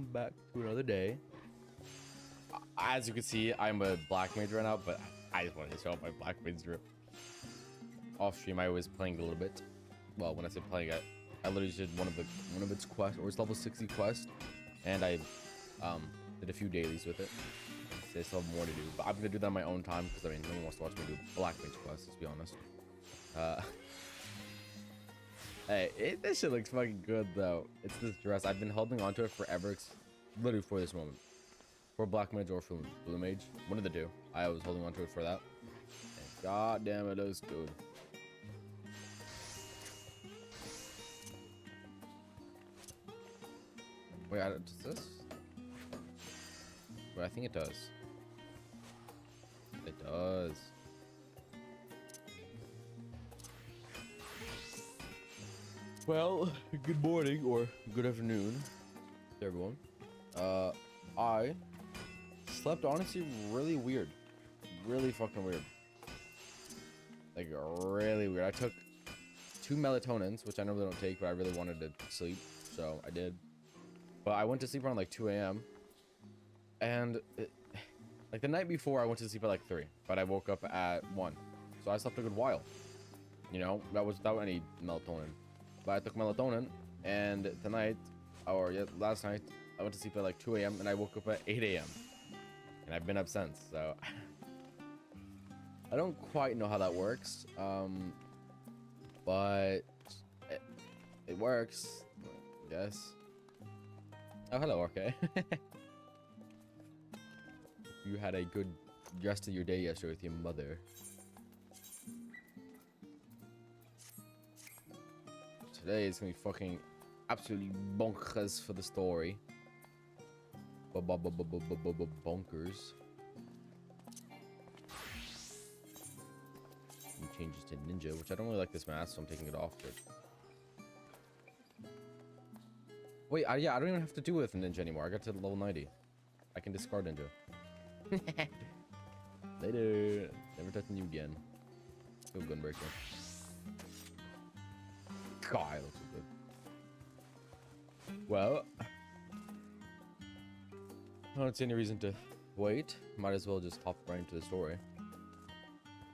welcome back to another day. As you can see, I'm a black mage right now, but I just wanted to show off my black mage drip. Off stream, I was playing a little bit. Well, when I say playing, I literally did one of its quests, or its level 60 quest, and I did a few dailies with it. So I still have more to do, but I'm gonna do that on my own time because I mean, no one wants to watch me do black mage quests. Let's be honest. Hey, this shit looks fucking good though. It's this dress. I've been holding onto it forever, literally for this moment. For black mage or for blue mage, one of the two. I was holding onto it for that. And god damn, it looks good. Wait, does this? Wait, I think it does. It does. Well, good morning or good afternoon to everyone. I slept honestly really weird. Really fucking weird. Like really weird. I took 2 melatonins, which I normally don't take, but I really wanted to sleep, so I did. But I went to sleep around like 2 a.m. And like the night before I went to sleep at like 3, but I woke up at 1. So I slept a good while. You know, that was without any melatonin. But I took melatonin, and tonight, or yeah, last night, I went to sleep at like 2 a.m. and I woke up at 8 a.m. And I've been up since, so I don't quite know how that works. But it works, I guess. Oh, hello, okay. You had a good rest of your day yesterday with your mother. Today is gonna be fucking absolutely bonkers for the story. Bonkers. He changes to ninja, which I don't really like this mask, so I'm taking it off. But wait, yeah, I don't even have to do it with ninja anymore. I got to level 90. I can discard ninja. Later. Never touching you again. Go Gunbreaker. God, it looks so good. Well, I don't see any reason to wait. Might as well just hop right into the story,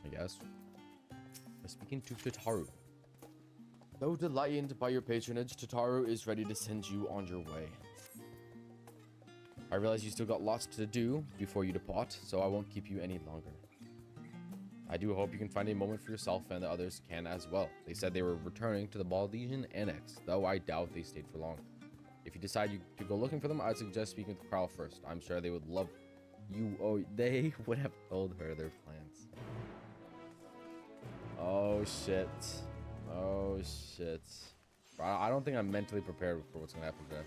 I guess. I'm speaking to Tataru. Though delighted by your patronage, Tataru is ready to send you on your way. I realize you still got lots to do before you depart, so I won't keep you any longer. I do hope you can find a moment for yourself and the others can as well. They said they were returning to the Baldesian Annex, though I doubt they stayed for long. If you decide to go looking for them, I'd suggest speaking with Krall first. I'm sure they would love you. Oh, they would have told her their plans. Oh, shit. Oh, shit. I don't think I'm mentally prepared for what's going to happen today.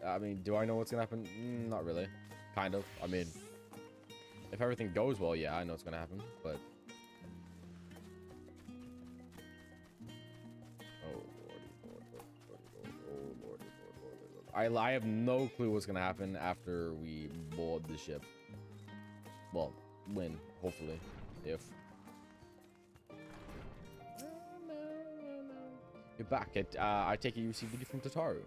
I mean, do I know what's going to happen? Not really. Kind of. I mean, if everything goes well, yeah, I know what's going to happen, but... I have no clue what's gonna happen after we board the ship. Well, when, hopefully, if. You're back. I take it you received it from Tataru.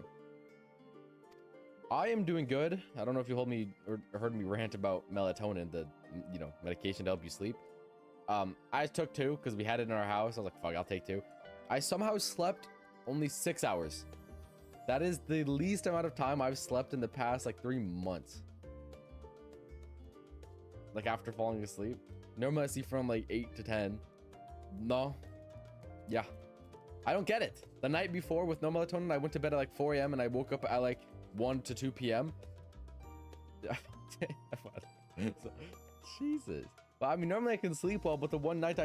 I am doing good. I don't know if you heard me rant about melatonin, the medication to help you sleep. I took 2 because we had it in our house. I was like, fuck, I'll take 2. I somehow slept only 6 hours. That is the least amount of time I've slept in the past, like, 3 months. Like, after falling asleep. Normally, I sleep from, like, 8 to 10. No. Yeah. I don't get it. The night before, with no melatonin, I went to bed at, like, 4 a.m. and I woke up at, like, 1 to 2 p.m. Jesus. But, I mean, normally I can sleep well, but the one night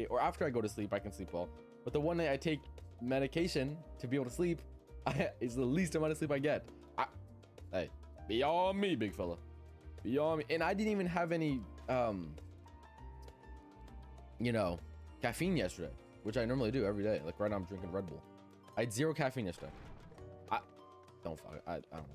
or after I go to sleep, I can sleep well. But the one night I take medication to be able to sleep, it's the least amount of sleep I get. Hey, beyond me, big fella. Beyond me. And I didn't even have any, caffeine yesterday, which I normally do every day. Like right now, I'm drinking Red Bull. I had 0 caffeine yesterday. I don't know.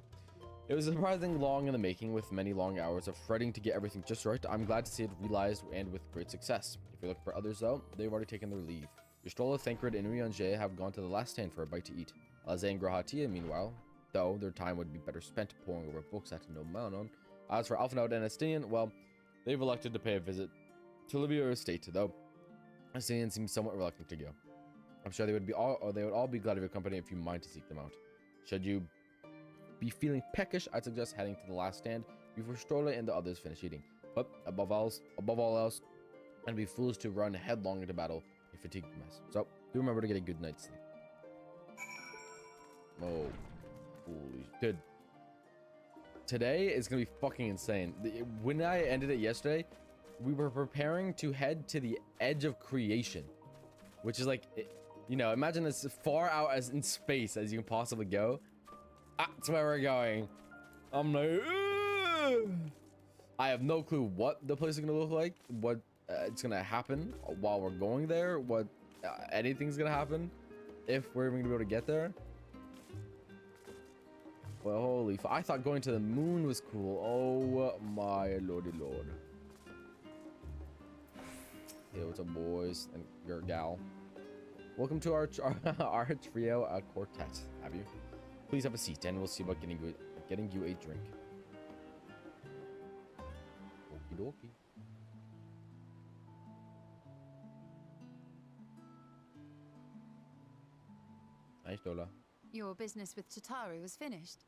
It was surprisingly long in the making, with many long hours of fretting to get everything just right. I'm glad to see it realized and with great success. If you're looking for others, though, they've already taken their leave. Your stroller, Thancred, and Uyanje have gone to the last stand for a bite to eat. Alze and Grahatia, meanwhile, though their time would be better spent poring over books at no Monon. As for Alphinaud and Estinian, well, they've elected to pay a visit to Livia Estate, though Estinian seems somewhat reluctant to go. I'm sure they would all be glad of your company if you mind to seek them out. Should you be feeling peckish, I'd suggest heading to the last stand before Stroller and the others finish eating. But above all else, it'd be foolish to run headlong into battle, a fatigued mess. So do remember to get a good night's sleep. Oh, holy dude! Today is gonna be fucking insane. When I ended it yesterday, we were preparing to head to the edge of creation, which is like, you know, imagine as far out as in space as you can possibly go. That's where we're going. I'm like, ugh! I have no clue what the place is gonna look like, what it's gonna happen while we're going there, what anything's gonna happen, if we're even gonna be able to get there. Well, holy I thought going to the moon was cool. Oh my lordy lord. Hey, what's up, boys and your gal? Welcome to our trio quartet. Have you? Please have a seat, and we'll see about getting you a drink. Okie dokie. Nice, Dola. Your business with Tataru was finished.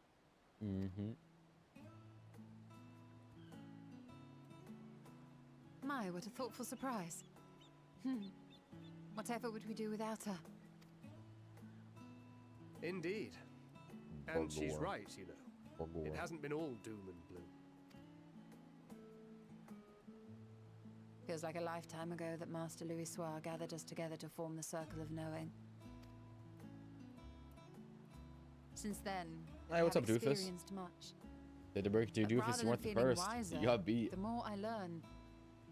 Mm-hmm. My, what a thoughtful surprise. Whatever would we do without her? Indeed. And she's right, you know. It hasn't been all doom and gloom. Feels like a lifetime ago that Master Louis Soir gathered us together to form the Circle of Knowing. Since then, hey, what's up, Doofus? Experienced much. Did the break to Doofus? You weren't the first. Wiser, you got beat. The more I learn,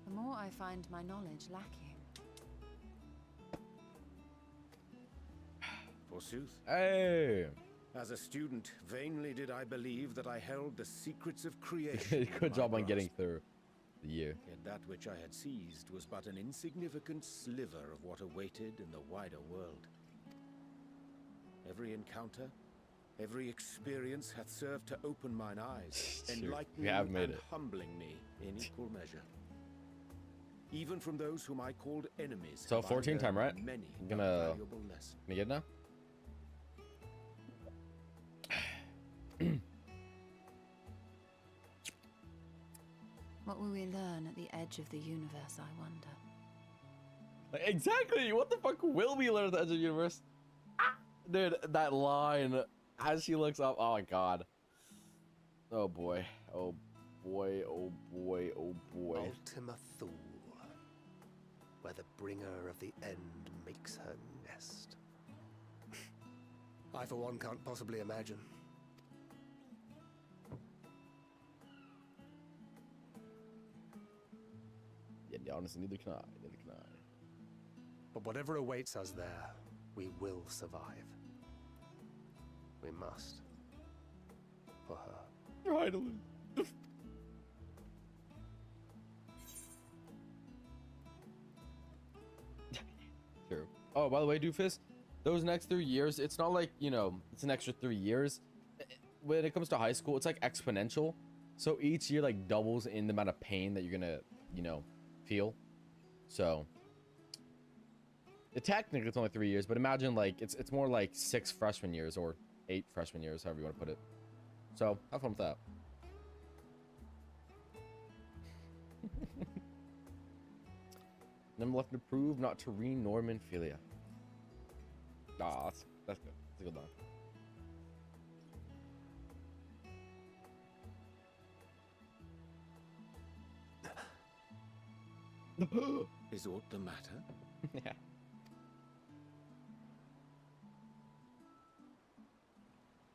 the more I find my knowledge lacking. Forsooth. Hey! As a student, vainly did I believe that I held the secrets of creation. Good job on getting through the year. Yet that which I had seized was but an insignificant sliver of what awaited in the wider world. Every encounter, every experience hath served to open mine eyes, enlightening and humbling me in equal measure. Even from those whom I called enemies. So 14 time, right? Many I'm gonna get it now? What will we learn at the edge of the universe, I wonder? Exactly! What the fuck will we learn at the edge of the universe? Dude, that line as she looks up, oh my god. Oh boy. Oh boy, oh boy, oh boy. Ultima Thule, where the bringer of the end makes her nest. I, for one, can't possibly imagine. Yeah, honestly, neither can I. Neither can I. But whatever awaits us there, we will survive. We must. For her. Finally. True. Oh, by the way, Doofus, those next 3 years, it's not like, you know, it's an extra 3 years. When it comes to high school, it's like exponential. So each year like doubles in the amount of pain that you're gonna, you know, feel. So technically it's only 3 years, but imagine like it's more like 6 freshman years or 8 freshman years, however you want to put it. So have fun with that. I'm left to prove not to Norman Philia. Ah, that's good. That's a good line. Is aught the matter? Yeah.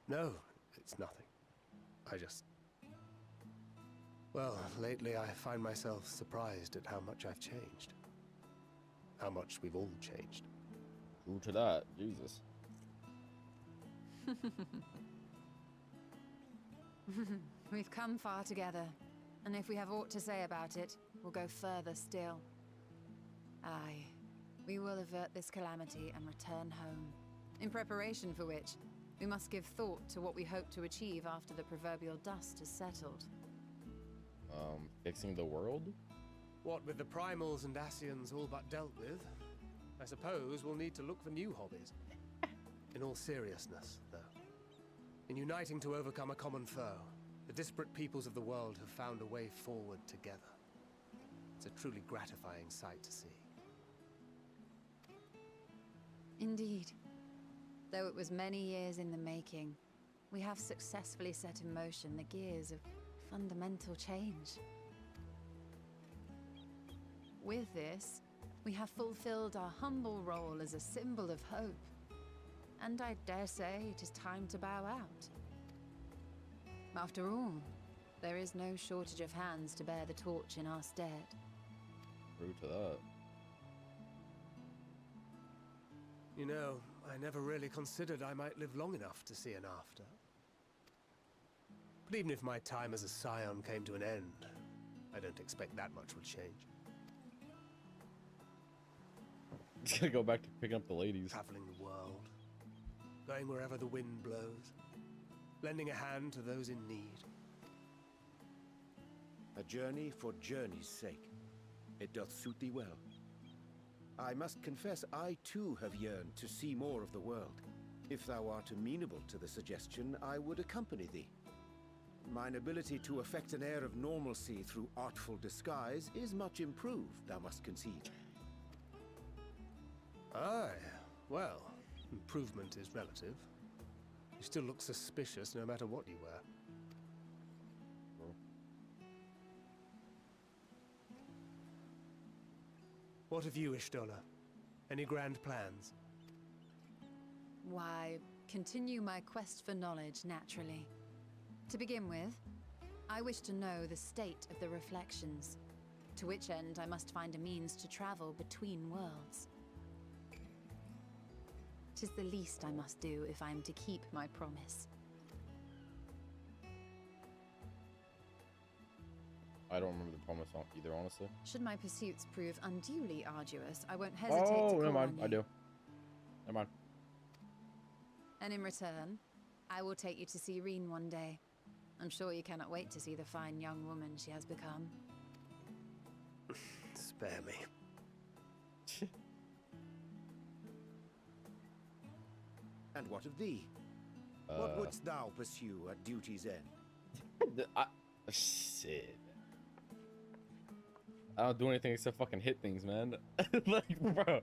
No, it's nothing. I just... Well, lately I find myself surprised at how much I've changed. How much we've all changed. True to that, Jesus. We've come far together, and if we have aught to say about it, we'll go further still. Aye, we will avert this calamity and return home, in preparation for which We must give thought to what we hope to achieve after the proverbial dust has settled. Fixing the world? What with the primals and Asians all but dealt with, I suppose we'll need to look for new hobbies. In all seriousness, though, in uniting to overcome a common foe, the disparate peoples of the world have found a way forward together. It's a truly gratifying sight to see. Indeed. Though it was many years in the making, we have successfully set in motion the gears of fundamental change. With this, we have fulfilled our humble role as a symbol of hope. And I dare say it is time to bow out. After all, there is no shortage of hands to bear the torch in our stead. True to that. You know, I never really considered I might live long enough to see an after. But even if my time as a scion came to an end, I don't expect that much will change. Just gonna go back to picking up the ladies. Traveling the world, going wherever the wind blows, lending a hand to those in need. A journey for journey's sake. It doth suit thee well. I must confess I too have yearned to see more of the world. If thou art amenable to the suggestion, I would accompany thee. Mine ability to affect an air of normalcy through artful disguise is much improved, thou must concede. Aye, well, improvement is relative. You still look suspicious no matter what you wear. What of you, Ishtola? Any grand plans? Why, continue my quest for knowledge, naturally. To begin with, I wish to know the state of the reflections, to which end I must find a means to travel between worlds. 'Tis the least I must do if I am to keep my promise. I don't remember the promise either, honestly. Should my pursuits prove unduly arduous, I won't hesitate to Oh, call never on mind. you. I do. Never mind. And in return, I will take you to see Reen one day. I'm sure you cannot wait to see the fine young woman she has become. Spare me. And what of thee? What wouldst thou pursue at duty's end? Shit. I don't do anything except fucking hit things, man. Like, bro,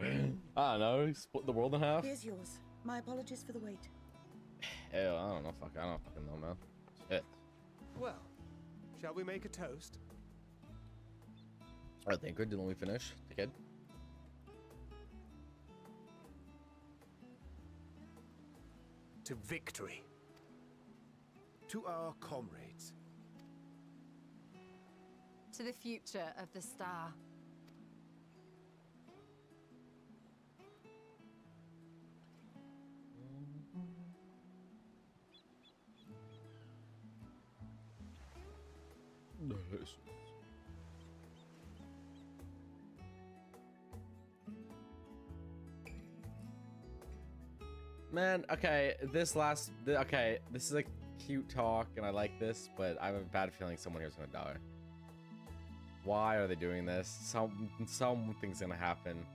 I don't know. Split the world in half. Here's yours. My apologies for the wait. Hell, I don't know. Fuck, I don't fucking know, man. Shit. Well, shall we make a toast? I think good. Didn't we finish, kid? To victory. To our comrades. To the future of the star. Nice. Man, okay, okay, this is a cute talk and I like this, but I have a bad feeling someone here is gonna die. Why are they doing this? Something's gonna happen.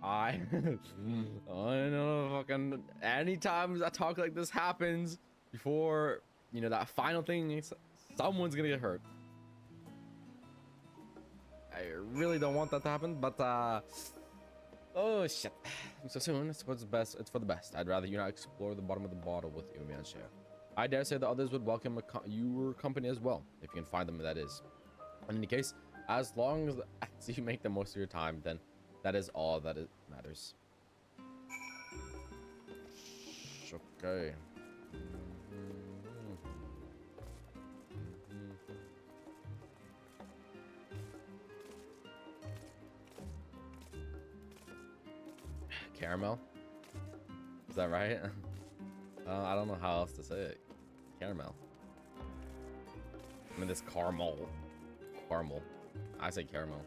I know, fucking anytime a talk like this happens before, you know, that final thing, someone's gonna get hurt. I really don't want that to happen, but oh shit. So soon, it's what's best. It's for the best. I'd rather you not explore the bottom of the bottle with you, man. I dare say the others would welcome your company as well, if you can find them. That is. In any case, as long as you make the most of your time, then that is all that it matters. Okay. Caramel? Is that right? I don't know how else to say it. Caramel. I mean, this caramel. Caramel. I say caramel.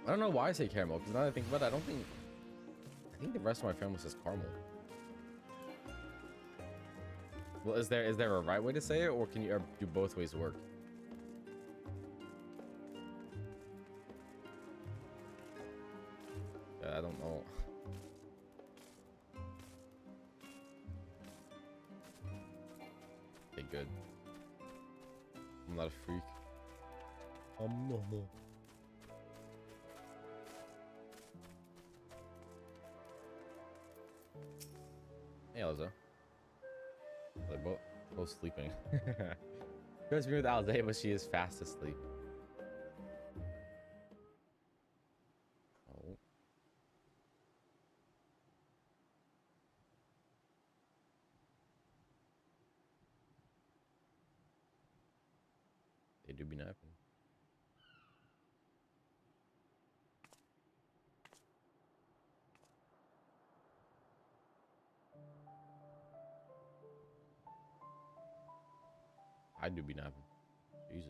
I don't know why I say caramel, because now that I think about it, I don't think... I think the rest of my family says caramel. Well, is there a right way to say it, or can you do both ways work? I don't know. Okay, good. I'm not a freak. I'm normal. Hey, Elza. They're both sleeping. Goes me with Alzay, but she is fast asleep. Oh. They do be napping. I do be napping. Jesus.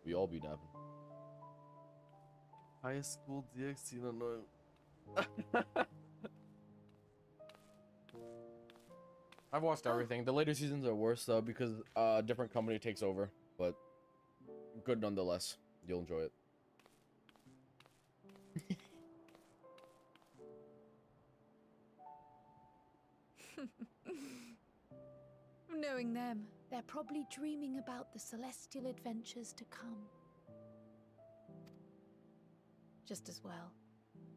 We all be napping. High School DxD, no, no. I've watched everything. The later seasons are worse though because a different company takes over, but good nonetheless. You'll enjoy it. Knowing them, they're probably dreaming about the celestial adventures to come. Just as well.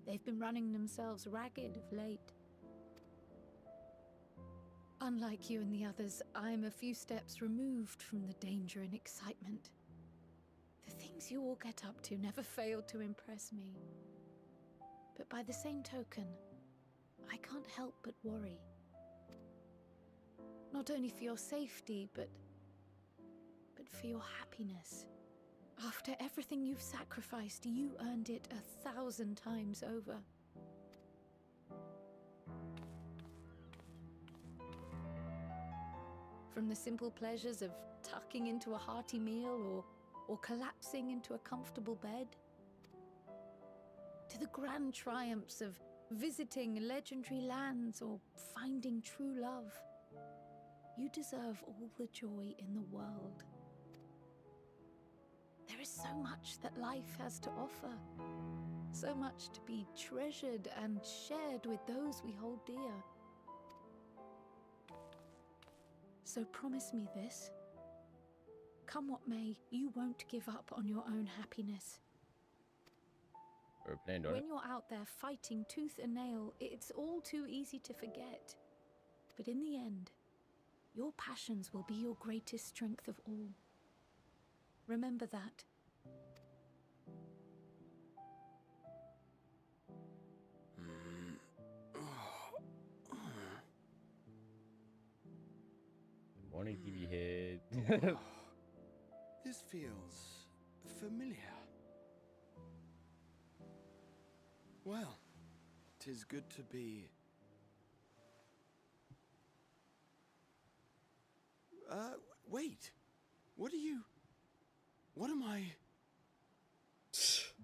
They've been running themselves ragged of late. Unlike you and the others, I'm a few steps removed from the danger and excitement. The things you all get up to never fail to impress me. But by the same token, I can't help but worry. Not only for your safety, but for your happiness. After everything you've sacrificed, you earned it 1,000 times over. From the simple pleasures of tucking into a hearty meal or collapsing into a comfortable bed, to the grand triumphs of visiting legendary lands or finding true love. You deserve all the joy in the world. There is so much that life has to offer, so much to be treasured and shared with those we hold dear. So promise me this. Come what may, you won't give up on your own happiness. We're playing, don't it? When you're out there fighting tooth and nail, it's all too easy to forget. But in the end, your passions will be your greatest strength of all. Remember that. Morning, TV head. This feels familiar. Well, 'tis good to be... wait. What am I...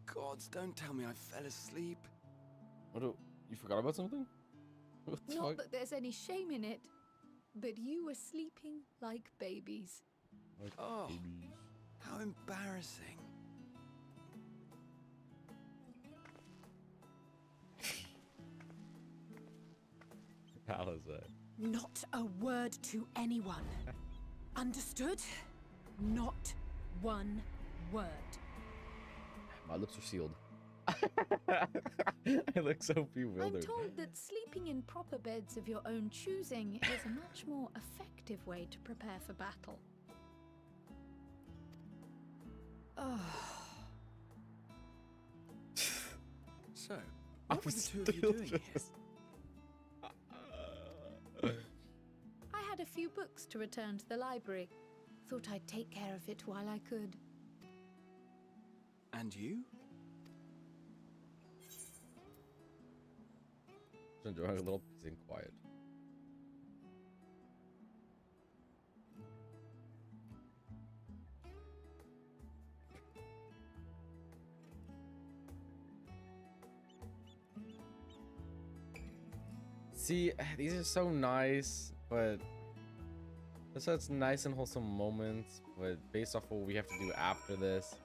Gods, don't tell me I fell asleep. You forgot about something? What the Not fuck? that there's any shame in it, but you were sleeping like babies. Like Oh. babies. How embarrassing. How is that? Not a word to anyone. Understood? Not one word. My lips are sealed. I look so I'm bewildered. told that sleeping in proper beds of your own choosing is a much more effective way to prepare for battle. Oh. So, I'm what were the two of you still doing here? I had a few books to return to the library. Thought I'd take care of it while I could. And you? Just enjoying a little peace and quiet. See, these are so nice, but they're such nice and wholesome moments. But based off what we have to do after this,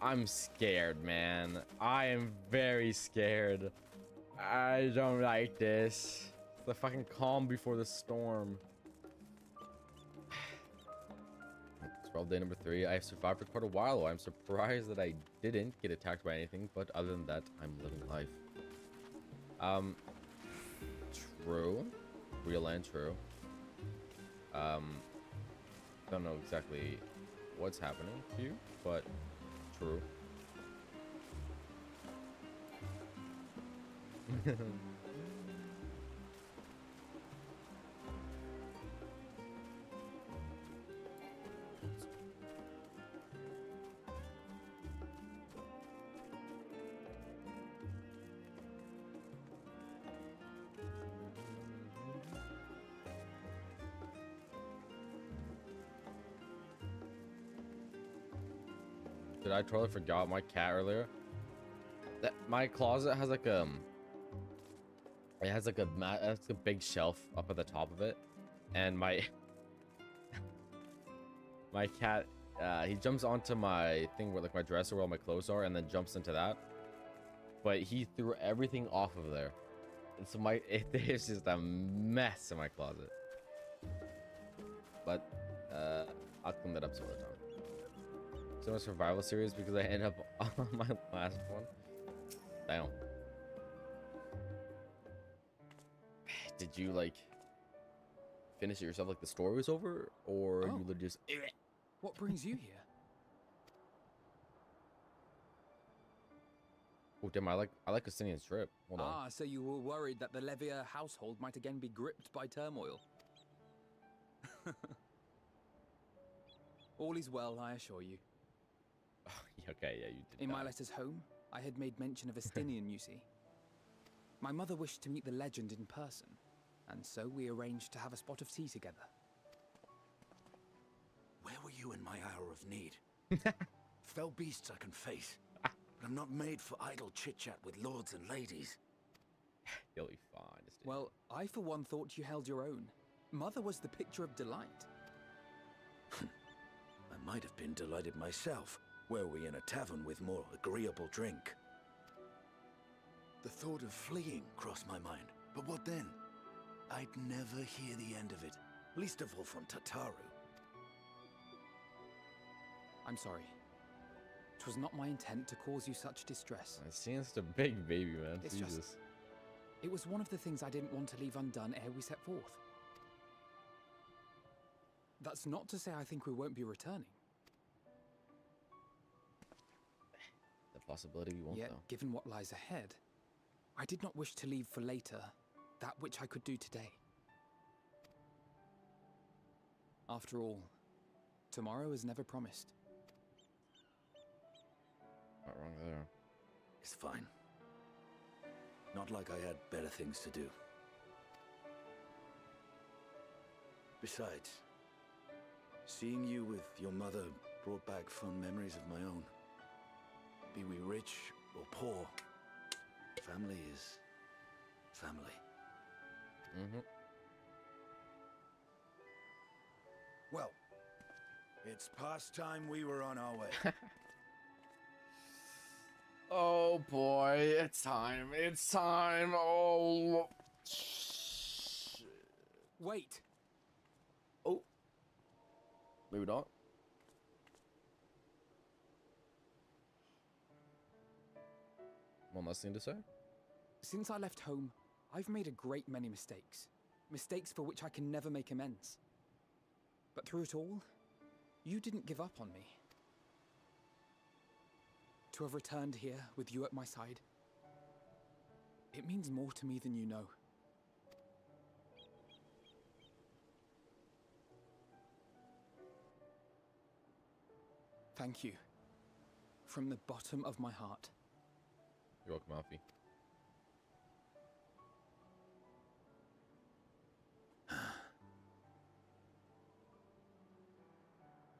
I'm scared, man. I am very scared. I don't like this. It's the fucking calm before the storm. Scroll day number 3. I have survived for quite a while. I'm surprised that I didn't get attacked by anything, but other than that, I'm living life. True. Real and true. Don't know exactly what's happening to you, but true. Dude, I totally forgot my cat earlier. That my closet has like it has like a big shelf up at the top of it, and my my cat he jumps onto my thing where like my dresser where all my clothes are, and then jumps into that. But he threw everything off of there, and so there's just a mess in my closet. But I'll clean that up some other time. So a survival series because I end up on my last one. Damn. Did you like finish it yourself like the story was over, or you literally just What brings you here? Oh damn, I like Castinian's trip. Hold on. Ah, so you were worried that the Levier household might again be gripped by turmoil. All is well, I assure you. Okay, yeah, you did. In my letters home, I had made mention of Estinian, you see. My mother wished to meet the legend in person, and so we arranged to have a spot of tea together. Where were you in my hour of need? Fell beasts I can face, but I'm not made for idle chit-chat with lords and ladies. You'll be fine. Well, I for one thought you held your own. Mother was the picture of delight. I might have been delighted myself, were we in a tavern with more agreeable drink. The thought of fleeing crossed my mind, but what then? I'd never hear the end of it, least of all from Tataru. I'm sorry. 'Twas not my intent to cause you such distress. It seems such a big baby, man. It's Jesus. just... It was one of the things I didn't want to leave undone ere we set forth. That's not to say I think we won't be returning. The possibility we won't, Yet, though. given what lies ahead, I did not wish to leave for later that which I could do today. After all, tomorrow is never promised. Not wrong there. It's fine. Not like I had better things to do. Besides, seeing you with your mother brought back fond memories of my own. Be we rich or poor, family is family. Mm-hmm. Well, it's past time we were on our way. Oh boy, it's time. It's time. Oh. Wait! Oh. Maybe not. One last thing to say? Since I left home, I've made a great many mistakes. Mistakes for which I can never make amends. But through it all, you didn't give up on me. To have returned here with you at my side, it means more to me than you know. Thank you. From the bottom of my heart. You're welcome, Alfie.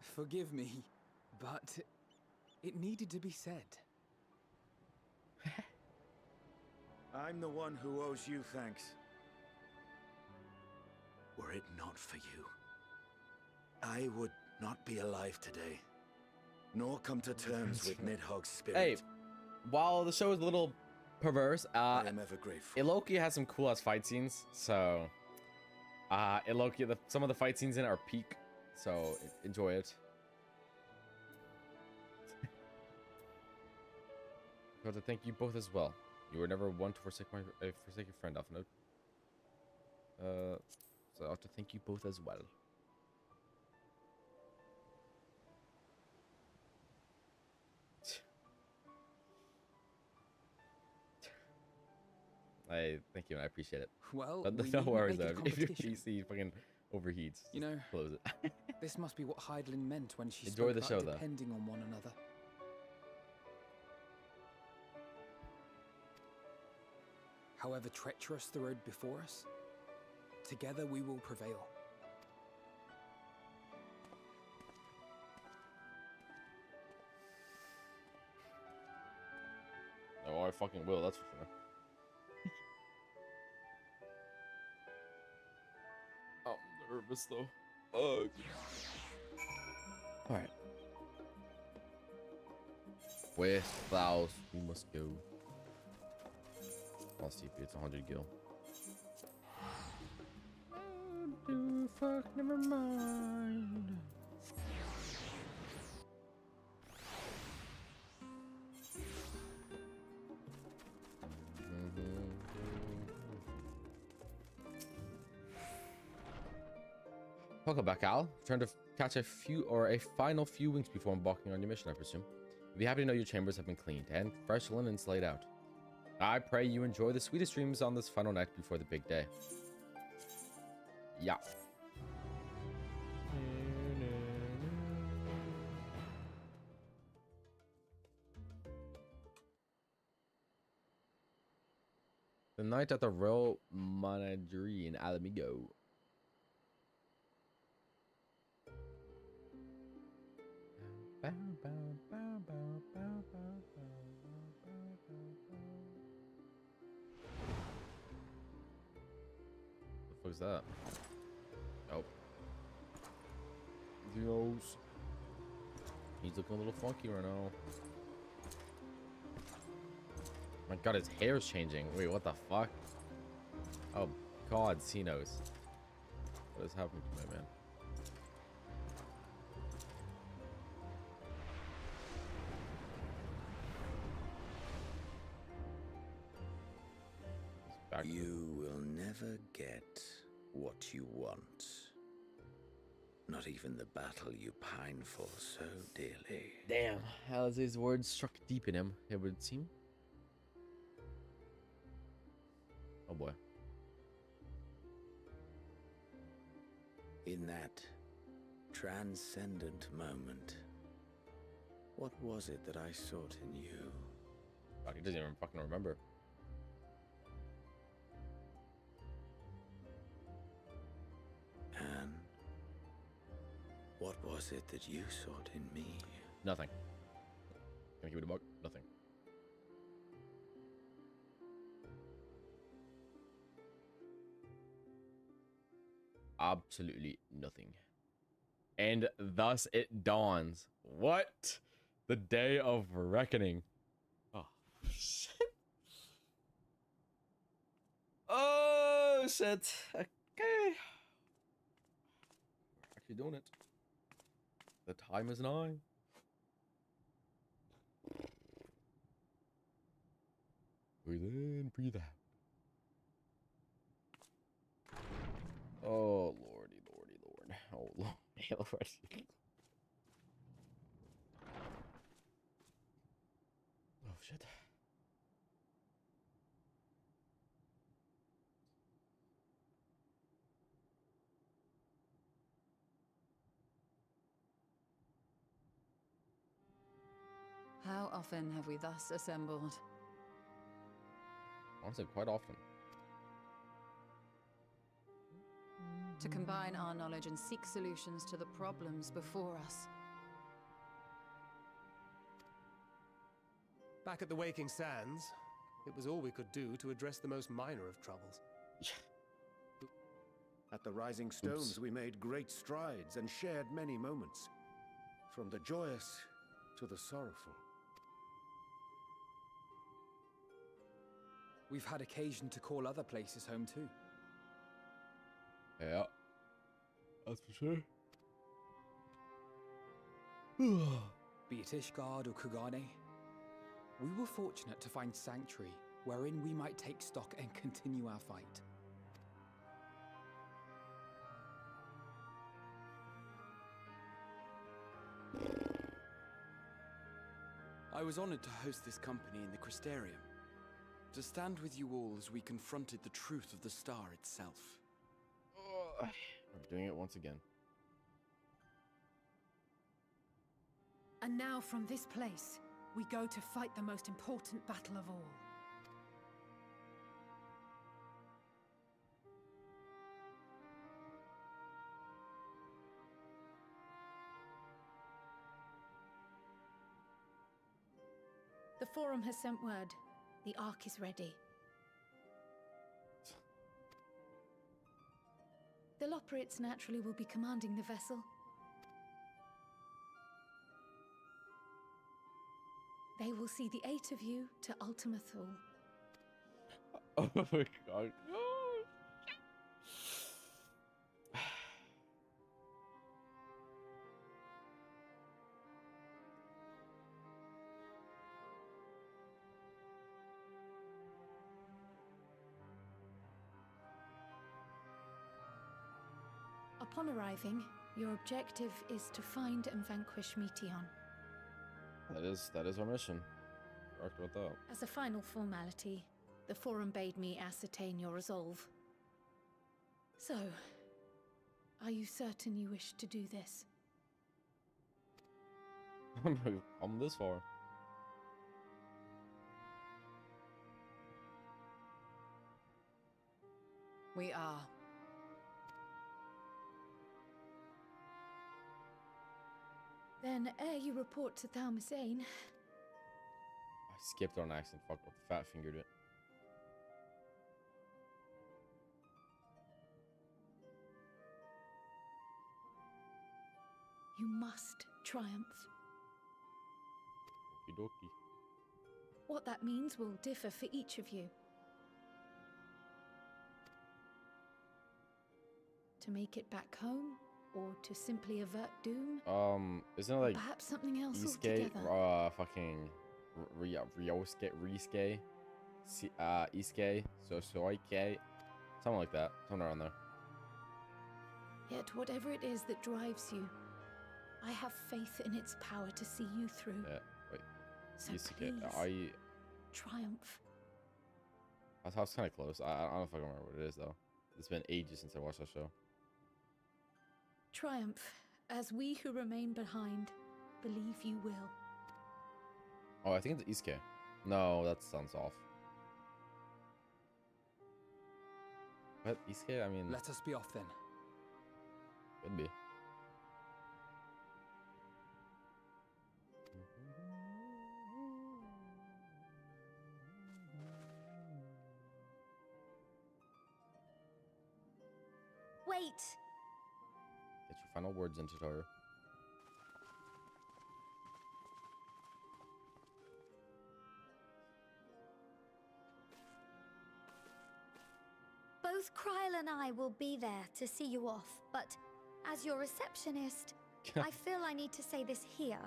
Forgive me, but it needed to be said. I'm the one who owes you thanks. were it not for you, I would not be alive today, nor come to terms with Nidhogg's spirit. Hey, while the show is a little perverse, I am ever grateful. Iloki has some cool ass fight scenes. So, Iloki, some of the fight scenes in it are peak. So enjoy it. I want to thank you both as well. You were never one to forsake your friend, off note. So I have to thank you both as well. I thank you, and I appreciate it. Well, But we no needn't worries make it though. a If your competition. PC fucking overheats, You know, just close it. this must be what Heidelin meant when she Enjoy spoke the about show, though. depending on one another. However treacherous the road before us, together we will prevail. Oh, I fucking will. That's for sure. I'm nervous though. Ugh. All right. West Laos, we must go. I'll see if it's 100 gil. Oh, fuck, never mind. Welcome back, Al. Trying to catch a final few winks before embarking on your mission, I presume. Be happy to know your chambers have been cleaned and fresh linens laid out. I pray you enjoy the sweetest dreams on this final night before the big day. Yeah. The night at the Royal Menagerie in Alamigo. What the fuck is that? Oh. Dios. He's looking a little funky right now. My god, his hair's changing. Wait, what the fuck? Oh god, he knows. What is happening to my man? You will never get what you want. Not even the battle you pine for so dearly. Damn, Alize's words struck deep in him, it would seem. Oh boy. In that transcendent moment, what was it that I sought in you? God, he doesn't even fucking remember. And what was it that you sought in me? Nothing. Can I give it a buck? Nothing. Absolutely nothing. And thus it dawns. What? The day of reckoning. Oh, shit. Oh, shit. Okay. We're actually doing it. The time is nigh. Breathe in, breathe out. Oh, lordy, lordy, lord. Oh, lordy, lordy. Oh, shit. How often have we thus assembled? Honestly, quite often. To combine our knowledge and seek solutions to the problems before us. Back at the Waking Sands, it was all we could do to address the most minor of troubles. At the Rising Stones, we made great strides and shared many moments, from the joyous to the sorrowful. We've had occasion to call other places home too. Yeah. That's for sure. Be it Ishgard or Kugane, we were fortunate to find sanctuary wherein we might take stock and continue our fight. I was honored to host this company in the Crystarium, to stand with you all as we confronted the truth of the star itself. I'm doing it once again. And now from this place, we go to fight the most important battle of all. The Forum has sent word. The Ark is ready. The Loporrits naturally will be commanding the vessel. They will see the 8 of you to Ultima Thule. Oh my god. Upon arriving, your objective is to find and vanquish Meteon. That is our mission. Correct about that. As a final formality, the Forum bade me ascertain your resolve. So, are you certain you wish to do this? I'm this far. We are. Then, ere you report to Thalmasane, I skipped on accident. Fuck, fat fingered it. you must triumph. Okie dokie. What that means will differ for each of you. To make it back home, or to simply avert doom, Isn't it like perhaps something else Iske, altogether. fucking Ryosuke, Iske, Soike, something like that, somewhere around there. Yet whatever it is that drives you, I have faith in its power to see you through. Yeah, wait, So Isuke, please, triumph. I was kind of close. I don't know if I can remember what it is though. It's been ages since I watched that show. Triumph, as we who remain behind believe you will. Oh, I think it's Isuke. No, that sounds off. What, Isuke? I mean, Let us be off then. could be. Wait! Get your final words into Totoro. Both Kryl and I will be there to see you off, but as your receptionist, I feel I need to say this here.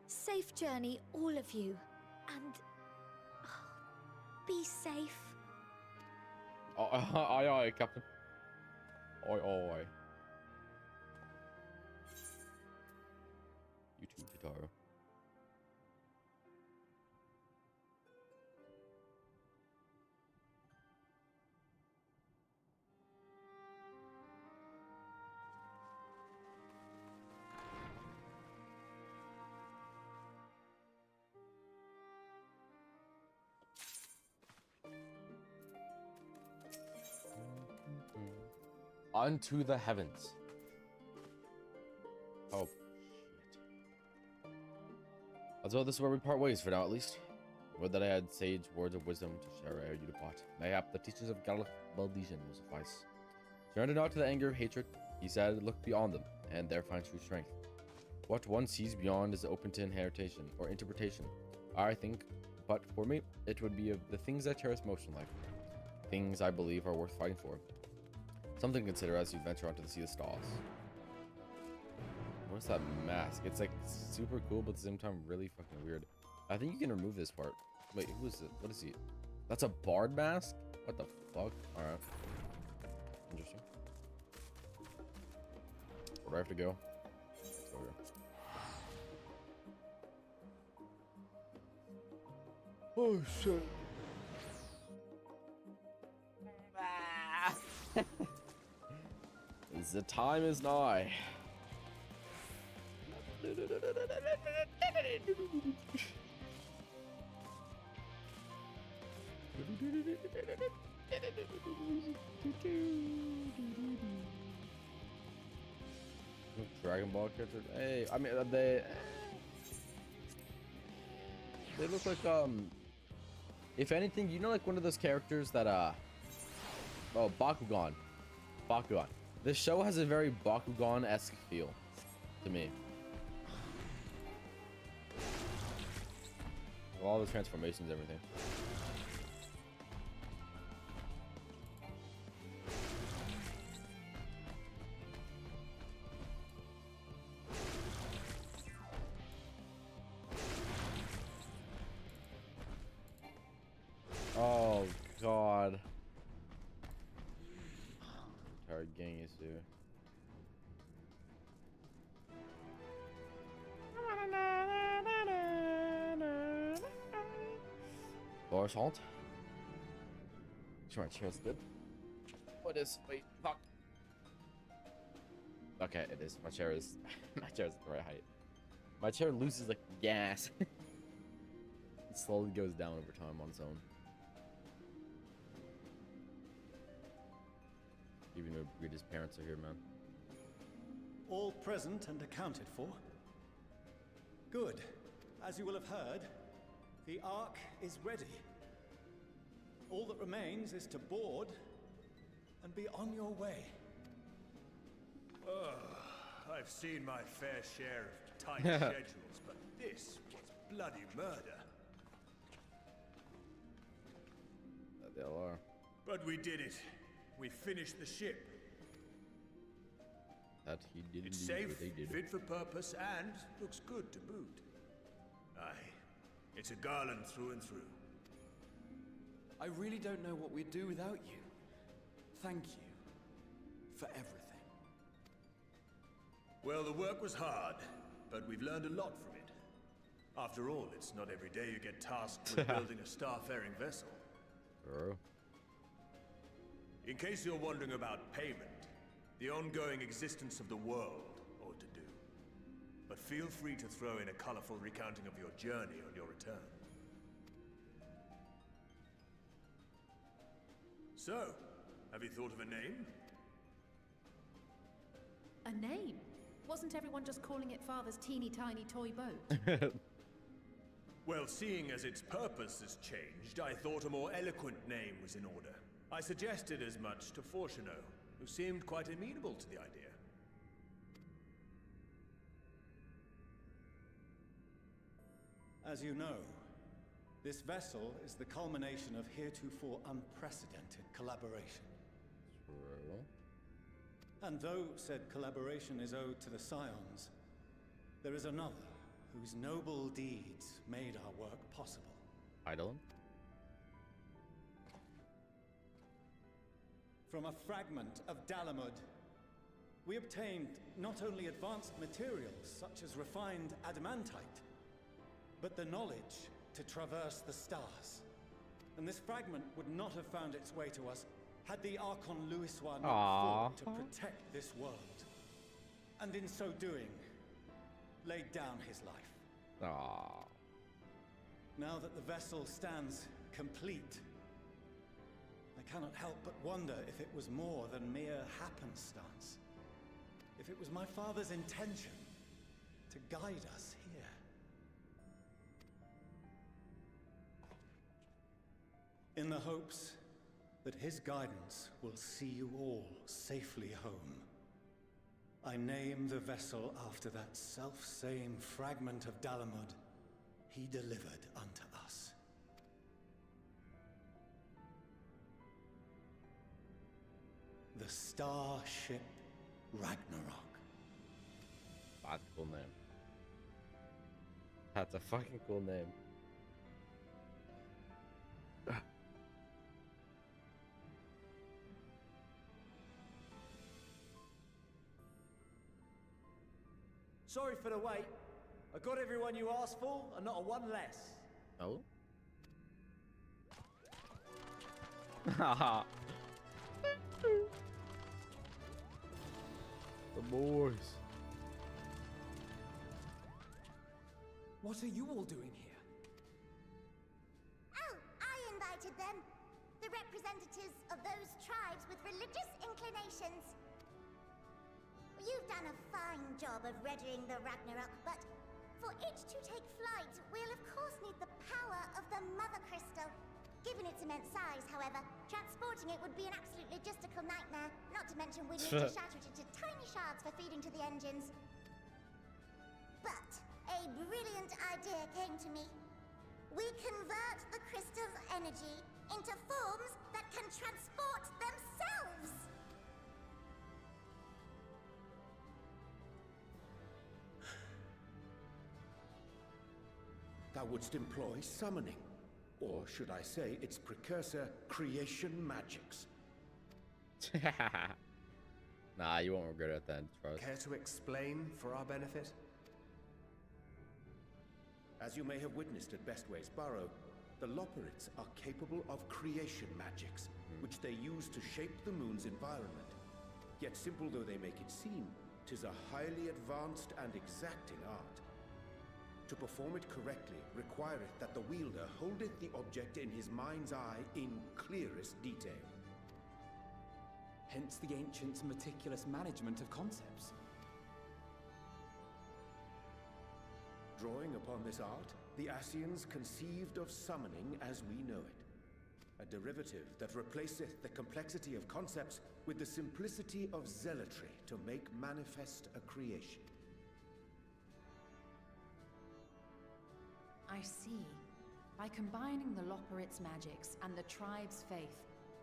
Safe journey, all of you, and be safe. Oh, aye, aye, Captain. Oi, oi. You too, Totoro. Unto the heavens. Oh, shit. Let's go. This is where we part ways for now, at least. Would that I had sage words of wisdom to share ere you depart. Mayhap the teachings of Gallic Baldesian will suffice. Surrender not to the anger of hatred, he said, look beyond them, and there find true strength. What one sees beyond is open to inheritation or interpretation. I think, but for me, it would be of the things I cherish most in life. Things I believe are worth fighting for. Something to consider as you venture onto the sea of stars. What's that mask? It's like super cool, but at the same time really fucking weird. I think you can remove this part. Wait, who is it? What is he? That's a bard mask? What the fuck? Alright. Interesting. Where do I have to go? Let's go here. Oh shit. The time is nigh. Dragon Ball character. Hey, I mean they look like if anything, you know, like one of those characters that oh, Bakugan. This show has a very Bakugan-esque feel to me. All the transformations, everything. Oh god. Tired gang is here. Boris Halt. Sure, my chair's good. What is? Wait, fuck. Okay, it is. My chair is. My chair is the right height. My chair loses like gas. It slowly goes down over time on its own. Even though Rita's parents are here, man. All present and accounted for. Good. As you will have heard, the Ark is ready. All that remains is to board and be on your way. I've seen my fair share of tight schedules, but this was bloody murder. They all are. But we did it. We finished the ship. That he did. It's safe, fit for purpose, and looks good to boot. Aye, it's a garland through and through. I really don't know what we'd do without you. Thank you for everything. Well, the work was hard, but we've learned a lot from it. After all, it's not every day you get tasked with building a star-faring vessel. True. In case you're wondering about payment, the ongoing existence of the world ought to do. But feel free to throw in a colorful recounting of your journey on your return. So, have you thought of a name? A name? Wasn't everyone just calling it Father's teeny tiny toy boat? Well, seeing as its purpose has changed, I thought a more eloquent name was in order. I suggested as much to Fortuneau, who seemed quite amenable to the idea. As you know, this vessel is the culmination of heretofore unprecedented collaboration. True. And though said collaboration is owed to the Scions, there is another whose noble deeds made our work possible. Eidolon? From a fragment of Dalamud, we obtained not only advanced materials such as refined adamantite, but the knowledge to traverse the stars. And this fragment would not have found its way to us had the Archon Louisois not fought to protect this world. And in so doing, laid down his life. Aww. Now that the vessel stands complete, I cannot help but wonder if it was more than mere happenstance. If it was my father's intention to guide us here. in the hopes that his guidance will see you all safely home, I name the vessel after that self-same fragment of Dalamud he delivered unto us. The Starship Ragnarok. That's a cool name. That's a fucking cool name. Sorry for the wait. I got everyone you asked for, and not a one less. Oh? Haha. The boys. What are you all doing here? Oh, I invited them. The representatives of those tribes with religious inclinations. You've done a fine job of readying the Ragnarok, but for it to take flight, we'll of course need the power of the Mother Crystal. Given its immense size, however, transporting it would be an absolute logistical nightmare, not to mention we need to shatter it into tiny shards for feeding to the engines. But a brilliant idea came to me. We convert the crystal's energy into forms that can transport themselves! Thou wouldst employ summoning, or should I say its precursor, creation magics. Nah, you won't regret it then, trust. Care to explain for our benefit? As you may have witnessed at Bestway's Burrow, the Loporrits are capable of creation magics, which they use to shape the moon's environment. Yet simple though they make it seem, 'tis a highly advanced and exacting art. To perform it correctly requireth that the wielder holdeth the object in his mind's eye in clearest detail. Hence the ancients' meticulous management of concepts. Drawing upon this art, the Ascians conceived of summoning as we know it. A derivative that replaceth the complexity of concepts with the simplicity of zealotry to make manifest a creation. I see. By combining the Loporrit's magics and the tribe's faith,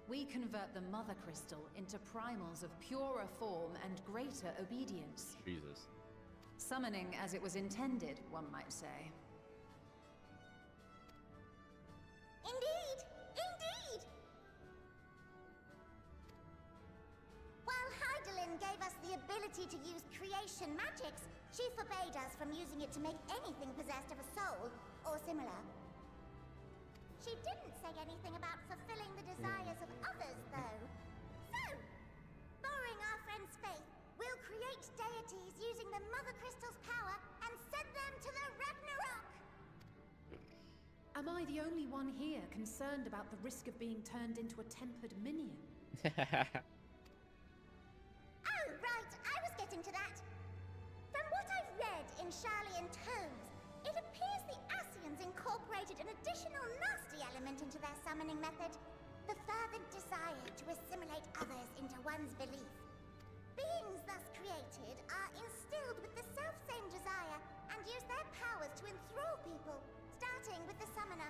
we convert the Mother Crystal into primals of purer form and greater obedience. Jesus. Summoning as it was intended, one might say. Indeed! Indeed! While Heidelin gave us the ability to use creation magics, she forbade us from using it to make anything possessed of a soul, or similar. She didn't say anything about fulfilling the desires of others, though. So, borrowing our friend's faith, we'll create deities using the Mother Crystal's power and send them to the Ragnarok! Am I the only one here concerned about the risk of being turned into a tempered minion? Oh, right, I was getting to that. From what I've read in Charlian tomes, it appears the Ascians incorporated an additional nasty element into their summoning method. The fervent desire to assimilate others into one's belief. Beings thus created are instilled with the self-same desire and use their powers to enthrall people, starting with the summoner.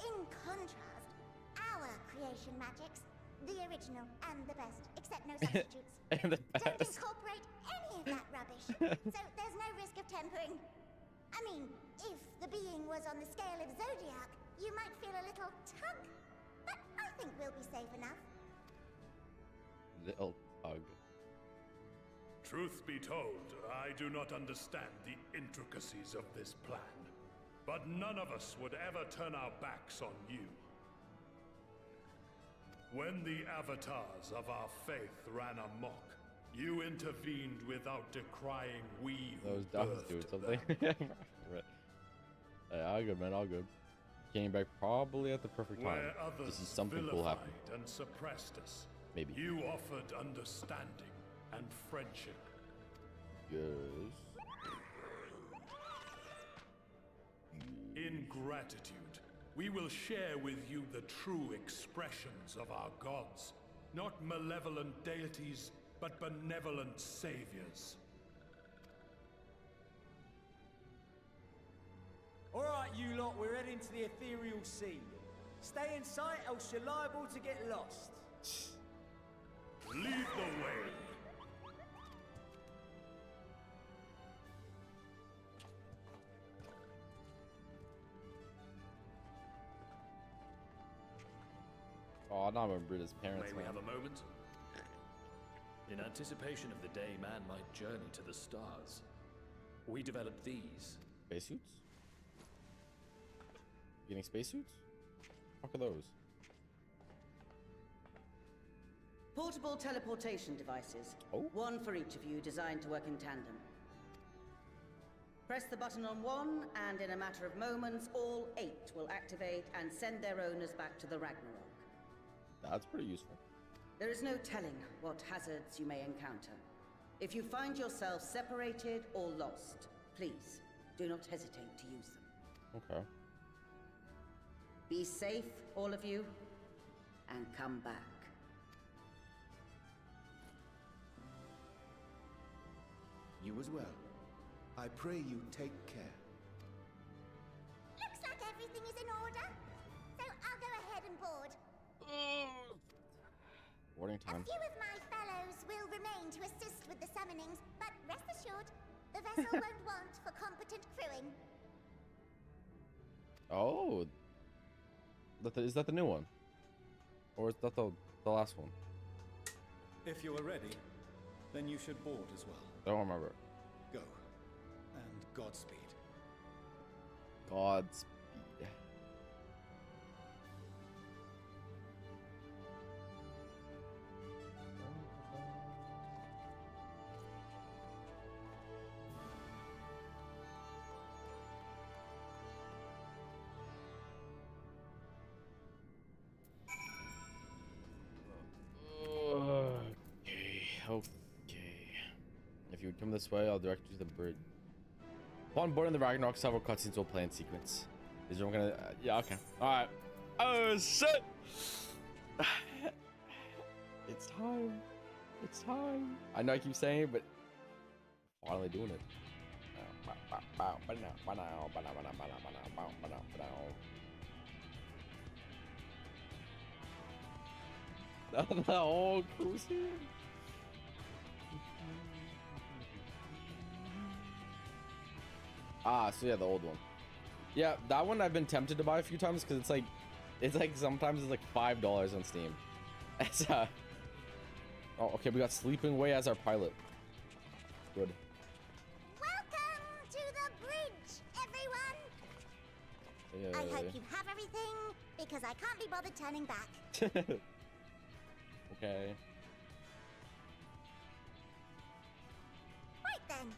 In contrast, our creation magics, the original and the best, except no substitutes, And the don't best. incorporate any of that rubbish, so there's no risk of tempering. I mean, if the being was on the scale of Zodiac, you might feel a little tug, but I think we'll be safe enough. Little pug. Truth be told, I do not understand the intricacies of this plan. But none of us would ever turn our backs on you. When the avatars of our faith ran amok, you intervened without decrying we who Those dogs birthed doing them. something. Right. Hey, all good, man. All good. Came back probably at the perfect time. Where others This is something cool vilified happening. and suppressed us, Maybe. you offered understanding and friendship. Yes. In gratitude, We will share with you the true expressions of our gods. Not malevolent deities, but benevolent saviors. Alright, you lot, we're heading to the ethereal sea. Stay in sight, else you're liable to get lost. Lead the way. Oh, I remember his parents. May we have a moment? In anticipation of the day man might journey to the stars, we developed these. Spacesuits? Getting spacesuits? What are those? Portable teleportation devices. Oh. One for each of you, designed to work in tandem. Press the button on one, and in a matter of moments, all 8 will activate and send their owners back to the Ragnarok. That's pretty useful. There is no telling what hazards you may encounter. If you find yourself separated or lost, please do not hesitate to use them. Okay. Be safe, all of you, and come back. You as well. I pray you take care. Looks like everything is in order. So I'll go ahead and board. Boarding A time. few of my fellows will remain to assist with the summonings, but rest assured, the vessel won't want for competent crewing. Oh. Is that the new one? Or is that the last one? If you are ready, then you should board as well. I don't remember. Go. And Godspeed. Godspeed. Okay. If you would come this way, I'll direct you to the bridge. Upon boarding the Ragnarok, several cutscenes will play in sequence. These are gonna. Yeah, okay. Alright. Oh, shit! It's time. It's time. I know I keep saying it, but finally doing it. The whole cruise here. Ah, so yeah, the old one. Yeah, that one I've been tempted to buy a few times because it's like sometimes it's like $5 on Steam. It's oh, okay, we got Sleeping Way as our pilot. Good. Welcome to the bridge, everyone! I hope you have everything, because I can't be bothered turning back. Okay. Right then,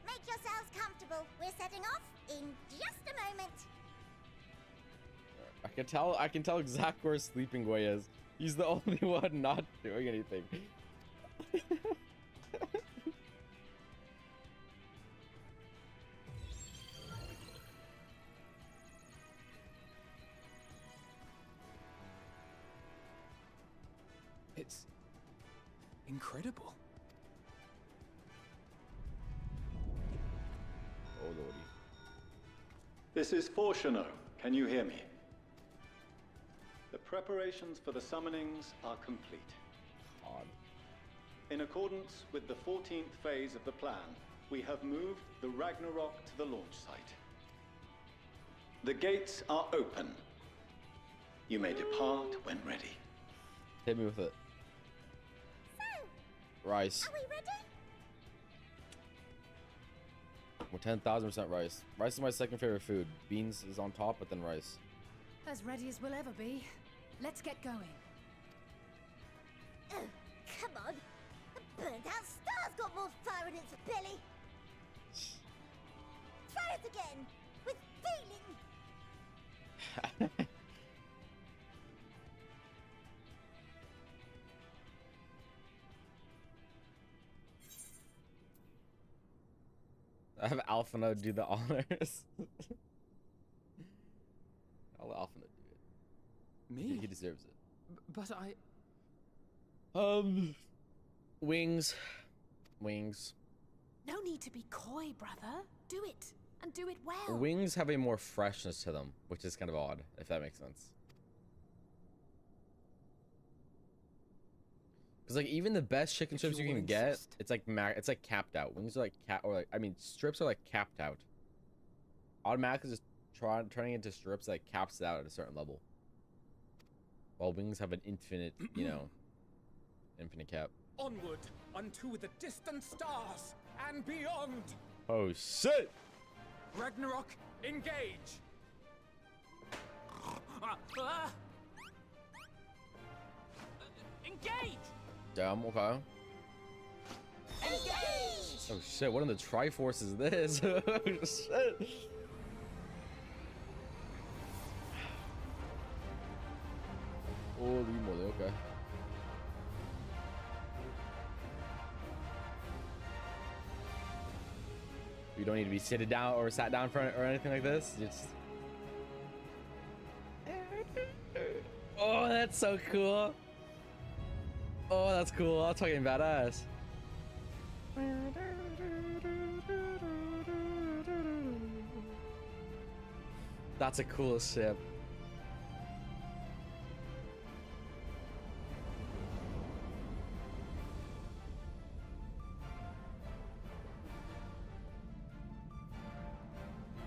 make yourselves comfortable. We're setting off in just a moment. I can tell exactly where Sleeping Way is. He's the only one not doing anything. It's incredible. Oh lordy. This is Fortuno. Can you hear me? The preparations for the summonings are complete. Odd. In accordance with the 14th phase of the plan, we have moved the Ragnarok to the launch site. The gates are open. You may depart when ready. Hit me with it. So, Rice. are we ready? We're 10,000% rice. Rice is my second favorite food. Beans is on top, but then rice. As ready as we'll ever be. Let's get going. Oh, come on. The burnt out star's got more fire in its belly. Try it again, with feeling. I have Alphina do the honors. I'll Alphina Me? He deserves it. But I... Wings. Wings. No need to be coy, brother. Do it, and do it well. Wings have a more freshness to them, which is kind of odd, if that makes sense. Because like even the best chicken strips you can get, it's like capped out. Wings are like strips are like capped out. Automatically just turning into strips like caps it out at a certain level. While wings have an infinite, you know, infinite cap. Onward unto the distant stars and beyond. Oh shit! Ragnarok, engage. Engage. Damn. Okay. Engage. Oh shit! What in the Triforce is this? Oh shit! Holy moly! Okay. You don't need to be seated down or sat down for or anything like this. Just. Oh, that's so cool. Oh, that's cool. That's fucking badass. That's a cool ship.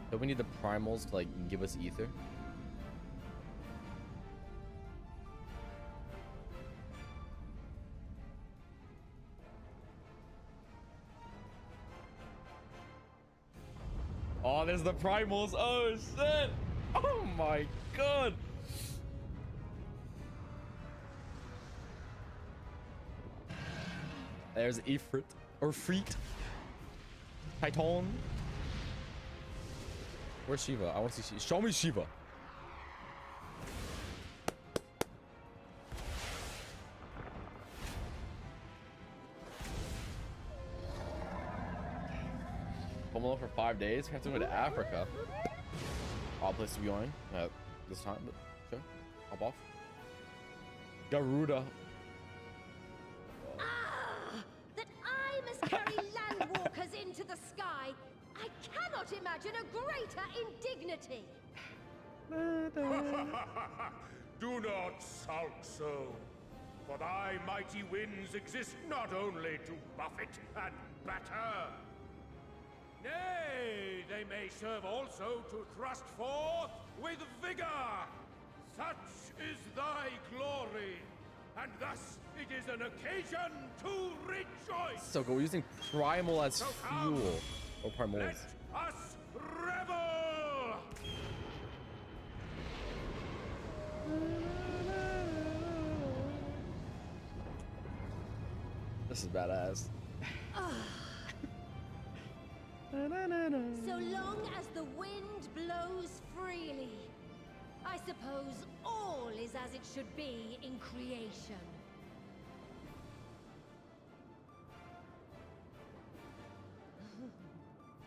Don't we need the primals to like give us ether? Oh, there's the primals. Oh shit! Oh my god! There's Ifrit or Freet. Titan. Where's Shiva? I want to see Shiva. Show me Shiva. Home alone for 5 days. We have to go to Africa. Odd place to be going at this time, but sure. Hop off. Garuda. That I must carry landwalkers into the sky. I cannot imagine a greater indignity. Do not sulk so, for thy mighty winds exist not only to buffet and batter. Nay, they may serve also to thrust forth with vigor. Such is thy glory, and thus it is an occasion to rejoice. So go using primal as fuel. Or primals. Let us revel! This is badass. So long as the wind blows freely, I suppose all is as it should be in creation.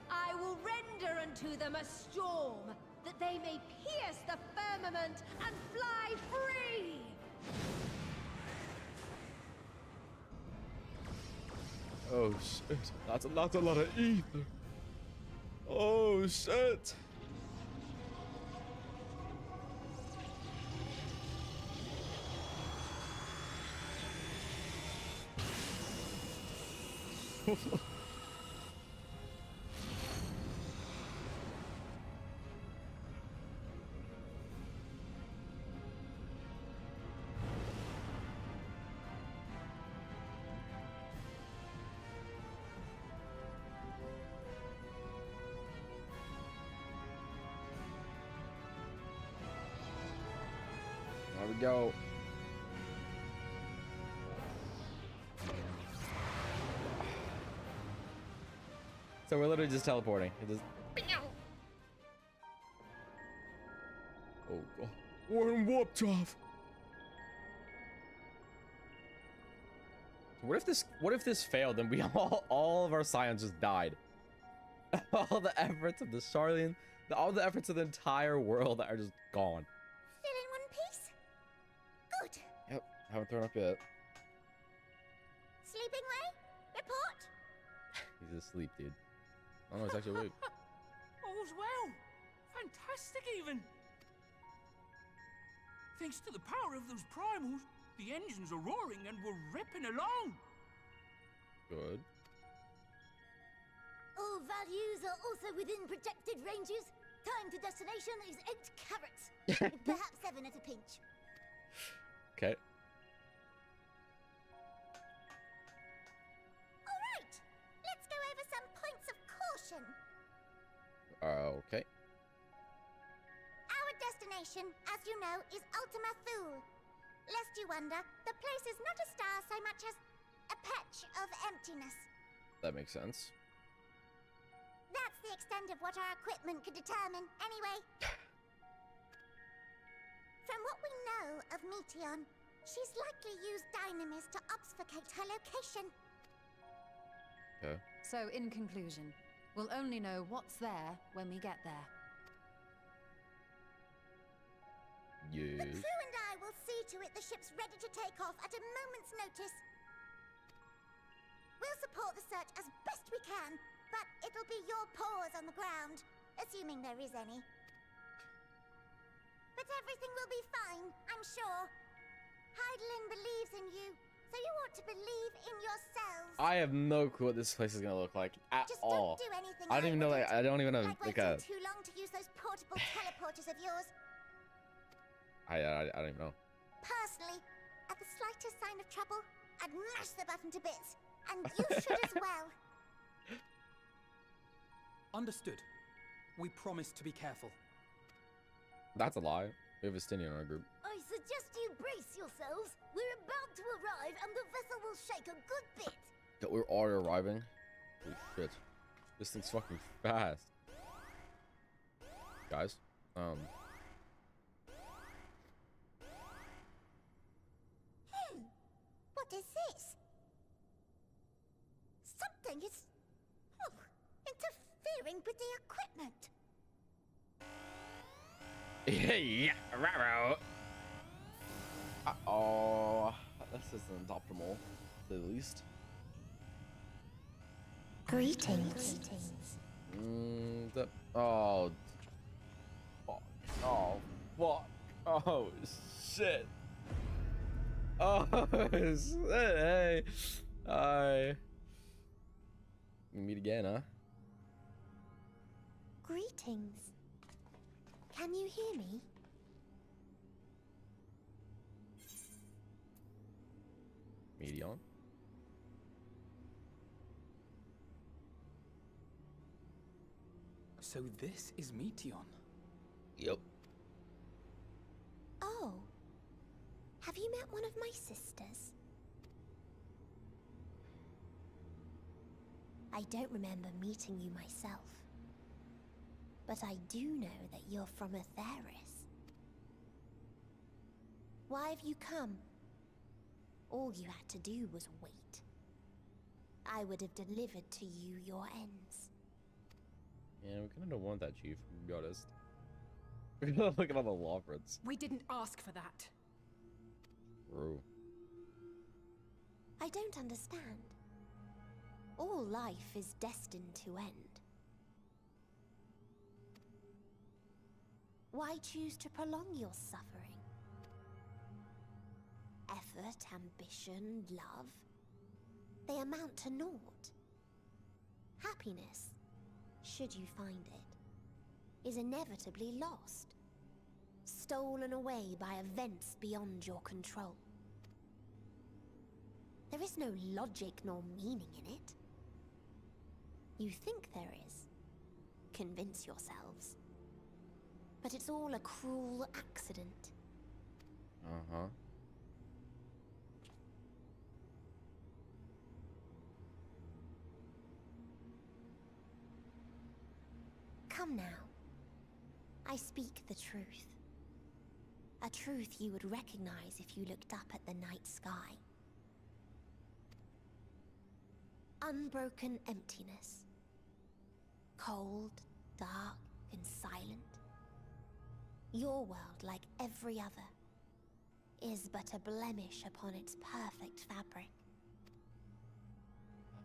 I will render unto them a storm, that they may pierce the firmament and fly free! Oh shit. That's a lot of ether. Oh shit. There we go. So we're literally just teleporting. It just... Oh god. We're in warp drive. What if this failed and we all of our scions just died? All the efforts of the Charlian, all the efforts of the entire world are just gone. Still in one piece? Haven't thrown up yet. Sleeping way? Report? He's asleep, dude. Oh no, he's actually awake. All's well. Fantastic, even. Thanks to the power of those primals, the engines are roaring and we're ripping along. Good. All values are also within projected ranges. Time to destination is 8 carats. Perhaps 7 at a pinch. Okay. All right. Let's go over some points of caution. Okay. Our destination, as you know, is Ultima Thule. Lest you wonder, the place is not a star so much as a patch of emptiness. That makes sense. That's the extent of what our equipment could determine, anyway. From what we know of Meteon, she's likely used Dynamis to obfuscate her location. Okay. So, in conclusion, we'll only know what's there when we get there. Yes. The crew and I will see to it the ship's ready to take off at a moment's notice. We'll support the search as best we can, but it'll be your paws on the ground, assuming there is any. But everything will be fine, I'm sure. Heidelin believes in you, so you ought to believe in yourselves. I have no clue what this place is gonna look like at Just all. don't do anything I don't even know. Like, I don't even know. like Like a. waiting too long to use those portable teleporters of yours. I don't even know. Personally, at the slightest sign of trouble, I'd mash the button to bits. And you should as well. Understood. We promise to be careful. That's a lie. We have a Stinian in our group. I suggest you brace yourselves. We're about to arrive and the vessel will shake a good bit. That we're already arriving. Holy shit. This thing's fucking fast. Guys, What is this? Something is interfering with the equipment. yeah, raro. Oh, this isn't optimal, to say the least. Greetings. Oh. Fuck. Oh, fuck. Oh, shit. Oh, shit. Hey. Hi. We meet again, huh? Greetings. Can you hear me? Medion. So this is Meteon. Yep. Oh. Have you met one of my sisters? I don't remember meeting you myself. But I do know that you're from Atheris. Why have you come? All you had to do was wait. I would have delivered to you your ends. Yeah, we kinda don't want that, Chief, to be honest. We're gonna look at all the law prints. We didn't ask for that. True. I don't understand. All life is destined to end. Why choose to prolong your suffering? Effort, ambition, love, they amount to naught. Happiness, should you find it, is inevitably lost. Stolen away by events beyond your control. There is no logic nor meaning in it. You think there is. Convince yourselves. But it's all a cruel accident. Uh-huh. Come now. I speak the truth. A truth you would recognize if you looked up at the night sky. Unbroken emptiness. Cold, dark, and silent. Your world like every other. is but a blemish upon its perfect fabric.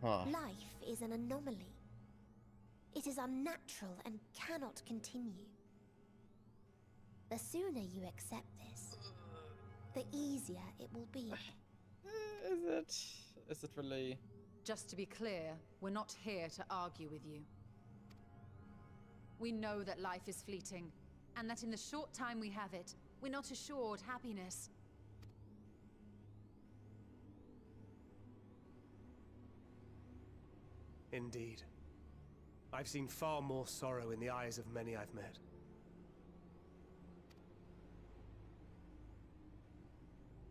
Huh. Life is an anomaly. It is unnatural and cannot continue. The sooner you accept this, the easier it will be. Is it? Is it really? Just to be clear, we're not here to argue with you. We know that life is fleeting, and that in the short time we have it, we're not assured happiness. Indeed. I've seen far more sorrow in the eyes of many I've met.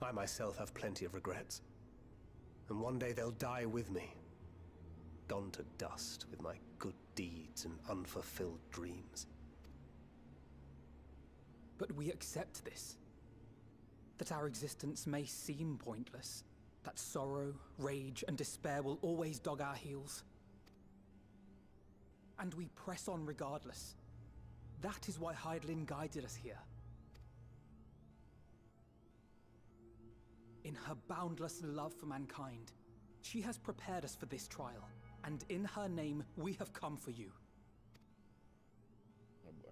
I myself have plenty of regrets. And one day they'll die with me. Gone to dust with my good deeds and unfulfilled dreams. But we accept this. That our existence may seem pointless. That sorrow, rage, and despair will always dog our heels. And we press on regardless. That is why Hydaelyn guided us here. In her boundless love for mankind, she has prepared us for this trial, and in her name, we have come for you. Oh boy.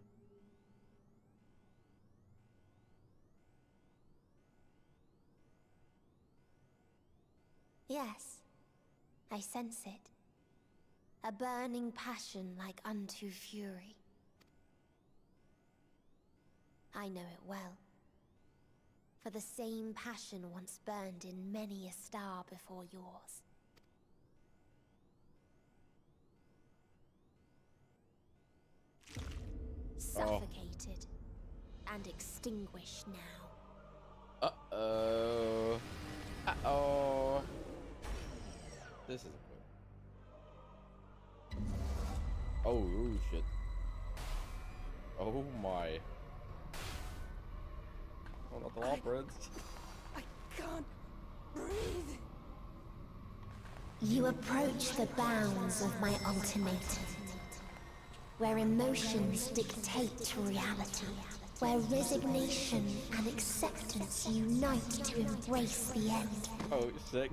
Yes, I sense it. A burning passion like unto fury. I know it well. For the same passion once burned in many a star before yours. Suffocated and extinguished now. Uh-oh. Uh-oh. This isn't good. Oh, shit. Oh my. Oh, not the Lopreds. I can't breathe. You approach the bounds of my ultimatum, where emotions dictate reality, where resignation and acceptance unite to embrace the end. Oh shit,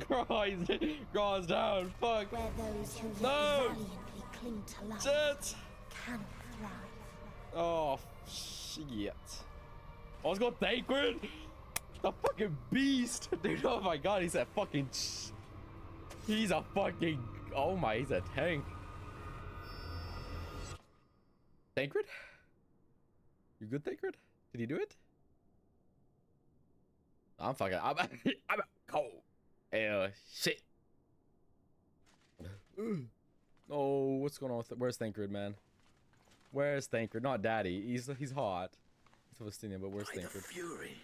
Graw's down, fuck! Where those who no! valiantly cling to life shit! cannot thrive. Oh, shit. Oh, let's go Thancred! The fucking beast! Dude, oh my god, he's a fucking... He's a fucking... Oh my, he's a tank. Thancred? You good, Thancred? Did you do it? I'm fucking... I'm cold. Shit. Oh, what's going on with... Where's Thancred, man? Where's Thancred? Not Daddy. He's hot. He's Palestinian, but where's Thancred? Fury.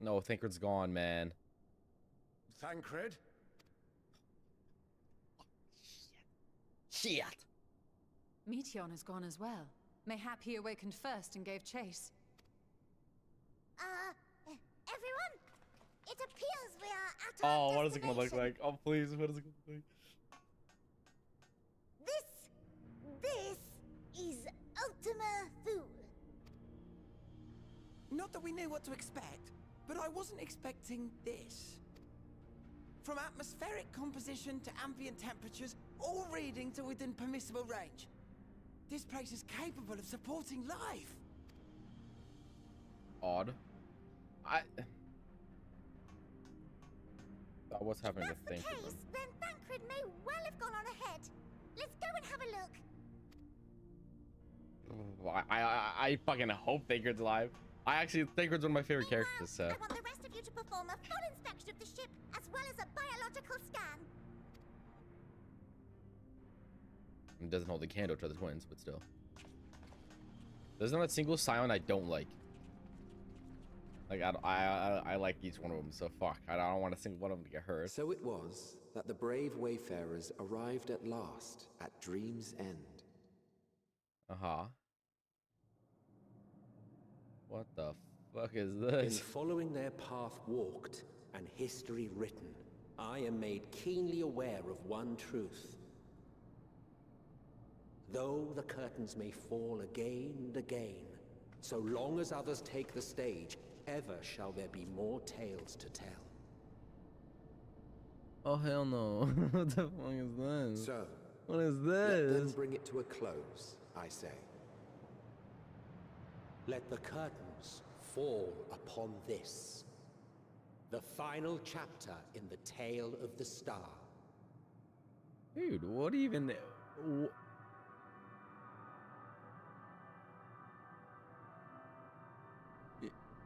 No, Thancred's gone, man. Thancred? Shit. Meteon has gone as well. Mayhap he awakened first and gave chase. Everyone, it appears we are at our Oh, what is it gonna look like? Oh, please, what is it gonna look like? This is Ultima Thule. Not that we knew what to expect, but I wasn't expecting this. From atmospheric composition to ambient temperatures, all reading to within permissible range. This place is capable of supporting life. Odd. What's happening with If that's the Thancred? case, then Thancred may well have gone on ahead. Let's go and have a look. I fucking hope Thancred's alive. Thancred's one of my favorite characters, so. I want the rest of you to perform a full inspection of the ship, as well as a biological scan. It doesn't hold a candle to the twins, but still. There's not a single Scion I don't like. Like, I like each one of them, so fuck. I don't want a single one of them to get hurt. So it was that the brave wayfarers arrived at last at Dream's End. Uh-huh. What the fuck is this? In following their path walked and history written, I am made keenly aware of one truth. Though the curtains may fall again and again, So long as others take the stage, ever shall there be more tales to tell. Oh hell no. What the fuck is this? So, what is let them this? bring it to a close, I say. Let the curtains fall upon this. The final chapter in the tale of the star. Dude, what even...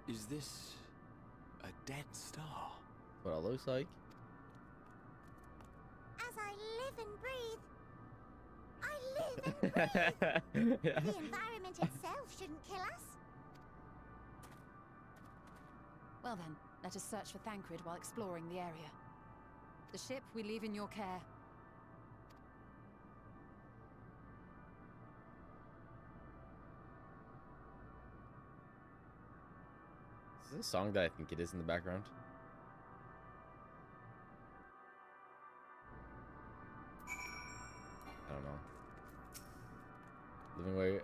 Is this a dead star? What it looks like. As I live and breathe, I live and breathe. Yeah. The environment itself shouldn't kill us. Well then, let us search for Thancred while exploring the area. The ship we leave in your care. Is this a song that I think it is in the background? I don't know. Living way.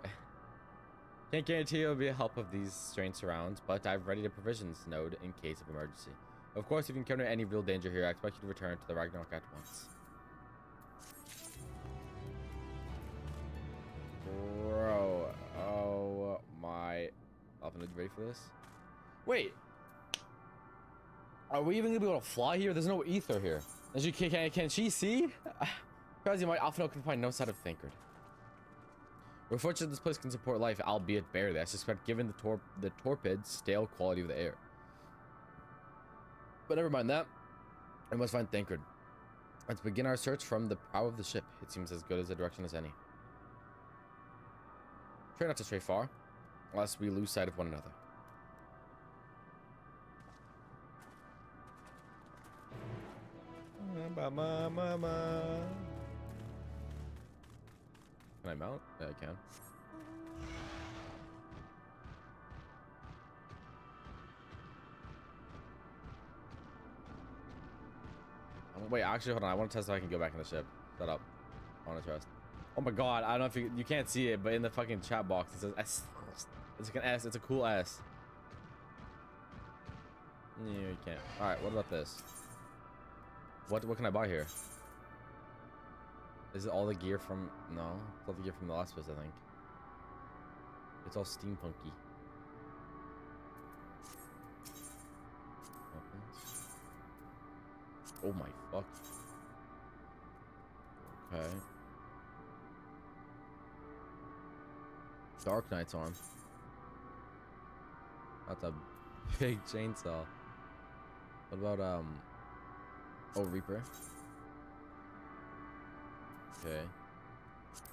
Can't guarantee it will be a help of these strange surrounds, but I've readied a provisions node in case of emergency. Of course, if you encounter any real danger here, I expect you to return to the Ragnarok at once. Bro, oh my. Alpha, you ready for this? Wait. Are we even gonna be able to fly here? There's no ether here. As you can she see? Crazy, my Alpha can find no sign of Thancred. We're fortunate this place can support life, albeit barely. I suspect given the torpid, stale quality of the air. But never mind that. I must find Thancred. Let's begin our search from the prow of the ship. It seems as good as a direction as any. Try not to stray far, lest we lose sight of one another. Can I mount? Yeah, I can. Wait, actually, hold on. I want to test if I can go back in the ship. Shut up. I want to trust. Oh my god, I don't know if you can't see it, but in the fucking chat box it says S. It's like an S. It's a cool S. Yeah, you can't. All right, what about this? What can I buy here? Is it all the gear from... No, it's all the gear from the last place, I think. It's all steampunky. Weapons. Oh my fuck. Okay. Dark Knight's arm. That's a big chainsaw. What about, oh, Reaper. Okay.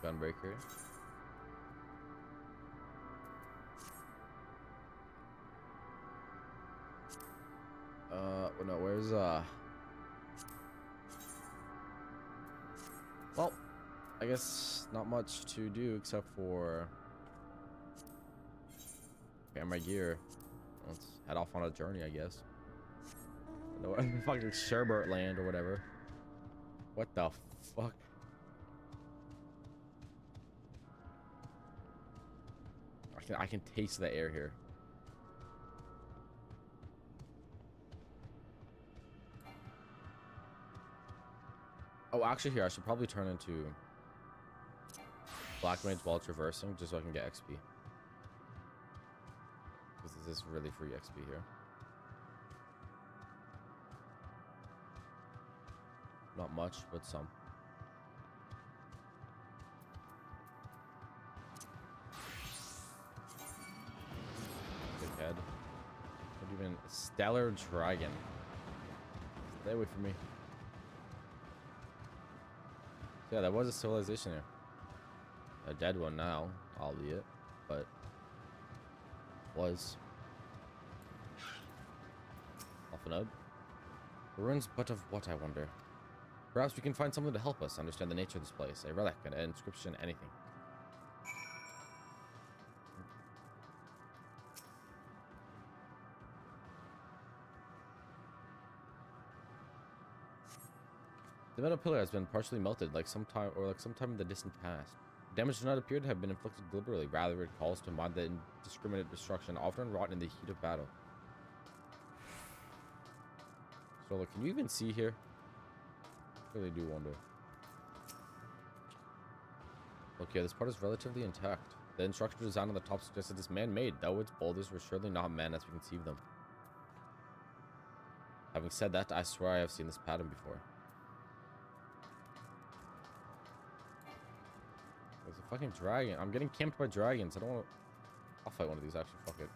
Gunbreaker. No, where's, well, I guess not much to do except for get my gear. Let's head off on a journey, I guess. Fucking Sherbert land or whatever. What the fuck? I can taste the air here. Oh, actually here, I should probably turn into Black Mage while traversing, just so I can get XP. Because this is really free XP here. Not much, but some. Big head. What even? Stellar Dragon. Stay away from me. Yeah, there was a civilization here. A dead one now, albeit, but was. Often up. Ruins, but of what, I wonder? Perhaps we can find something to help us understand the nature of this place. A relic, an inscription, anything. The metal pillar has been partially melted, like sometime in the distant past. damage does not appear to have been inflicted deliberately. Rather, it calls to mind the indiscriminate destruction often wrought in the heat of battle. So, look, can you even see here? I really do wonder. Okay, this part is relatively intact. The instructor design on the top suggests it is man-made, though its boulders were surely not man as we conceive them. Having said that, I swear I have seen this pattern before. There's a fucking dragon. I'm getting camped by dragons. I don't want to... I'll fight one of these, actually. Fuck it.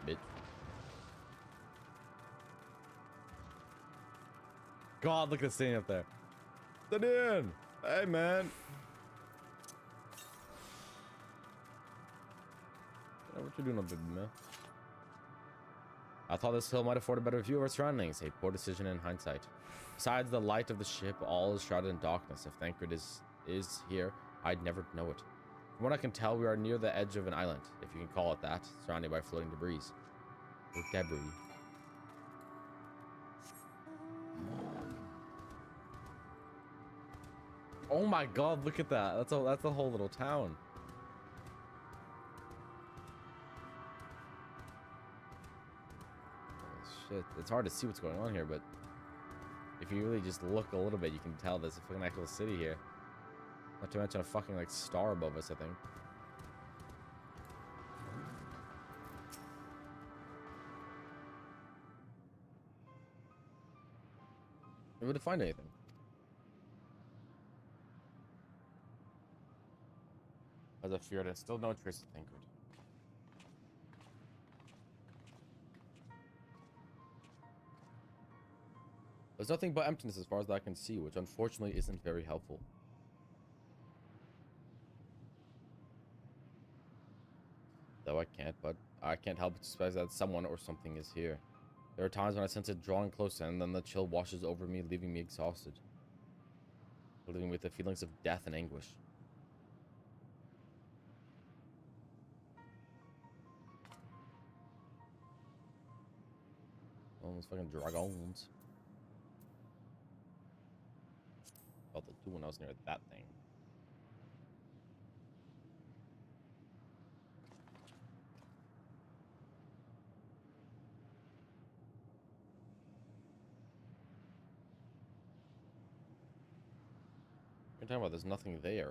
Bitch. God, look at this thing up there. Sit in. Hey, man. What you doing up there, man? I thought this hill might afford a better view of our surroundings. A poor decision in hindsight. Besides the light of the ship, all is shrouded in darkness. If Thancred is here, I'd never know it. From what I can tell, we are near the edge of an island, if you can call it that, surrounded by floating debris. Or debris. Oh my god, look at that. That's a whole little town. Shit, it's hard to see what's going on here, but if you really just look a little bit, you can tell there's a fucking actual city here. Not to mention a fucking like star above us, I think. Able to find anything. As I feared, there's still no trace of Thancred. There's nothing but emptiness as far as I can see, which unfortunately isn't very helpful. Though I can't help but suspect that someone or something is here. There are times when I sense it drawing closer, and then the chill washes over me, leaving me exhausted. Leaving me with the feelings of death and anguish. Oh, those fucking dragons. Felt it too when I was near that thing. You're talking about there's nothing there.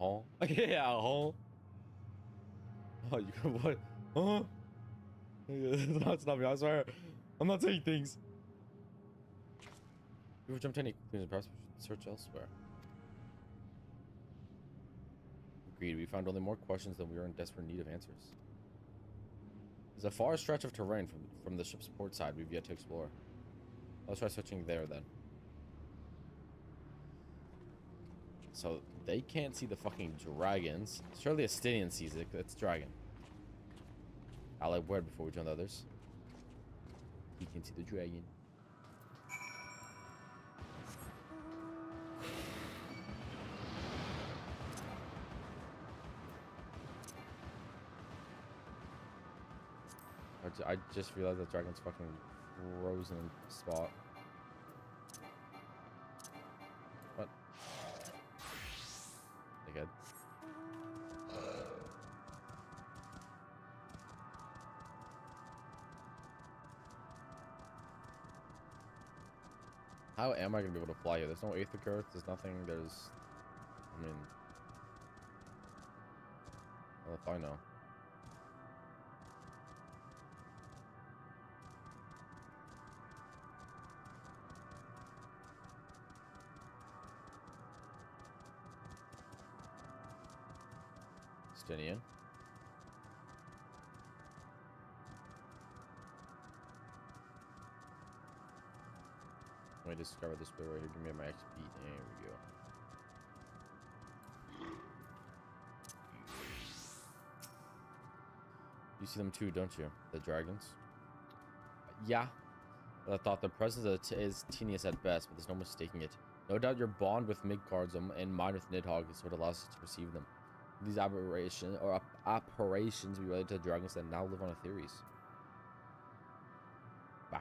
Huh? Yeah, huh? Oh, you got what? Huh? That's not me, I swear. I'm not saying things. If we jumped to any conclusions, perhaps we should search elsewhere. Agreed, we found only more questions than we were in desperate need of answers. There's a far stretch of terrain from the ship's port side we've yet to explore. Let's try searching there then. So they can't see the fucking dragons. Surely Astinian sees it. It's dragon. I'll like word before we join the others. He can see the dragon. I just realized that dragon's fucking frozen in spot. What? They good? How am I gonna be able to fly here? There's no Aether Earth, there's nothing, there's... I mean... Well, if I know. Stinian. Let me discover this bit right here. Give me my XP. There we go. You see them too, don't you? The dragons? Yeah. But I thought the presence is teeniest at best, but there's no mistaking it. No doubt your bond with Midgards and mine with Nidhogg is what allows us to receive them. These apparitions be related to dragons that now live on Etheres. Bah.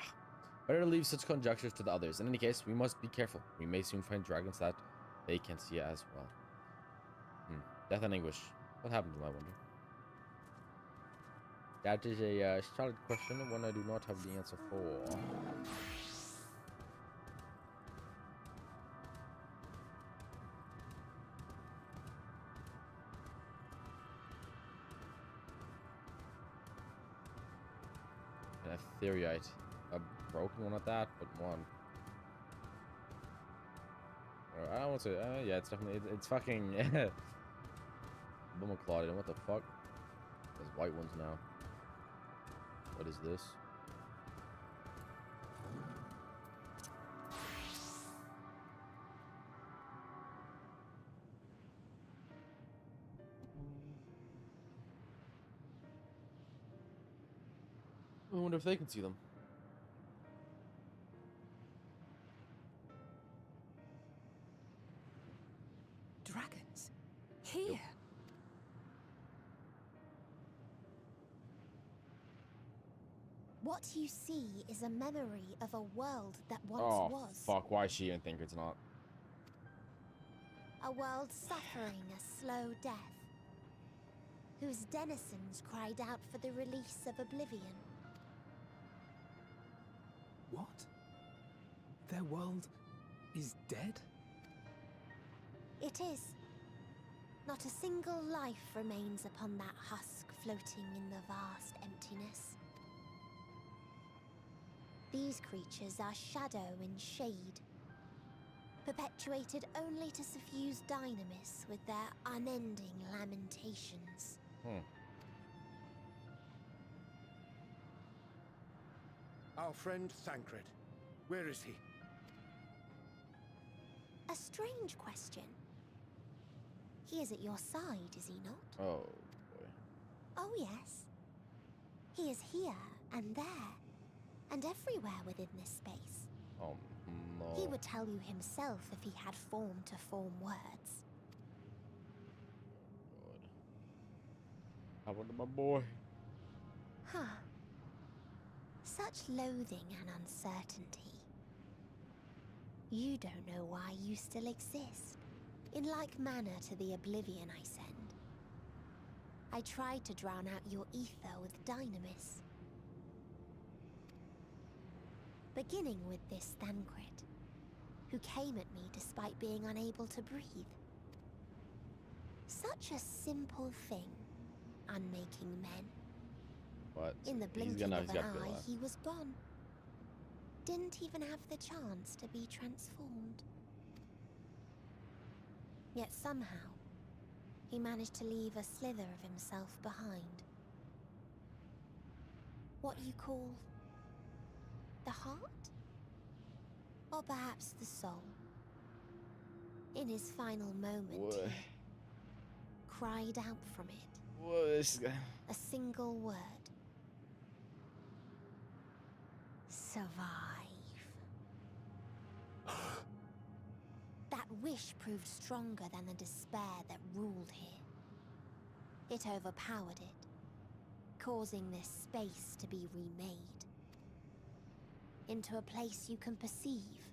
Better to leave such conjectures to the others. In any case, we must be careful. We may soon find dragons that they can see as well. Death and anguish. What happened to them, I wonder? That is a solid question, one I do not have the answer for. An Ethereite. A broken one at that, but one. I don't want to. Yeah, it's definitely. It's fucking. Bumaclawed. What the fuck? There's white ones now. What is this? I wonder if they can see them. Dragons? Here? Yep. What you see is a memory of a world that once was. Fuck, why is she even think it's not? A world suffering a slow death, whose denizens cried out for the release of oblivion. What? Their world is dead? It is. Not a single life remains upon that husk floating in the vast emptiness. These creatures are shadow and shade, perpetuated only to suffuse dynamis with their unending lamentations. Our friend Thancred. Where is he? A strange question. He is at your side, is he not? Oh, boy. Oh, yes. He is here and there, and everywhere within this space. Oh, no. He would tell you himself if he had form to form words. God. How about my boy? Huh. Such loathing and uncertainty. You don't know why you still exist. In like manner to the oblivion I send. I tried to drown out your ether with dynamis. Beginning with this Thancred, who came at me despite being unable to breathe. Such a simple thing, unmaking men. What? In the blinking of an eye, he was gone. Didn't even have the chance to be transformed. Yet somehow, he managed to leave a slither of himself behind. What you call the heart? Or perhaps the soul? In his final moment, he cried out from it. What is that? A single word. Survive. That wish proved stronger than the despair that ruled here. It overpowered it, causing this space to be remade into a place you can perceive,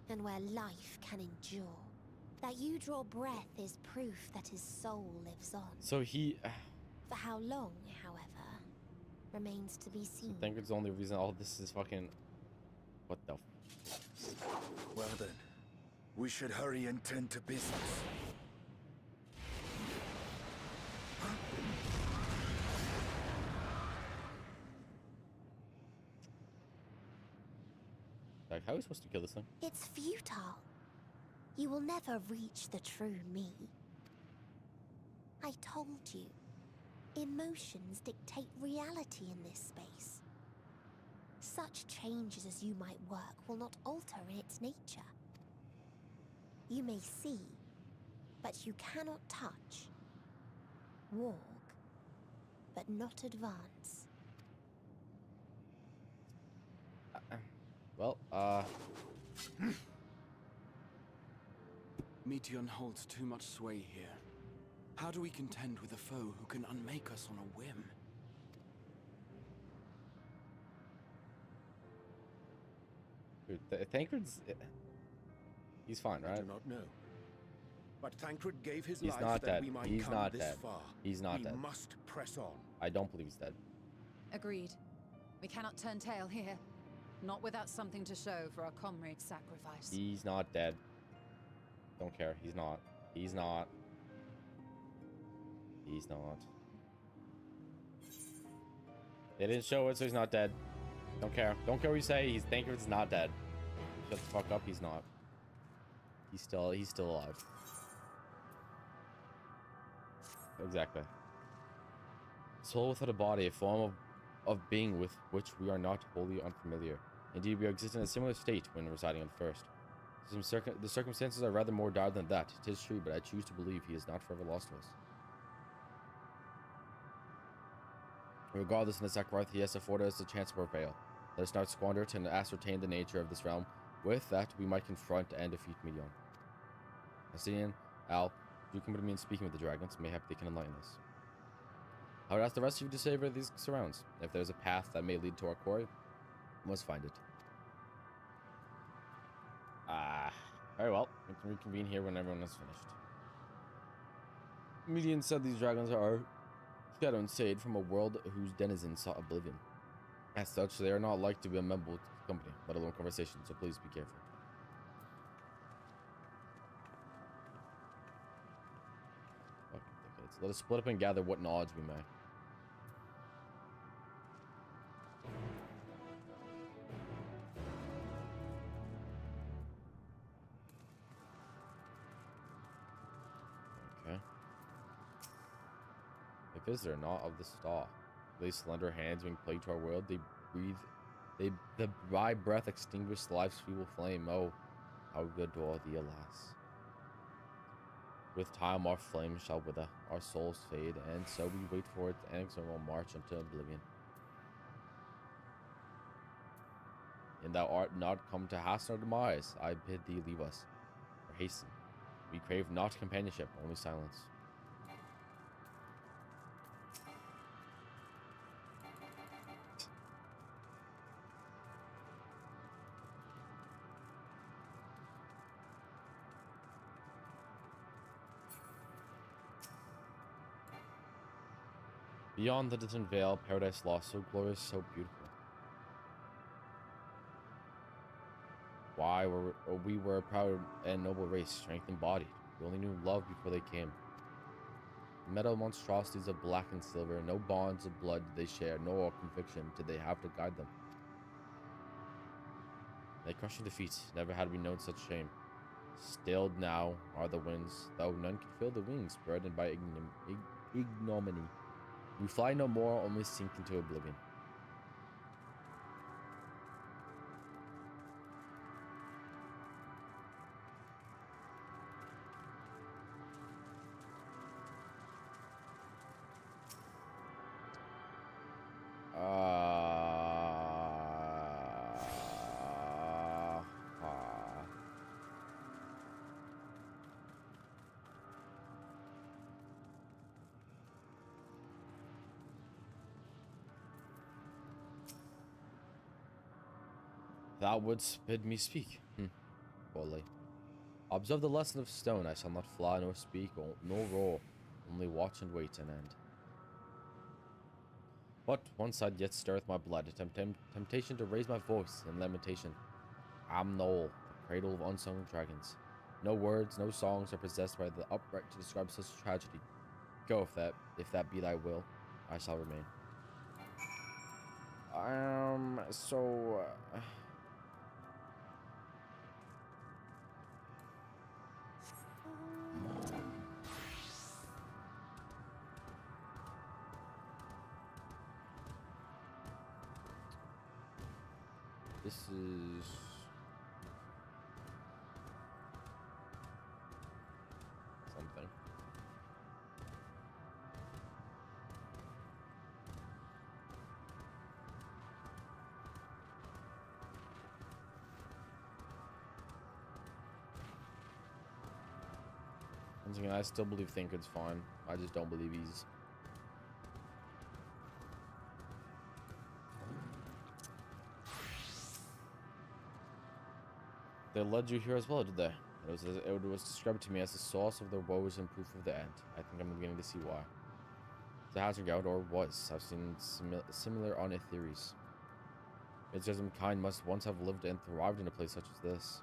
and where life can endure. That you draw breath is proof that his soul lives on. So he... For how long, however, remains to be seen. I think it's the only reason all this is fucking... What the... Well then, we should hurry and tend to business. Like, how are we supposed to kill this thing? It's futile. You will never reach the true me. I told you, emotions dictate reality in this space. Such changes as you might work will not alter in its nature. You may see, but you cannot touch. Walk, but not advance. Meteon holds too much sway here. How do we contend with a foe who can unmake us on a whim? Dude, Thancred's... He's fine, right? I do not know. But Thancred gave his He's life not that dead. we might He's come not this dead. far. He's not we dead. must press on. I don't believe he's dead. Agreed. We cannot turn tail here. Not without something to show for our comrade's sacrifice. He's not dead. Don't care. He's not. He's not. He's not. They didn't show it, so he's not dead. Don't care. Don't care what you say. He's Thancred's not dead. Shut the fuck up. He's not. He's still alive. Exactly. Soul without a body, a form of being with which we are not wholly unfamiliar. Indeed, we exist in a similar state when residing on First. The circumstances are rather more dire than that. 'Tis true, but I choose to believe he is not forever lost to us. Regardless of the sacrifice he has afforded us a chance to prevail. Let us not squander it and ascertain the nature of this realm. With that, we might confront and defeat Meteon. Asinian, Al, do come to me in speaking with the dragons. Mayhap they can enlighten us. I would ask the rest of you to savor these surrounds. If there's a path that may lead to our quarry, we must find it. Very well. We can reconvene here when everyone is finished. Meteon said these dragons are shadow and shade from a world whose denizens sought oblivion. As such, they are not like to be amenable to company, let alone conversation, so please be careful. Okay, let us split up and gather what knowledge we may. Okay. If is there not of the star? These slender hands being played to our world, the dry breath extinguish life's feeble flame. Oh, how good dwell thee, alas. With time our flames shall wither, our souls fade, and so we wait for its inexorable march into oblivion. And thou art not come to hasten our demise, I bid thee leave us, or hasten. We crave not companionship, only silence. Beyond the distant veil, paradise lost, so glorious, so beautiful. Why we were a proud and noble race, strength embodied. We only knew love before they came. Metal monstrosities of black and silver, no bonds of blood did they share, nor conviction did they have to guide them. They crushed in defeat, never had we known such shame. Stilled now are the winds, though none can feel the wings burdened by ignominy. We fly no more, only sink into oblivion. Thou wouldst bid me speak. Boldly. Observe the lesson of stone. I shall not fly nor speak, nor roar, only watch and wait an end. But one side yet stirreth my blood, temptation to raise my voice in lamentation. Am Noel, the cradle of unsung dragons. No words, no songs are possessed by the upright to describe such tragedy. Go if that be thy will, I shall remain. This is something. Once again, I still believe Thinked's fine. I just don't believe he's... They led you here as well, did they? It was described to me as the source of their woes and proof of the end. I think I'm beginning to see why. The hazard out, or was. I've seen similar on it theories. It's just some kind must once have lived and thrived in a place such as this.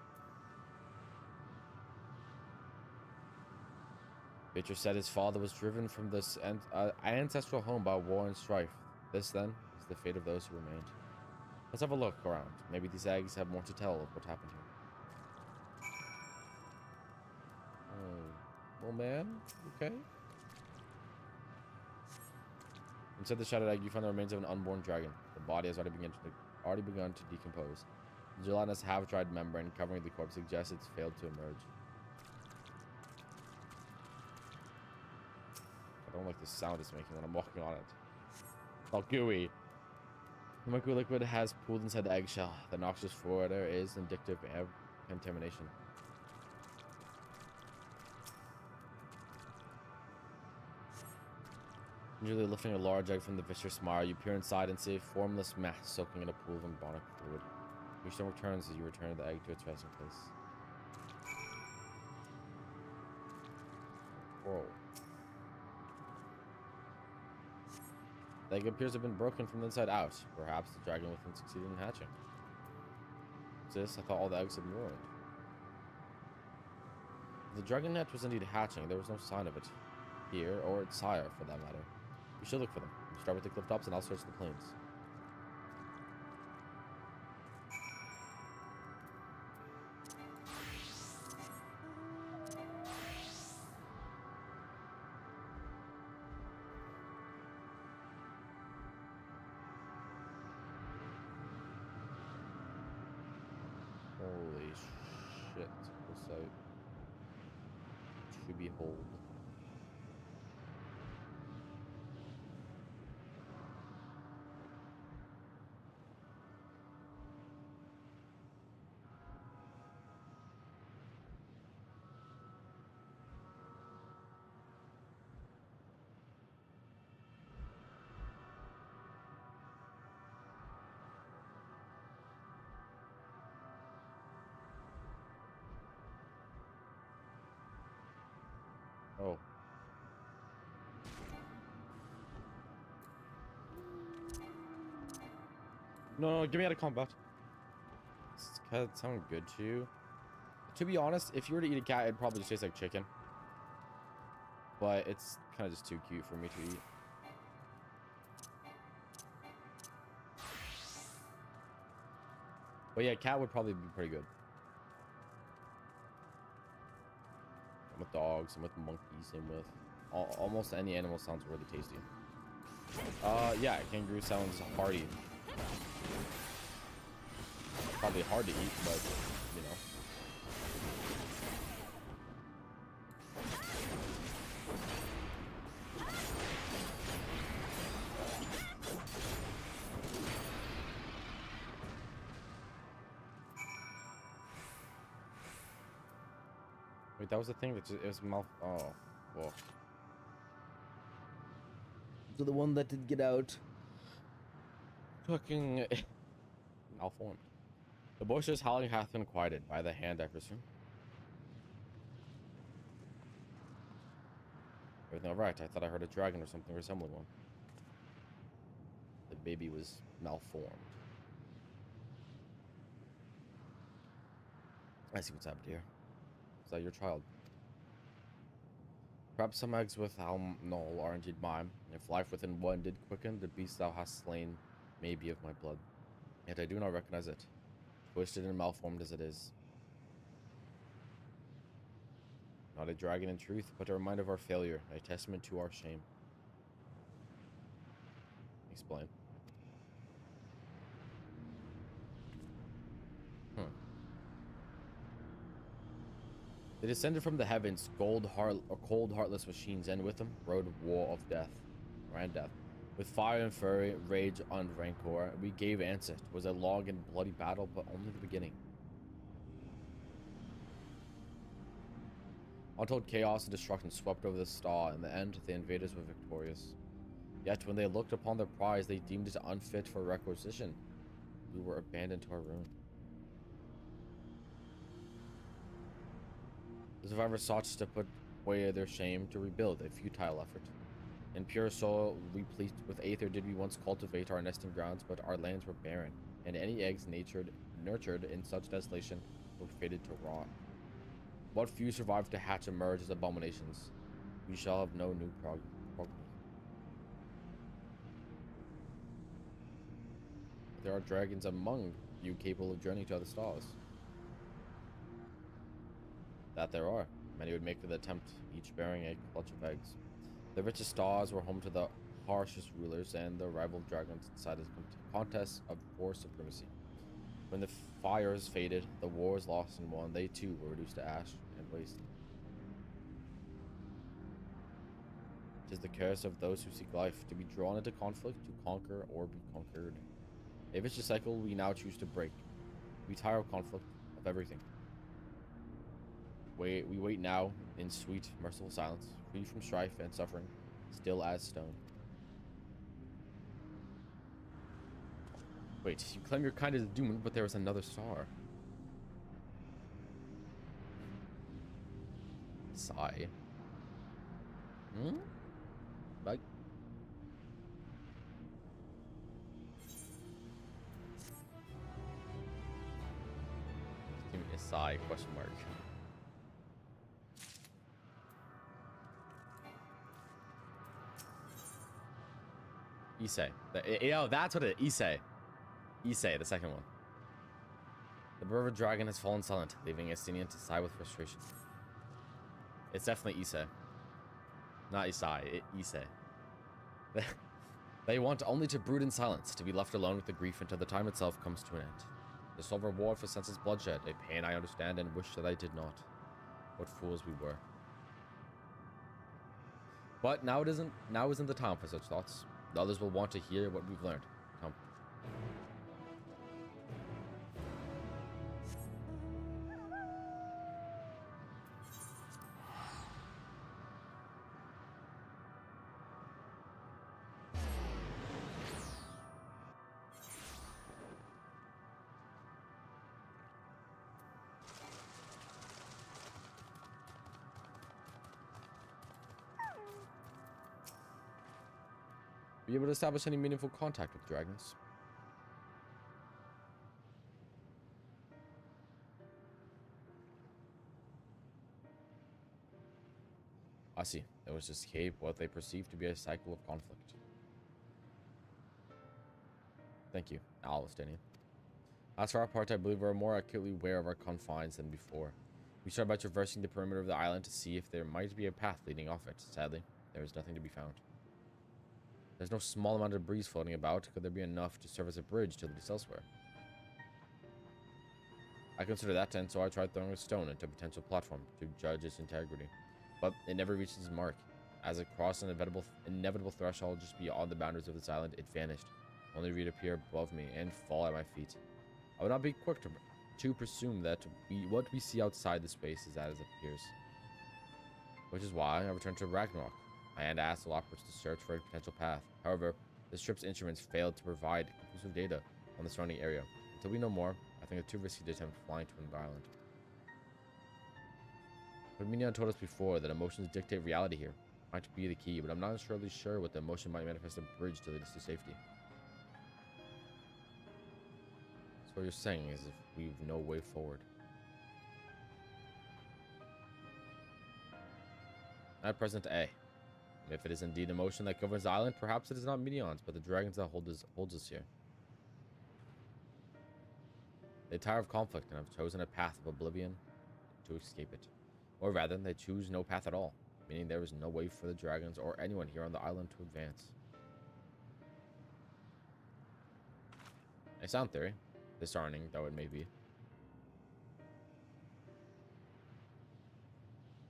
Beecher said his father was driven from this ancestral home by war and strife. This, then, is the fate of those who remained. Let's have a look around. Maybe these eggs have more to tell of what happened here. Well, man, okay. Inside the shattered egg, you find the remains of an unborn dragon. The body has already begun to decompose. The gelatinous half-dried membrane covering the corpse suggests it's failed to emerge. I don't like the sound it's making when I'm walking on it. It's all gooey. The mercury liquid has pooled inside the eggshell. The noxious fluid is indicative of contamination. Usually lifting a large egg from the viscous mire, you peer inside and see a formless mass soaking in a pool of embonic fluid. Your stomach turns as you return the egg to its resting place. Whoa. The egg appears to have been broken from the inside out. Perhaps the dragon within succeeded in hatching. Sis, I thought all the eggs had been ruined. If the dragon net was indeed hatching, there was no sign of it. Here, or its sire, for that matter. We should look for them. You start with the cliff tops and I'll search the plains. Holy shit. What's out? To behold. Oh. No, get me out of combat. Does it sound good to you? To be honest, if you were to eat a cat, it'd probably just taste like chicken. But it's kind of just too cute for me to eat. But yeah, cat would probably be pretty good. And with dogs, and with monkeys, and with almost any animal sounds really tasty. Yeah, kangaroo sounds hearty. Probably hard to eat, but, you know. Wait, that was the thing that just, it was mouth. Oh, whoa. So the one that did get out. Fucking malformed. The boisterous howling hath been quieted by the hand, I presume. Everything alright? I thought I heard a dragon or something resembling one. The baby was malformed. I see what's happened here. Is that your child? Perhaps some eggs with Null are indeed mine. If life within one did quicken, the beast thou hast slain may be of my blood. Yet I do not recognize it, twisted and malformed as it is. Not a dragon in truth, but a reminder of our failure, a testament to our shame. Explain. They descended from the heavens, cold, heartless machines, and with them rode war of death, ran death. With fire and fury, rage and rancor, we gave answer. It was a long and bloody battle, but only the beginning. Untold chaos and destruction swept over the star. In the end, the invaders were victorious. Yet, when they looked upon their prize, they deemed it unfit for requisition. We were abandoned to our ruin. The survivors sought to put away their shame, to rebuild, a futile effort. In pure soil, replete with aether, did we once cultivate our nesting grounds, but our lands were barren, and any eggs nurtured in such desolation were fated to rot. What few survived to hatch and merge as abominations, we shall have no new progress. There are dragons among you capable of journeying to other stars. That there are. Many would make the attempt, each bearing a clutch of eggs. The richest stars were home to the harshest rulers, and the rival dragons decided contests of force supremacy. When the fires faded, the wars lost and won, they too were reduced to ash and waste. 'Tis the curse of those who seek life, to be drawn into conflict, to conquer or be conquered. A vicious cycle we now choose to break. We tire of conflict, of everything. We wait now in sweet, merciful silence, free from strife and suffering, still as stone. Wait, you claim your kind is doomed, but there is another star. Sigh. Like. Give me a sigh, question mark. Issei. That's what it is. Issei, the second one. The beloved dragon has fallen silent, leaving Estinian to sigh with frustration. It's definitely Issei. Not Isai, Issei. They want only to brood in silence, to be left alone with the grief until the time itself comes to an end. The sole reward for senseless bloodshed, a pain I understand and wish that I did not. What fools we were. But now isn't the time for such thoughts. The others will want to hear what we've learned. Come. Be able to establish any meaningful contact with dragons. I see. They was to escape what they perceive to be a cycle of conflict. Thank you, Alistinian. As for our part, I believe we're more acutely aware of our confines than before. We started by traversing the perimeter of the island to see if there might be a path leading off it. Sadly, there is nothing to be found. There's no small amount of debris floating about. Could there be enough to serve as a bridge to lead us elsewhere? I consider that tense, so I tried throwing a stone into a potential platform to judge its integrity. But it never reached its mark. As it crossed an inevitable threshold just beyond the boundaries of this island, it vanished, only to reappear above me and fall at my feet. I would not be quick to presume that what we see outside the space is as it appears. Which is why I returned to Ragnarok and asked the Lockbirds to search for a potential path. However, the ship's instruments failed to provide conclusive data on the surrounding area. Until we know more, I think it's too risky to attempt flying to an island. But Mignon told us before that emotions dictate reality here. Might be the key, but I'm not entirely sure what the emotion might manifest a bridge to lead us to safety. So what you're saying is if we've no way forward. At present, A. If it is indeed emotion that governs the island, perhaps it is not Mignon's, but the dragons that holds us here. They tire of conflict and have chosen a path of oblivion to escape it. Or rather, they choose no path at all, meaning there is no way for the dragons or anyone here on the island to advance. A sound theory, discerning though it may be.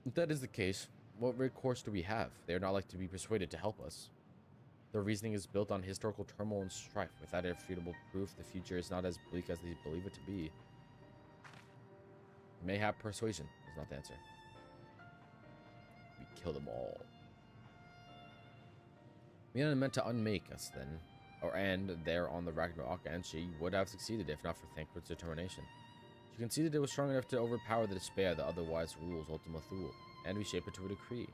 If that is the case, what recourse do we have? They are not like to be persuaded to help us. Their reasoning is built on historical turmoil and strife. Without irrefutable proof, the future is not as bleak as they believe it to be. Mayhap persuasion is not the answer. kill them all. Mina meant to unmake us then, and there on the Ragnarok, and she would have succeeded if not for Thancred's determination. She conceded it was strong enough to overpower the despair that otherwise rules Ultima Thule, and reshape it to a decree.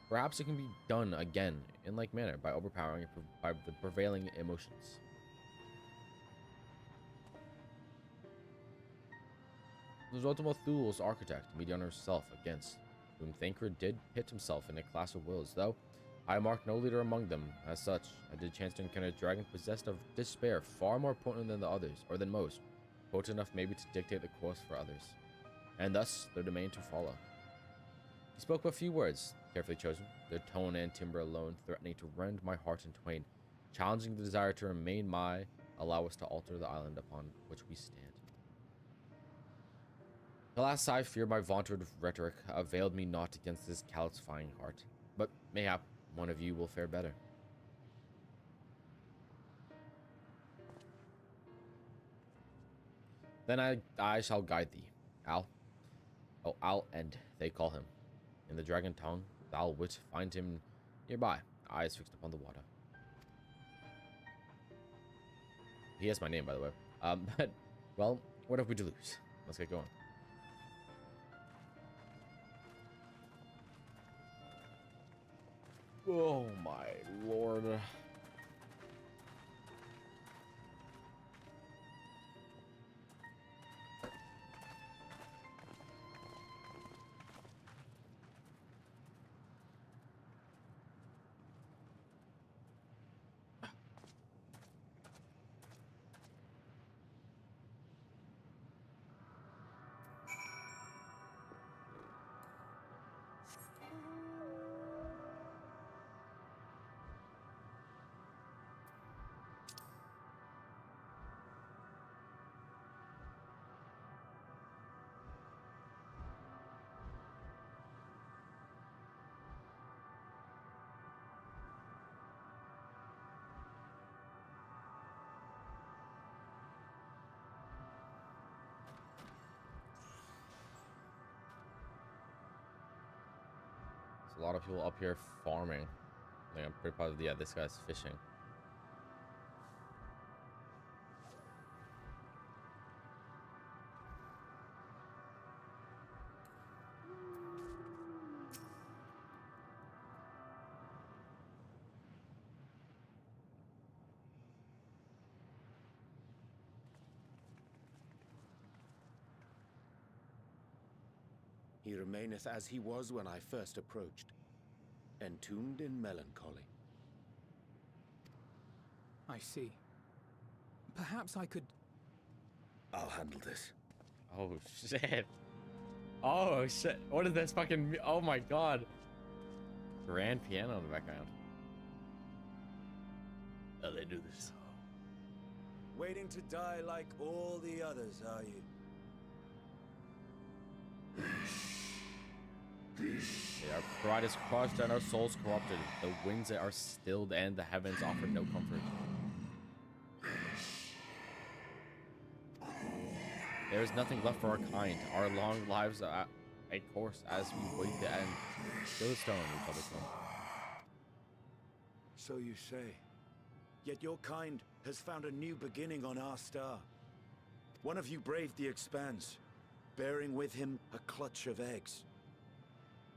Perhaps it can be done again in like manner by overpowering it by the prevailing emotions. It was Ultima Thule's architect, Medea herself, against whom Thancred did pit himself in a class of wills, though I marked no leader among them. As such, I did chance to encounter a dragon possessed of despair far more potent than the others, or than most, potent enough maybe to dictate the course for others, and thus their domain to follow. He spoke but few words, carefully chosen, their tone and timbre alone threatening to rend my heart in twain, challenging the desire to remain allow us to alter the island upon which we stand. Alas, I fear my vaunted rhetoric availed me not against this calcifying heart, but mayhap one of you will fare better. Then I shall guide thee, Al. Oh, Al End, they call him. In the dragon tongue, thou wilt find him nearby, eyes fixed upon the water. He has my name, by the way. But, well, what have we to lose? Let's get going. Oh my lord. A lot of people up here farming. Like, I'm pretty positive, yeah, this guy's fishing. He remaineth as he was when I first approached, entombed in melancholy. I see. Perhaps I could... I'll handle this. Oh shit. Oh shit. What is this fucking... Oh my god. Grand piano in the background. Oh, they do this. Waiting to die like all the others, are you? Our pride is crushed and our souls corrupted. The winds are stilled and the heavens offer no comfort. There is nothing left for our kind. Our long lives are a course as we wait the end. Still a stone, Republic. So you say. Yet your kind has found a new beginning on our star. One of you braved the Expanse, bearing with him a clutch of eggs.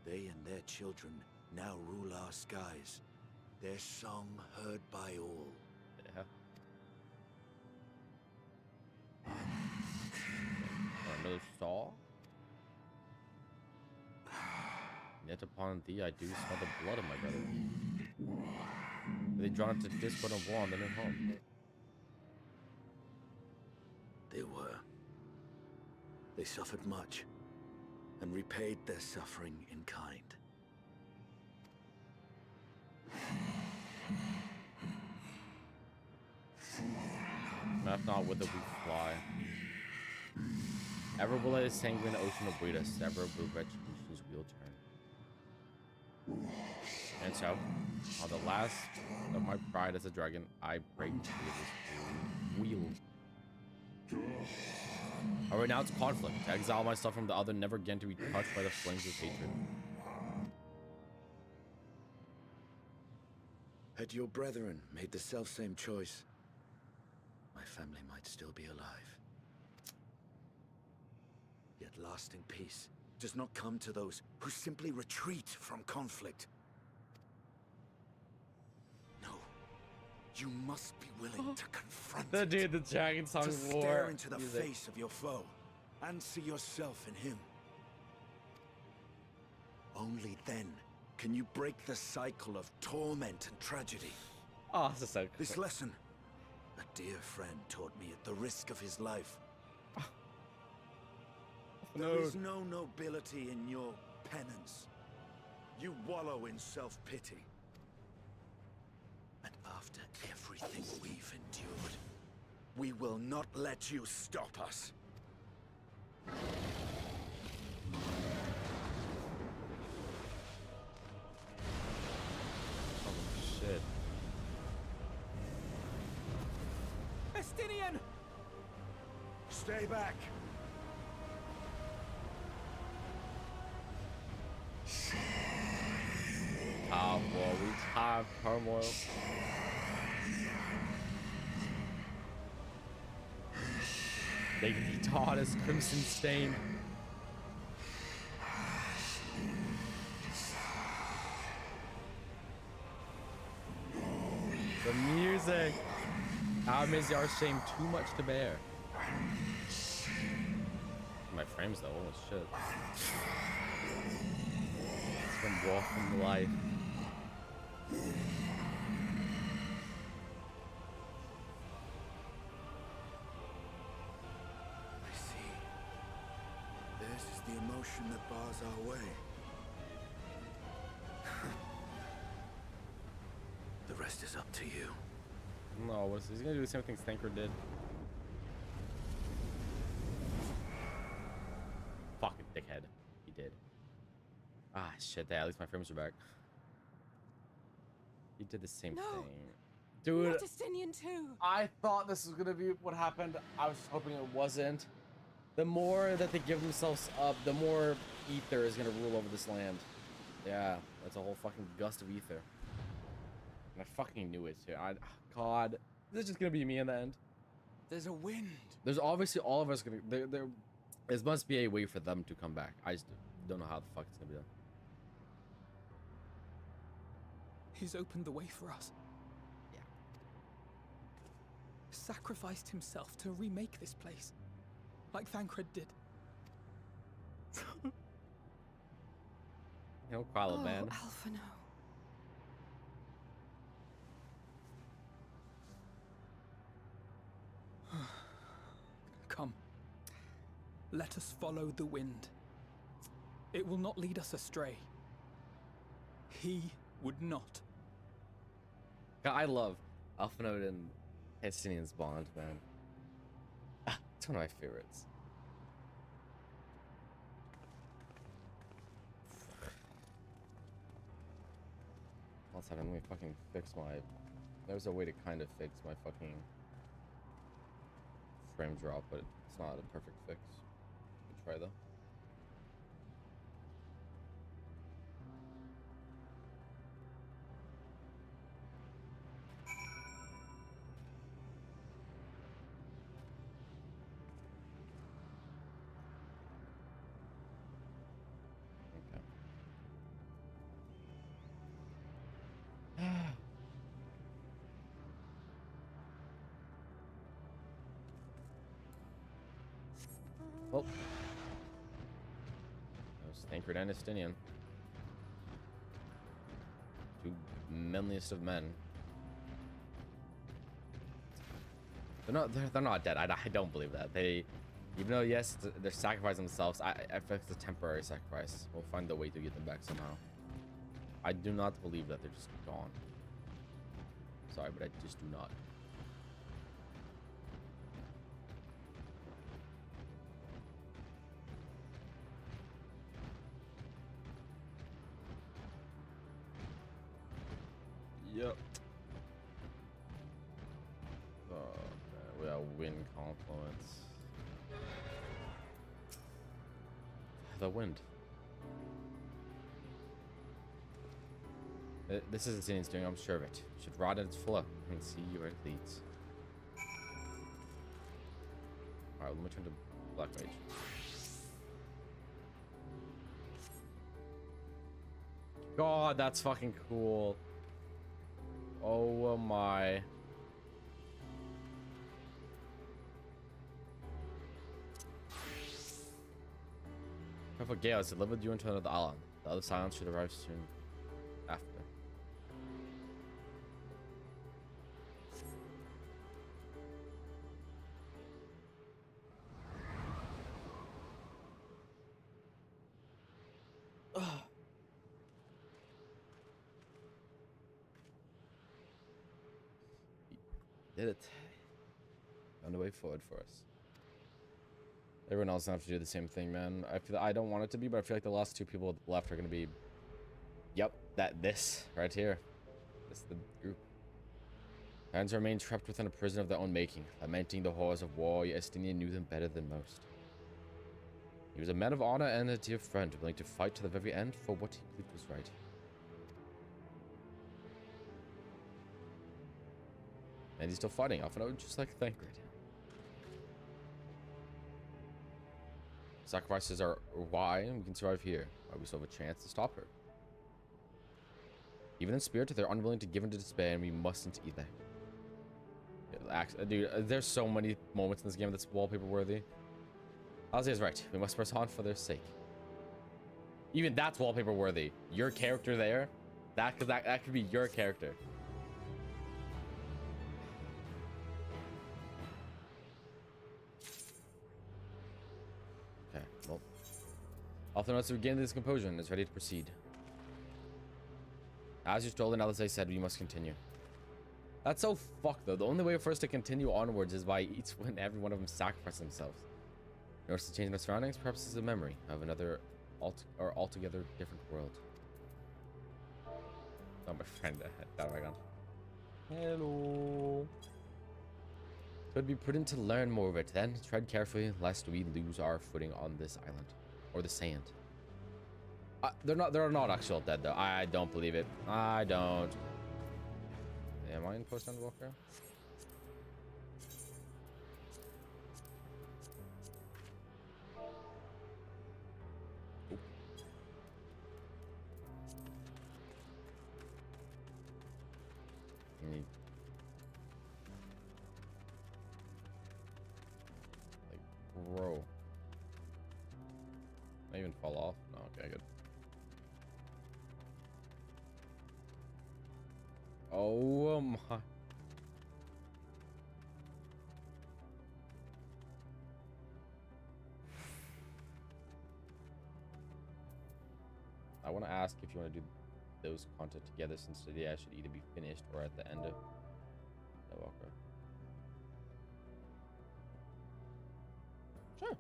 They and their children now rule our skies, their song heard by all. Yeah. Another saw? Yet upon thee I do smell the blood of my brother. Are they drawn to discord and war on their new home? They were. They suffered much, and repaid their suffering in kind. If not, whither we fly. Ever will a sanguine ocean breed us, ever will retribution's wheel turn. And so, on the last of my pride as a dragon, I break this wheel. I renounce conflict, exile myself from the other, never again to be touched by the flames of hatred. Had your brethren made the selfsame choice, my family might still be alive. Yet lasting peace does not come to those who simply retreat from conflict. No. You must be willing to confront The it. dude, the Dragon Song to War stare into the music. face of your foe and see yourself in him. Only then can you break the cycle of torment and tragedy. Oh, this is so cool. This lesson, a dear friend taught me at the risk of his life. There is no nobility in your penance. You wallow in self-pity. And after everything we've endured, we will not let you stop us. Shit. Estinian! Stay back. Top war, we top turmoil. They taught us Crimson Stain. The music. Is our shame too much to bear? My frames though, holy shit. It's from Walk from Life. I see. This is the emotion that bars our way. The rest is up to you. No, he's gonna do the same thing Stanker did. Fucking dickhead. He did. Ah, shit. Yeah, at least my frames are back. He did the same thing. Dude, Not Estinian too. I thought this was gonna be what happened. I was just hoping it wasn't. The more that they give themselves up, the more ether is gonna rule over this land. Yeah, that's a whole fucking gust of ether. And I fucking knew it too. God, this is just gonna be me in the end. There's a wind. There's obviously all of us gonna. There must be a way for them to come back. I just don't know how the fuck it's gonna be done. He's opened the way for us. Yeah. Sacrificed himself to remake this place, like Thancred did. You know, Qualo man. Alphino. Come. Let us follow the wind. It will not lead us astray. He would not. I love Alphanode and Estinian's bond, man. It's one of my favorites. Let's have let me fucking fix my. There's a way to kind of fix my fucking frame drop, but it's not a perfect fix. We can try though. Well, that was Thancred and Estinian. Two manliest of men. They're not dead. I don't believe that. They, even though yes, they're sacrificing themselves, I feel like it's a temporary sacrifice. We'll find a way to get them back somehow. I do not believe that they're just gone. Sorry, but I just do not. Yep. Oh, man, we got wind confluence. The wind. This is the scene it's doing, I'm sure of it. Should rot at its flow and see where it leads. Alright, let me turn to Black Mage. God, that's fucking cool. Oh my. Careful, Gale has delivered you into another island. The other silence should arrive soon after. Did it. Found a way forward for us. Everyone else will have to do the same thing, man. I don't want it to be, but I feel like the last two people left are gonna be, yep, this right here. This is the group. Fans remain trapped within a prison of their own making, lamenting the horrors of war. Yet Estinian knew them better than most. He was a man of honor and a dear friend, willing to fight to the very end for what he believed was right. And he's still fighting, often out just like Thancred. Sacrifices are why we can survive here, why we still have a chance to stop her. Even in spirit, they're unwilling to give in to despair, and we mustn't either. Dude, there's so many moments in this game that's wallpaper worthy. Ozzy is right. We must press on for their sake. Even that's wallpaper worthy. Your character there, that could be your character. Okay, well. Often once we regain this composure and is ready to proceed. As you told and as I said, we must continue. That's so fucked though. The only way for us to continue onwards is by each when every one of them sacrifice themselves. In order to change my surroundings, perhaps it's a memory of another altogether different world. Oh, my friend. Hello. It would be prudent to learn more of it, then tread carefully lest we lose our footing on this island or the sand. They're not actual dead though. I don't believe it. I don't. Am I in post Endwalker? Like, bro. I even fall off? No, okay, good. Oh my. I want to ask if you want to do those content together, since today I should either be finished or at the end of Endwalker. Sure.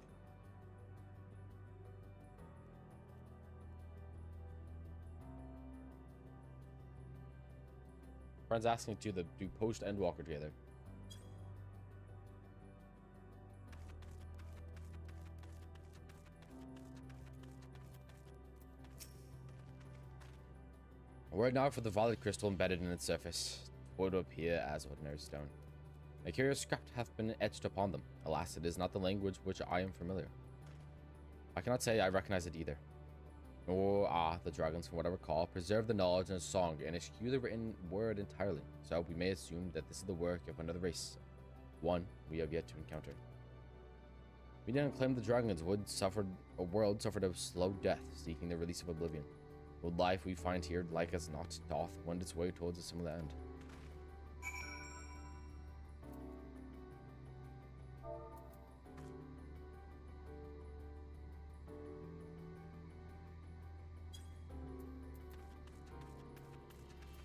Friends asking to do post Endwalker together. Word now for the violet crystal embedded in its surface. It would appear as ordinary stone. A curious script hath been etched upon them. Alas, it is not the language which I am familiar. I cannot say I recognize it either. Nor the dragons, from what I recall, preserve the knowledge in a song and eschew the written word entirely. So we may assume that this is the work of another race, one we have yet to encounter. We didn't claim the dragons world suffered a slow death, seeking the release of oblivion. Would life we find here, like as not, doth wend its way towards a similar end.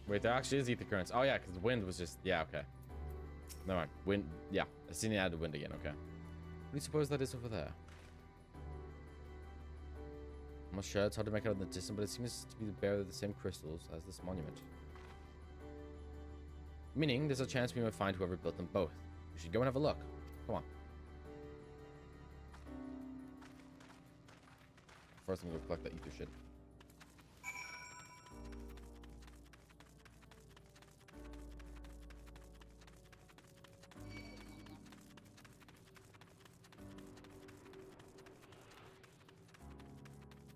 Wait, there actually is ether currents. Oh yeah, because the wind was just, yeah, okay. Never mind. Wind, yeah. I seen it add wind again, okay. What do you suppose that is over there? I'm not sure, it's hard to make out in the distance, but it seems to be the bearer of the same crystals as this monument. Meaning, there's a chance we might find whoever built them both. We should go and have a look. Come on. First, I'm gonna collect that ether shit.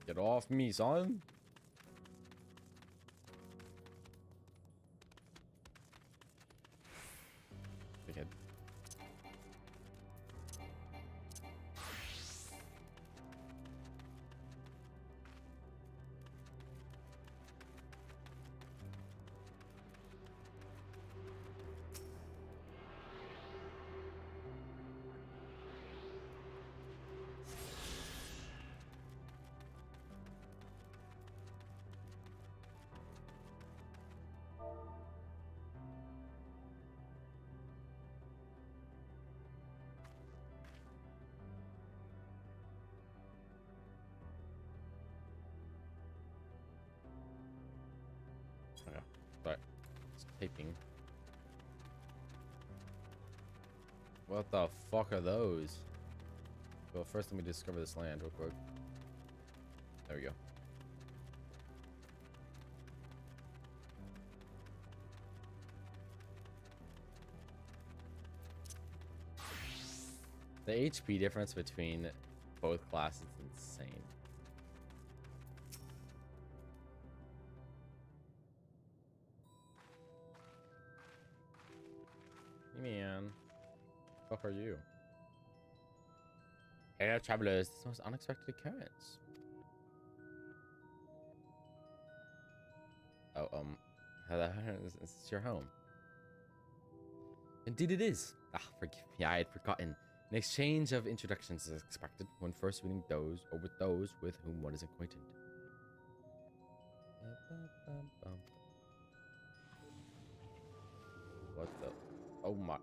Get off me, son. Big head. Okay, right. It's taping. What the fuck are those? Well, first let me discover this land real quick. There we go. The HP difference between both classes is insane. Man, fuck are you? Hey, travelers, this is the most unexpected occurrence. Oh, is this your home? Indeed it is. Ah, forgive me, I had forgotten. An exchange of introductions is expected when first meeting those with whom one is acquainted. What the? Oh my.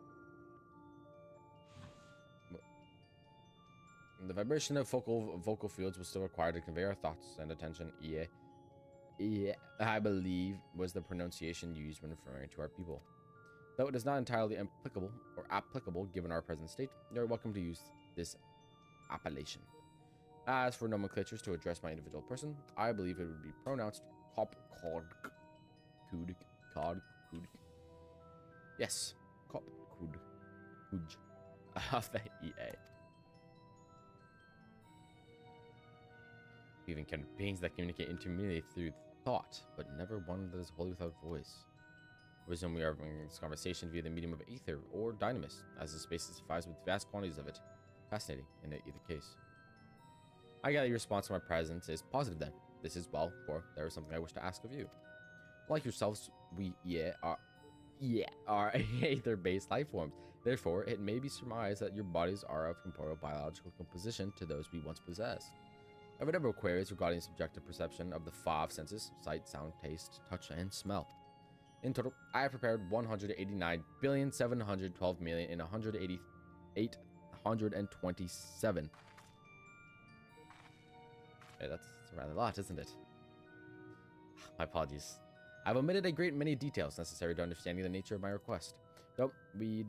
The vibration of vocal fields was still required to convey our thoughts and attention. Yeah, I believe was the pronunciation used when referring to our people. Though it is not entirely applicable given our present state, you are welcome to use this appellation. As for nomenclatures to address my individual person, I believe it would be pronounced Kop Kod Kud Kod Kud. Yes, Kop Kud Kuj of the EA. We even encountered beings that communicate intermediately through thought, but never one that is wholly without voice. Wisdom, we are bringing this conversation via the medium of ether or dynamis, as the space is devised with vast quantities of it. Fascinating in either case. I gather your response to my presence is positive then. This is well, for there is something I wish to ask of you. Like yourselves, we are ether-based life forms. Therefore, it may be surmised that your bodies are of comparable biological composition to those we once possessed. I have a number of queries regarding subjective perception of the five senses: sight, sound, taste, touch, and smell. In total, I have prepared 189,712,188,127. Hey, that's rather a lot, isn't it? My apologies. I've omitted a great many details necessary to understanding the nature of my request. Though we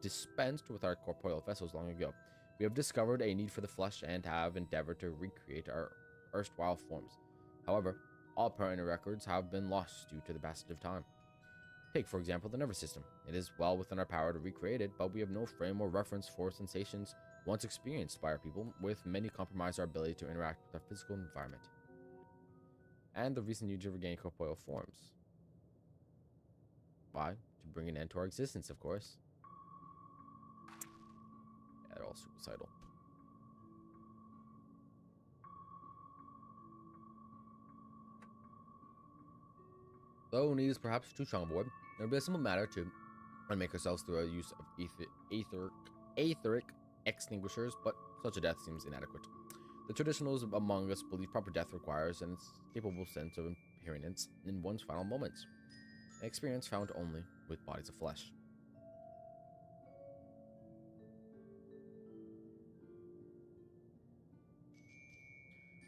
dispensed with our corporeal vessels long ago, we have discovered a need for the flesh and have endeavored to recreate our erstwhile forms. However, all pertinent records have been lost due to the passage of time. Take, for example, the nervous system. It is well within our power to recreate it, but we have no frame or reference for sensations once experienced by our people, with many compromise our ability to interact with our physical environment. And the recent need to regain corporeal forms. Why? To bring an end to our existence, of course. Yeah, they're all suicidal. Though need is perhaps too strong a word, there will be a simple matter to unmake ourselves through our use of etheric extinguishers, but such a death seems inadequate. The traditionals among us believe proper death requires an inescapable sense of impermanence in one's final moments, an experience found only with bodies of flesh.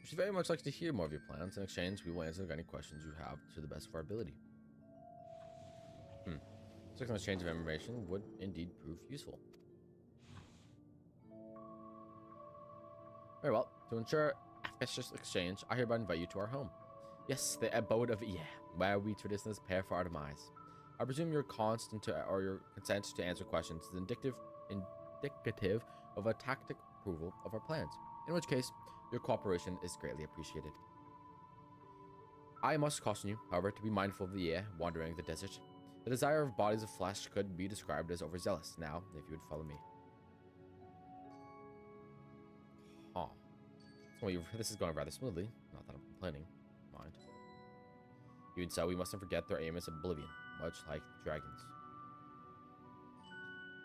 We should very much like to hear more of your plans. In exchange, we will answer any questions you have to the best of our ability. Such an exchange of information would indeed prove useful. Very well. To ensure efficacious exchange, I hereby invite you to our home. Yes, the abode of where we traditionally prepare for our demise. I presume your consent to answer questions is indicative of a tacit approval of our plans. In which case, Your cooperation is greatly appreciated. I must caution you, however, to be mindful of the air wandering the desert. The desire of bodies of flesh could be described as overzealous. Now, if you would follow me. Huh. So this is going rather smoothly. Not that I'm complaining. Mind. Even so, we mustn't forget their aim is oblivion, much like dragons.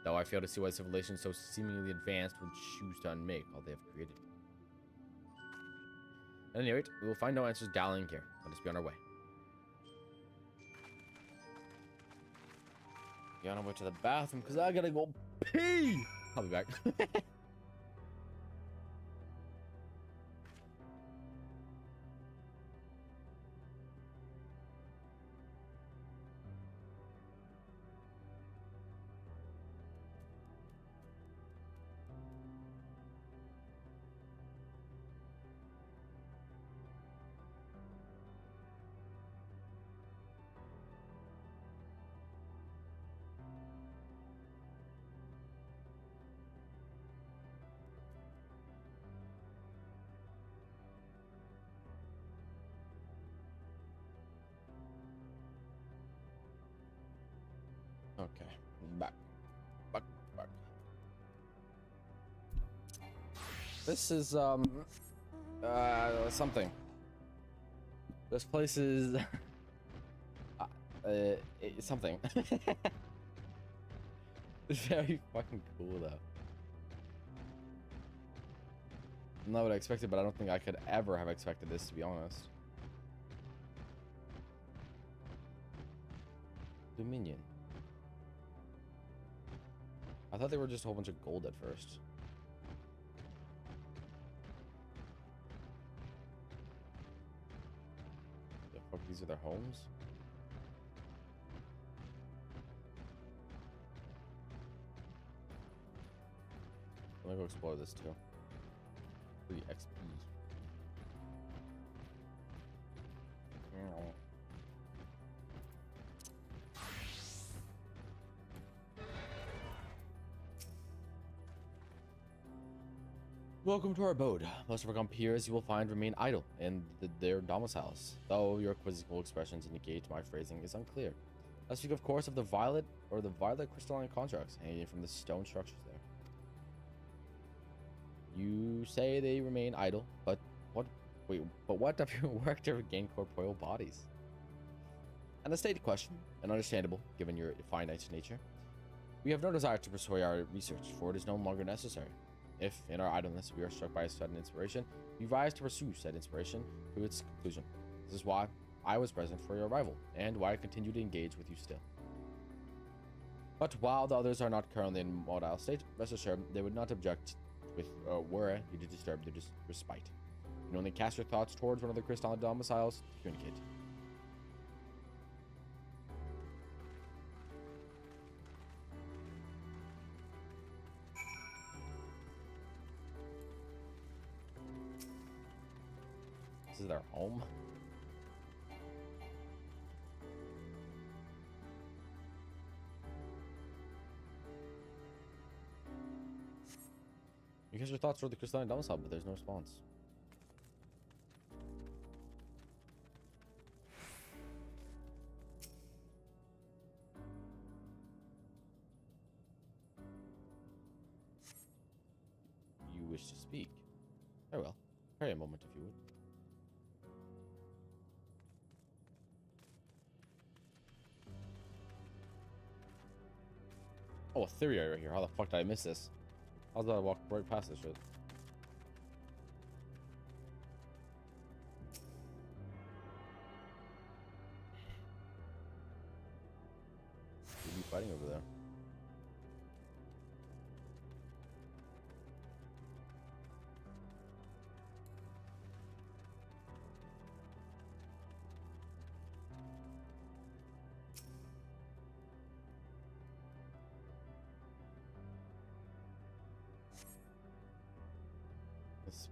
Though I fail to see why civilizations so seemingly advanced would choose to unmake all they have created. At any rate, we will find no answers dallying here. Let us be on our way. Be on our way to the bathroom, because I gotta go pee! I'll be back. Okay, back. This is, something. This place is, something. It's very fucking cool, though. Not what I expected, but I don't think I could ever have expected this, to be honest. Dominion. I thought they were just a whole bunch of gold at first. The fuck, these are their homes? Let me go explore this too. 3 XP. Welcome to our abode. Most of our compeers you will find remain idle in their domiciles, though your quizzical expressions indicate my phrasing is unclear. I speak, of course, of the violet crystalline constructs hanging from the stone structures there. You say they remain idle, but what? Wait, but what of your work to regain corporeal bodies? An estate question, and understandable given your finite nature. We have no desire to pursue our research, for it is no longer necessary. If, in our idleness, we are struck by a sudden inspiration, we rise to pursue said inspiration to its conclusion. This is why I was present for your arrival, and why I continue to engage with you still. But while the others are not currently in mobile state, rest assured they would not object with were you to disturb their respite. You can only cast your thoughts towards one of the crystalline domiciles to communicate. This is their home. You cast your thoughts toward the crystalline domicile, but there's no response. You wish to speak? Very well. Pray a moment if you would. Oh, a theory right here. How the fuck did I miss this? I was about to walk right past this shit. We'd be fighting over there.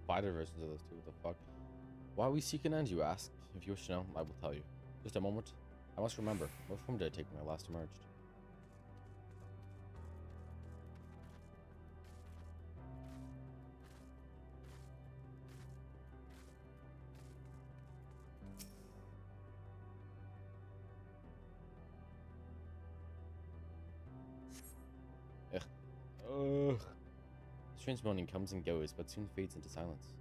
Spider versions of those two, what the fuck? Why we seek an end, you ask? If you wish to know, I will tell you. Just a moment. I must remember. What form did I take when I last emerged? Strange moaning comes and goes, but soon fades into silence.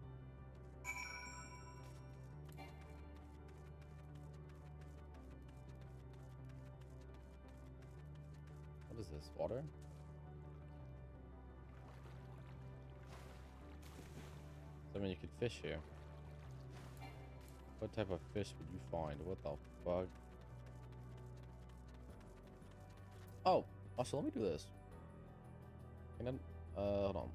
What is this? Water? I mean, you could fish here. What type of fish would you find? What the fuck? Oh, also, let me do this. Can I, hold on.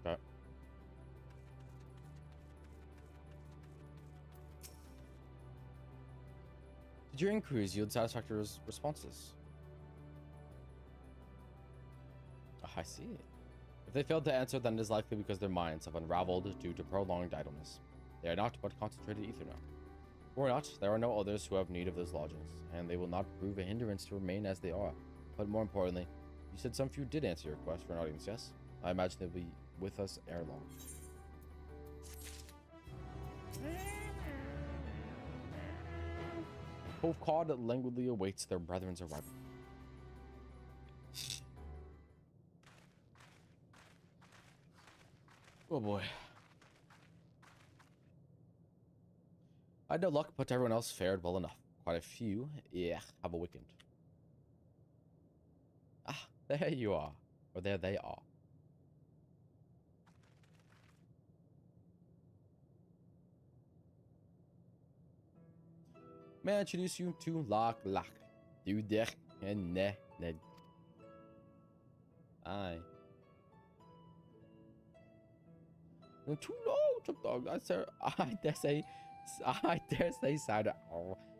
Okay. Did your inquiries yield satisfactory responses? Oh, I see. If they failed to answer, then it is likely because their minds have unraveled due to prolonged idleness. They are not but concentrated ether now. Or not, there are no others who have need of those lodgings, and they will not prove a hindrance to remain as they are. But more importantly, you said some few did answer your request for an audience, yes? I imagine they'll be with us ere long. Both cod languidly awaits their brethren's arrival. Oh boy. I had no luck, but everyone else fared well enough. Quite a few, yeah, have awakened. Ah, there you are. Or there they are. May I introduce you to Lak Lak. Du Dech and Ne Ned. Aye. Too low, dog. I dare say Cider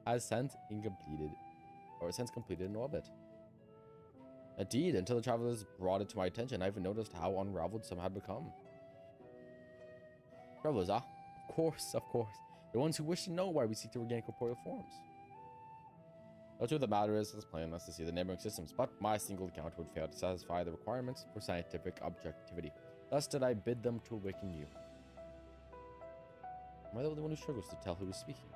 has since incompleted, or since completed an orbit. Indeed, until the travelers brought it to my attention, I even noticed how unraveled some had become. Travelers, ah? Of course, of course. The ones who wish to know why we seek to regain corporeal forms. The truth of the matter is as plain as to see the neighboring systems, but my single account would fail to satisfy the requirements for scientific objectivity. Thus did I bid them to awaken you. Am I the only one who struggles to tell who is speaking?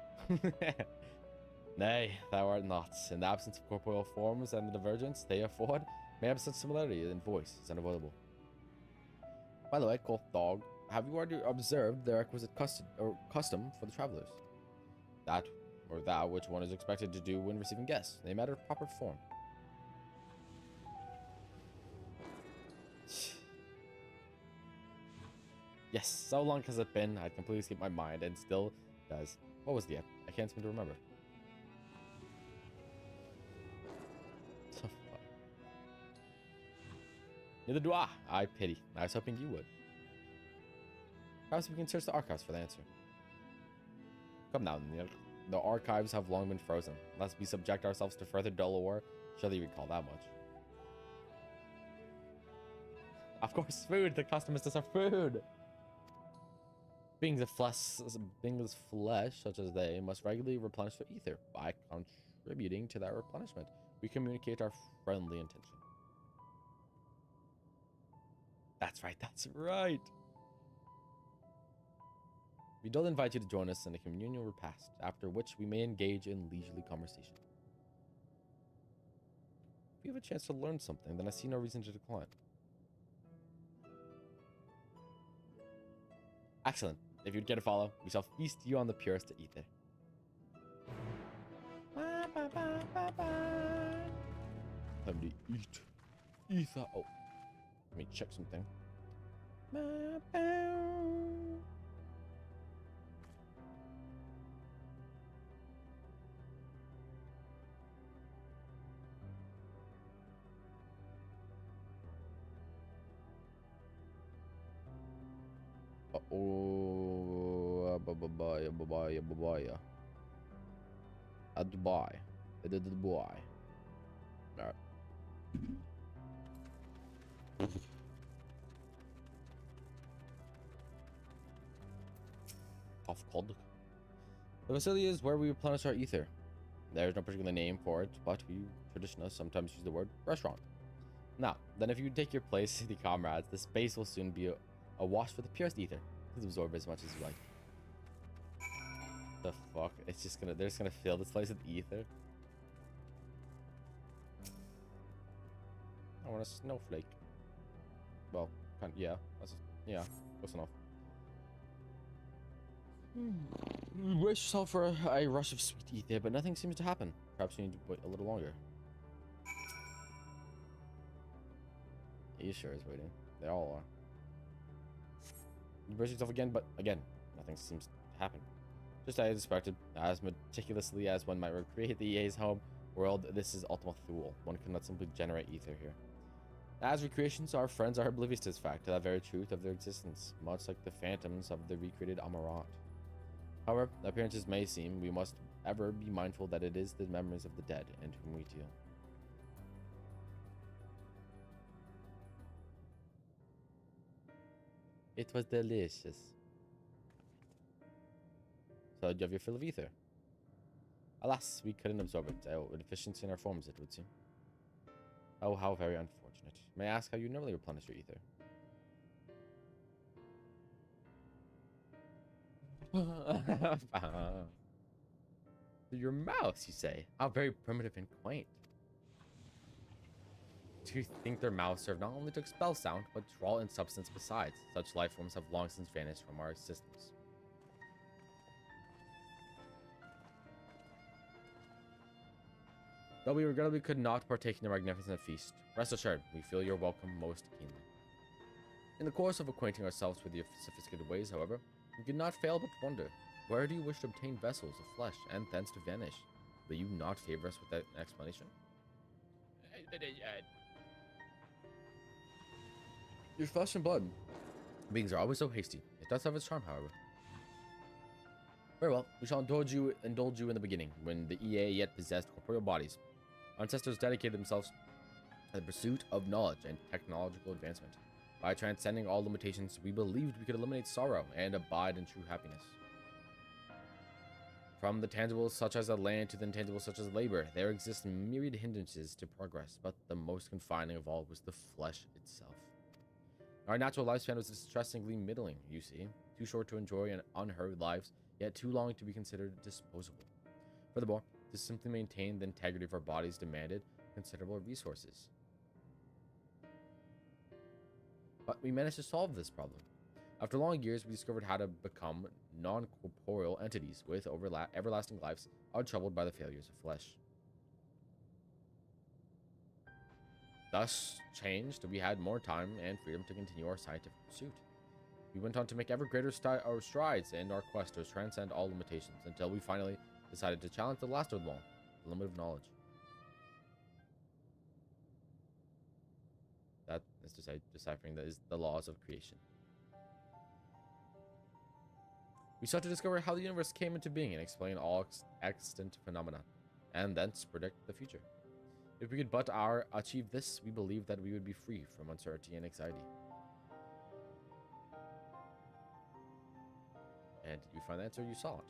Nay, thou art not. In the absence of corporeal forms and the divergence they afford, may have such similarity in voice is unavoidable. By the way, quoth Dog, have you already observed the requisite custom for the travelers? That, or that which one is expected to do when receiving guests, in a matter of proper form. Yes, so long has it been, I'd completely escaped my mind, and still does. What was the app? I can't seem to remember. So fun. Neither do I. I pity. I was hoping you would. Perhaps we can search the archives for the answer. Come now, Neil. The archives have long been frozen. Lest we subject ourselves to further dolor, surely you recall that much. Of course, food. The custom is to serve food. Beings of flesh, such as they, must regularly replenish their ether. By contributing to that replenishment, we communicate our friendly intention. That's right, that's right. We do invite you to join us in a communal repast, after which we may engage in leisurely conversation. If we have a chance to learn something, then I see no reason to decline. Excellent. If you'd care to follow, we shall feast you on the purest of ether. Time to eat. Ether. Oh. Let me check something. Oh, bye-bye. A Dubai. Dubai. Alright. Off cold. The facility is where we replenish our ether. There's no particular name for it, but we traditionalists sometimes use the word restaurant. Now, then if you take your place, city comrades, the space will soon be awash with the purest ether. Please absorb as much as you like. The fuck? It's just gonna, they're just gonna fill this place with ether. I want a snowflake. Well, yeah, yeah, close enough. Brace yourself for a rush of sweet ether, but nothing seems to happen. Perhaps you need to wait a little longer. He sure is waiting. They all are. You brace yourself again, but again, nothing seems to happen. Just as expected, as meticulously as one might recreate the EA's home world, this is Ultima Thule. One cannot simply generate ether here. As recreations, our friends are oblivious to this fact, to that very truth of their existence, much like the phantoms of the recreated Amaranth. However, appearances may seem, we must ever be mindful that it is the memories of the dead and whom we deal. It was delicious. So, do you have your fill of ether? Alas, we couldn't absorb it. With efficiency in our forms, it would seem. Oh, how very unfortunate. May I ask how you normally replenish your ether? Through your mouse, you say? How very primitive and quaint. Do you think their mouths serve not only to expel sound, but draw in substance besides? Such life forms have long since vanished from our existence. Though we regrettably could not partake in the magnificent feast, rest assured, we feel your welcome most keenly. In the course of acquainting ourselves with your sophisticated ways, however, we could not fail but wonder, where do you wish to obtain vessels of flesh, and thence to vanish? Will you not favor us with that explanation? Your flesh and blood beings are always so hasty. It does have its charm, however. Very well, we shall indulge you in the beginning, when the EA yet possessed corporeal bodies. Ancestors dedicated themselves to the pursuit of knowledge and technological advancement. By transcending all limitations, we believed we could eliminate sorrow and abide in true happiness. From the tangibles such as the land to the intangibles such as labor, there exist myriad hindrances to progress, but the most confining of all was the flesh itself. Our natural lifespan was distressingly middling, you see, too short to enjoy an unhurried lives, yet too long to be considered disposable. Furthermore, to simply maintain the integrity of our bodies demanded considerable resources. But we managed to solve this problem. After long years, we discovered how to become non-corporeal entities with everlasting lives, untroubled by the failures of flesh. Thus changed, we had more time and freedom to continue our scientific pursuit. We went on to make ever greater strides in our quest to transcend all limitations, until we finally decided to challenge the last of them all, the limit of knowledge. That is to say, deciphering the laws of creation. We sought to discover how the universe came into being and explain all extant phenomena, and thence predict the future. If we could but achieve this, we believe that we would be free from uncertainty and anxiety. And did you find the answer? You saw it.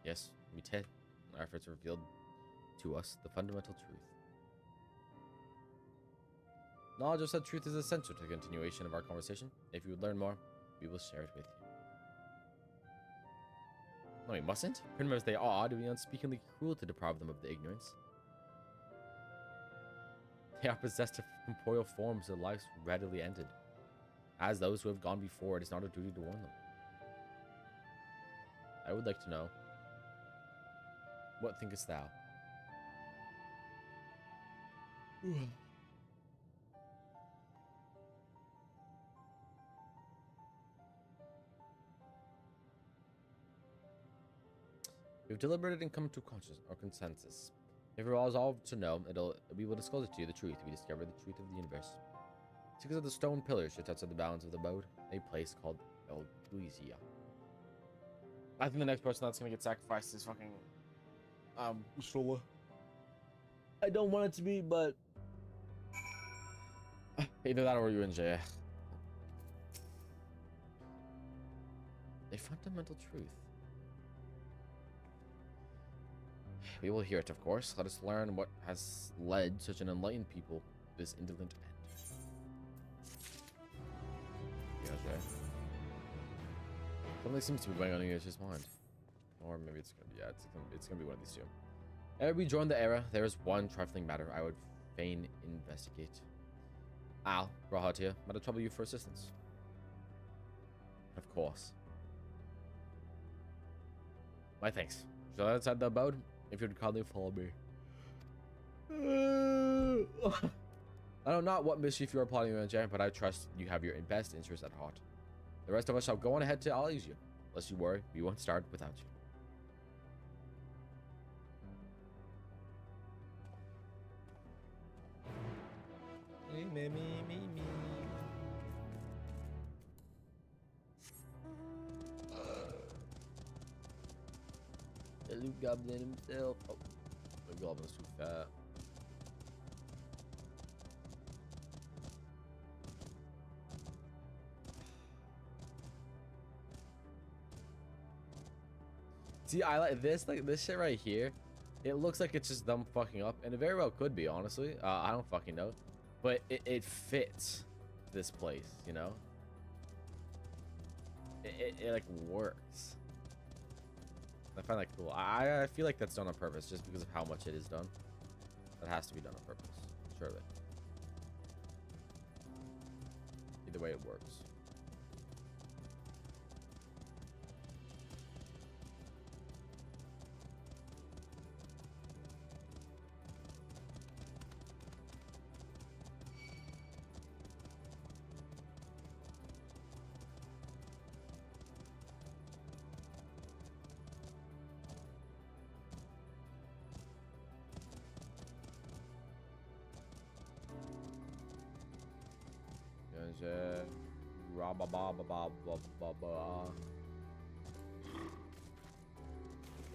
Yes, we did. Our efforts revealed to us the fundamental truth. Knowledge of such truth is essential to the continuation of our conversation. If you would learn more, we will share it with you. No, we mustn't. Primitive as they are, it would be unspeakably cruel to deprive them of the ignorance. They are possessed of corporeal forms, their lives readily ended. As those who have gone before, it is not our duty to warn them. I would like to know, what thinkest thou? We've deliberated and come to consensus. If we're all resolved to know, we will disclose it to you, the truth. We discover the truth of the universe. 6 of the stone pillars just outside the bounds of the abode, a place called Elguizia. I think the next person that's gonna get sacrificed is fucking Ursula. I don't want it to be, but either that or you and Jay. fundamental truth. We will hear it, of course. Let us learn what has led such an enlightened people to this indolent end. Gotcha. Something seems to be weighing on Yasha's mind. Or maybe it's gonna be, yeah, it's gonna be one of these two. Ere we join the era, there is one trifling matter I would fain investigate. Al, Rahatia, might I trouble you for assistance? Of course. My thanks. Shall I outside the abode? If you'd kindly follow me. I know not what mischief you are plotting, Jan, but I trust you have your best interests at heart. The rest of us shall go on ahead to Elysium. Lest you worry, we won't start without you. Me. The Luke Goblin himself. Oh, the Goblin's too fat. See, I like this shit right here. It looks like it's just them fucking up, and it very well could be, honestly. I don't fucking know. But it fits this place, you know? It like works. I find that cool. I feel like that's done on purpose just because of how much it is done. That has to be done on purpose, surely. Either way, it works.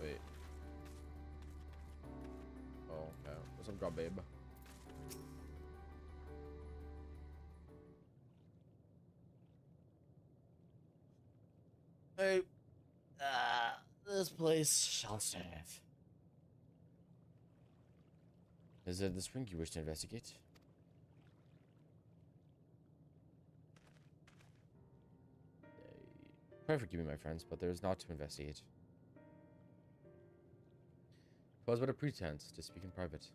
Wait. Oh, okay. What's up, babe? Hey. This place shall serve. Is it the spring you wish to investigate? Pray forgive me, my friends, but there is naught to investigate. 'Twas but a pretense to speak in private.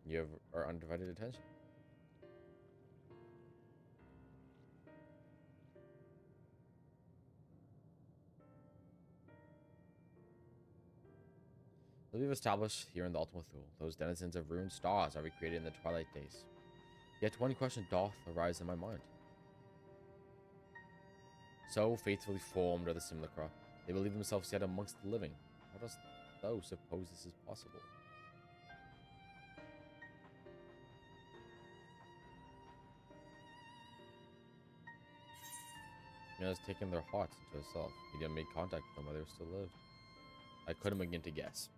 You have our undivided attention. As we've established here in the Ultima Thule, those denizens of ruined stars are recreated in the twilight days. Yet one question doth arise in my mind. So faithfully formed are the simulacra, they believe themselves yet amongst the living. How dost thou suppose this is possible? He has taken their hearts into himself. He didn't make contact with them while they still lived. I couldn't begin to guess.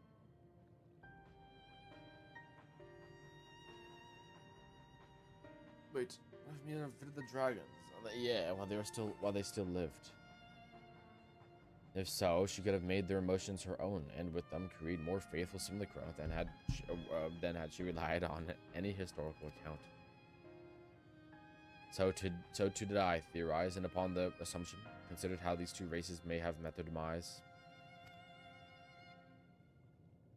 Wait, I've been of the dragons. Yeah, while they still lived. If so, she could have made their emotions her own, and with them create more faithful simulacra than had she relied on any historical account. So too did I theorize, and upon the assumption, considered how these two races may have met their demise.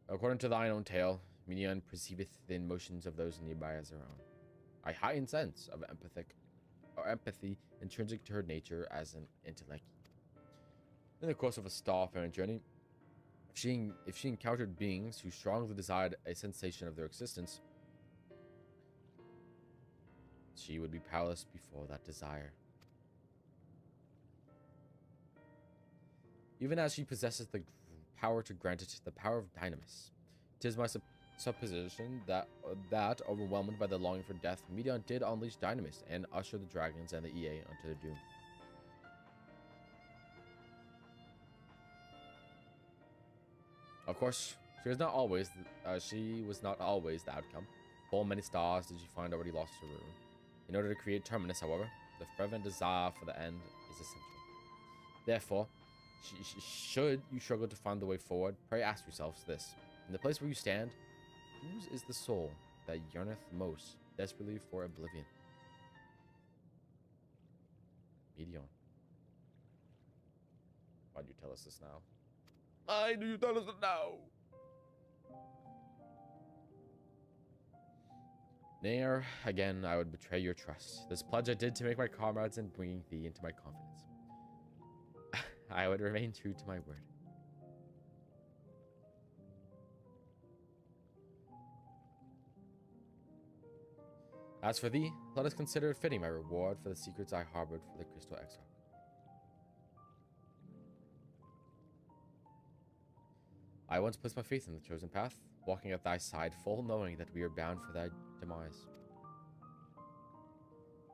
According to thine own tale, Minion perceiveth the emotions of those nearby as her own. A heightened sense of empathy intrinsic to her nature as an intellect. In the course of a starfaring journey, if she encountered beings who strongly desired a sensation of their existence, she would be powerless before that desire. Even as she possesses the power to grant it the power of dynamis, 'tis my supposition that overwhelmed by the longing for death, Medion did unleash dynamis and usher the dragons and the EA unto their doom. Of course, she was not always the outcome. Full many stars did she find already lost to ruin. In order to create Terminus, however, the fervent desire for the end is essential. Therefore, should you struggle to find the way forward, pray ask yourselves this. In the place where you stand, whose is the soul that yearneth most desperately for oblivion? Medion. Why'd you tell us this now? Why do you tell us this now? Ne'er again I would betray your trust. This pledge I did to make my comrades and bringing thee into my confidence. I would remain true to my word. As for thee, let us consider it fitting my reward for the secrets I harbored for the Crystal Exarch. I once placed my faith in the chosen path, walking at thy side, full knowing that we are bound for thy demise.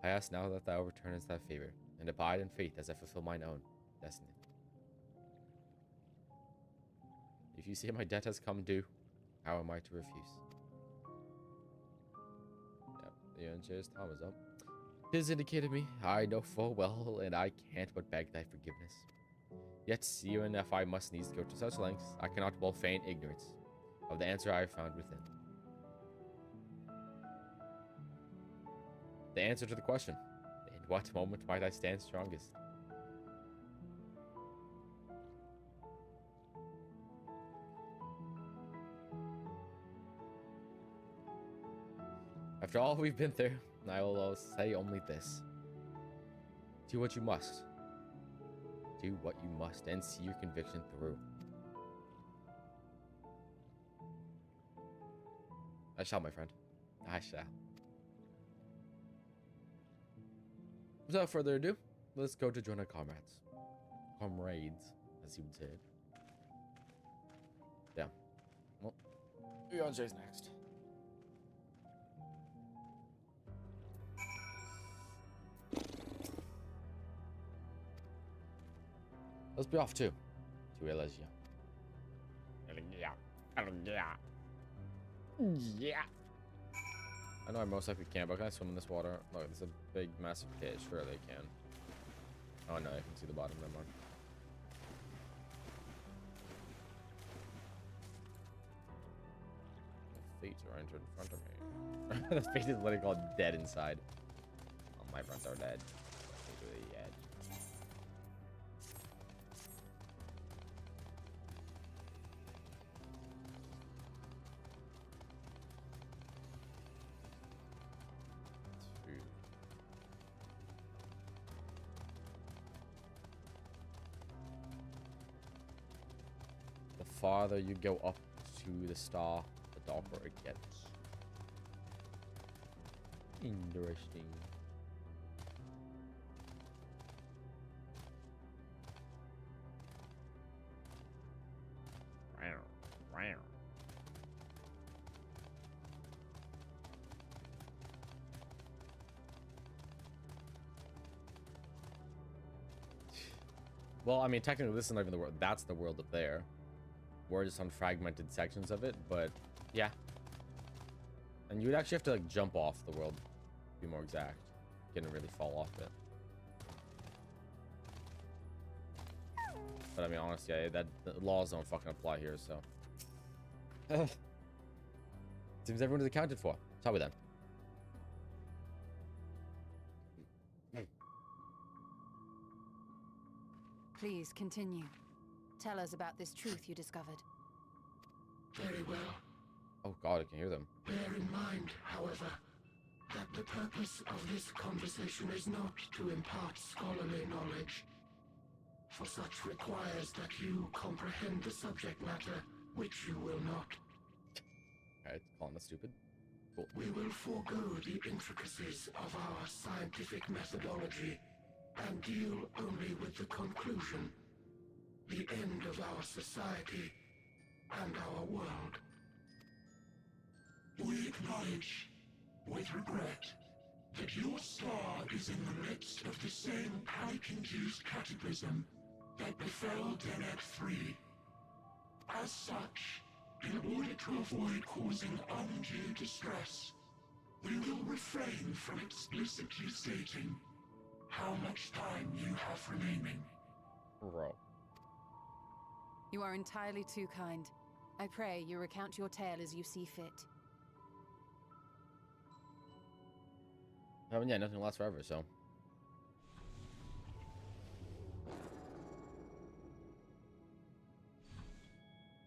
I ask now that thou returnest thy favor, and abide in faith as I fulfill mine own destiny. If you say my debt has come due, how am I to refuse? Yep, the unchanged time is up. 'Tis indicated me, I know full well, and I can't but beg thy forgiveness. Yet, even if I must needs go to such lengths, I cannot well feign ignorance of the answer I have found within. The answer to the question, in what moment might I stand strongest? After all we've been through, I will say only this. Do what you must. Do what you must and see your conviction through. I shall, my friend. I shall. Without further ado, let's go to join our comrades. Comrades, as you would say it. Yeah. Well, Beyonce's next. Let's be off too. To Elysia. Yeah. I know I most likely can't, but can I swim in this water? Look, it's a big, massive pit. Sure, they can. Oh no, I can see the bottom. Never mind. The feet are entered in front of me. The feet is literally called dead inside. Oh, my fronts are dead. Literally dead. The farther you go up to the star, the darker it gets. Interesting. Well, I mean, technically, this is not even the world. That's the world up there. We're just on fragmented sections of it, but yeah. And you would actually have to like jump off the world, to be more exact. You couldn't really fall off it. But I mean, honestly, yeah, the laws don't fucking apply here, so. Seems everyone is accounted for. Shall we then? Please continue. Tell us about this truth you discovered. Very well. Oh god, I can hear them. Bear in mind, however, that the purpose of this conversation is not to impart scholarly knowledge, for such requires that you comprehend the subject matter, which you will not. Alright, calling us stupid. Cool. We will forego the intricacies of our scientific methodology and deal only with the conclusion, the end of our society and our world. We acknowledge, with regret, that your star is in the midst of the same panic-induced cataclysm that befell Deneb 3. As such, in order to avoid causing undue distress, We will refrain from explicitly stating how much time you have remaining. Bro. You are entirely too kind. I pray you recount your tale as you see fit. I mean, yeah, nothing lasts forever, so.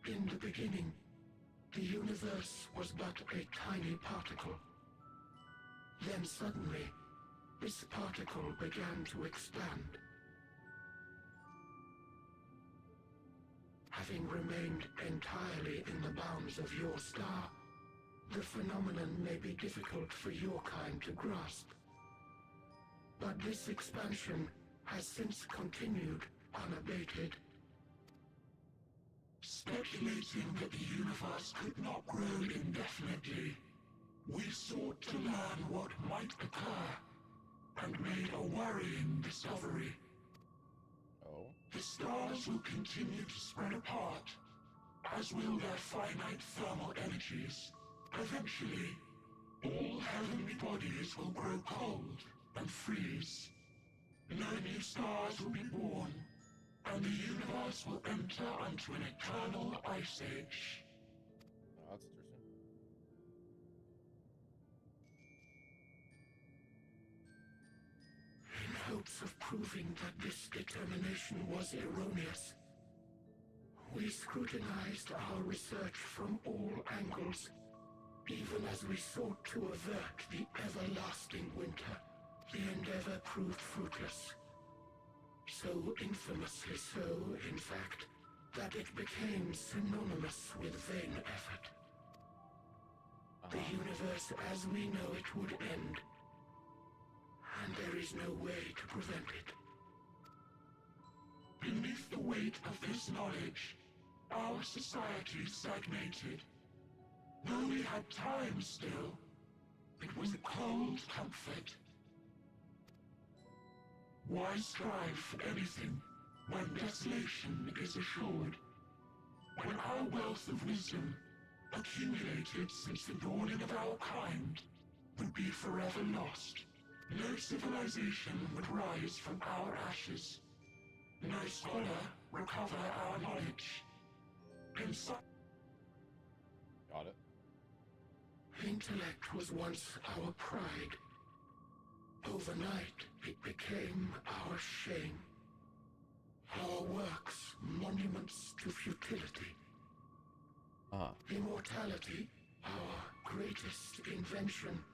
In the beginning, the universe was but a tiny particle. Then suddenly, this particle began to expand. Having remained entirely in the bounds of your star, the phenomenon may be difficult for your kind to grasp. But this expansion has since continued unabated. Speculating that the universe could not grow indefinitely, we sought to learn what might occur, and made a worrying discovery. Oh? The stars will continue to spread apart, as will their finite thermal energies. Eventually, all heavenly bodies will grow cold and freeze. No new stars will be born, and the universe will enter into an eternal ice age. Oh, that's interesting. In hopes of proving that this determination was erroneous, we scrutinized our research from all angles, even as we sought to avert the everlasting winter. The endeavor proved fruitless. So infamously so, in fact, that it became synonymous with vain effort. The universe as we know it would end, and there is no way to prevent it. Beneath the weight of this knowledge, our society stagnated. Though we had time still, it was a cold comfort. Why strive for anything when desolation is assured? When our wealth of wisdom, accumulated since the dawning of our kind, would be forever lost. No civilization would rise from our ashes. No scholar recover our knowledge. Got it. Intellect was once our pride. Overnight, it became our shame. Our works, monuments to futility. Immortality, our greatest invention,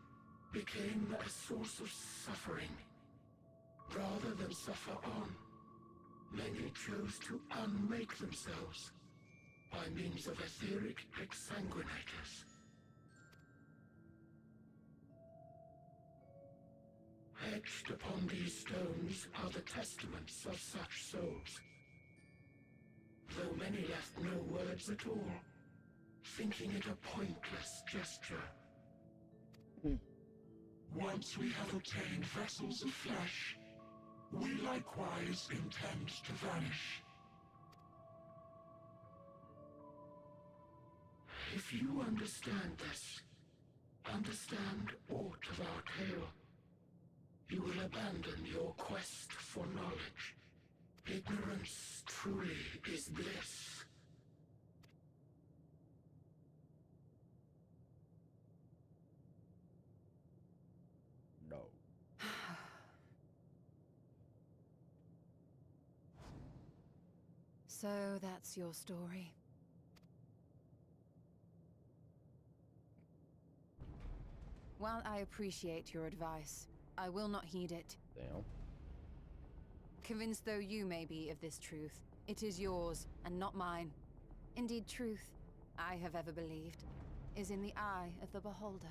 became a source of suffering. Rather than suffer on, many chose to unmake themselves by means of etheric exsanguinators. Etched upon these stones are the testaments of such souls. Though many left no words at all, thinking it a pointless gesture. Once we have obtained vessels of flesh, we likewise intend to vanish. If you understand this, understand aught of our tale, you will abandon your quest for knowledge. Ignorance truly is bliss. No. So that's your story. While I appreciate your advice, I will not heed it. Damn. Convinced though you may be of this truth, it is yours and not mine. Indeed, truth, I have ever believed, is in the eye of the beholder.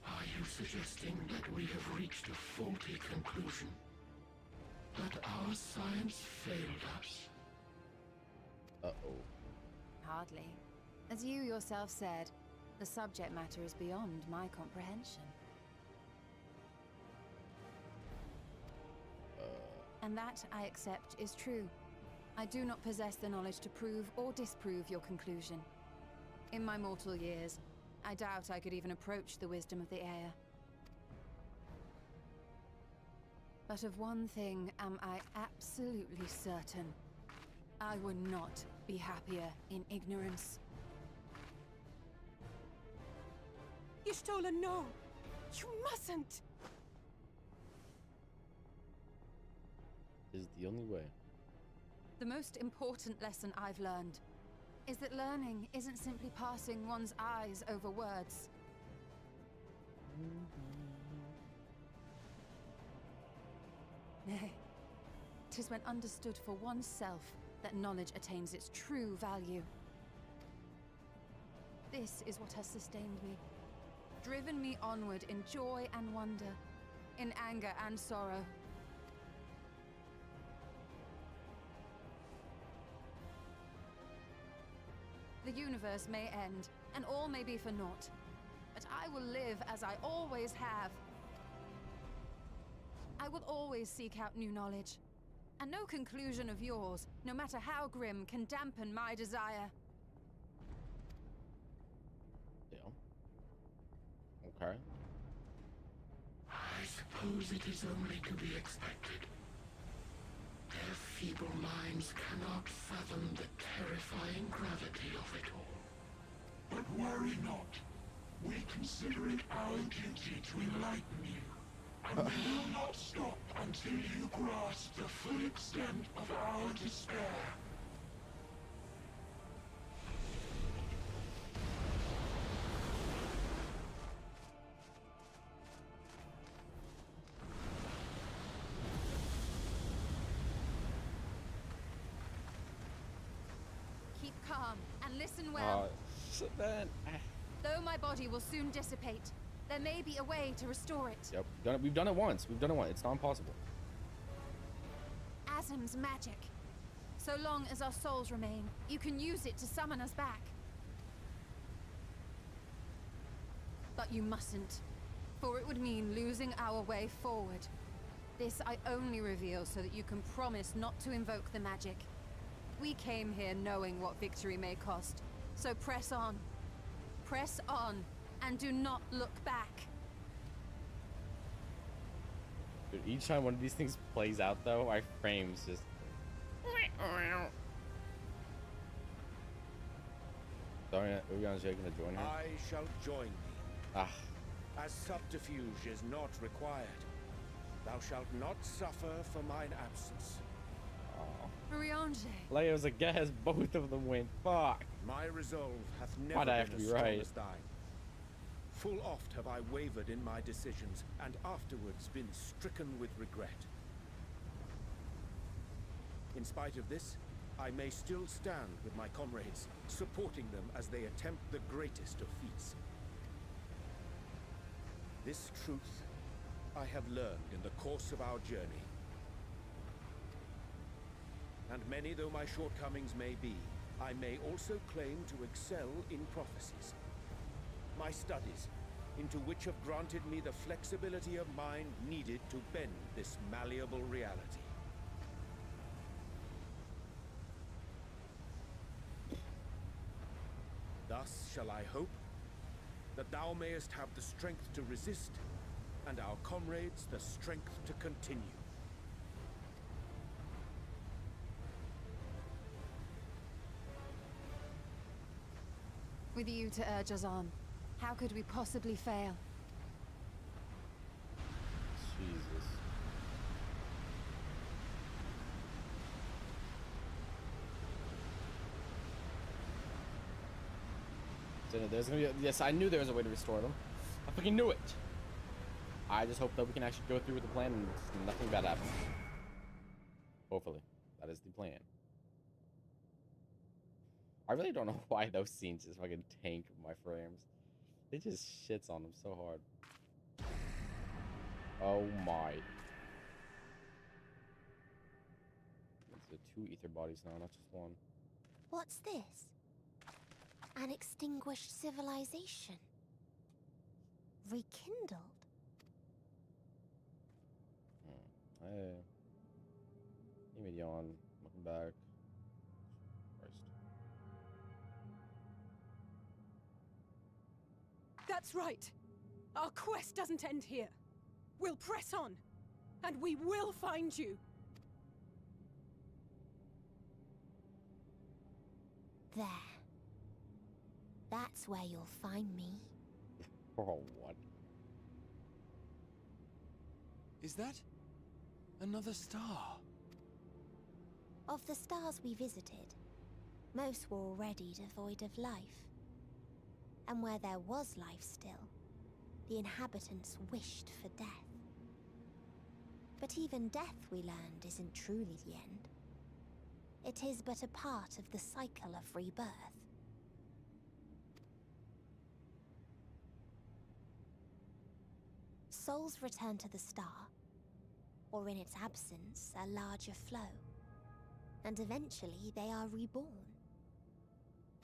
Are you suggesting that we have reached a faulty conclusion? That our science failed us? Uh-oh. Hardly. As you yourself said, the subject matter is beyond my comprehension. And that, I accept, is true. I do not possess the knowledge to prove or disprove your conclusion. In my mortal years, I doubt I could even approach the wisdom of the air. But of one thing am I absolutely certain. I would not be happier in ignorance. Y'shtola, no! You mustn't! Is the only way. The most important lesson I've learned is that learning isn't simply passing one's eyes over words. Nay, 'tis when understood for oneself that knowledge attains its true value. This is what has sustained me, driven me onward in joy and wonder, in anger and sorrow. The universe may end, and all may be for naught, but I will live as I always have. I will always seek out new knowledge, and no conclusion of yours, no matter how grim, can dampen my desire. Yeah. Okay. I suppose it is only to be expected. Their feeble minds cannot fathom the terrifying gravity of it all. But worry not. We consider it our duty to enlighten you. And we will not stop until you grasp the full extent of our despair. Keep calm and listen well. Though my body will soon dissipate, there may be a way to restore it. Yep, we've done it once. We've done it once. It's not impossible. Asm's magic. So long as our souls remain, you can use it to summon us back. But you mustn't, for it would mean losing our way forward. This I only reveal so that you can promise not to invoke the magic. We came here knowing what victory may cost, so press on. Press on, and do not look back. Dude, each time one of these things plays out, though, our frames just... Sorry, Urion's going to join her. I shall join thee. As subterfuge is not required, thou shalt not suffer for mine absence. Urianger. Leo's a guess, both of them went. Fuck. My resolve hath never Why'd I have been to as be strong right? as thine. Full oft have I wavered in my decisions, and afterwards been stricken with regret. In spite of this, I may still stand with my comrades, supporting them as they attempt the greatest of feats. This truth I have learned in the course of our journey. And many though my shortcomings may be, I may also claim to excel in prophecies. My studies, into which have granted me the flexibility of mind needed to bend this malleable reality. Thus shall I hope that thou mayest have the strength to resist, and our comrades the strength to continue. With you to urge us on, how could we possibly fail? Jesus. So there's gonna be yes, I knew there was a way to restore them. I fucking knew it. I just hope that we can actually go through with the plan and nothing bad happens. Hopefully, that is the plan. I really don't know why those scenes just fucking tank my frames. It just shits on them so hard. Oh my. It's two ether bodies now, not just one. What's this? An extinguished civilization. Rekindled. Hey. Hey, Medion. Welcome back. Christ. That's right. Our quest doesn't end here. We'll press on, and we will find you. There. That's where you'll find me. Oh, what? Is that another star? Of the stars we visited, most were already devoid of life. And where there was life still, the inhabitants wished for death. But even death, we learned, isn't truly the end. It is but a part of the cycle of rebirth. Souls return to the star, or in its absence, a larger flow. And eventually they are reborn.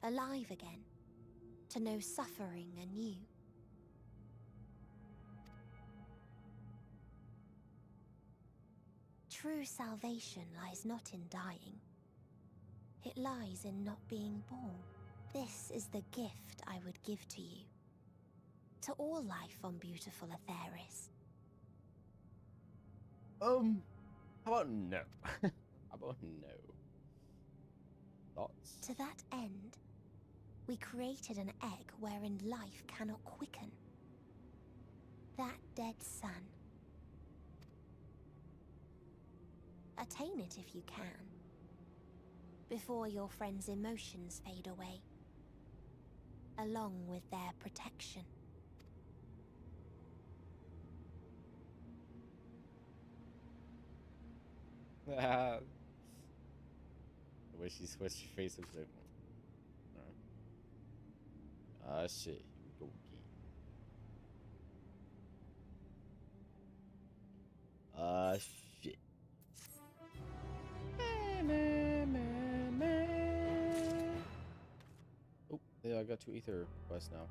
Alive again, to know suffering anew. True salvation lies not in dying. It lies in not being born. This is the gift I would give to you. To all life on beautiful Atheris. How about no? How about no? Thoughts? To that end, we created an egg wherein life cannot quicken. That dead sun. Attain it if you can, before your friends' emotions fade away, along with their protection. The way she switched her face was like, shit, here we go again. Shit. Oh, yeah, I got 2 ether quests now.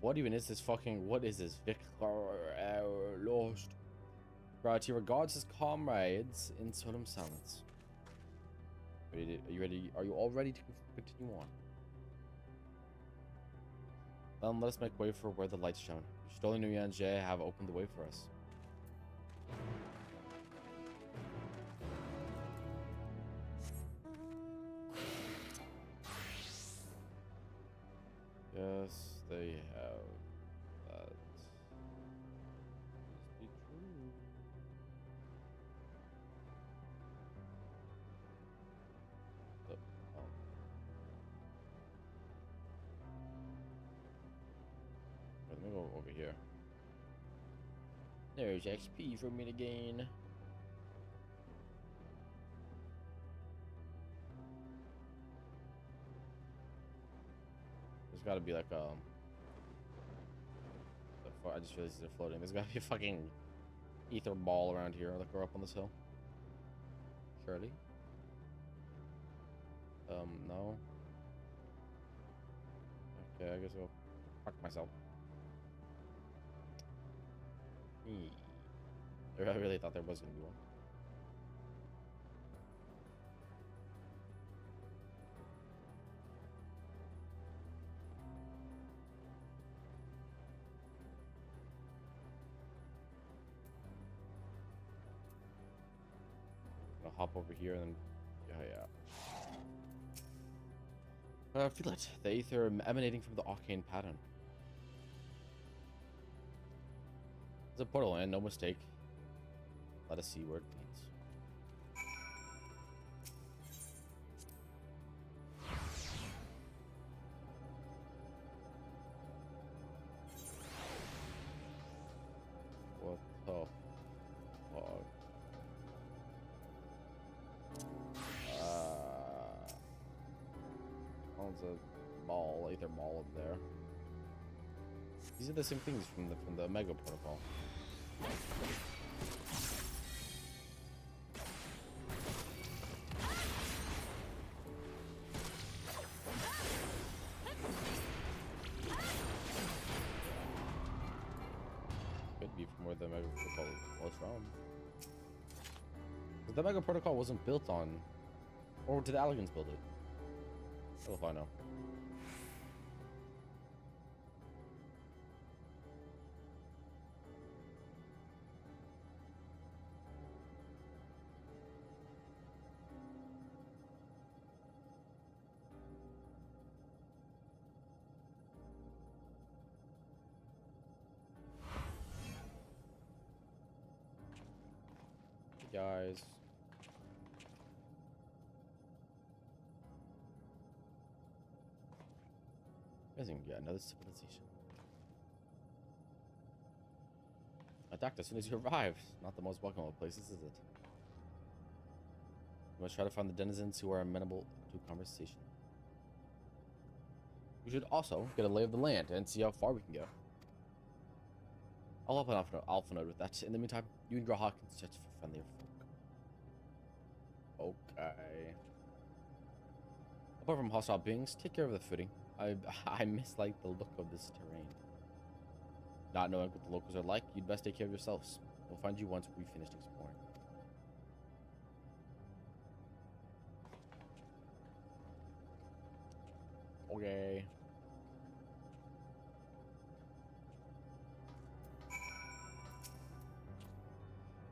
What even is this fucking, what is this? Lost. Right, he regards his comrades in solemn silence. Are you ready? Are you all ready to continue on? Then let us make way for where the lights shone. Stolen New Yanjie have opened the way for us. Yes, they have. That must be true. Oh. Let me go over here. There's XP for me to gain. There's gotta be like I just realized they're floating. There's gotta be a fucking ether ball around here, like we're up on this hill. Surely. No. Okay, I guess I'll fuck myself. I really thought there was gonna be one. I'll hop over here and then, yeah. Feel it. The ether emanating from the arcane pattern. It's a portal, and no mistake. Let us see where it leads. What the fuck? There's a ball, ether ball up there. These are the same things from the Mega Protocol. Could be from where the Mega Protocol was from. The Mega Protocol wasn't built on, or did the Alligans build it? We'll find out. guys. Amazing, yeah, another civilization. Attacked as soon as you arrive. Not the most welcome of places, is it? You must try to find the denizens who are amenable to conversation. We should also get a lay of the land and see how far we can go. I'll help an alpha node with that. In the meantime, you and Graha can search for friendlier folk. Okay. Apart from hostile beings, take care of the footing. I mislike the look of this terrain. Not knowing what the locals are like, you'd best take care of yourselves. We'll find you once we've finished exploring. Okay.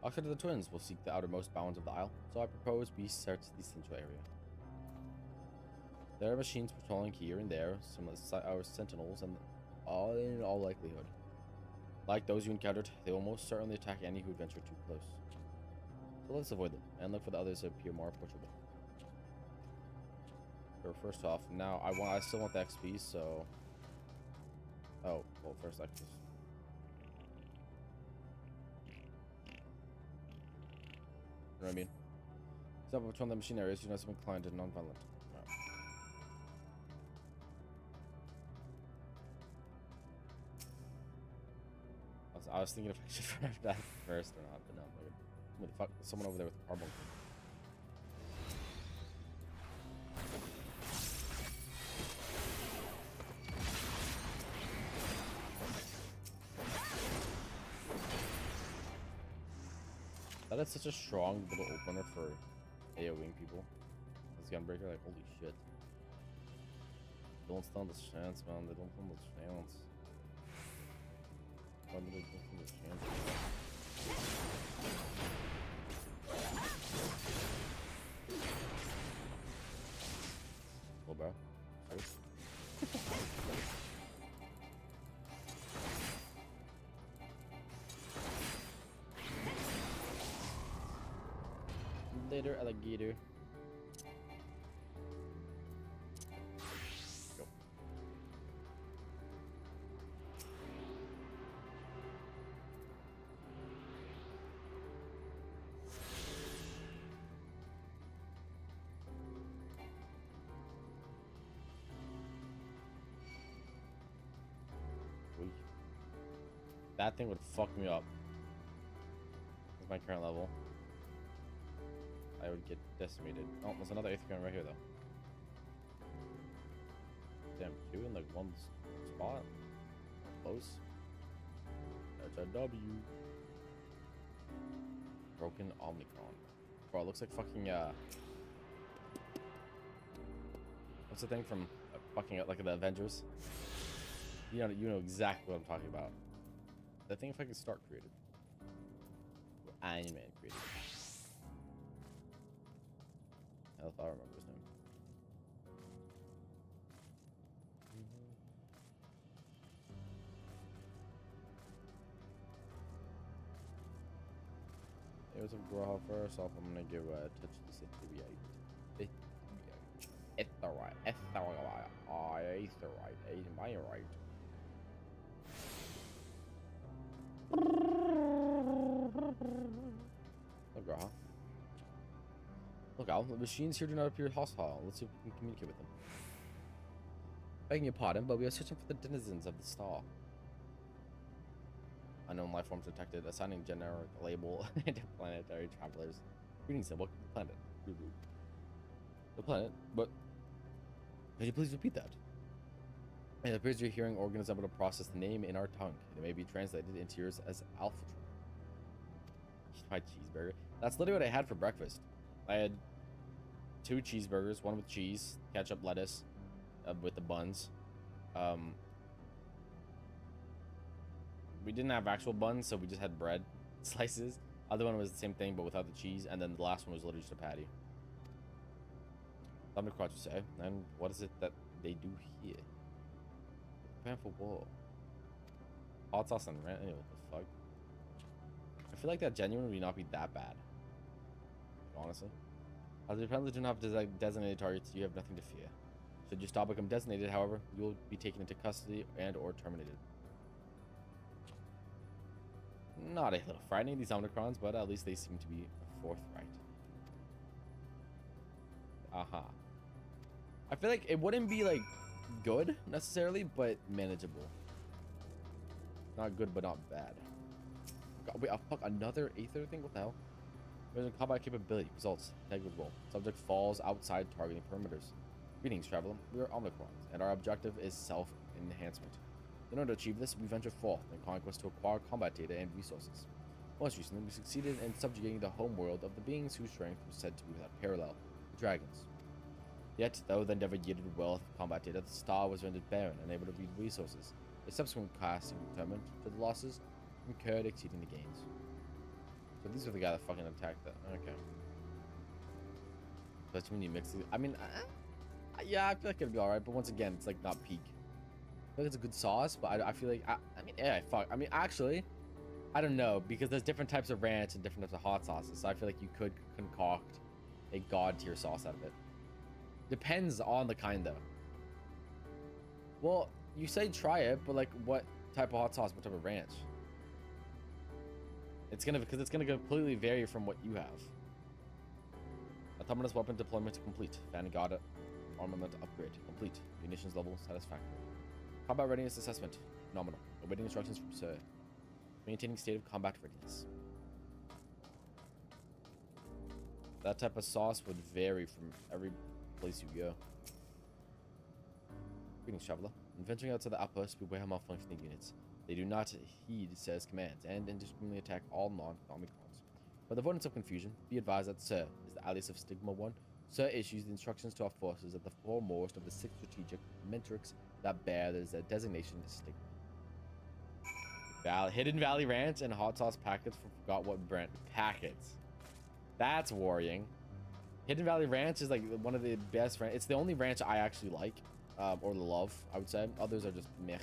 After the twins will seek the outermost bounds of the isle, so I propose we search the central area. There are machines patrolling here and there, similar to our sentinels, and in all likelihood, like those you encountered, they will most certainly attack any who venture too close. So let's avoid them, and look for the others that appear more approachable. So first off, now I still want the XP, so... Oh, well, first I can just... You know what I mean? Except for the machine areas, you're not inclined and non-violent. I was thinking if I should finish that first or not, but no. What the fuck? Someone over there with a carbon. That is such a strong little opener for AoEing people. This Gunbreaker, like, holy shit. Don't stand a chance, man. They don't stand a chance. Why do they don't stand a chance? Well, bro. Later, alligator. Go. That thing would fuck me up with my current level. I would get decimated. Oh, there's another 8th gun right here, though. Damn, 2 in like one spot. Close. That's a W. Broken Omnicron. Bro, it looks like fucking, what's the thing from fucking, like, the Avengers? You know exactly what I'm talking about. I think if I could start creative. Iron Man creative. I thought I remember his name. It was a Graha first off. I'm gonna give a touch to Citherite. Etherite. Ain't my right. Look, Graha. Look, Al, the machines here do not appear hostile. Let's see if we can communicate with them. Begging your pardon, but we are searching for the denizens of the star. Unknown life forms detected, assigning generic label interplanetary travelers. Greetings and welcome to the planet. The planet, but could you please repeat that? It appears your hearing organ is able to process the name in our tongue. It may be translated into yours as Alpha. My cheeseburger. That's literally what I had for breakfast. I had 2 cheeseburgers, one with cheese, ketchup, lettuce, with the buns. We didn't have actual buns, so we just had bread slices. Other one was the same thing, but without the cheese, and then the last one was literally just a patty. Thundercrotch, you say? And what is it that they do here? Prepare for war. Hot sauce and rent. What the fuck? I feel like that genuinely would not be that bad. honestly. As we apparently do not have designated targets, you have nothing to fear. Should your star become designated, however, you will be taken into custody and or terminated. Not a little frightening, these Omnicrons, but at least they seem to be forthright. Aha. I feel like it wouldn't be, like, good, necessarily, but manageable. Not good, but not bad. God, wait, fuck, another Aether thing? What the hell? There's a combat capability. Results. Negligible. Subject falls outside targeting perimeters. Greetings, traveler. We are Omnicrons, and our objective is self-enhancement. In order to achieve this, we venture forth in conquest to acquire combat data and resources. Most recently, we succeeded in subjugating the homeworld of the beings whose strength was said to be without parallel, the dragons. Yet, though the endeavor yielded wealth of combat data, the star was rendered barren, unable to read resources. A subsequent casting determined to the losses incurred exceeding the gains. So these are the guy that fucking attacked that. Okay. That's when you mix it. I mean, yeah, I feel like it'd be alright, but once again, it's like not peak. I feel like it's a good sauce, but I feel like, I mean, yeah, fuck. I mean, actually, I don't know, because there's different types of ranch and different types of hot sauces, so I feel like you could concoct a god tier sauce out of it. Depends on the kind, though. Well, you say try it, but like, what type of hot sauce, what type of ranch? It's gonna, because it's gonna completely vary from what you have. Autonomous weapon deployment complete. Vanguard armament upgrade complete. Munitions level satisfactory. Combat readiness assessment nominal. Awaiting instructions from Sir. Maintaining state of combat readiness. That type of sauce would vary from every place you go. Greetings, traveler. In venturing out to the outpost, beware malfunctioning units. They do not heed Sir's commands and indiscriminately attack all non-Omicrons. For the avoidance of confusion, be advised that Sir is the alias of Stigma 1. Sir issues the instructions to our forces at the foremost of the 6 strategic metrics that bear the designation Stigma. Hidden Valley Ranch and hot sauce packets for forgot what brand. Packets. That's worrying. Hidden Valley Ranch is like one of the best ranch. It's the only ranch I actually like, or love, I would say. Others are just meh.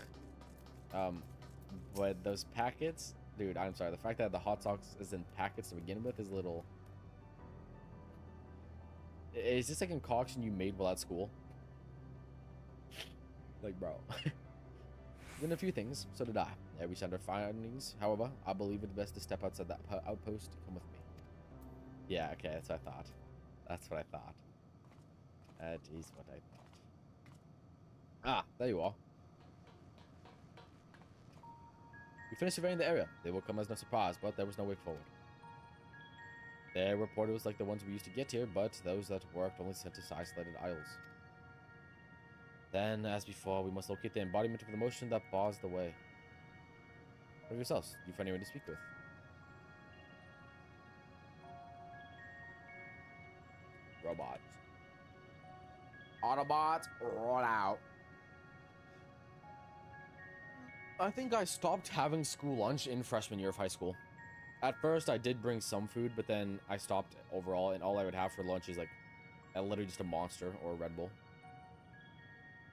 But those packets, dude, I'm sorry. The fact that the hot sauce is in packets to begin with is a little... Is this a concoction you made while at school? Like, bro. Did a few things, so did I. We sent our findings. However, I believe it best to step outside that outpost. Come with me. Yeah, okay, that's what I thought. That's what I thought. That is what I thought. Ah, there you are. We finished surveying the area. They will come as no surprise, but there was no way forward. Their report was like the ones we used to get here, but those that worked only sent us isolated isles. Then, as before, we must locate the embodiment of the motion that bars the way. What of yourselves? Do you find anyone to speak with? Robots. Autobots, roll out. I think I stopped having school lunch in freshman year of high school. At first, I did bring some food, but then I stopped overall, and all I would have for lunch is like literally just a Monster or a Red Bull.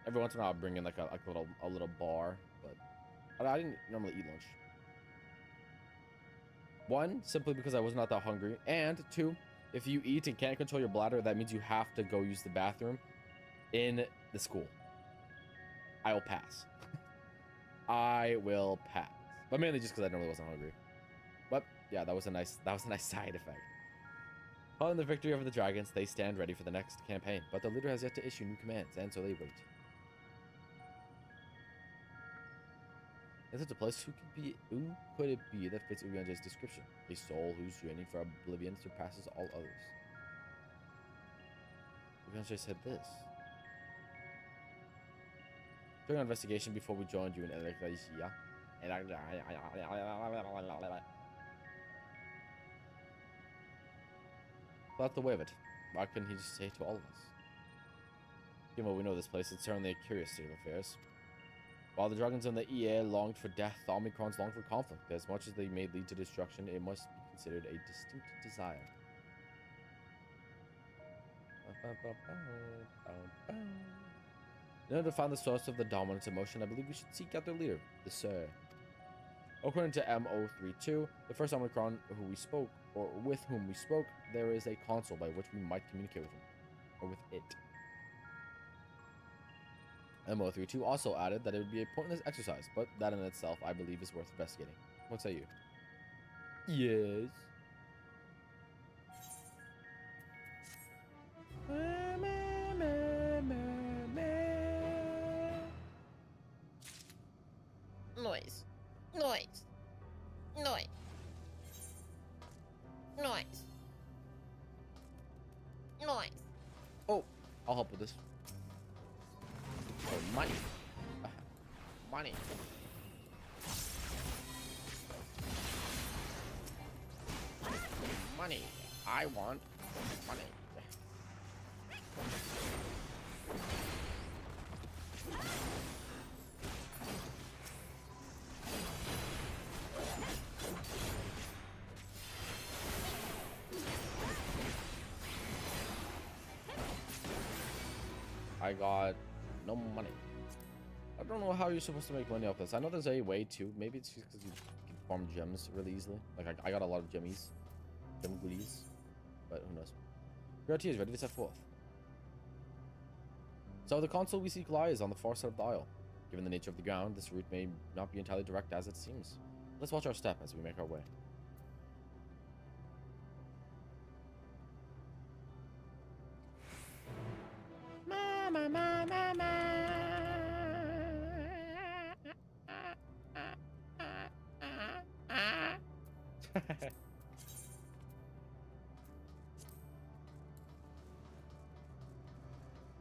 Every once in a while, I'd bring in like a little bar, but I didn't normally eat lunch. One, simply because I was not that hungry, and two, if you eat and can't control your bladder, that means you have to go use the bathroom in the school. I will pass. I will pass, but mainly just because I normally wasn't hungry. But yeah, that was a nice side effect. Following the victory over the dragons, they stand ready for the next campaign, but the leader has yet to issue new commands, and so they wait. In such a place, who could it be that fits Urianja's description? A soul whose yearning for oblivion surpasses all others. Urianja said this. During our investigation before we joined you in Electracia, that's the way of it. Why couldn't he just say it to all of us? Given what we know of this place, it's certainly a curious state of affairs. While the dragons and the EA longed for death, the Omicrons longed for conflict. As much as they may lead to destruction, it must be considered a distinct desire. In order to find the source of the dominant emotion, I believe we should seek out their leader, the Sir. According to MO32, the first Omicron who we spoke or with whom we spoke, there is a console by which we might communicate with him, or with it. MO32 also added that it would be a pointless exercise, but that in itself, I believe, is worth investigating. What say you? Yes. Noise. Noise. Noise. Noise. Noise. Oh, I'll help with this. Oh, money. Money. Money. I want money. I got no money. I don't know how you're supposed to make money off this. I know there's a way too. Maybe it's just because you can farm gems really easily. Like I got a lot of gemmies, gem goodies, but who knows? Your RT is ready to set forth. So the console we seek lies on the far side of the isle. Given the nature of the ground, this route may not be entirely direct as it seems. Let's watch our step as we make our way. Mama, mama, mama.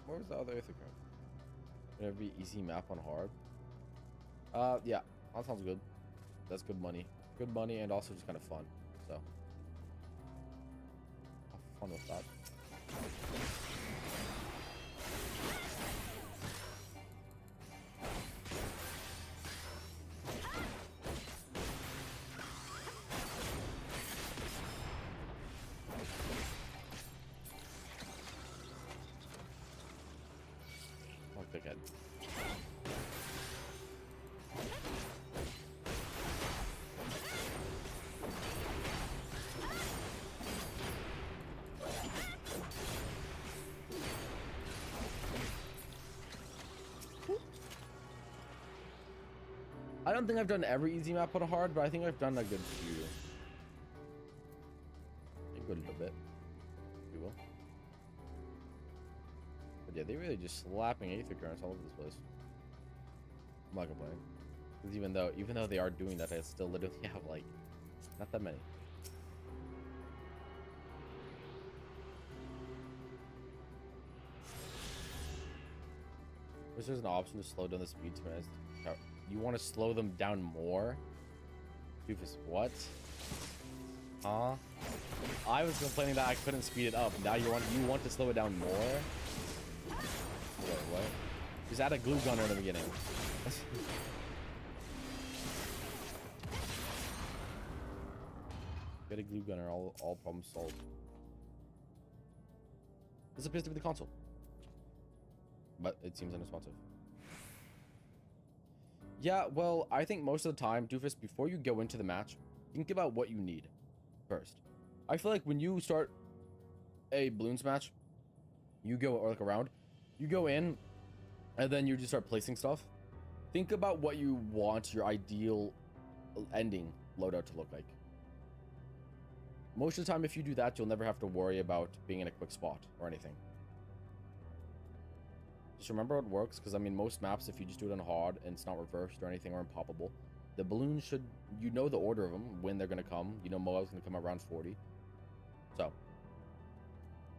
Where was the other Aether card? Would it be easy map on hard? Yeah, that sounds good. That's good money. Good money and also just kind of fun. So, have fun with that. Again. I don't think I've done every easy map on hard, but I think I've done a good few. A good little bit, if you will. But yeah, they really just slapping Aether currents all over this place. I'm not complaining. Because even though they are doing that, I still literally have like not that many. Wish there's an option to slow down the speed to minutes. You want to slow them down more? Doofus, what? Huh? I was complaining that I couldn't speed it up. Now you want to slow it down more? Wait, what? Just add a glue gunner in the beginning. Get a glue gunner, all problems solved. This appears to be the console. But it seems unresponsive. Yeah, well, I think most of the time, Doofus, before you go into the match, think about what you need first. I feel like when you start a balloons match, you go, or like a round, you go in, and then you just start placing stuff. Think about what you want your ideal ending loadout to look like. Most of the time, if you do that, you'll never have to worry about being in a quick spot or anything. Just remember what works, because I mean, most maps, if you just do it on hard and it's not reversed or anything or unpoppable, the balloons should, you know the order of them, when they're going to come. You know Moab's going to come around 40. So,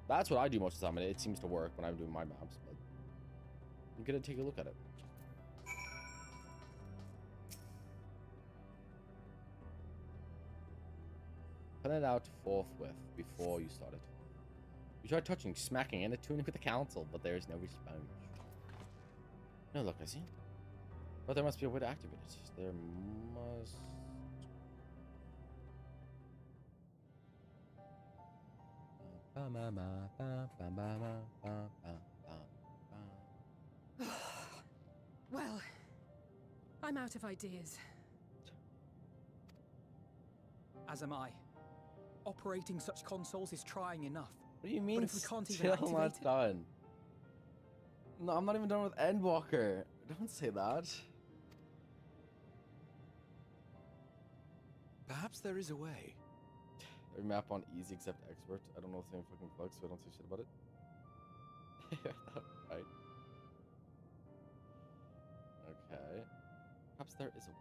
that's what I do most of the time, and it seems to work when I'm doing my maps, but I'm going to take a look at it. Put it out forthwith before you start it. You try touching, smacking, and attuning with the council, but there is no response. No luck, I see. But there must be a way to activate it. There must... Well, I'm out of ideas. As am I. operating such consoles is trying enough. What do you mean But if we can't even still activate not it? done? No, I'm not even done with Endwalker. Don't say that. Perhaps there is a way. Every map on easy except expert. I don't know the same fucking flux, so I don't say shit about it. Right. Okay. Perhaps there is a way.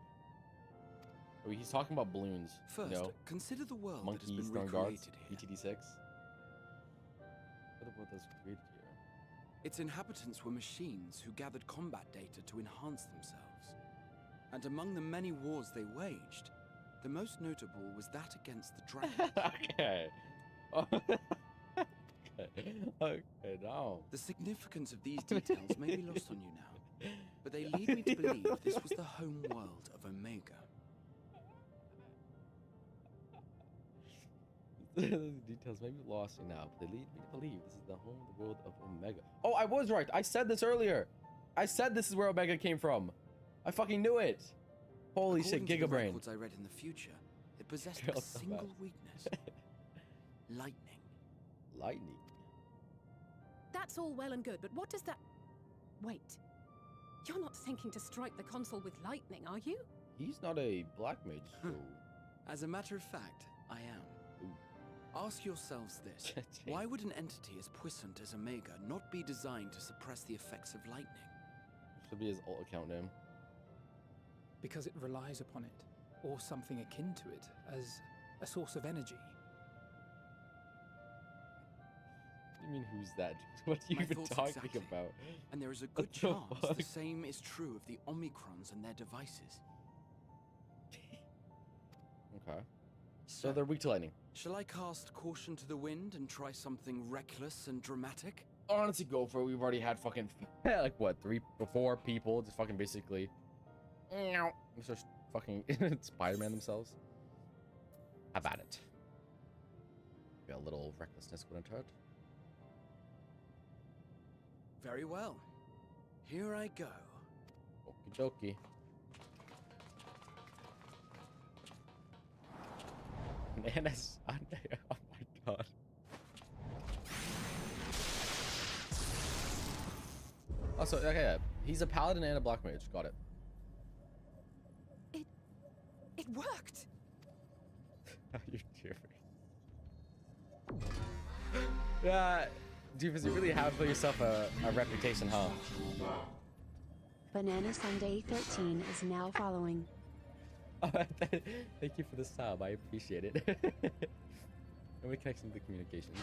Oh, he's talking about balloons. First, you know? consider the world Monkeys that has been throwing darts. recreated here. BTD6. What the world that's created here? Its inhabitants were machines who gathered combat data to enhance themselves. And among the many wars they waged, the most notable was that against the dragon. Okay. Okay, now. The significance of these details may be lost on you now, but they lead me to believe this was the home world of Omega. The details may be lost now, but they lead me to believe this is the home of the world of Omega. Oh, I was right. I said this earlier. I said this is where Omega came from. I fucking knew it. Holy shit, According to Giga the Brain. records I read in the future, it possessed Girl, a so single bad. weakness. Lightning. Lightning. That's all well and good, but what does that... Wait. You're not thinking to strike the console with lightning, are you? He's not a black mage, so... As a matter of fact, I am. Ask yourselves this. Why would an entity as puissant as Omega not be designed to suppress the effects of lightning? Should be his alt account name. Because it relies upon it, or something akin to it, as a source of energy. You mean who's that? What are you My even thoughts talking exactly. about? And there is a What good the chance fuck? the same is true of the Omicrons and their devices. Okay. So they're weak to lightning. Shall I cast caution to the wind and try something reckless and dramatic? Honestly, go for it. We've already had fucking like what, 3 or 4 people just fucking basically Mr. fucking Spider-Man themselves. How about it? Got a little recklessness going into it. Very well. Here I go. Okie dokie. Nana Sunday. Oh my god. Also, okay, yeah. He's a paladin and a black mage. Got it. It worked! You're cheering. Yeah, Doofus, you really have for yourself a reputation, huh? Banana Sunday 13 is now following. Oh, thank you for the sub. I appreciate it. And we connect to the communications.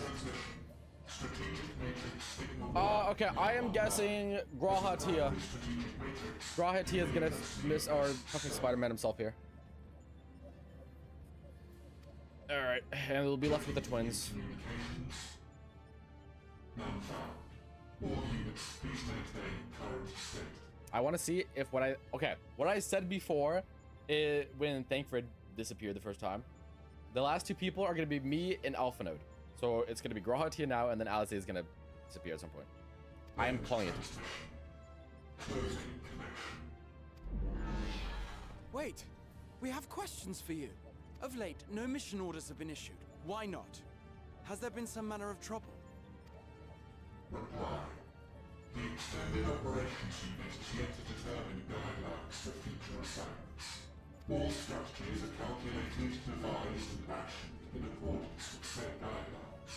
Okay, I am guessing Grahatia. Grahatia is gonna miss our fucking Spider-Man himself here. Alright, and we'll be left with the twins. I want to see if what I said before, when Thankfred disappeared the first time, the last 2 people are going to be me and Alpha Node. So it's going to be Grahatia now, and then Alice is going to disappear at some point. I am calling it. Wait, we have questions for you. Of late, no mission orders have been issued. Why not? Has there been some manner of trouble? Reply. The Extended Operations Unit is yet to determine guidelines for future assignments. All strategies are calculated, devised, and actioned in accordance with said guidelines.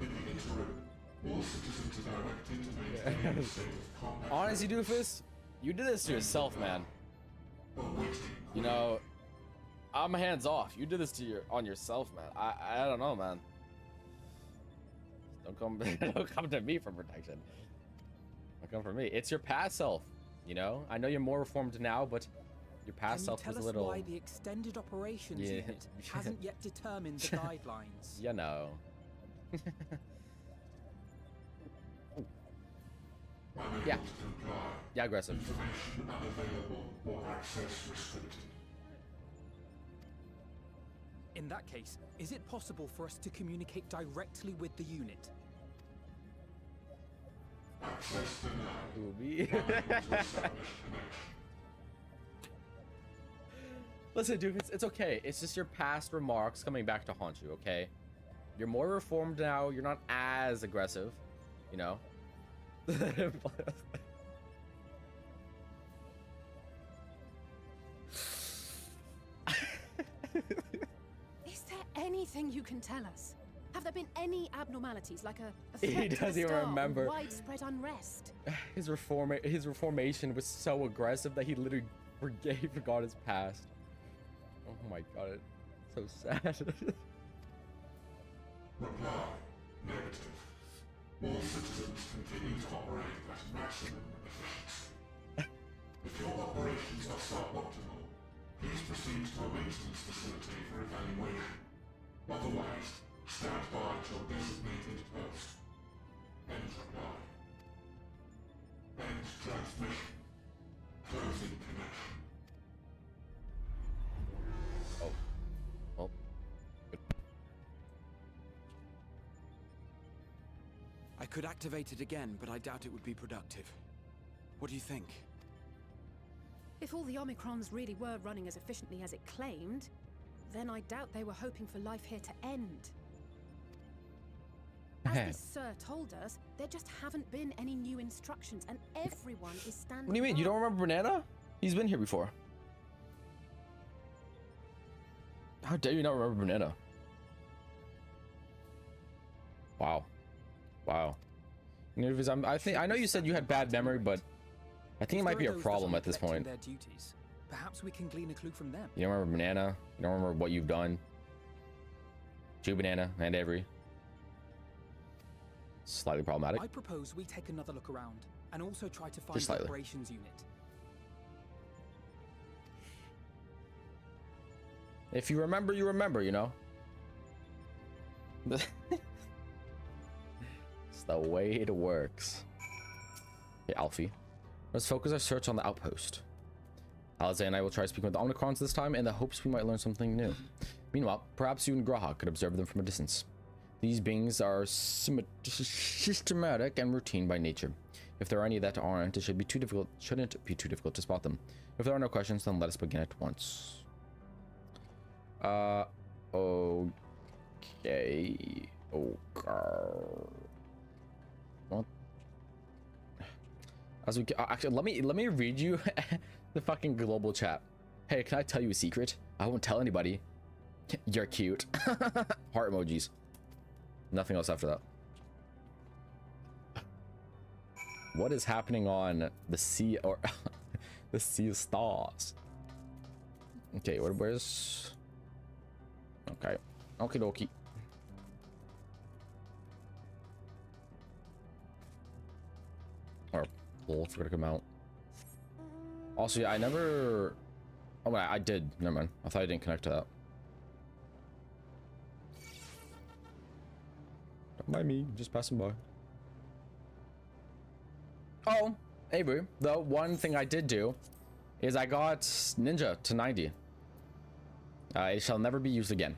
In the interim, all citizens are directed to maintain a state of combat. Honestly, Doofus, you did this to yourself, man. You know, I'm hands off. You did this to on yourself, man. I don't know, man. Don't come to me for protection. Don't come for me. It's your past self. You know, I know you're more reformed now, but your past self was a little. Tell us why the Extended Operations Unit hasn't yet determined the guidelines? You know. Yeah. Yeah, aggressive. Information unavailable or access restricted. In that case, is it possible for us to communicate directly with the unit? Access denied. Ooh, Listen, dude, it's okay. It's just your past remarks coming back to haunt you, okay? You're more reformed now. You're not as aggressive, you know? Is there anything you can tell us? Have there been any abnormalities, like a He threat to the doesn't even star or remember. widespread unrest? His reformation was so aggressive that he literally forgot his past. Oh my god, it's so sad. Reply. Negative. All citizens continue to operate at maximum efficiency. If your operations are suboptimal, please proceed to a maintenance facility for evaluation. Otherwise, stand by at your designated post. End reply. End transmission. Closing connection. Oh. Oh. I could activate it again, but I doubt it would be productive. What do you think? If all the Omicrons really were running as efficiently as it claimed, then I doubt they were hoping for life here to end. As this sir told us, there just haven't been any new instructions, and everyone is standing. What do you mean? You don't remember Banana? He's been here before. How dare you not remember Banana? Wow. Wow. I know you said you had bad memory, but I think it might be a problem at this point. Their duties. Perhaps we can glean a clue from them. You don't remember Banana? You don't remember what you've done? To Banana and Avery. Slightly problematic. I propose we take another look around and also try to find Just the slightly. operations unit. If you remember, you know? It's the way it works. Okay, Alfie. Let's focus our search on the outpost. Alize and I will try speaking with the Omnicrons this time in the hopes we might learn something new. Meanwhile, perhaps you and Graha could observe them from a distance. These beings are systematic and routine by nature. If there are any that aren't, it shouldn't be too difficult to spot them. If there are no questions, then let us begin at once. Okay. What? As we actually, let me read you the fucking global chat. Hey, can I tell you a secret? I won't tell anybody. You're cute. Heart emojis. Nothing else after that. What is happening on the sea or the Sea of Stars? Okay, where's? Okay, okie dokie. Or wolves are gonna come out. Also, yeah, I never. Oh, wait, I did. Never mind. I thought I didn't connect to that. Don't mind me, just passing by. Oh, Avery, the one thing I did do is I got Ninja to 90. It shall never be used again.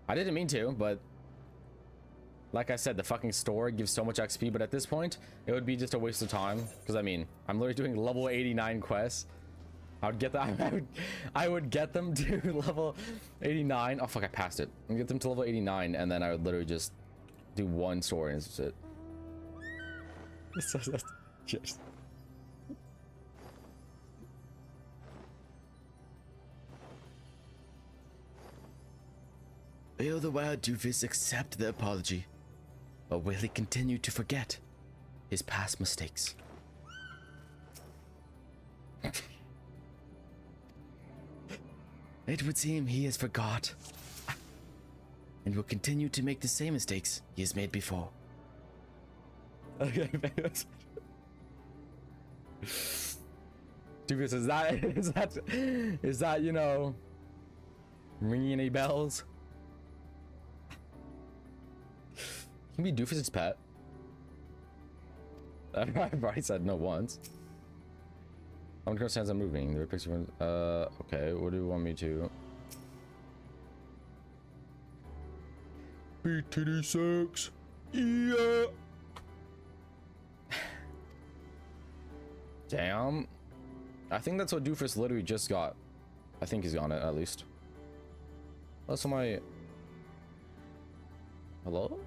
I didn't mean to, but like I said, the fucking store gives so much XP, but at this point, it would be just a waste of time. Because I mean, I'm literally doing level 89 quests. I would get that. I would get them to level 89. Oh fuck, I passed it. I'd get them to level 89, and then I would literally just do one story and that's it. So that's just. Will the wild doofus accept the apology, or will he continue to forget his past mistakes? It would seem he has forgot, and will continue to make the same mistakes he has made before. Okay, Doofus, is that you know, ringing any bells? Can be Doofus's pet. I've already said no once. I'm gonna stand I'm moving. The picture. Okay. What do you want me to? BTD6. Yeah. Damn. I think that's what Doofus literally just got. I think he's on it at least. Oh, so my... Hello?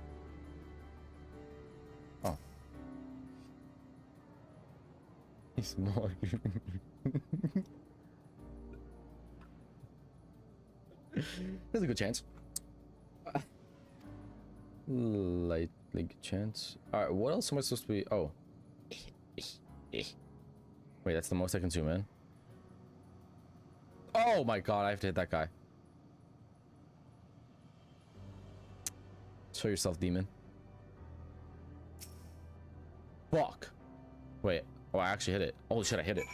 Oh. He's small. There's a good chance. Lightly good chance. Alright, what else am I supposed to be? Oh. Wait, that's the most I can zoom in. Oh my god, I have to hit that guy. Show yourself, demon. Fuck. Wait. Oh, I actually hit it. Holy shit, I hit it.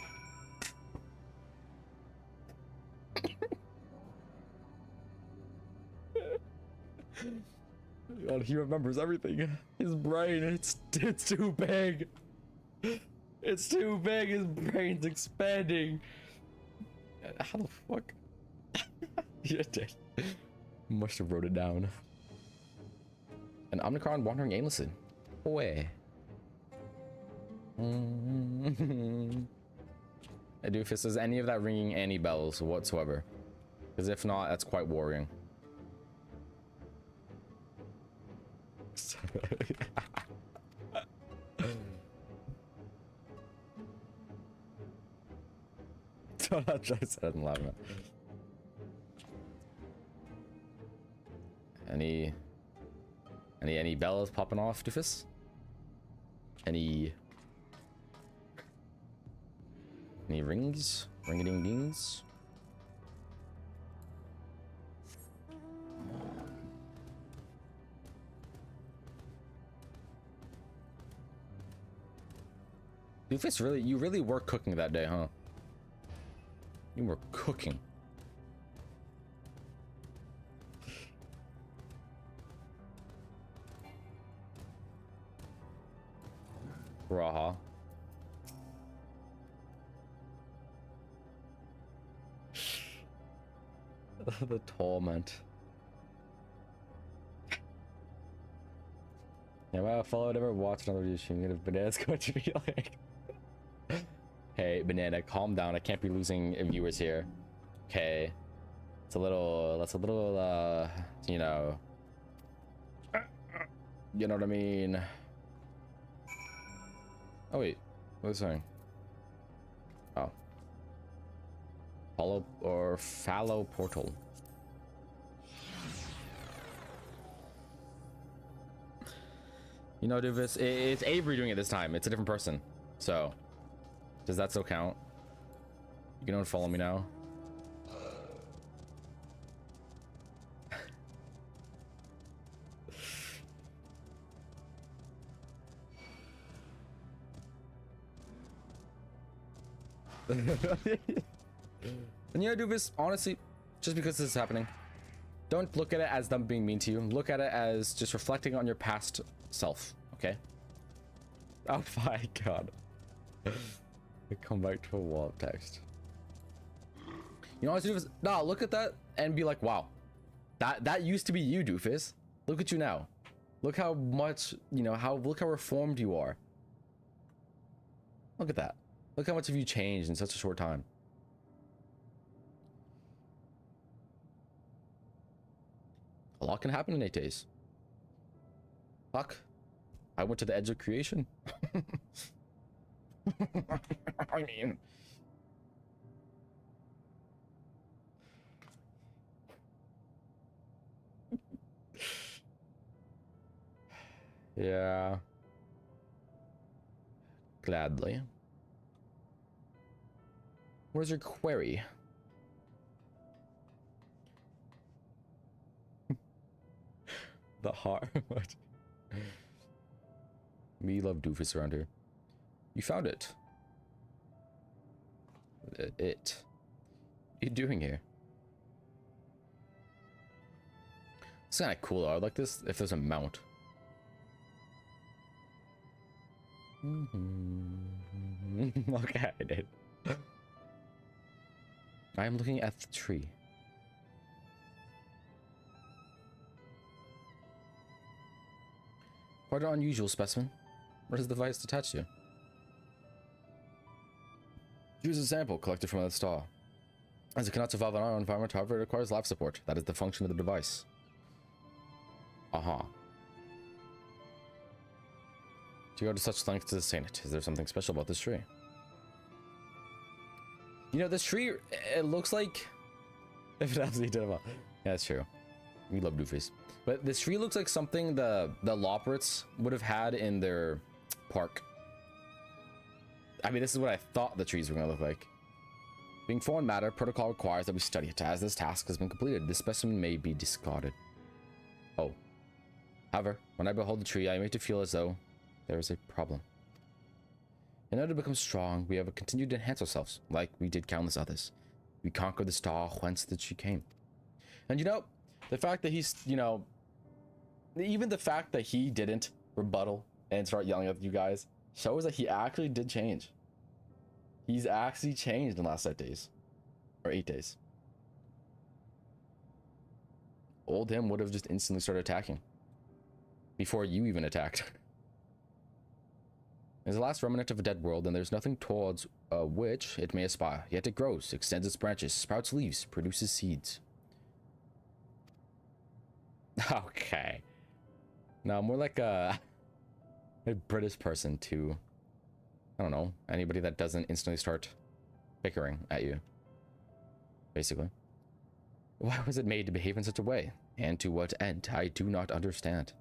God, he remembers everything. His brain, it's too big. It's too big. His brain's expanding. How the fuck? You did. Must have wrote it down. An Omnicron wandering aimlessly. Where? I do if this is any of that ringing any bells whatsoever. Because if not, that's quite worrying. Don't try to say it and laugh at. Any bells popping off, doofus? Any rings? Ring-a-ding-dings? Doofus, really, you really were cooking that day, huh? You were cooking. Raha. The torment. Yeah, well, if I ever watch another video stream, if Banana's going to be like, hey, Banana, calm down. I can't be losing viewers here. Okay. That's a little, you know what I mean? Oh, wait. What was I saying? Oh. Hollow or fallow portal. You know, Duvis, it's Avery doing it this time. It's a different person. So, does that still count? You can unfollow me now. And you know, Doofus, honestly, just because this is happening, don't look at it as them being mean to you. Look at it as just reflecting on your past self, okay? Oh my god. Come back to a wall of text. You know what, Doofus? Nah, look at that and be like, wow. That used to be you, Doofus. Look at you now. Look how much, look how reformed you are. Look at that. Look how much have you changed in such a short time. A lot can happen in 8 days. Fuck. I went to the edge of creation. I mean... yeah. Gladly. Where's your query? The heart. We love doofus around here. You found it. What are you doing here? It's kind of cool though. I like this if there's a mount. Okay, I did. I am looking at the tree. Quite an unusual specimen. What is the device attached to? Choose a sample collected from that star. As it cannot survive in our environment, however, it requires life support. That is the function of the device. To go to such lengths to sustain it. Is there something special about this tree? You know, this tree, it looks like... If it absolutely did well. Yeah, that's true. We love doofies. But this tree looks like something the Loporits would have had in their park. I mean, this is what I thought the trees were going to look like. Being foreign matter, protocol requires that we study it. As this task has been completed, this specimen may be discarded. Oh. However, when I behold the tree, I am made to feel as though there is a problem. In order to become strong, we have continued to enhance ourselves, like we did countless others. We conquered the star whence the tree came. And you know, the fact that he's, you know, even the fact that he didn't rebuttal and start yelling at you guys shows that he actually did change. He's actually changed in the last 7 days. Or 8 days. Old him would have just instantly started attacking. Before you even attacked. It is the last remnant of a dead world, and there's nothing towards which it may aspire. Yet it grows, extends its branches, sprouts leaves, produces seeds. Okay. Now, more like a British person to... I don't know, anybody that doesn't instantly start bickering at you. Basically. Why was it made to behave in such a way? And to what end? I do not understand.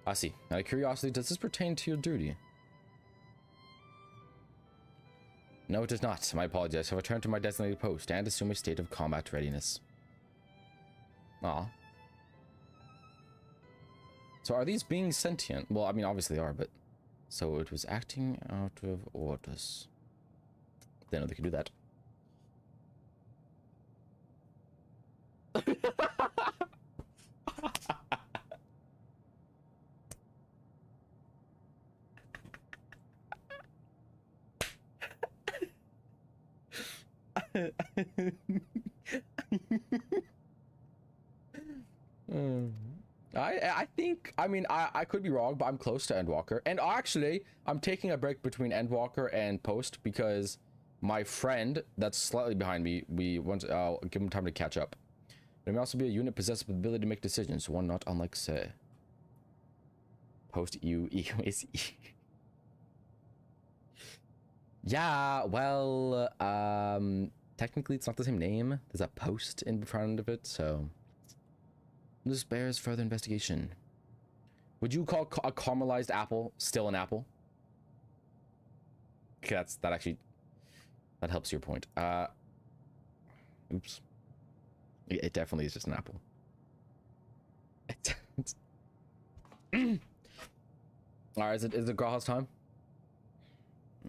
I see. Out of curiosity, does this pertain to your duty? No, it does not. My apologies. I have returned to my designated post and assume a state of combat readiness. Aw. So are these beings sentient? Well, I mean, obviously they are, but... So it was acting out of orders. They know they can do that. I think, I mean, I could be wrong, but I'm close to Endwalker. And actually, I'm taking a break between Endwalker and Post because my friend that's slightly behind me, we want to give him time to catch up. There may also be a unit possessed with the ability to make decisions, one not unlike Say. Post E is E. Yeah, well, technically it's not the same name. There's a post in front of it, so this bears further investigation. Would you call a caramelized apple still an apple? Okay, that helps your point. Oops. It definitely is just an apple. All right, is it Graha's time?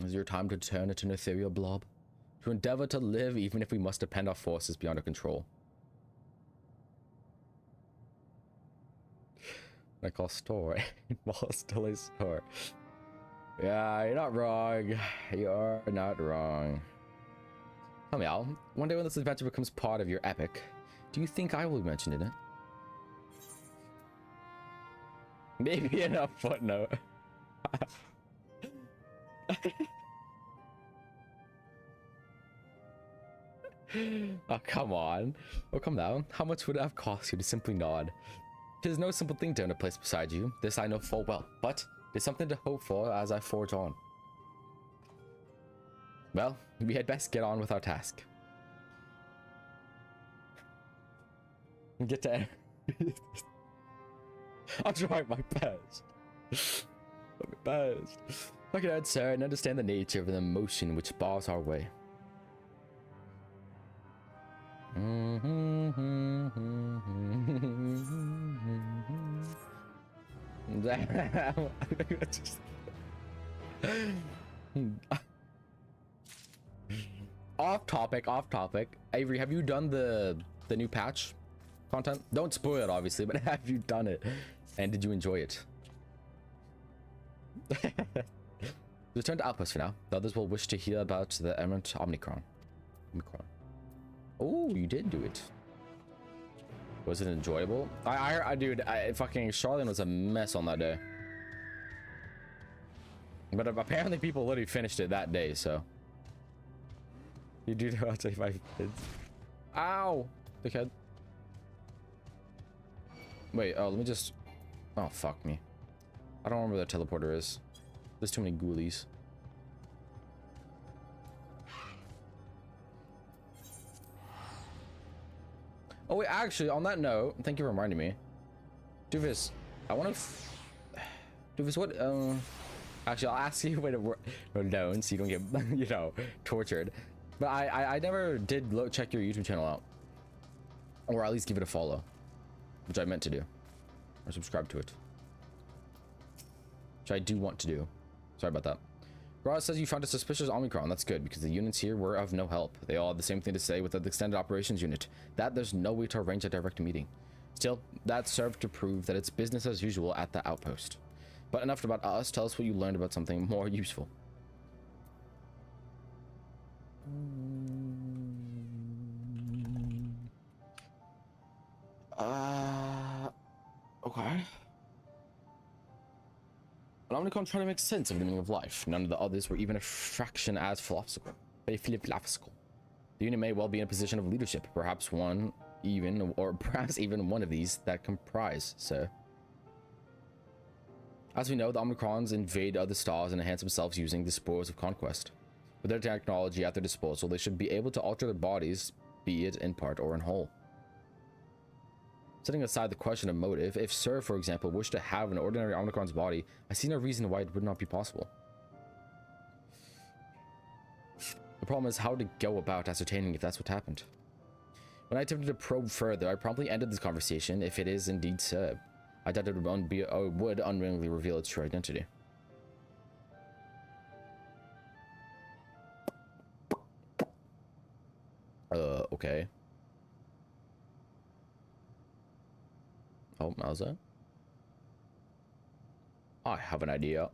Is your time to turn into an ethereal blob? To endeavor to live even if we must depend our forces beyond our control. I call store. While still a store. Yeah, you're not wrong. You're not wrong. Tell me, Al, one day when this adventure becomes part of your epic, do you think I will be mentioned in it? Maybe in a footnote. Oh, come on. Oh, come down. How much would it have cost you to simply nod? Tis no simple thing to earn a place beside you. This I know full well, but there's something to hope for as I forge on. Well, we had best get on with our task. Get to... I'll try my best. My best. Look at that, sir, and understand the nature of the emotion which bars our way. Off topic. Avery, have you done the new patch content? Don't spoil it, obviously, but have you done it? And did you enjoy it? Return to Outpost for now. The others will wish to hear about the Emerald Omicron. Oh, you did do it. Was it enjoyable? Dude, fucking Charlene was a mess on that day. But apparently people literally finished it that day, so. You do know how 25 kids. Ow! Dickhead. Wait, oh, let me just... Oh, fuck me. I don't remember where the teleporter is. There's too many ghoulies. Oh, wait, actually, on that note, thank you for reminding me. Doofus, I want to... Doofus, what... Actually, I'll ask you when it alone so you don't get, you know, tortured. But I never did check your YouTube channel out. Or at least give it a follow. Which I meant to do. Or subscribe to it. Which I do want to do. Sorry about that. Ross says you found a suspicious Omicron. That's good, because the units here were of no help. They all had the same thing to say with the extended operations unit. That there's no way to arrange a direct meeting. Still, that served to prove that it's business as usual at the outpost. But enough about us. Tell us what you learned about something more useful. Okay. An Omnicron trying to make sense of the meaning of life. None of the others were even a fraction as philosophical. The unit may well be in a position of leadership. Perhaps one even, or perhaps even one of these that comprise, sir. As we know, the Omicrons invade other stars and enhance themselves using the spores of conquest. With their technology at their disposal, they should be able to alter their bodies, be it in part or in whole. Setting aside the question of motive, if Sir, for example, wished to have an ordinary Omicron's body, I see no reason why it would not be possible. The problem is how to go about ascertaining if that's what happened. When I attempted to probe further, I promptly ended this conversation if it is indeed Sir. I doubt it would unwillingly reveal its true identity. Okay. Oh, Mauser? I have an idea.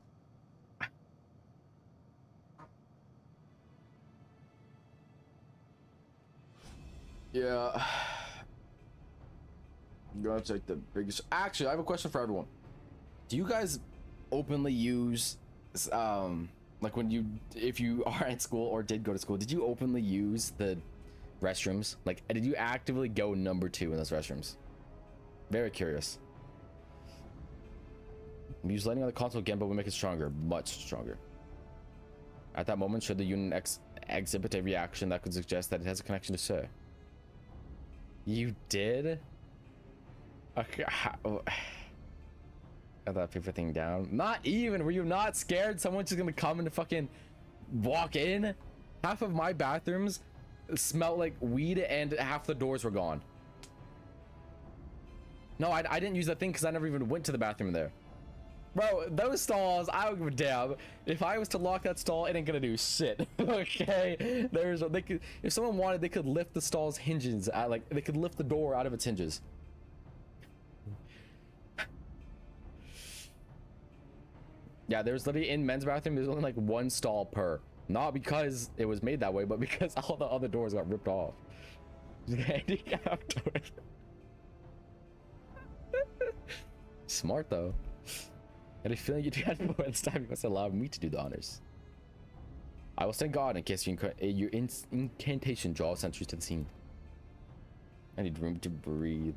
Yeah. I'm gonna take the biggest... Actually, I have a question for everyone. Do you guys openly use... like when you... If you are at school or did go to school, did you openly use the restrooms? Like, did you actively go number 2 in those restrooms? Very curious. Use lighting on the console again, but we make it stronger. Much stronger. At that moment, should the unit exhibit a reaction that could suggest that it has a connection to Sir? You did? Okay. Got that paper thing down. Not even. Were you not scared someone's just gonna come and fucking walk in? Half of my bathrooms smelled like weed and half the doors were gone. No, I didn't use that thing because I never even went to the bathroom there. Bro, those stalls, I don't give a damn. If I was to lock that stall, it ain't gonna do shit. Okay? They could, if someone wanted, they could lift the stall's hinges. They could lift the door out of its hinges. Yeah, there's literally in men's bathroom, there's only like 1 stall per. Not because it was made that way, but because all the other doors got ripped off. Smart though. I had a feeling you'd had more this time. You must allow me to do the honors. I will send God in case your incantation draws sentries to the scene. I need room to breathe.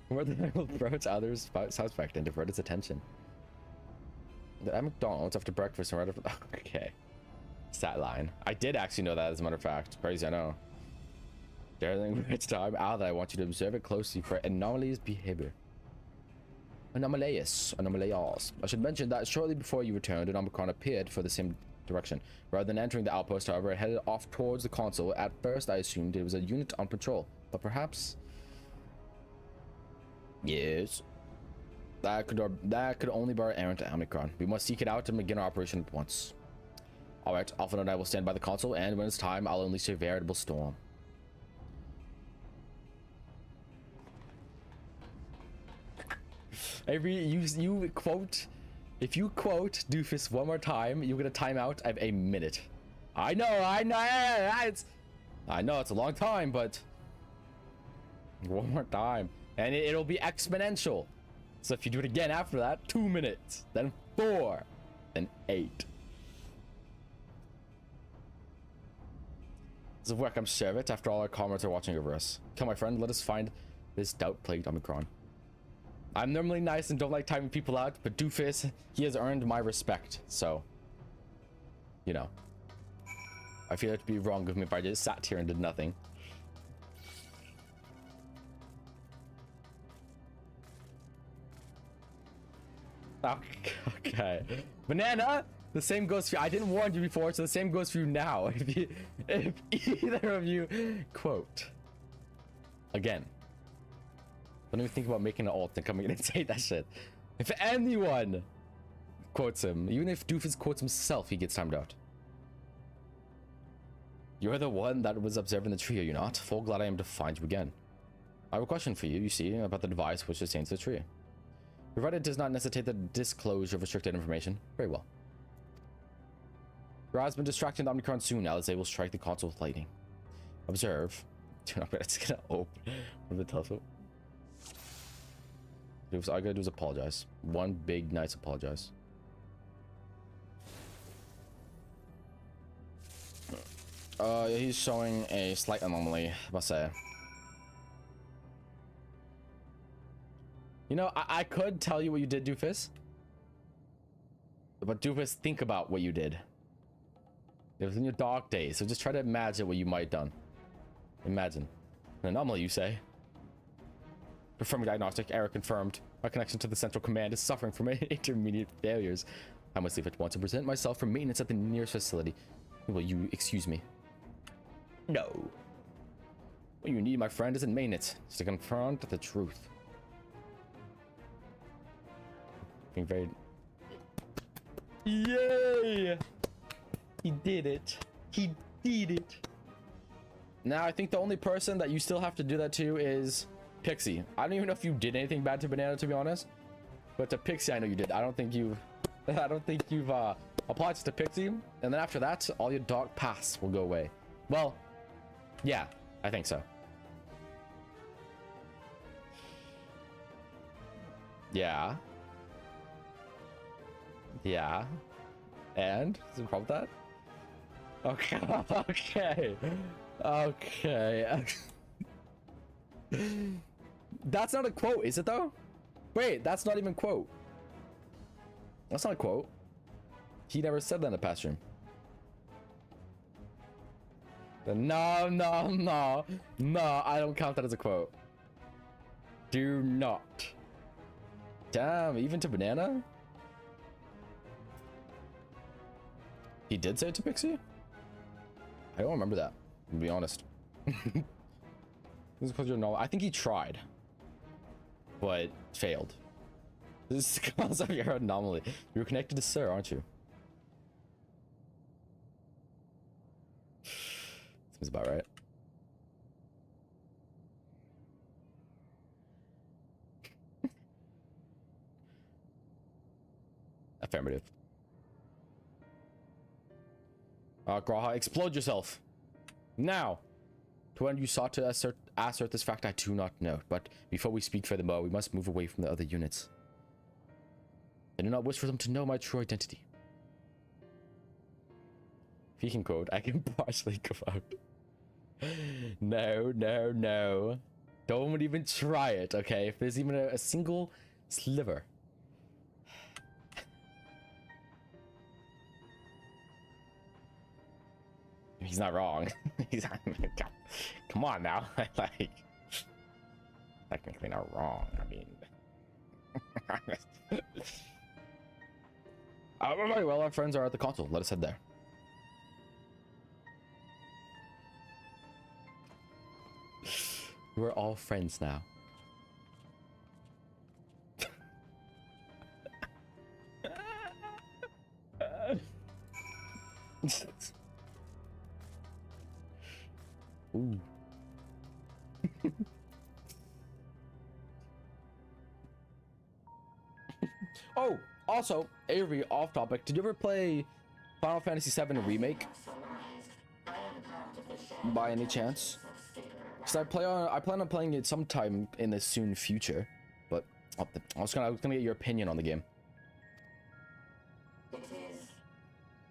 More than I will approach others' suspect and divert its attention. At McDonald's after breakfast and right after. Okay. Stat line. I did actually know that, as a matter of fact. Crazy, I know. During its time out there, I want you to observe it closely for anomalous behavior. Anomalous. I should mention that shortly before you returned, an Omicron appeared for the same direction. Rather than entering the outpost, however, it headed off towards the console. At first, I assumed it was a unit on patrol, but perhaps... Yes. That could only be our errand to Omicron. We must seek it out and begin our operation at once. Alright, Alpha and I will stand by the console, and when it's time, I'll unleash a veritable storm. You quote, if you quote Doofus one more time, you get a timeout of a minute. I know it's a long time, but one more time. And it'll be exponential. So if you do it again after that, 2 minutes, then 4, then 8. Does it work? I'm sure of it. After all, our comrades are watching over us. Come, my friend, let us find this doubt-plagued Omicron. I'm normally nice and don't like timing people out, but Doofus, he has earned my respect. So, you know, I feel it would be wrong of me if I just sat here and did nothing. Okay. Banana, the same goes for you. I didn't warn you before, so the same goes for you now. If either of you quote again, don't even think about making an alt and coming in and say that shit. If anyone quotes him, even if Doofus quotes himself, he gets timed out. You're the one that was observing the tree, are you not? Full glad I am to find you again. I have a question for you, you see, about the device which sustains the tree. Provided it does not necessitate the disclosure of restricted information. Very well. Your eyes have been distracting the Omicron soon, as they will strike the console with lightning. Observe. Dude, I'm just gonna open the telescope. Dude, all I gotta do is apologize. One big, nice apologize. Yeah, he's showing a slight anomaly, I must say. You know, I could tell you what you did, Doofus. But Doofus, think about what you did. It was in your dark days, so just try to imagine what you might have done. Imagine. An anomaly, you say? Confirming diagnostic, error confirmed. My connection to the central command is suffering from intermediate failures. I must leave at once and present myself for maintenance at the nearest facility. Will you excuse me? No. What you need, my friend, isn't maintenance. It's to confront the truth. Being very... Yay! He did it. He did it. Now, I think the only person that you still have to do that to is Pixie. I don't even know if you did anything bad to Banana, to be honest. But to Pixie, I know you did. I don't think you've applied to Pixie. And then after that, all your dark pasts will go away. Well, yeah, I think so. Yeah. Yeah. And? Is there a problem with that? Okay. Okay. That's not a quote, is it though? Wait, that's not even a quote. That's not a quote. He never said that in the past stream. No, no, no. No, I don't count that as a quote. Do not. Damn, even to Banana? He did say it to Pixie? I don't remember that, to be honest. This is because you're no. I think he tried, but failed. This is because of your anomaly. You're connected to Sir, aren't you? Seems about right. Affirmative. Graha, explode yourself. Now. To when you sought to assert this fact, I do not know. But before we speak furthermore, we must move away from the other units. I do not wish for them to know my true identity. If he can quote, I can partially go out. No, no, no. Don't even try it, okay? If there's even a single sliver. He's not wrong. He's not, come on now. Like, technically not wrong. I mean, very well. Our friends are at the console. Let us head there. We're all friends now. Ooh. Oh, also, Avery, off topic. Did you ever play Final Fantasy VII Remake? By any chance? Because I plan on playing it sometime in the soon future, but I was gonna get your opinion on the game.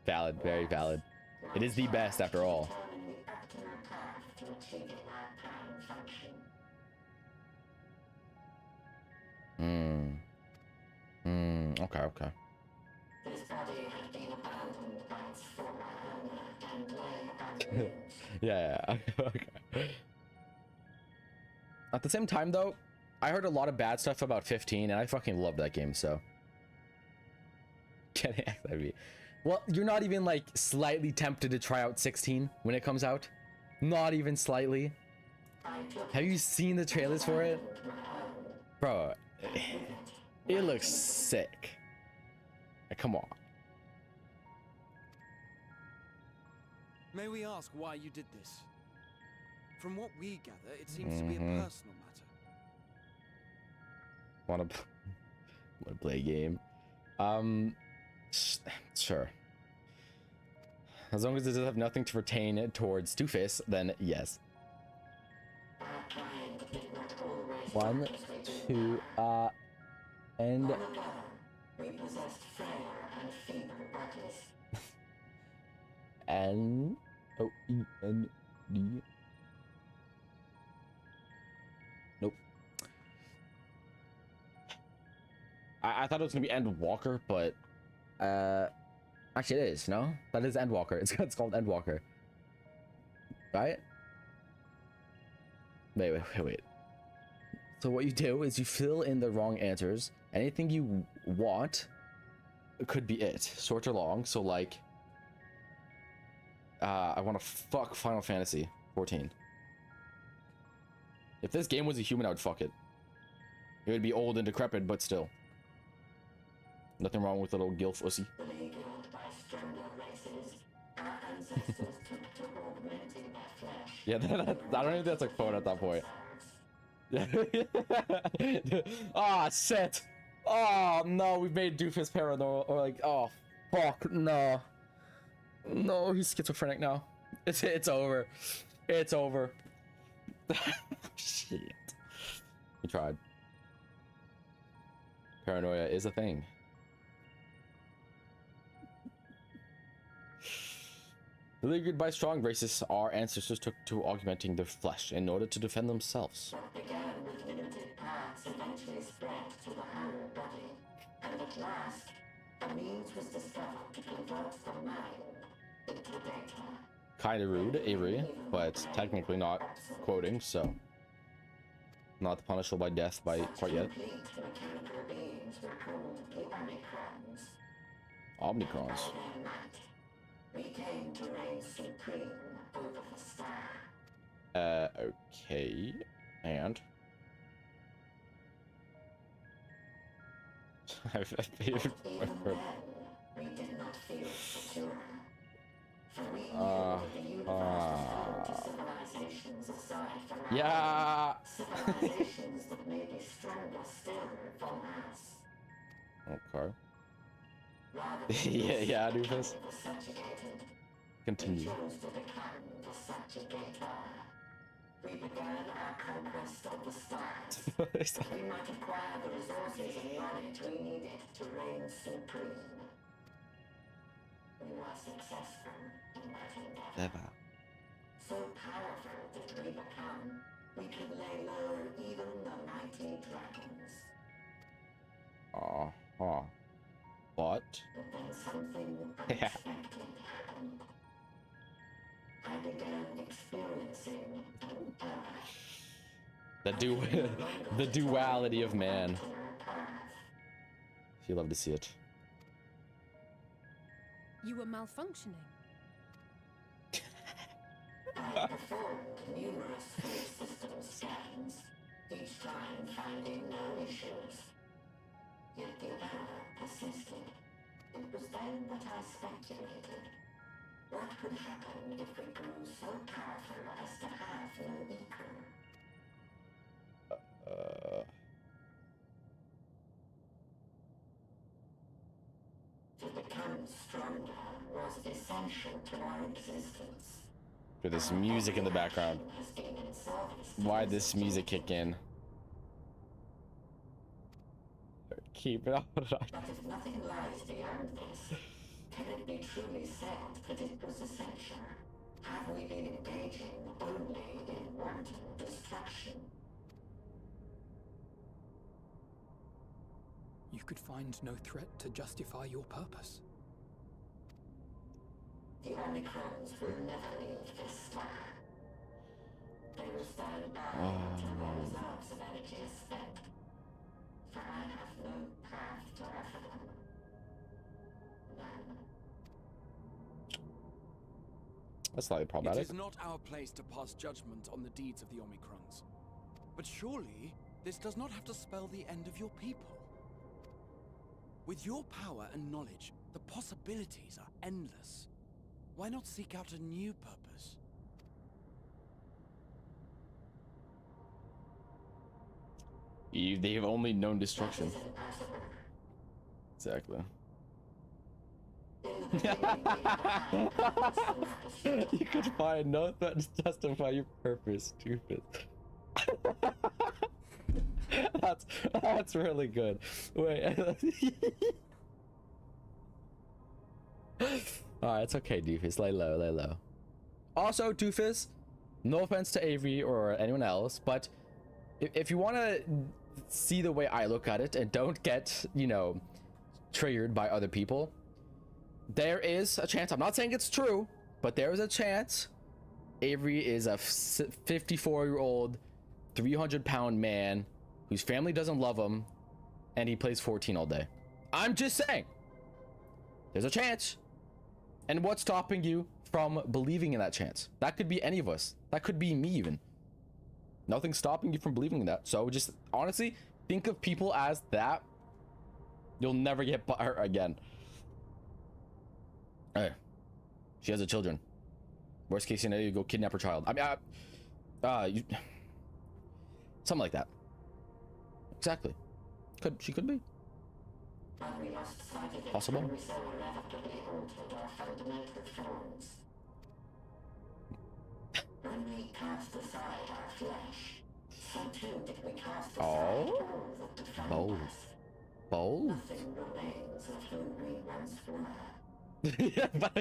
Valid, very valid. It is the best after all. Okay, okay. Yeah. Okay. At the same time, though, I heard a lot of bad stuff about 15, and I fucking love that game, so. Well, you're not even, like, slightly tempted to try out 16 when it comes out? Not even slightly? Have you seen the trailers for it? Bro, it looks sick. Like, come on. May we ask why you did this? From what we gather, it seems to be a personal matter. Wanna play a game? Sure. As long as it does have nothing to pertain towards Two-Face, then yes. 1, 2, and... N-O-E-N-D. Nope. I thought it was gonna be Endwalker, but actually it is. No, that is Endwalker. It's called Endwalker, right? Wait. So what you do is you fill in the wrong answers. Anything you want could be it, short or long. So like, I want to fuck Final Fantasy 14. If this game was a human, I would fuck it. It would be old and decrepit, but still. Nothing wrong with little gilf ussy. Yeah, I don't think that's like phone at that point. Ah, shit. Oh no, we've made Doofus paranoid, or like, oh fuck, no. No, he's schizophrenic now. It's over. It's over. Shit. We tried. Paranoia is a thing. Beleaguered by strong races, our ancestors took to augmenting their flesh in order to defend themselves. What began with limited parts eventually spread to the whole body, and at last, a means was discovered to convert the mind into data. Kinda rude, Avery, but technically not quoting, so not punishable by death by quite yet. Mechanical beings were called the Omicrons. Omnicrons. We came to reign supreme over the star. Okay, and Even then, we did not feel secure. For we knew that the universe was home to civilizations aside from ours. Yeah. Civilizations that may be stronger still than us. Okay. yeah, Doofus. Continue. We chose to become the subjugator. We began our conquest of the stars. That we might acquire the resources and knowledge we needed to reign supreme. We were successful in that endeavor. So powerful did we become, we could lay low even the mighty dragons. What? But then something unexpected happened. I began experiencing the duality of man. You love to see it. You were malfunctioning. I performed numerous full system scans, each time finding no issues. Yet the error persisted. It was then that I speculated. What could happen if we grew so powerful as to have no equal? To become stronger was essential to our existence. With this music in the background. Why'd this music kick in? Keep it on. But if nothing lies beyond this, can it be truly said that it was essential? Have we been engaging only in wanton destruction? You could find no threat to justify your purpose. The Omicrons will never leave this star. They will stand by until their reserves of energy is spent. For I have no path to offer them. None. That's slightly problematic. It is not our place to pass judgment on the deeds of the Omicrons. But surely, this does not have to spell the end of your people. With your power and knowledge, the possibilities are endless. Why not seek out a new purpose? They've only known destruction. Exactly. You could find no threat to justify your purpose, stupid. That's really good. Wait. Alright, it's okay, Doofus. Lay low, lay low. Also, Doofus, no offense to Avery or anyone else, but if you want to see the way I look at it and don't get, you know, triggered by other people, there is a chance, I'm not saying it's true, but there is a chance Avery is a 54-year-old, 300-pound man whose family doesn't love him, and he plays 14 all day. I'm just saying. There's a chance. And what's stopping you from believing in that chance? That could be any of us. That could be me even. Nothing's stopping you from believing in that. So just honestly, think of people as that. You'll never get hurt again. Hey, she has a children. Worst case scenario, you go kidnap her child. I mean, something like that. Exactly. She could be. Possible. When we cast aside our flesh, so too did we cast aside bold. Bold? Nothing remains of who we once were. Yeah, but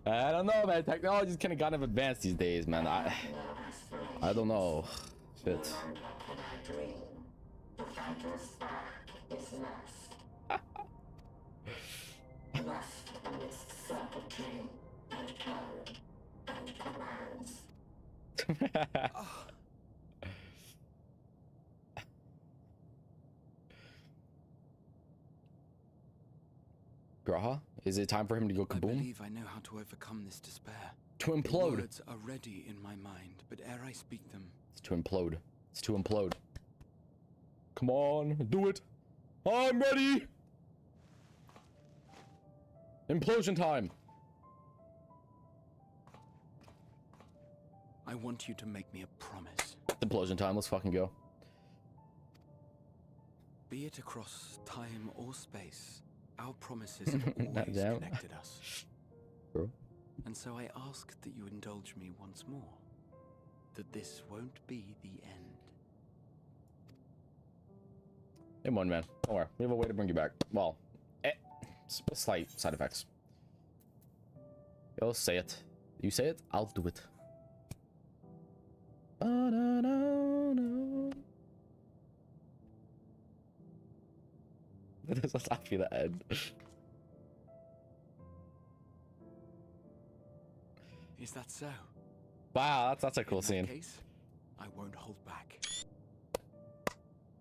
I don't know, man. Technology's kind of gotten advanced these days, man. I don't know. Shit. The fighter's spark is lust. Lust amidst circuitry and code and commands. Graha, is it time for him to go kaboom? I believe I know how to overcome this despair. To implode. The words are ready in my mind, but ere I speak them... It's to implode. It's to implode. Come on, do it. I'm ready. Implosion time. I want you to make me a promise. Implosion time, let's fucking go. Be it across time or space, our promises have always connected us. Bro. And so I ask that you indulge me once more. That this won't be the end. Come on, man. Don't worry. We have a way to bring you back. Well, slight side effects. You'll say it. You say it, I'll do it. This is happy the end. Is that so? Wow, that's a cool scene. In that case, I won't hold back.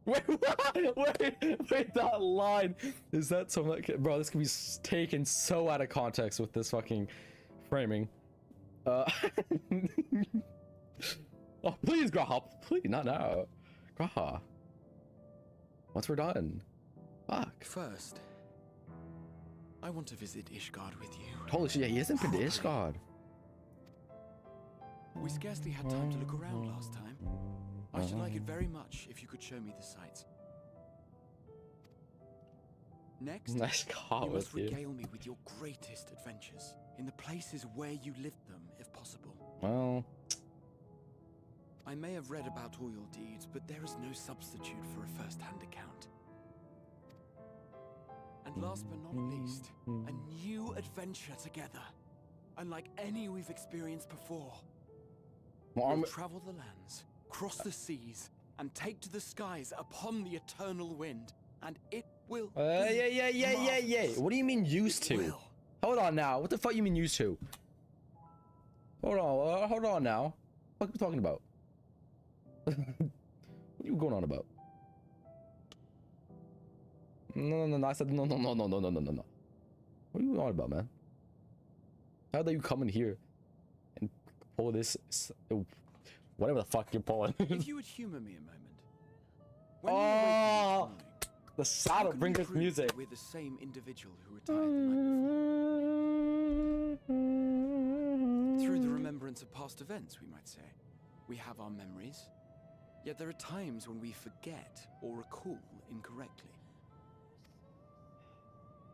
Wait, what? Wait, that line. Is that something like, bro, this can be taken so out of context with this fucking framing. Oh, please, Graha, please, not now. Graha. Once we're done. Fuck. First, I want to visit Ishgard with you. Holy shit, yeah, he hasn't been to Ishgard. We scarcely had time to look around last time. I should like it very much if you could show me the sights. Next, nice car you must with you. regale me with your greatest adventures in the places where you lived them, if possible. Well, I may have read about all your deeds, but there is no substitute for a first-hand account. And last but not least, a new adventure together, unlike any we've experienced before. We'll travel the lands, cross the seas, and take to the skies upon the eternal wind, and it will yeah. What do you mean used to? Hold on now. What the fuck you mean used to? Hold on now. What are you talking about? What are you going on about? No. I said no. What are you on about, man? How dare you come in here and pull this, whatever the fuck you're pulling? If you would humor me a moment. When you awaken this morning, the saddle brings this music. We're the same individual who retired the night before. Through the remembrance of past events, we might say, we have our memories. Yet there are times when we forget or recall incorrectly.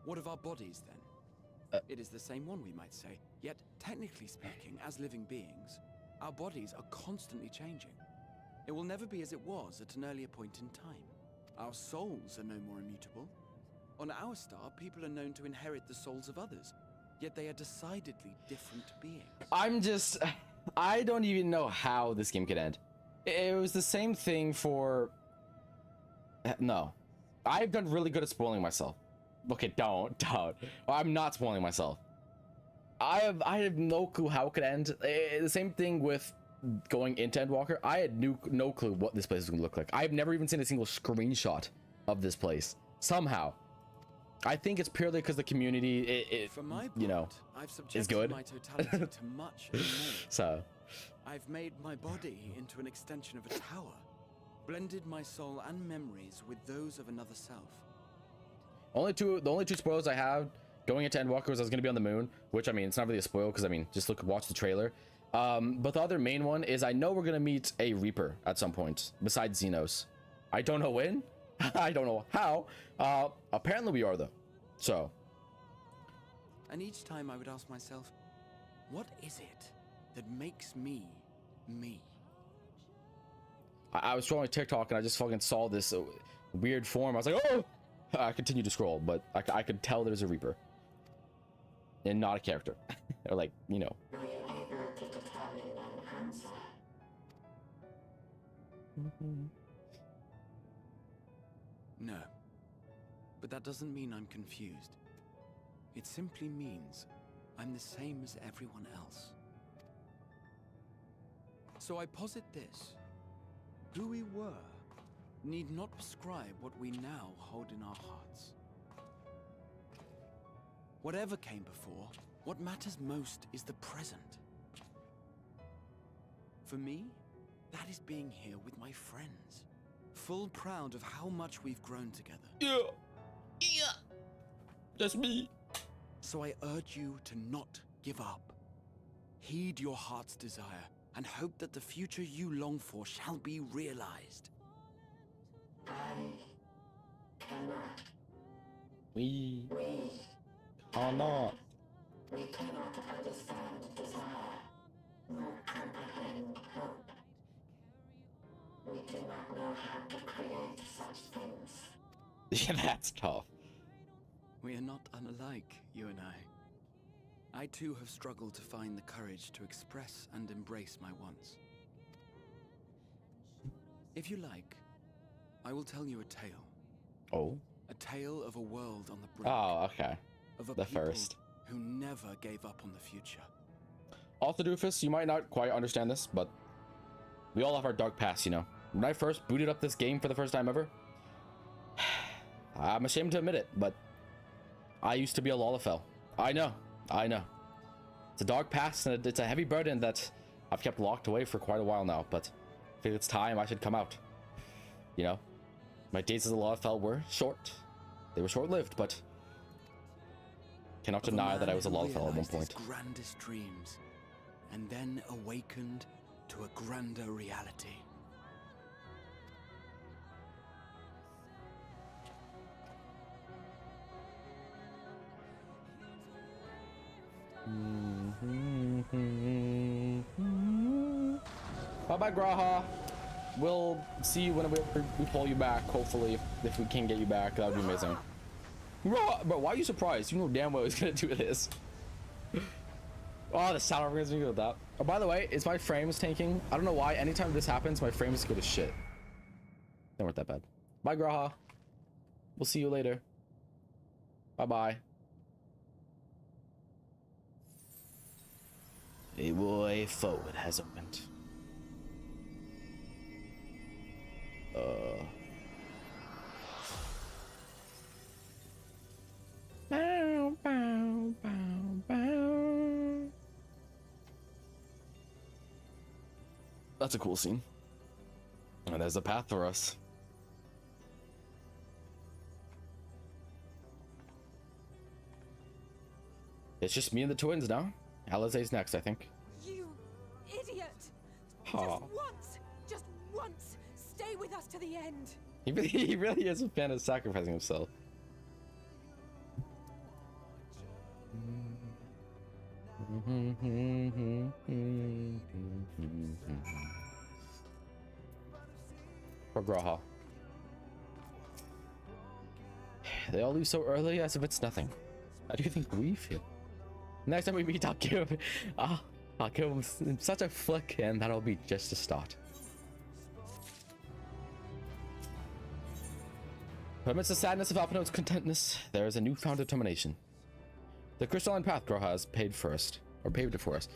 What of our bodies, then? It is the same one, we might say. Yet, technically speaking, as living beings, our bodies are constantly changing. It will never be as it was at an earlier point in time. Our souls are no more immutable. On our star, people are known to inherit the souls of others, yet they are decidedly different beings. I don't even know how this game could end. It was the same thing for... No. I've done really good at spoiling myself. Okay, don't. I'm not spoiling myself. I have no clue how it could end. The same thing with going into Endwalker. I had no clue what this place was going to look like. I've never even seen a single screenshot of this place. Somehow. I think it's purely because the community, For my part, you know, I've subjected is good. my totality to much and more. So. I've made my body into an extension of a tower. Blended my soul and memories with those of another self. The only two spoilers I have going into Endwalker was I was going to be on the moon, which, I mean, it's not really a spoil because, I mean, just watch the trailer. But the other main one is I know we're going to meet a Reaper at some point besides Xenos. I don't know when. I don't know how. Apparently we are, though. So. And each time I would ask myself, what is it that makes me, me? I was scrolling TikTok and I just fucking saw this weird form. I was like, oh! I continued to scroll, but I could tell there's a Reaper. And not a character. Or like, you know. Were you able to determine an answer? No. But that doesn't mean I'm confused. It simply means I'm the same as everyone else. So I posit this. Who we were need not prescribe what we now hold in our hearts. Whatever came before, what matters most is the present. For me, that is being here with my friends, full proud of how much we've grown together. Yeah. That's me. So I urge you to not give up. Heed your heart's desire and hope that the future you long for shall be realized. I cannot. We cannot. We cannot understand desire, nor comprehend hope. We do not know how to create such things. Yeah, that's tough. We are not unalike, you and I. I too have struggled to find the courage to express and embrace my wants. If you like, I will tell you a tale. Oh? A tale of a world on the brink. Oh, okay. Of a the people first. who never gave up on the future. Also, Doofus, you might not quite understand this, but we all have our dark past, you know. When I first booted up this game for the first time ever, I'm ashamed to admit it, but I used to be a Lalafell. I know. It's a dark past, and it's a heavy burden that I've kept locked away for quite a while now, but I think it's time I should come out. You know? My days as a Lalafell were short. They were short-lived, but cannot deny that I was a Lalafell at one point. His grandest dreams, and then awakened to a grander reality. Bye-bye, Graha. We'll see you whenever we pull you back, hopefully, if we can get you back. That would be amazing. Bro, why are you surprised? You know damn well he's gonna do this. Oh, the sound we're gonna go with that. Oh, by the way, is my frames tanking? I don't know why. Anytime this happens, my frames go to shit. They weren't that bad. Bye, Graha. We'll see you later. Bye-bye. A way forward has opened. Bow, bow, bow, bow. That's a cool scene. And there's a path for us. It's just me and the twins now. Alizé's next, I think. You idiot! Huh. Just once, stay with us to the end. He really is a fan of sacrificing himself. For Graha. They all leave so early as if it's nothing. How do you think we feel? Next time we meet, I'll give him such a flick, and that'll be just a start. But amidst the sadness of Alpino's contentness, there is a newfound determination. The crystalline path Graha has paved it for us.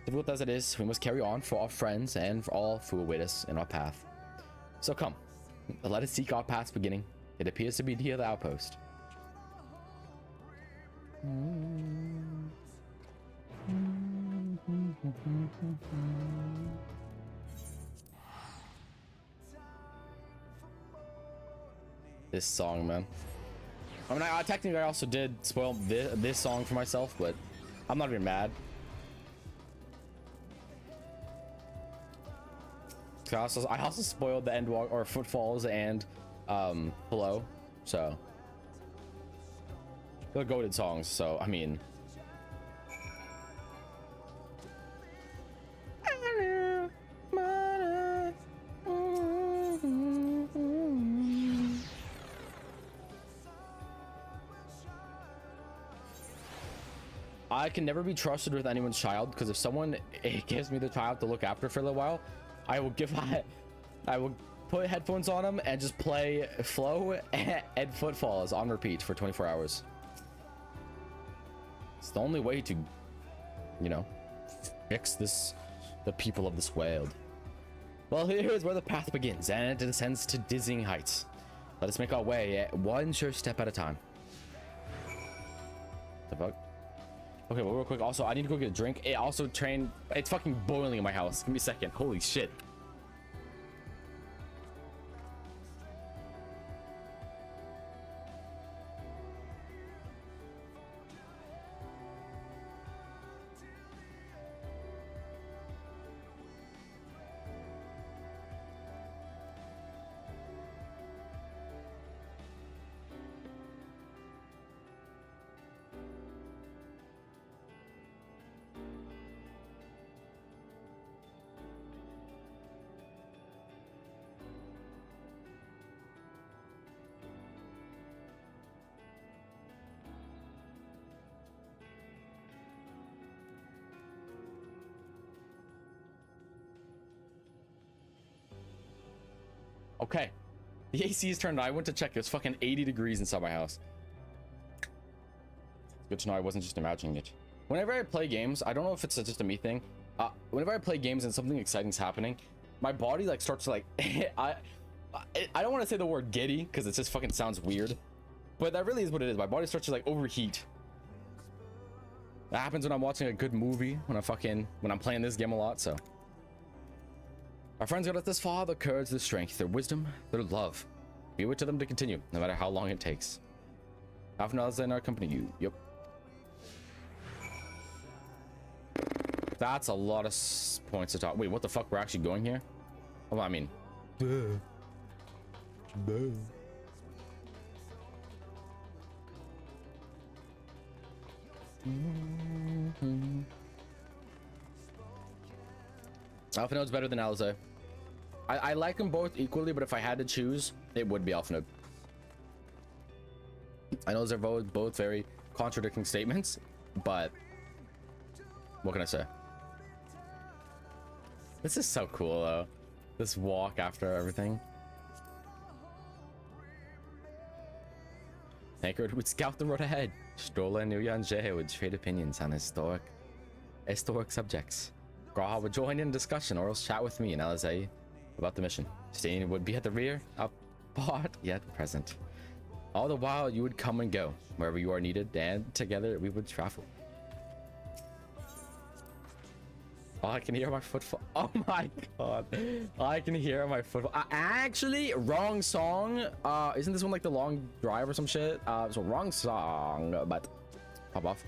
Difficult as it is, we must carry on for our friends and for all who await us in our path. So come, let us seek our path's beginning. It appears to be near the outpost. This song, man. I mean, technically I also did spoil this song for myself, but I'm not even mad. I also spoiled the Endwalker or Footfalls and Hello, so they're goated songs. So I mean, I can never be trusted with anyone's child, because if someone gives me the child to look after for a little while, I will put headphones on them and just play Flow and Footfalls on repeat for 24 hours. It's the only way to, you know, fix the people of this world. Well, here's where the path begins, and it descends to dizzying heights. Let us make our way one sure step at a time. The fuck? Okay, well, real quick, also, I need to go get a drink. It's fucking boiling in my house. Give me a second. Holy shit. Okay, the AC is turned on. I went to check. It was fucking 80 degrees inside my house. Good to know I wasn't just imagining it. Whenever I play games, I don't know if it's just a me thing. Whenever I play games and something exciting's happening, my body like starts to like I don't want to say the word giddy because it just fucking sounds weird, but that really is what it is. My body starts to like overheat. That happens when I'm watching a good movie, when I'm playing this game a lot. So our friends got us this far, their courage, their strength, their wisdom, their love. We owe it to them to continue, no matter how long it takes. Half an hour in our company, you. Yep. That's a lot of points to talk. Wait, what the fuck? We're actually going here? Well, I mean. Alphinode's better than Alizé. I like them both equally, but if I had to choose, it would be Alphanode. I know they're both very contradicting statements, but what can I say? This is so cool, though. This walk after everything. Anchored would scout the road ahead. Stroller and Nuyanje would trade opinions on historic subjects. Graha would join in discussion or else chat with me and Alizé about the mission. Stain would be at the rear, apart yet present. All the while, you would come and go wherever you are needed, and together we would travel. Oh, I can hear my footfall. Oh my god. I can hear my footfall. Actually, wrong song. Isn't this one like the long drive or some shit? So wrong song, but pop off.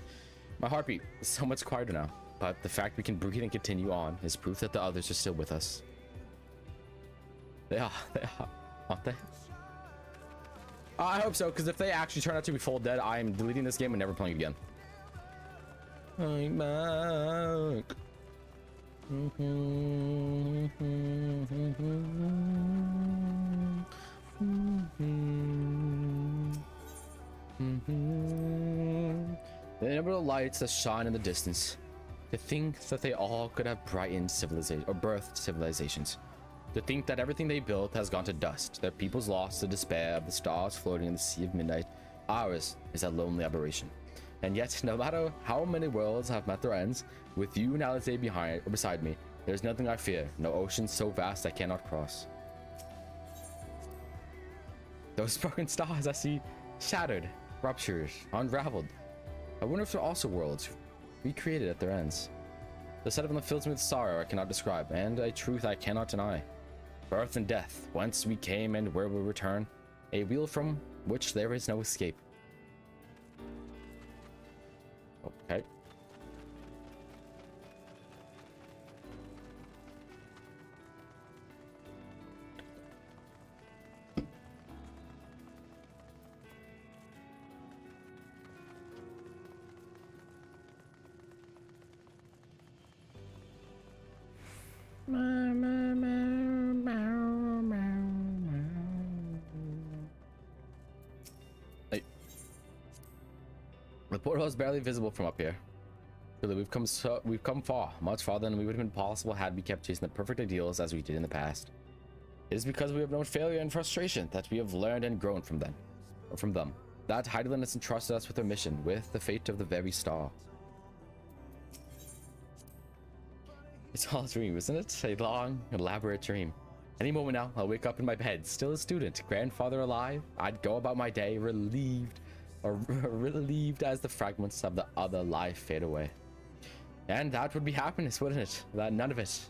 My heartbeat is so much quieter now, but the fact we can breathe and continue on is proof that the others are still with us. They are, aren't they? I hope so, because if they actually turn out to be full dead, I'm deleting this game and never playing it again. I'm back. The innumerable lights that shine in the distance. To think that they all could have brightened civilization or birthed civilizations. To think that everything they built has gone to dust, their peoples lost the despair of the stars floating in the sea of midnight. Ours is a lonely aberration. And yet, no matter how many worlds have met their ends, with you and Alizé behind or beside me, there's nothing I fear, no ocean so vast I cannot cross. Those broken stars I see shattered, ruptured, unraveled. I wonder if there are also worlds recreated at their ends. The sight of them fills me with sorrow I cannot describe, and a truth I cannot deny. Birth and death, whence we came and where we return, a wheel from which there is no escape. Okay. Hey. The portal is barely visible from up here. Really, we've come far, much farther than we would have been possible had we kept chasing the perfect ideals as we did in the past. It is because we have known failure and frustration that we have learned and grown from them. That Heidelin has entrusted us with their mission, with the fate of the very star. It's all a dream, isn't it? A long, elaborate dream. Any moment now, I'll wake up in my bed, still a student, grandfather alive. I'd go about my day relieved as the fragments of the other life fade away. And that would be happiness, wouldn't it? That none of it.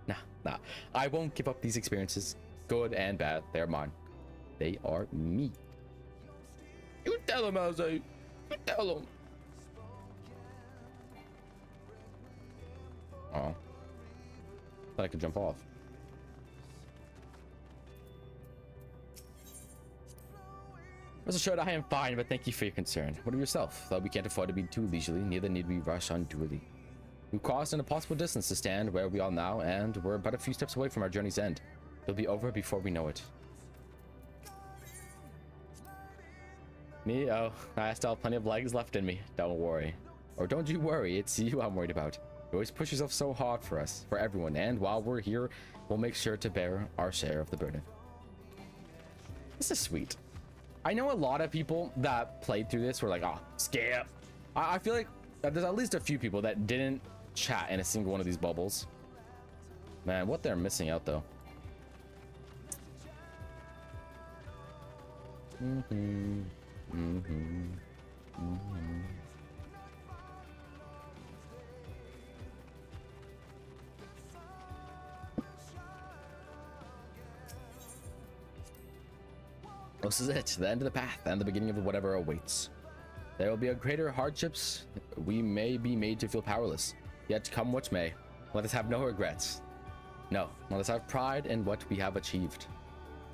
Nah. I won't give up these experiences, good and bad. They're mine. They are me. You tell him, Alizé. You tell him. Oh. Thought I could jump off. Rest assured, I am fine, but thank you for your concern. What of yourself? Though we can't afford to be too leisurely, neither need we rush unduly. We've crossed an impossible distance to stand where we are now, and we're but a few steps away from our journey's end. It'll be over before we know it. Me? Oh, I still have plenty of legs left in me. Don't worry. Or don't you worry, it's you I'm worried about. You always push yourself so hard for us, for everyone, and while we're here, we'll make sure to bear our share of the burden. This is sweet. I know a lot of people that played through this were like, oh, skip. I feel like there's at least a few people that didn't chat in a single one of these bubbles. Man, what they're missing out, though. This is it, the end of the path and the beginning of whatever awaits. There will be a greater hardships. We may be made to feel powerless. Yet come what may, let us have no regrets. No, let us have pride in what we have achieved.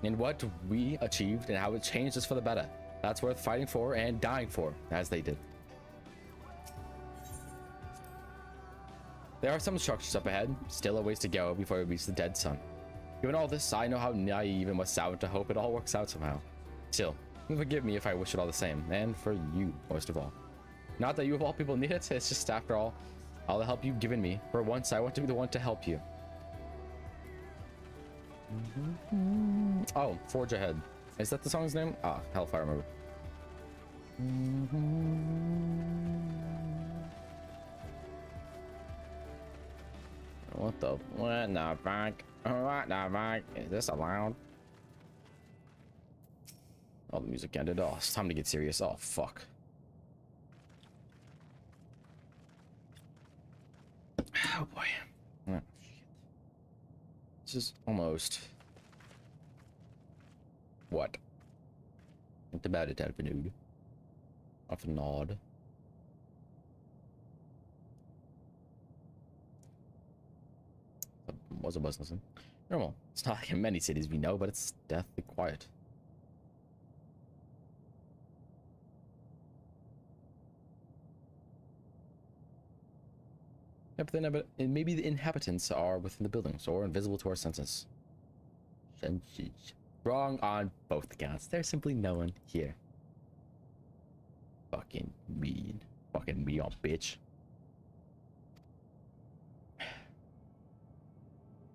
In what we achieved and how it changed us for the better. That's worth fighting for and dying for, as they did. There are some structures up ahead, still a ways to go before we reach the dead sun. Given all this, I know how naive it must sound to hope it all works out somehow. Still, forgive me if I wish it all the same, and for you, most of all. Not that you of all people need it, it's just after all the help you've given me. For once, I want to be the one to help you. Oh, Forge Ahead. Is that the song's name? Ah, hell if I remember. What the fuck? What the fuck? Is this allowed? Oh, the music ended. Oh, it's time to get serious. Oh, fuck. Oh, boy. Oh, shit. This is almost... What? What about it, Alpinood? Off a nod. Was a buzz listen. Normal. It's not like in many cities we know, but it's deathly quiet. Yeah, but then maybe the inhabitants are within the buildings or invisible to our senses. Wrong on both accounts. There's simply no one here. Fucking mean. Fucking mean, bitch.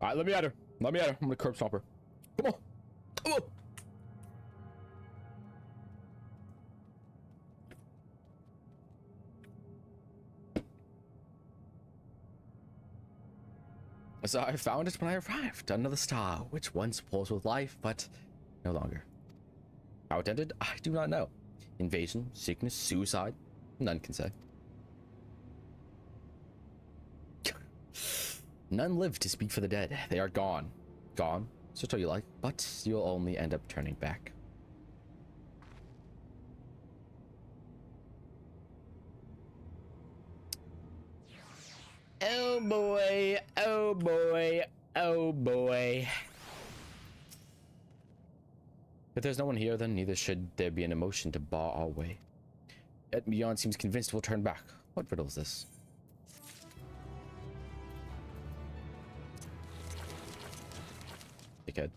Alright, let me at her. Let me at her. I'm gonna curb stomp her. Come on. Come on. So I found it when I arrived. Another star, which once pulsed with life, but no longer. How it ended, I do not know. Invasion, sickness, suicide, none can say. None live to speak for the dead. They are gone. Gone, so tell you like, but you'll only end up turning back. Oh boy, oh boy, oh boy. If there's no one here, then neither should there be an emotion to bar our way. Yet Mion seems convinced we'll turn back. What riddle is this? Dickhead.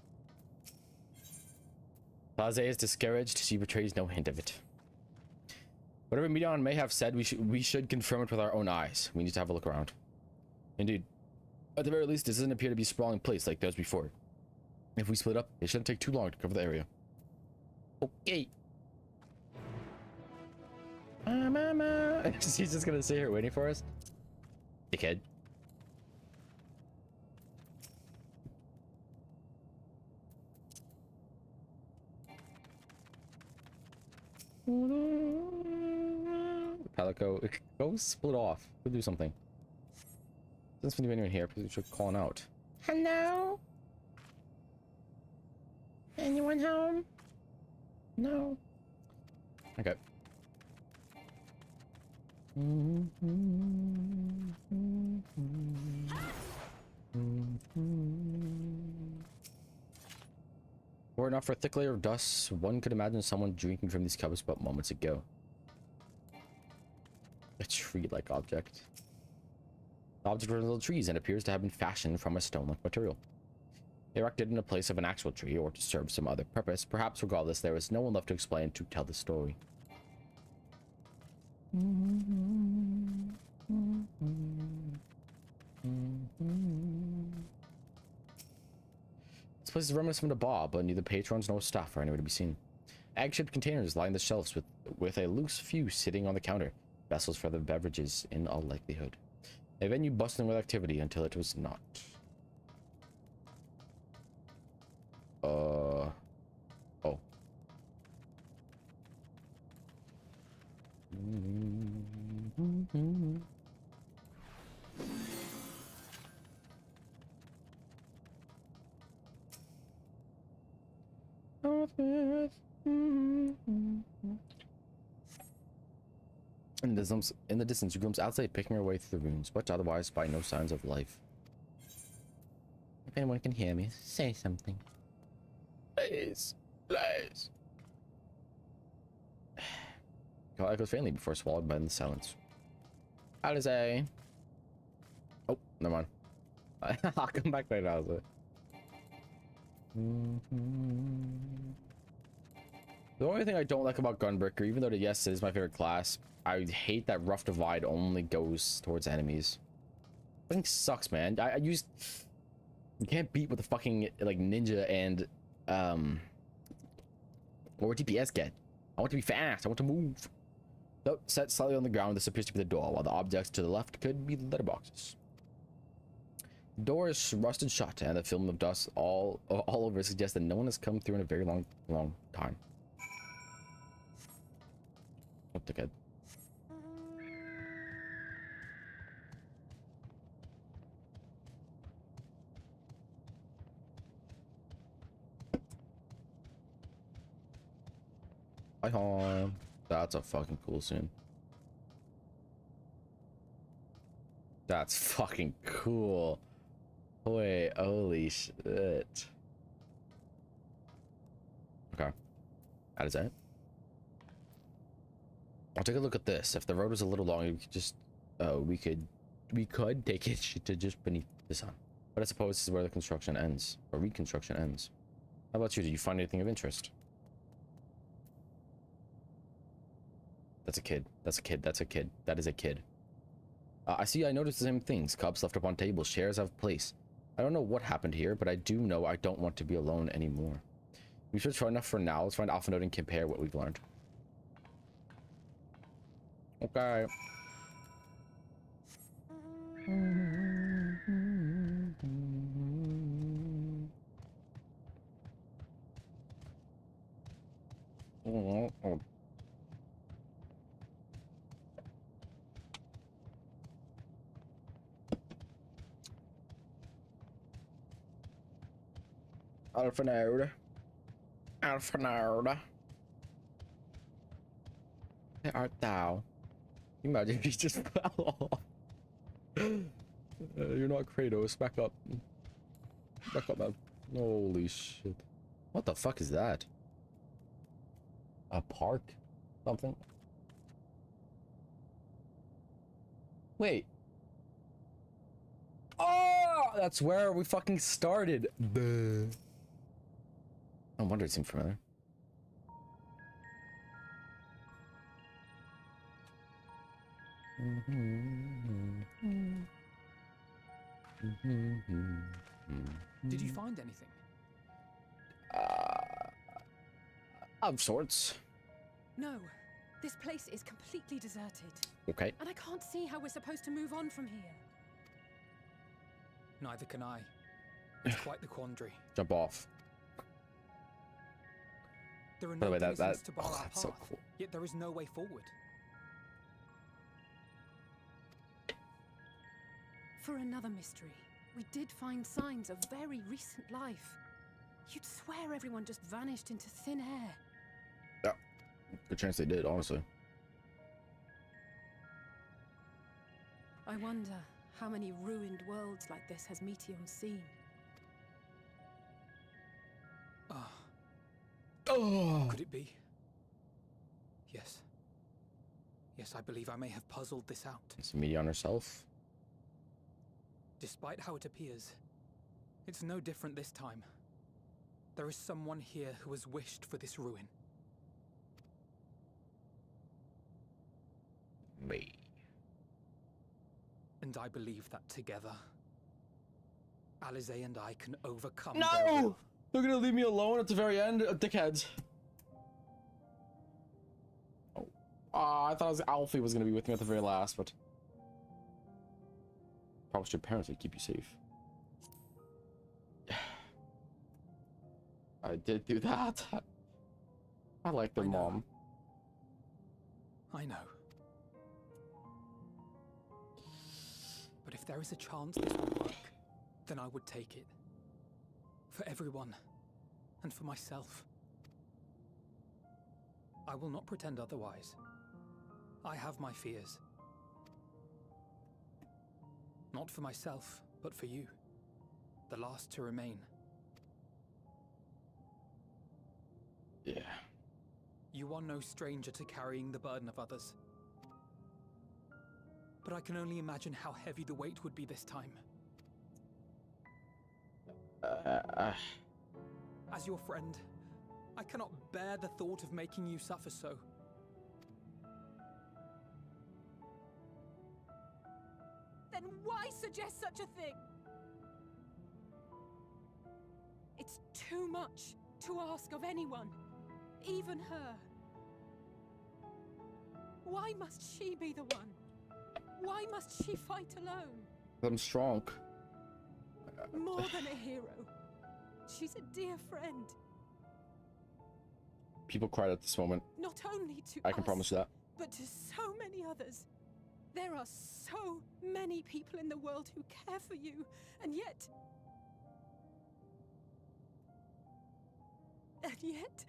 Paze is discouraged. She betrays no hint of it. Whatever Mion may have said, we should confirm it with our own eyes. We need to have a look around. Indeed. At the very least, this doesn't appear to be a sprawling place like those before. If we split up, it shouldn't take too long to cover the area. Okay. Mama. She's just gonna sit here waiting for us. Dickhead. Palico, go split off. Go do something. Doesn't seem to be anyone here. Please should call out. Hello? Anyone home? No. Okay. Were it not for a thick layer of dust, one could imagine someone drinking from these cups but moments ago. A tree-like object. The object resembles trees and appears to have been fashioned from a stone-like material. Erected in a place of an actual tree or to serve some other purpose, perhaps regardless, there is no one left to explain to tell the story. This place is reminiscent of a bar, but neither patrons nor staff are anywhere to be seen. Egg-shaped containers line the shelves with a loose few sitting on the counter, vessels for the beverages in all likelihood. A venue bustling with activity until it was not. Oh. In the distance, you glimpse outside picking her way through the ruins, but otherwise by no signs of life. If anyone can hear me, say something. Please. Please. Call echoes faintly before swallowed by the silence. Alize. Oh. Never mind. I'll come back later. I was like... The only thing I don't like about Gunbreaker, even though yes, it is my favorite class, I hate that Rough Divide only goes towards enemies. Fucking sucks, man. I used... You can't beat what the fucking like ninja and or DPS get. I want to be fast. I want to move. So, set slightly on the ground, this appears to be the door, while the objects to the left could be letterboxes. The door is rusted shut, and the film of dust all over suggests that no one has come through in a very long time. What the heck? Hi, hon. That's a fucking cool scene. That's fucking cool. Wait, holy shit. Okay. That is it. I'll take a look at this. If the road was a little long, we could just we could take it to just beneath the sun. But I suppose this is where the construction ends, or reconstruction ends. How about you? Did you find anything of interest? That's a kid. That's a kid. That's a kid. That is a kid. I noticed the same things. Cups left upon tables. Chairs out of place. I don't know what happened here, but I do know I don't want to be alone anymore. We should try enough for now. Let's find Alpha Note and compare what we've learned. Okay. Alpha Node. Alpha Node. Where art thou? You imagine if he just fell off. You're not Kratos. Back up. Back up, man. Holy shit. What the fuck is that? A park? Something? Wait. Oh! That's where we fucking started. Duh. No wonder it seemed familiar. Did you find anything? Of sorts. No. This place is completely deserted. Okay. And I can't see how we're supposed to move on from here. Neither can I. It's quite the quandary. Jump off. There are By the no way, reasons to bar our that's so path, cool. yet there is no way forward. For another mystery, we did find signs of very recent life. You'd swear everyone just vanished into thin air. Yeah, good chance they did, honestly. I wonder how many ruined worlds like this has Meteon seen. Oh. Could it be? Yes. Yes, I believe I may have puzzled this out. It's Meteon herself. Despite how it appears, it's no different this time. There is someone here who has wished for this ruin. Me. And I believe that together, Alize and I can overcome No! their will. They're gonna leave me alone at the very end, dickheads. Oh. I thought Alfie was gonna be with me at the very last, but... Promise your parents they'd keep you safe. I did do that. I like their mom. I know. But if there is a chance this will work, then I would take it. For everyone, and for myself. I will not pretend otherwise. I have my fears. Not for myself, but for you. The last to remain. Yeah. You are no stranger to carrying the burden of others. But I can only imagine how heavy the weight would be this time. As your friend, I cannot bear the thought of making you suffer so. Then why suggest such a thing? It's too much to ask of anyone, even her. Why must she be the one? Why must she fight alone? I'm strong. More than a hero. She's a dear friend. People cried at this moment. Not only to I can promise you that. but to so many others. There are so many people in the world who care for you, and yet... And yet...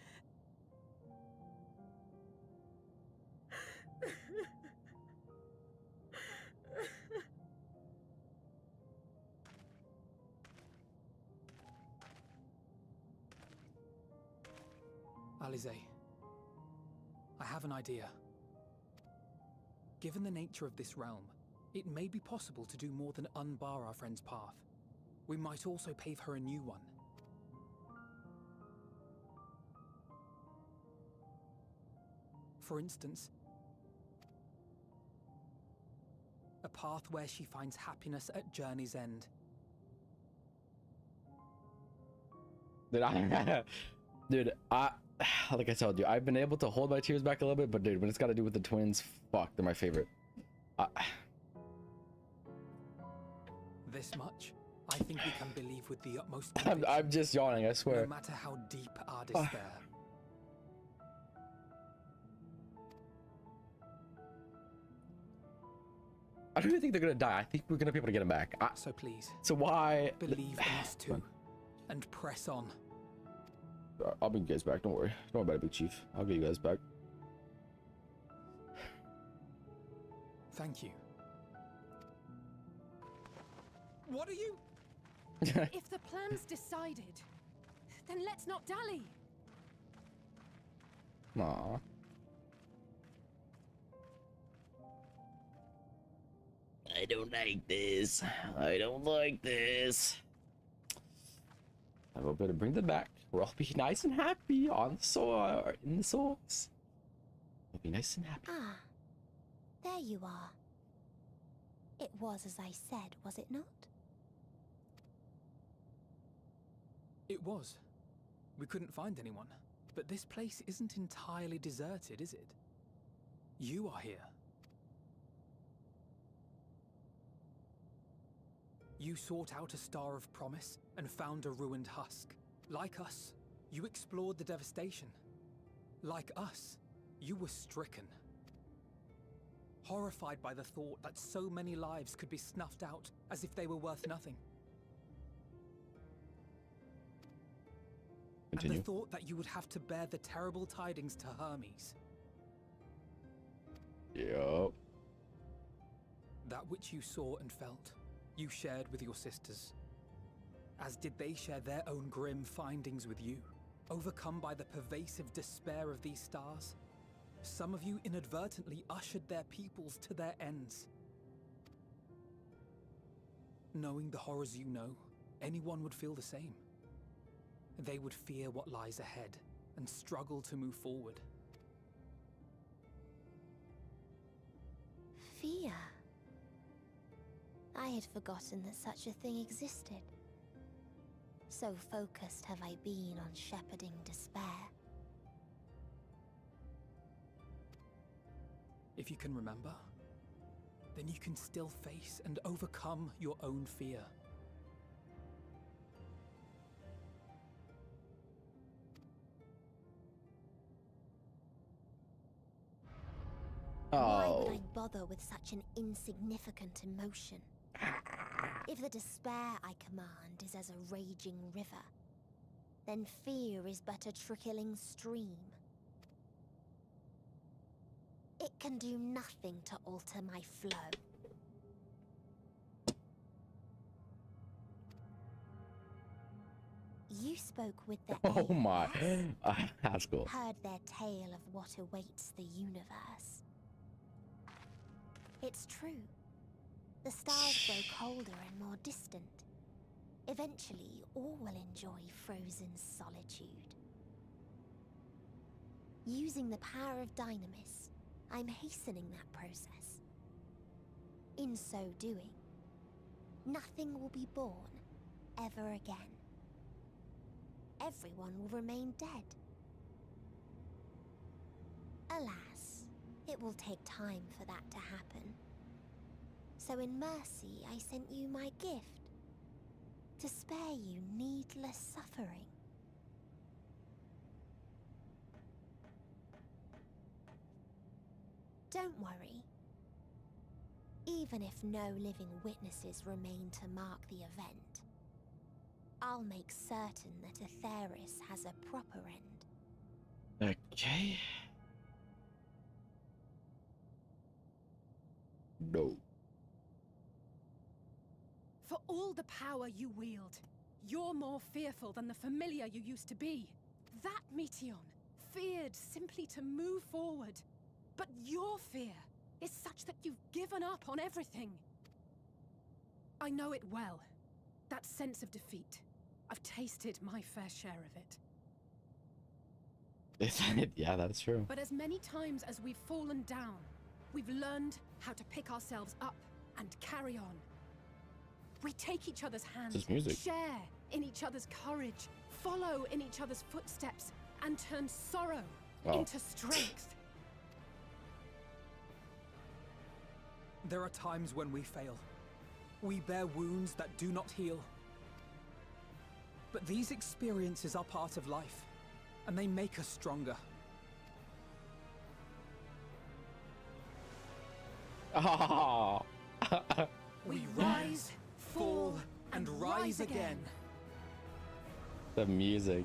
Alize, I have an idea. Given the nature of this realm, it may be possible to do more than unbar our friend's path. We might also pave her a new one. For instance, a path where she finds happiness at journey's end. Dude, like I told you, I've been able to hold my tears back a little bit, but dude, when it's got to do with the twins, fuck, they're my favorite. This much, I think we can believe with the utmost I'm just yawning, I swear. no matter how deep our despair. I don't even think they're gonna die. I think we're gonna be able to get them back. So please. So why? Believe in us too, and press on. I'll bring you guys back. Don't worry. Don't worry about it, Big Chief. I'll get you guys back. Thank you. What are you? If the plan's decided, then let's not dally. Aw. I don't like this. I don't like this. I will better bring them back. We'll all be nice and happy on the soil, in the source. We'll be nice and happy. Ah, there you are. It was as I said, was it not? It was. We couldn't find anyone. But this place isn't entirely deserted, is it? You are here. You sought out a star of promise and found a ruined husk. Like us, you explored the devastation. Like us, you were stricken. Horrified by the thought that so many lives could be snuffed out as if they were worth nothing. Continue. And the thought that you would have to bear the terrible tidings to Hermes. Yup. That which you saw and felt, you shared with your sisters. As did they share their own grim findings with you. Overcome by the pervasive despair of these stars, some of you inadvertently ushered their peoples to their ends. Knowing the horrors you know, anyone would feel the same. They would fear what lies ahead and struggle to move forward. Fear. I had forgotten that such a thing existed. So focused have I been on shepherding despair. If you can remember, then you can still face and overcome your own fear. Why would I bother with such an insignificant emotion? If the despair I command is as a raging river, then fear is but a trickling stream. It can do nothing to alter my flow. You spoke with the Oh my. yes? That's cool. Heard their tale of what awaits the universe. It's true. The stars grow colder and more distant. If Eventually, all will enjoy frozen solitude. Using the power of Dynamis, I'm hastening that process. In so doing, nothing will be born ever again. Everyone will remain dead. Alas, it will take time for that to happen. So in mercy, I sent you my gift, to spare you needless suffering. Don't worry. Even if no living witnesses remain to mark the event, I'll make certain that Atheris has a proper end. Okay. No. For all the power you wield, you're more fearful than the familiar you used to be. That Meteion feared simply to move forward. But your fear is such that you've given up on everything. I know it well. That sense of defeat. I've tasted my fair share of it. Yeah, that's true. But as many times as we've fallen down, we've learned how to pick ourselves up and carry on. We take each other's hands, share in each other's courage, follow in each other's footsteps, and turn sorrow into strength. There are times when we fail. We bear wounds that do not heal. But these experiences are part of life, and they make us stronger. Oh. We rise, fall, and rise again. The music.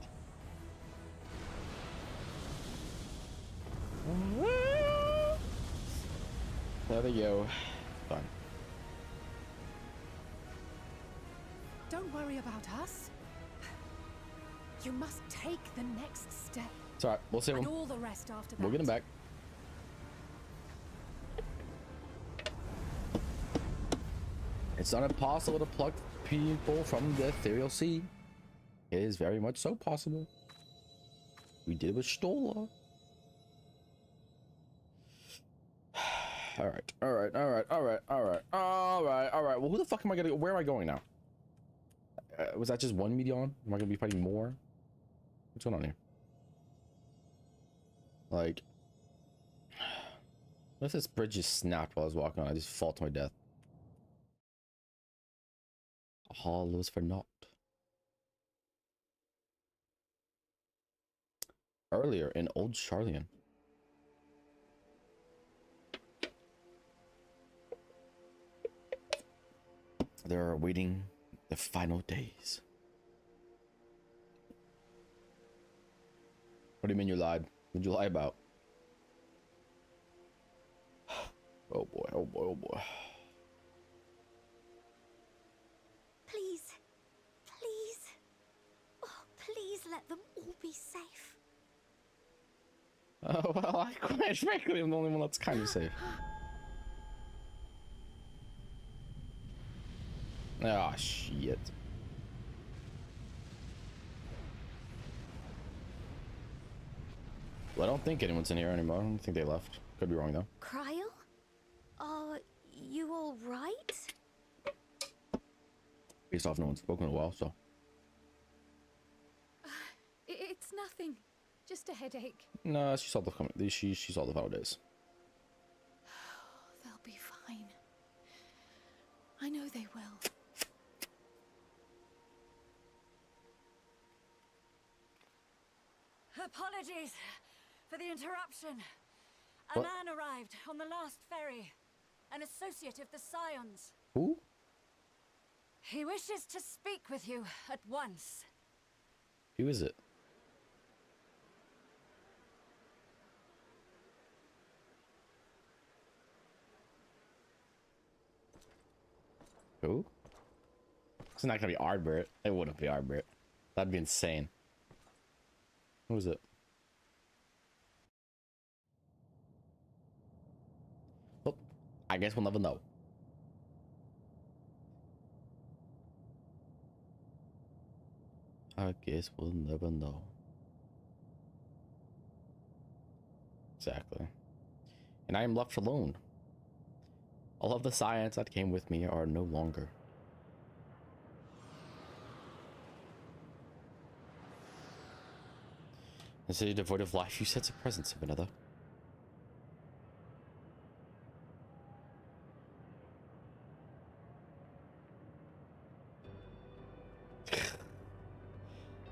There we go. Done. Don't worry about us. You must take the next step. It's alright, we'll save him. And all the rest after that. We'll get him back. It's not impossible to pluck people from the ethereal sea. It is very much so possible. We did it with Stola. Alright. Well, who the fuck am I gonna go? Where am I going now? Was that just one Meteion? Am I gonna be fighting more? What's going on here? Like, what if this bridge just snapped while I was walking on? I just fall to my death. All was for naught. Earlier in Old Charlian. They're awaiting the final days. What do you mean you lied? What'd you lie about? Oh boy, oh boy, oh boy. Please, please, oh, please let them all be safe. Oh, well, I quite frankly am the only one that's kind of safe. Ah, oh, shit. Well, I don't think anyone's in here anymore. I don't think they left. Could be wrong, though. Cryle? Are you all right? Based off no one's spoken in a while, so. It's nothing. Just a headache. No, she saw the she saw the final days. They'll be fine. I know they will. Apologies for the interruption. What? A man arrived on the last ferry. An associate of the Scions. Who? He wishes to speak with you at once. Who is it? Who? It's not gonna be Ardbert. It wouldn't be Ardbert. That'd be insane. Who is it? Well, I guess we'll never know. I guess we'll never know. Exactly. And I am left alone. All of the science that came with me are no longer. A city devoid of life, you sense the presence of another.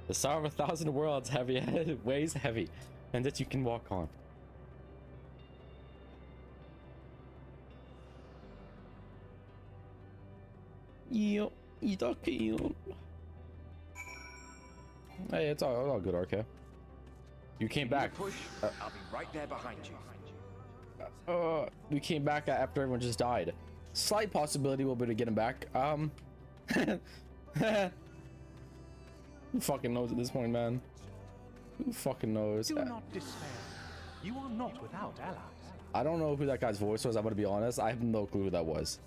The star of 1,000 worlds weighs heavy, and that you can walk on. Hey, it's all good, RK. You came back. Push. I'll be right there behind you. We came back after everyone just died. Slight possibility we'll be able to get him back. Who fucking knows at this point, man? Who fucking knows? Do not despair. You are not without allies. I don't know who that guy's voice was. I'm gonna be honest. I have no clue who that was.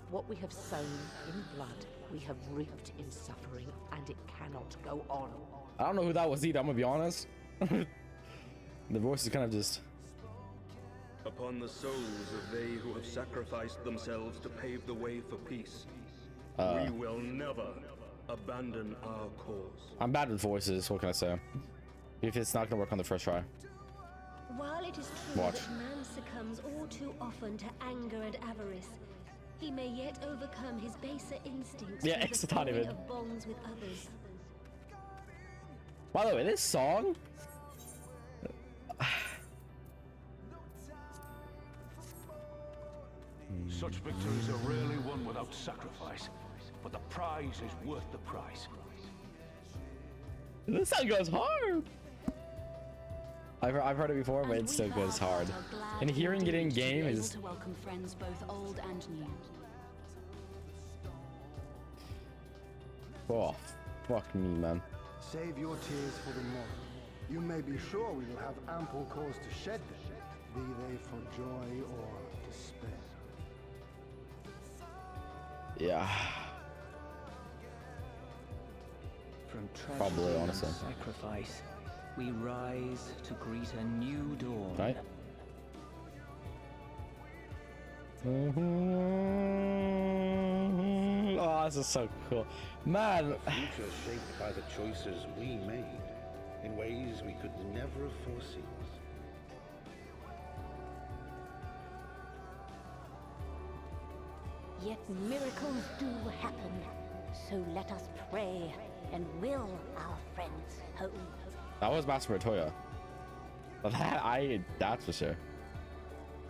What we have sown in blood, we have reaped in suffering, and it cannot go on. I don't know who that was either. I'm gonna be honest. The voice is kind of just. Upon the souls of they who have sacrificed themselves to pave the way for peace, we will never abandon our cause. I'm bad with voices. What can I say? If it's not gonna work on the first try. While it is true Watch. that man succumbs all too often to anger and avarice, he may yet overcome his baser instincts Yeah, through it's the not forming even. of bonds with others. By the way, this song. Such victories are rarely won without sacrifice, but the prize is worth the price. This song goes hard. I've heard it before, but it still goes hard. And hearing it in game is. To welcome friends both old and new. Oh, fuck me, man. Save your tears for the morrow. You may be sure we will have ample cause to shed them, be they for joy or despair. Yeah. From Probably, tragedy and honestly. sacrifice, we rise to greet a new dawn. Right? Oh, this is so cool. Man. A future shaped by the choices we made in ways we could never have foreseen. Yet miracles do happen, so let us pray and will our friends home. That was Master Toya. But that's for sure.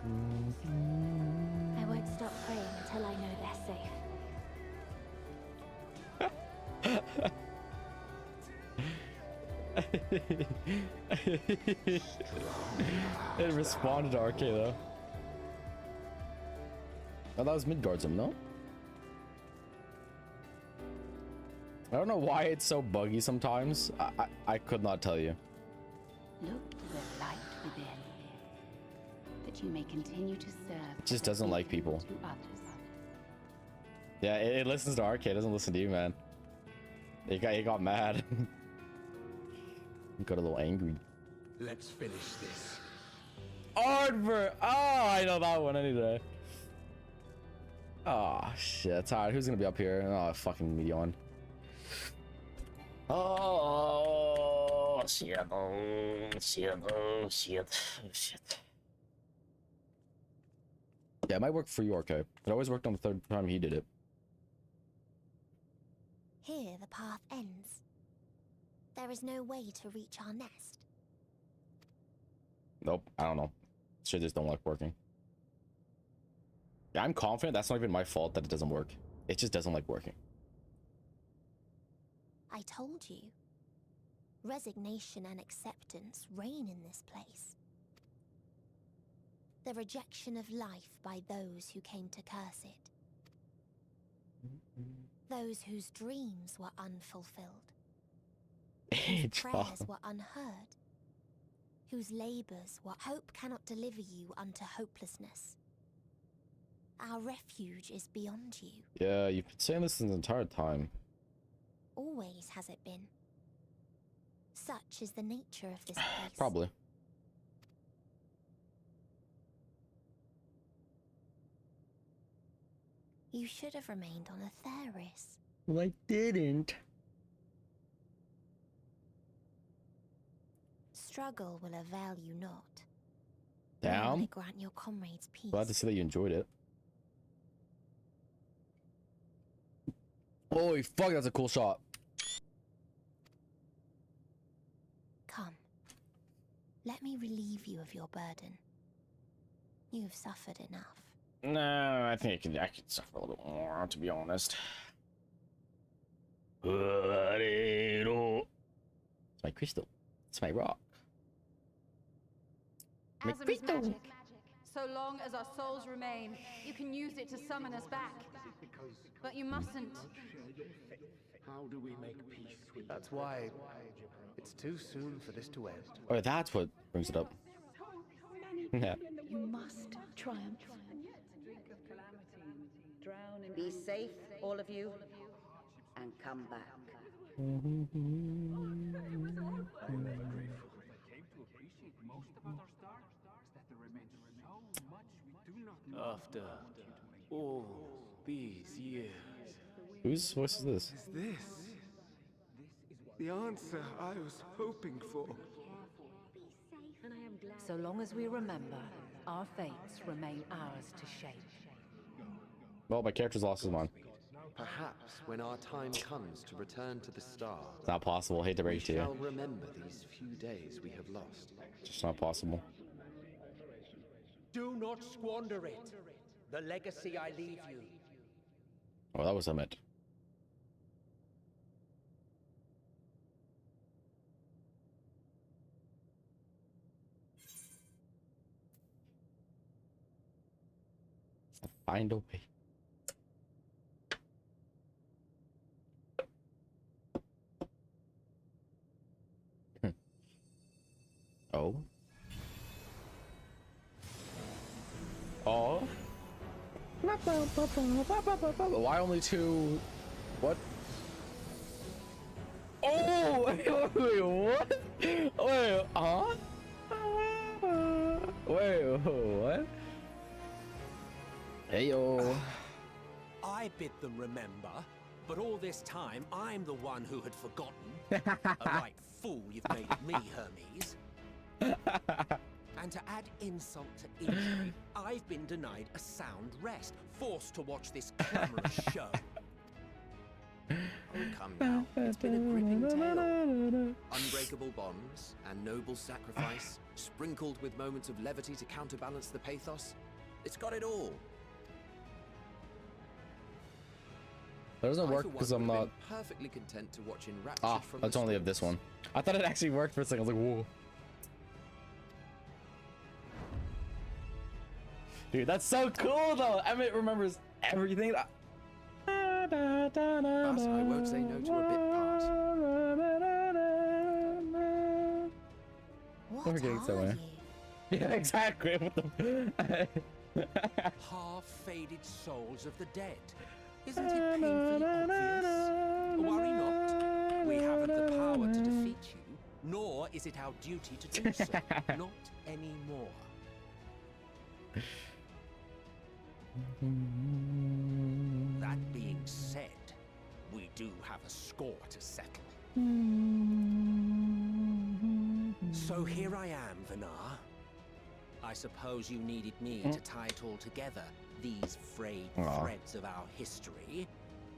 I won't stop praying until I know they're safe. It responded to RK though. Oh, that was Midgard's, no? I don't know why it's so buggy sometimes. I could not tell you. Look to the light within, that you may continue to serve. It just doesn't like people. To others. Yeah, it listens to RK, it doesn't listen to you, man. It got mad. Got a little angry. Let's finish this. Ardver! Oh, I know that one anyway. Oh shit, alright, who's gonna be up here? Oh, fucking Medion. Oh shit, shit. Yeah, it might work for you, RK. It always worked on the third time he did it. Here the path ends. There is no way to reach our nest. Nope, I don't know. Shit just don't like working. Yeah, I'm confident that's not even my fault that it doesn't work. It just doesn't like working. I told you. Resignation and acceptance reign in this place. The rejection of life by those who came to curse it. Those whose dreams were unfulfilled. Whose prayers were unheard. Whose labors were hope cannot deliver you unto hopelessness. Our refuge is beyond you. Yeah, you've been saying this the entire time. Always has it been. Such is the nature of this place. Probably. You should have remained on Atheris. Well, I didn't. Struggle will avail you not. Damn. Only grant your comrades peace. Glad to see that you enjoyed it. Holy fuck, that's a cool shot. Come. Let me relieve you of your burden. You have suffered enough. No, I think I could suffer a little bit more, to be honest. It's my crystal. It's my rock. My Asm is crystal. magic. So long as our souls remain, you can use it to summon us back. But you mustn't. How do we make peace with That's why it's too soon for this to end. Oh, that's what brings it up. Yeah. You must triumph. Be safe, all of you, and come back. After all these years. Whose voice is this? Is this the answer I was hoping for? So long as we remember, our fates remain ours to shape. Well, my character's lost his mind. Perhaps when our time comes to return to the star, It's not possible. Hate to break it to we shall you. remember these few days we have lost. It's just not possible. Do not squander it. The legacy I leave you. Oh, that was a meant. Find a way. Oh. Oh. Why only two? What? Oh! Wait, what? Wait, huh? Wait, what? Hey yo. I bid them remember, but all this time I'm the one who had forgotten. A right fool you've made of me, Hermes. And to add insult to injury, I've been denied a sound rest, forced to watch this clamorous show. Oh, come now. It's been a gripping tale. Unbreakable bonds and noble sacrifice, sprinkled with moments of levity to counterbalance the pathos. It's got it all. That doesn't work because I'm not perfectly content to watch enraptured Ah, from that's the only of this one. I thought it actually worked for a second. I was like, whoa. Dude, that's so cool though. Emmett remembers everything. Thus, I won't say no to a bit part. What We're getting are somewhere. you? Yeah, exactly. What the Half-faded souls of the dead. Isn't it painfully obvious? Worry not. We haven't the power to defeat you, nor is it our duty to do so. Not anymore. That being said, we do have a score to settle. So here I am, Vinar. I suppose you needed me to tie it all together, these frayed threads of our history.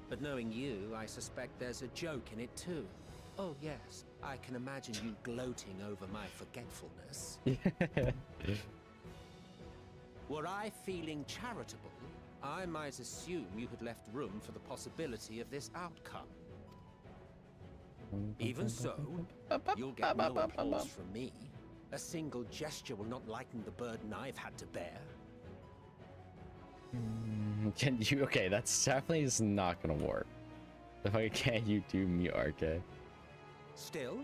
But knowing you, I suspect there's a joke in it too. Oh yes, I can imagine you gloating over my forgetfulness. Were I feeling charitable, I might assume you had left room for the possibility of this outcome. Even so, you'll get no applause from me. A single gesture will not lighten the burden I've had to bear. Can you? Okay, that's definitely just not gonna work. If I can't, you do me, RK. Still,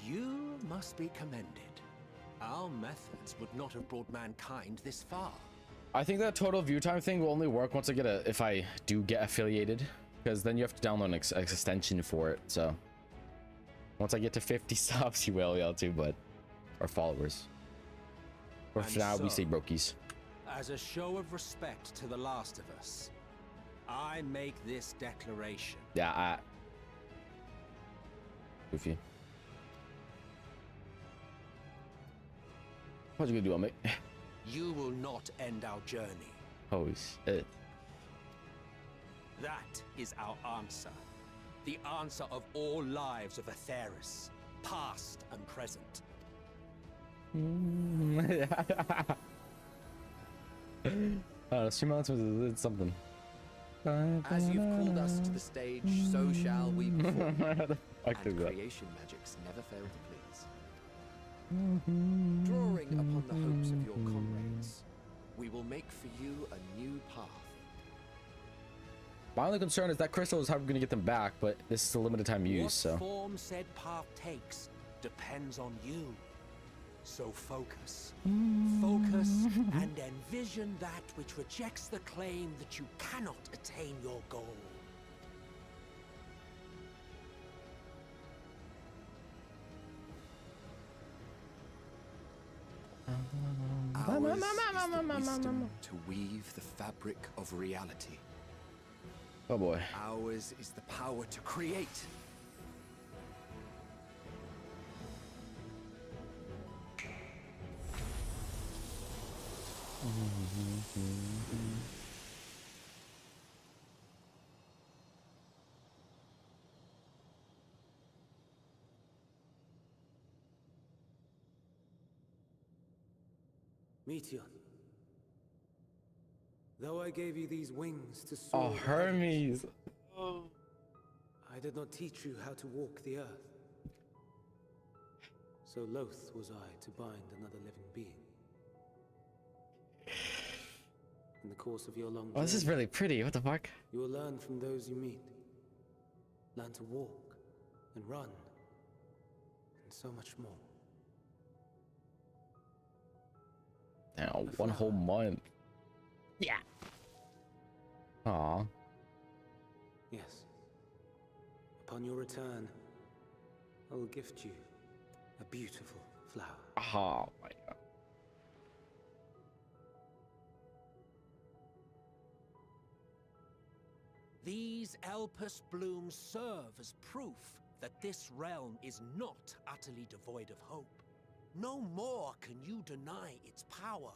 you must be commended. Our methods would not have brought mankind this far. I think that total view time thing will only work once I get if I do get affiliated, because then you have to download an extension for it. So once I get to 50 subs, you will be able to, but or followers. Or for now, we say brokies. As a show of respect to the last of us, I make this declaration. Yeah, Goofy. What you gonna do, mate? You will not end our journey. Holy shit. That is our answer. The answer of all lives of Atheris, past and present. Stream announcements is something. As you've called us to the stage, so shall we perform. And creation magics never fail to please. Drawing upon the hopes of your comrades, we will make for you a new path. My only concern is that crystal is how we're going to get them back, but this is a limited time use, so. What form said path takes depends on you. So focus. Focus and envision that which rejects the claim that you cannot attain your goal. Ours is the wisdom to weave the fabric of reality. Oh boy. Ours is the power to create. Meteor. Though I gave you these wings to soar. Oh, Hermes. I did not teach you how to walk the earth. So loath was I to bind another living being. In the course of your long journey, Oh, this is really pretty. What the fuck? you will learn from those you meet. Learn to walk and run and so much more. Now, one whole month. Yeah. Aw. Yes. Upon your return, I will gift you a beautiful flower. Oh my god. These Elpis blooms serve as proof that this realm is not utterly devoid of hope. No more can you deny its power.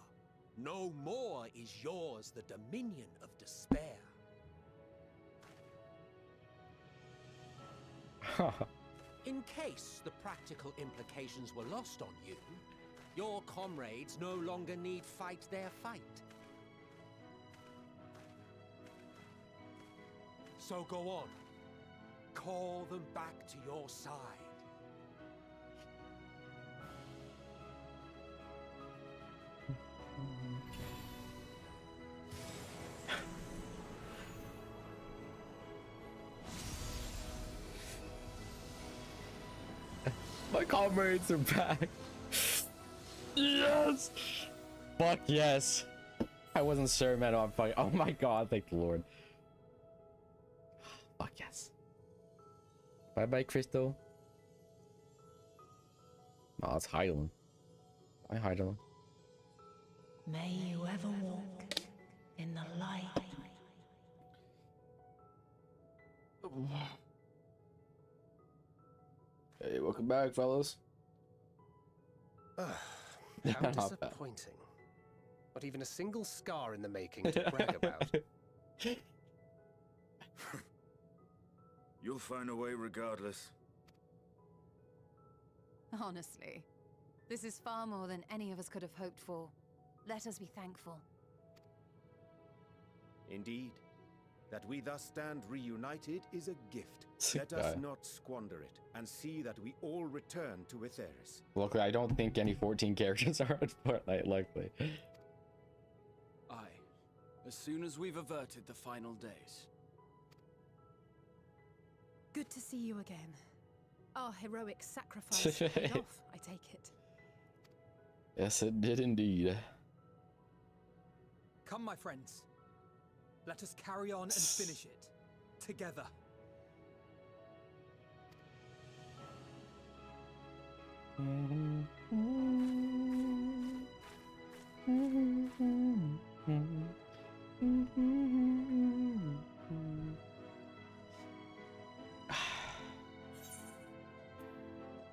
No more is yours the dominion of despair. In case the practical implications were lost on you, your comrades no longer need fight their fight. So go on. Call them back to your side. My comrades are back. Yes. Fuck yes. I wasn't sure, man. I'm fucking. Oh my god! Thank the Lord. Fuck yes. Bye bye, Crystal. Oh, it's Hydaelyn. Bye, Hydaelyn. May you ever walk in the light. Hey, welcome back, fellas. How Not bad. disappointing. Not even a single scar in the making to brag about. You'll find a way regardless. Honestly, this is far more than any of us could have hoped for. Let us be thankful. Indeed. That we thus stand reunited is a gift. Let Guy. us not squander it, and see that we all return to Atheris. Luckily, I don't think any 14 characters are on Fortnite, luckily. Aye. As soon as we've averted the final days. Good to see you again. Our heroic sacrifice paid off, I take it. Yes, it did indeed. Come, my friends. Let us carry on and finish it. Together.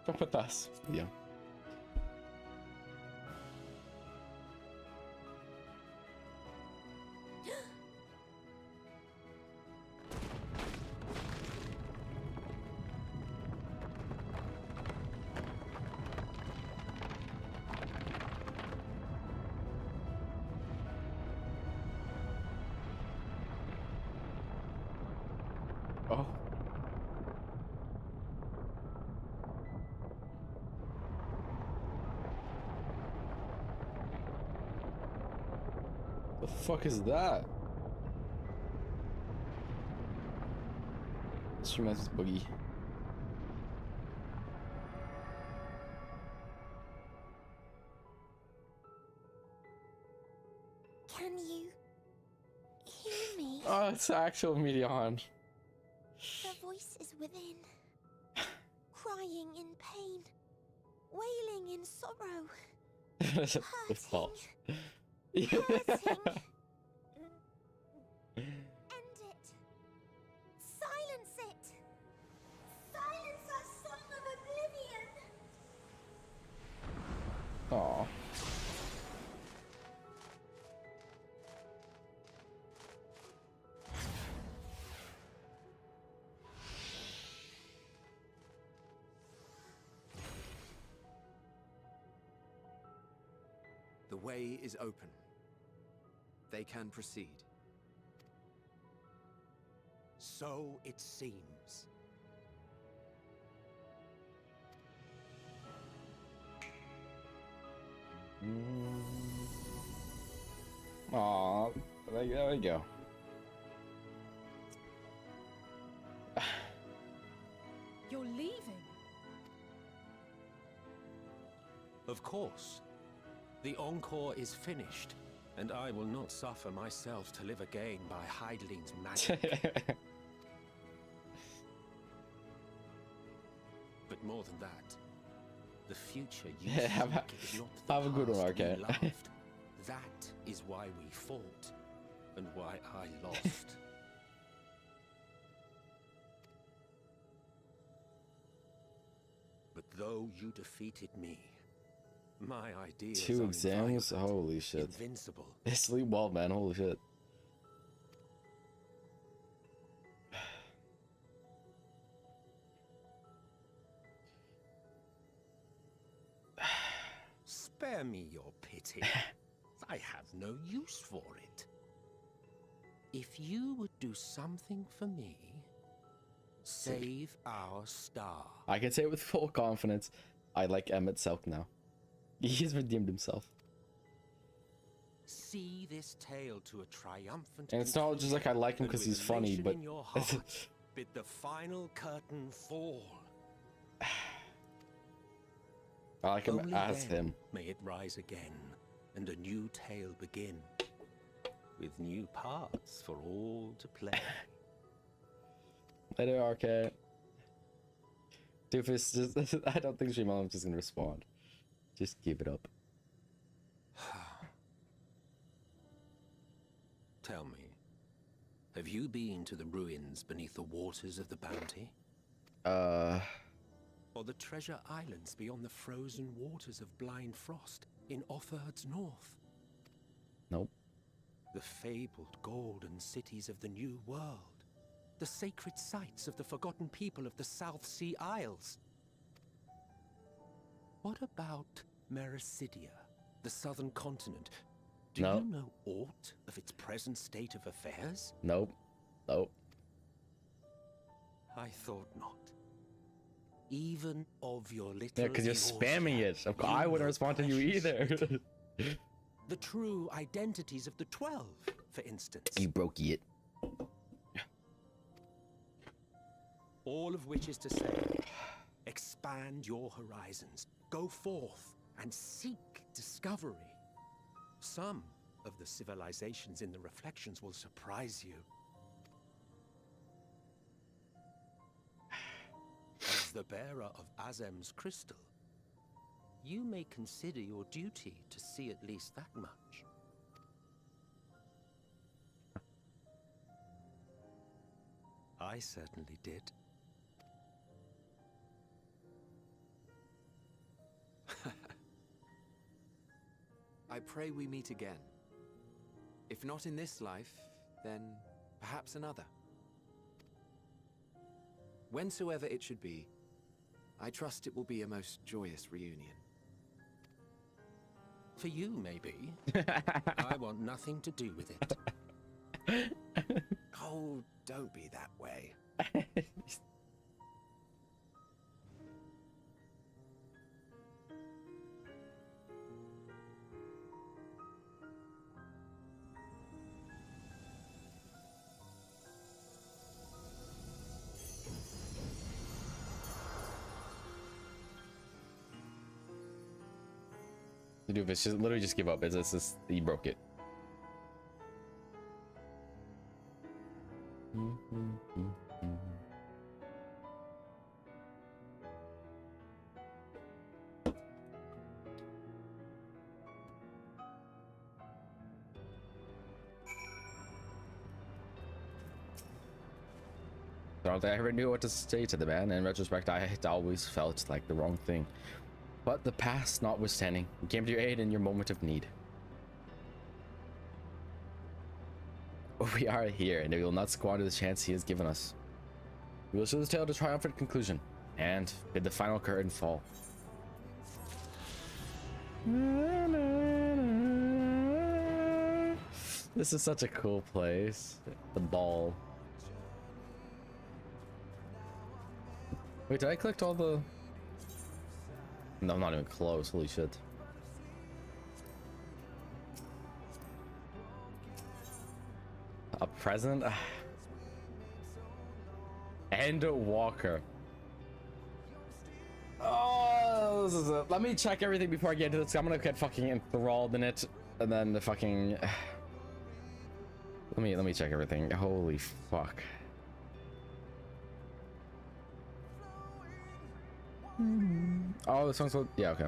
Come with us. Yeah. Oh. The fuck is that? This reminds me of Boogie. Can you hear me? Oh, it's actual Medion. The voice is within, crying in pain, wailing in sorrow, It's false. hurting. End it. Silence it. Silence our song of oblivion. Aw. The way is open. They can proceed. So it seems. Aw, there we go. You're leaving? Of course. The encore is finished, and I will not suffer myself to live again by Heideling's magic. But more than that, the future you seek is not the have a good one, past Arcade. we loved. That is why we fought, and why I lost. But though you defeated me, my ideas 2 are exams? Holy shit. invincible. They sleep well, man. Holy shit. Spare me your pity. I have no use for it. If you would do something for me, save our star. I can say it with full confidence. I like Emmett Selk now. He's redeemed himself. See this tale to a triumphant. And it's not just like I like him because he's funny, but in your heart, bid the final curtain fall. I like him Only as then him. May it rise again, and a new tale begin, with new parts for all to play. Later, Arcade. Doofus, just, I don't think Shimala's just gonna respond. Just keep it up. Tell me, have you been to the ruins beneath the waters of the Bounty? Or the treasure islands beyond the frozen waters of Blind Frost in Offerd's north? Nope. The fabled golden cities of the New World. The sacred sites of the forgotten people of the South Sea Isles. What about Mericidia, the southern continent? Do No. you know aught of its present state of affairs? Nope. Nope. I thought not. Even of your little. Yeah, because you're spamming it. I wouldn't respond to you either. The true identities of the 12, for instance. You broke it. All of which is to say, expand your horizons, go forth and seek discovery. Some of the civilizations in the reflections will surprise you. As the bearer of Azem's crystal, you may consider your duty to see at least that much. I certainly did. I pray we meet again. If not in this life, then perhaps another. Whensoever it should be, I trust it will be a most joyous reunion. For you, maybe. I want nothing to do with it. Oh, don't be that way. Dude, it's just literally just give up. It's just you broke it. I don't think I ever knew what to say to the man. In retrospect, I had always felt like the wrong thing. But the past notwithstanding, we came to your aid in your moment of need. We are here, and we will not squander the chance he has given us. We will show this tale to triumphant conclusion, and bid the final curtain fall. This is such a cool place. The ball. Wait, did I collect all the... No, I'm not even close. Holy shit. A present? Endwalker. Oh, this is let me check everything before I get into this. I'm gonna get fucking enthralled in it, and then the fucking. Let me check everything. Holy fuck. Oh, the song's so... Yeah, okay.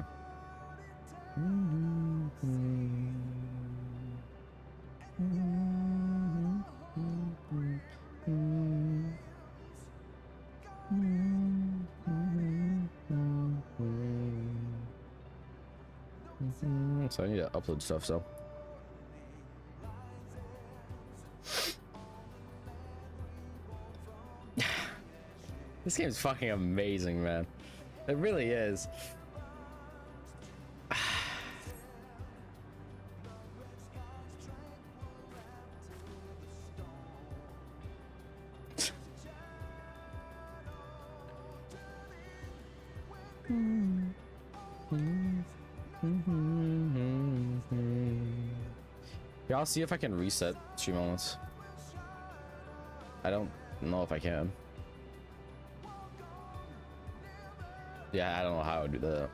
So I need to upload stuff, so... This game's fucking amazing, man. It really is. Yeah, I'll see if I can reset stream moments. I don't know if I can. Yeah, I don't know how I would do that.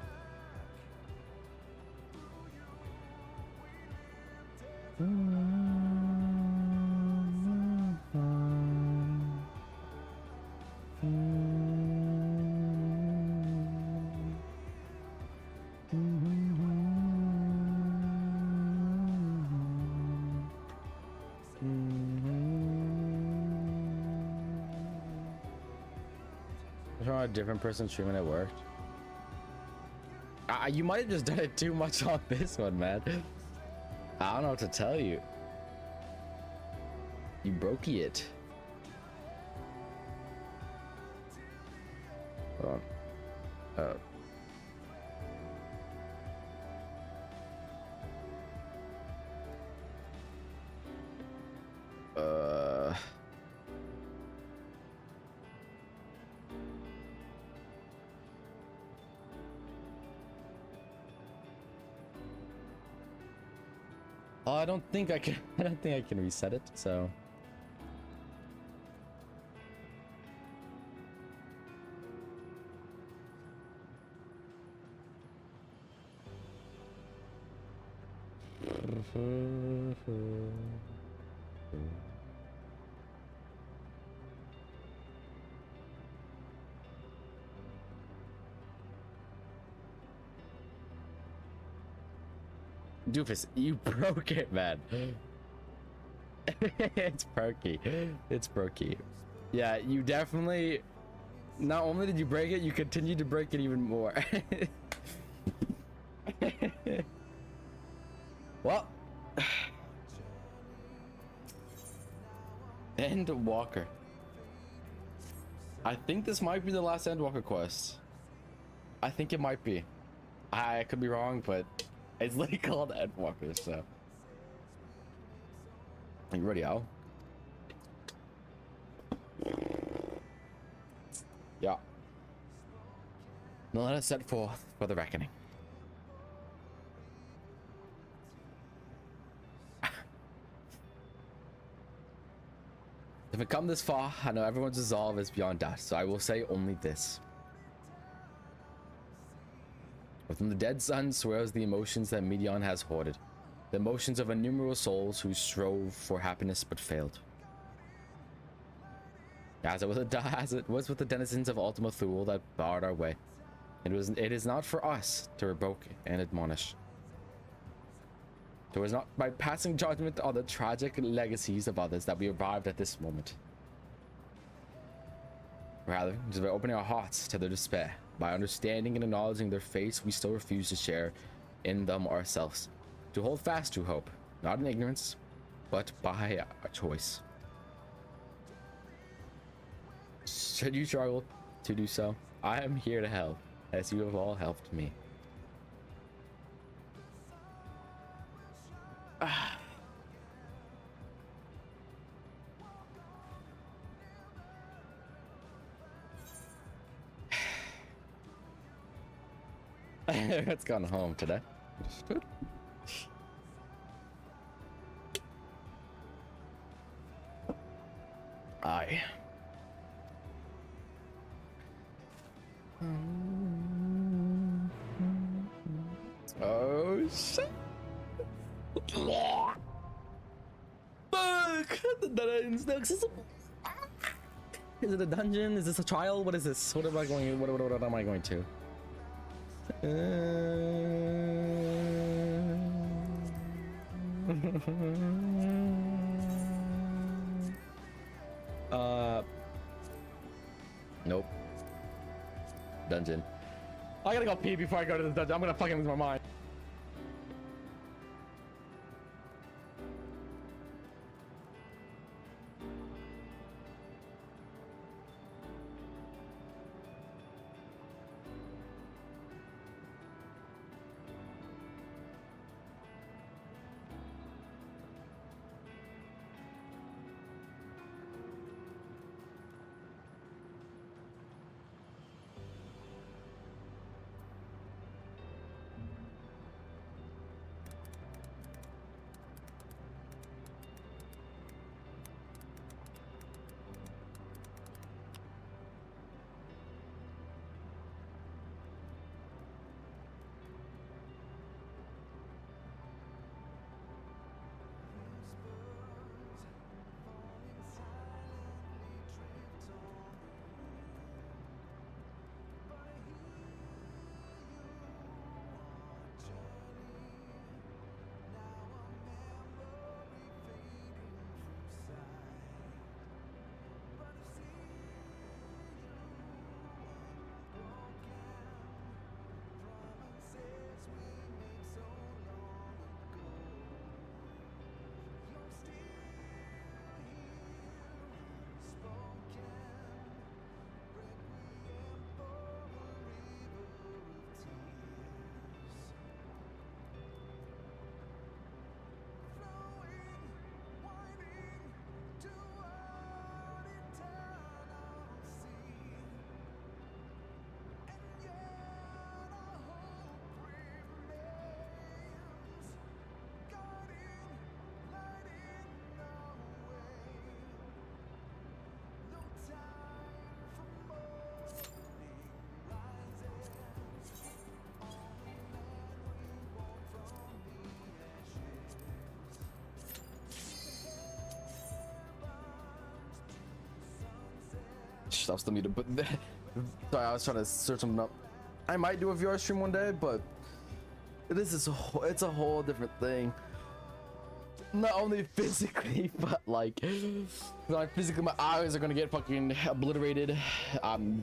A different person streaming, it worked. You might have just done it too much on this one, man. I don't know what to tell you. You broke it. Hold on. I don't think I can. I don't think I can reset it. So. Doofus, you broke it, man. It's perky. It's perky. Yeah, you definitely... Not only did you break it, you continued to break it even more. Well... Endwalker. I think this might be the last Endwalker quest. I think it might be. I could be wrong, but it's literally called Endwalker, so... Are you ready, Al? Yeah. Now let us set forth for the reckoning. If it come this far, I know everyone's resolve is beyond doubt, so I will say only this. Within the dead sun swirls the emotions that Medion has hoarded. The emotions of innumerable souls who strove for happiness but failed. As it was with the denizens of Ultima Thule that barred our way. It is not for us to rebuke and admonish. It was not by passing judgment on the tragic legacies of others that we arrived at this moment. Rather, it is by opening our hearts to their despair, by understanding and acknowledging their fates we still refuse to share in them ourselves. To hold fast to hope, not in ignorance, but by a choice. Should you struggle to do so, I am here to help, as you have all helped me. It's gone home today. Understood. Aye. Oh shit! Fuck! Is it a dungeon? Is this a trial? What is this? What am I going? What am I going to? Nope. Dungeon. I gotta go pee before I go to the dungeon. I'm gonna fucking lose my mind. I'll still need to put that. Sorry, I was trying to search something up. I might do a VR stream one day, but this is it's a whole different thing. Not only physically, but like physically, my eyes are gonna get fucking obliterated.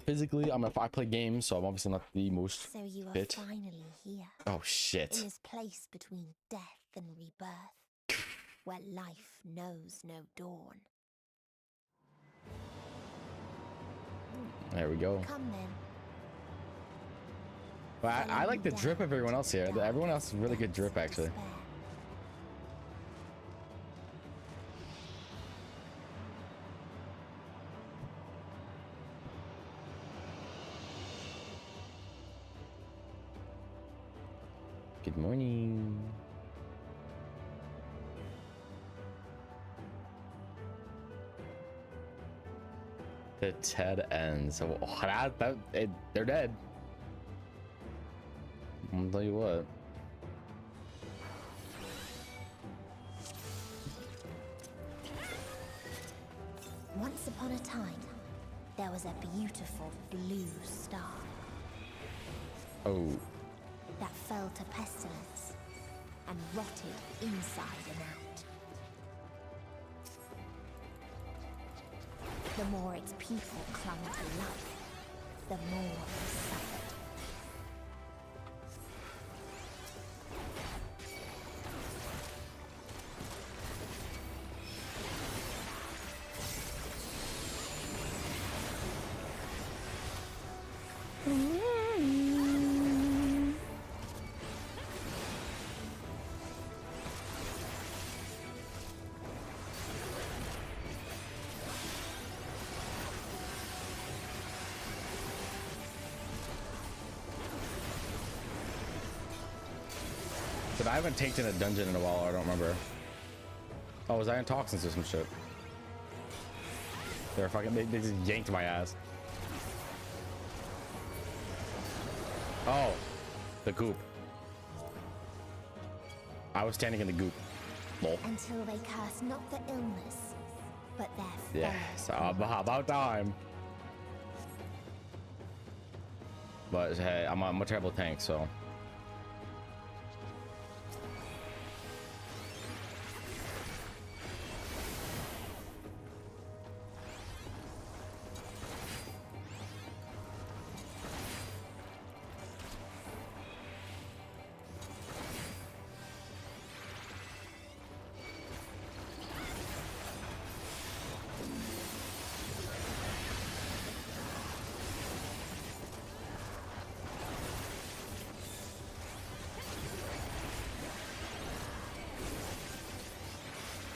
Physically, I play games, so I'm obviously not the most So you are fit. finally here. Oh shit. In this place between death and rebirth, where life knows no dawn. There we go. Come then. But I like the drip of everyone else here. Everyone else is really good drip, actually. Good morning. The Ted ends. Oh, they're dead. I'll tell you what. Once upon a time, there was a beautiful blue star. Oh. That fell to pestilence and rotted inside and out. The more its people clung to life, the more they suffered. But I haven't taken a dungeon in a while. I don't remember. Oh, was I in toxins or some shit? They're fucking. They just yanked my ass. Oh, the goop. I was standing in the goop. Lol. Until they curse not the illness, but their Yeah, so about time. But hey, I'm a terrible tank, so.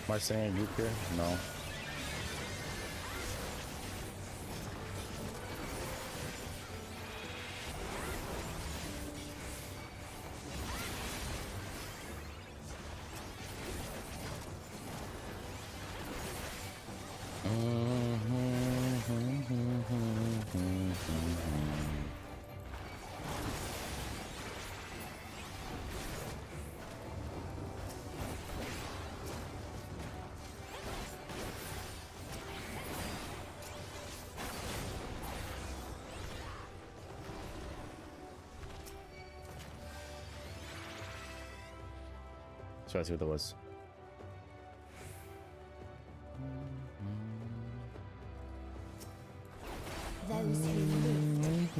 Am I staying in a group here? No. So I see what that was. Those who lived.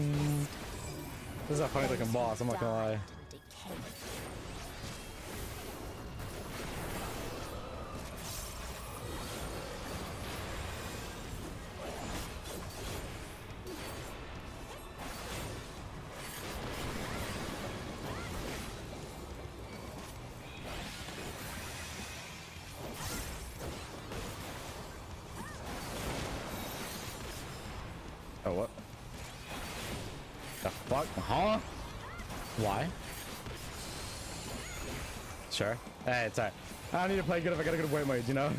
This is a funny looking boss, I'm not gonna lie. Oh, what? The fuck? Huh? Why? Sure. Hey, it's alright. I don't need to play good if I got a good weight mode, you know?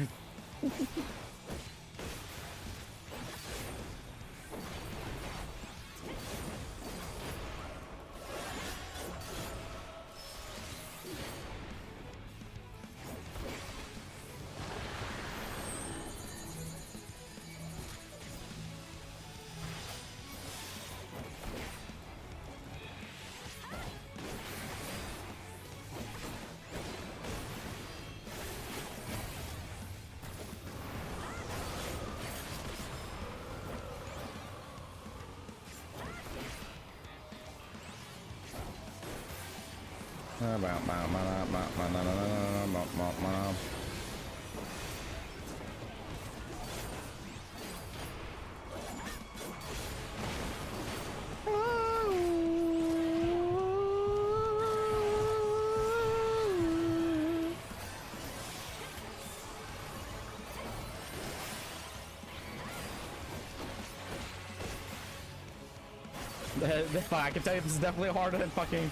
I can tell you this is definitely harder than fucking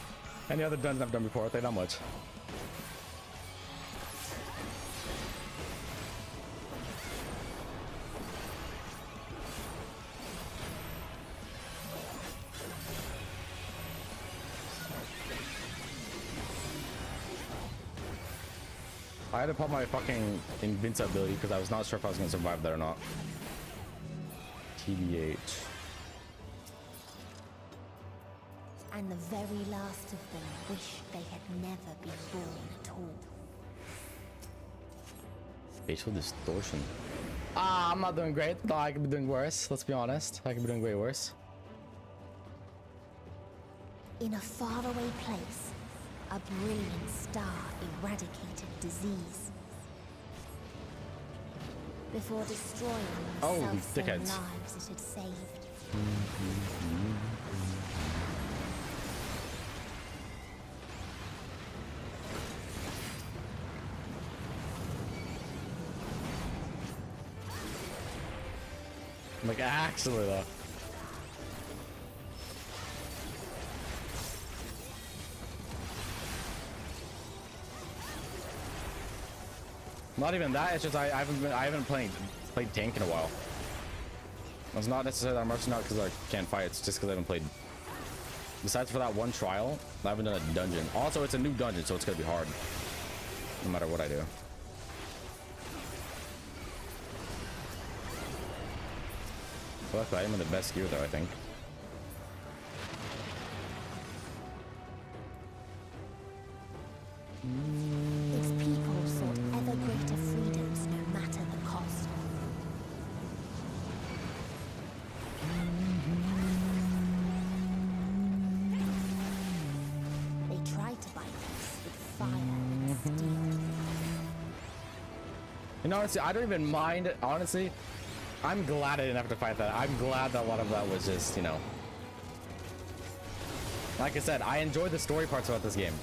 any other dungeon I've done before. I'll tell you that much. I had to pop my fucking invincibility because I was not sure if I was gonna survive that or not. TBH. And the very last of them wish they had never been born at all. Spatial distortion. Ah, I'm not doing great. No, I could be doing worse. Let's be honest. I could be doing way worse. In a faraway place, a brilliant star eradicated disease. Before destroying the self-same lives it had saved. Like, actually, though. Not even that. It's just I haven't played tank in a while. It's not necessarily I'm rushing out because I can't fight. It's just because I haven't played. Besides for that one trial, I haven't done a dungeon. Also, it's a new dungeon, so it's gonna be hard, no matter what I do. Luckily, I'm in the best gear though, I think. Its people sought ever greater freedoms no matter the cost. They tried to buy peace with fire and steel. And honestly, I don't even mind. Honestly, I'm glad I didn't have to fight that. I'm glad that a lot of that was just, you know. Like I said, I enjoy the story parts about this game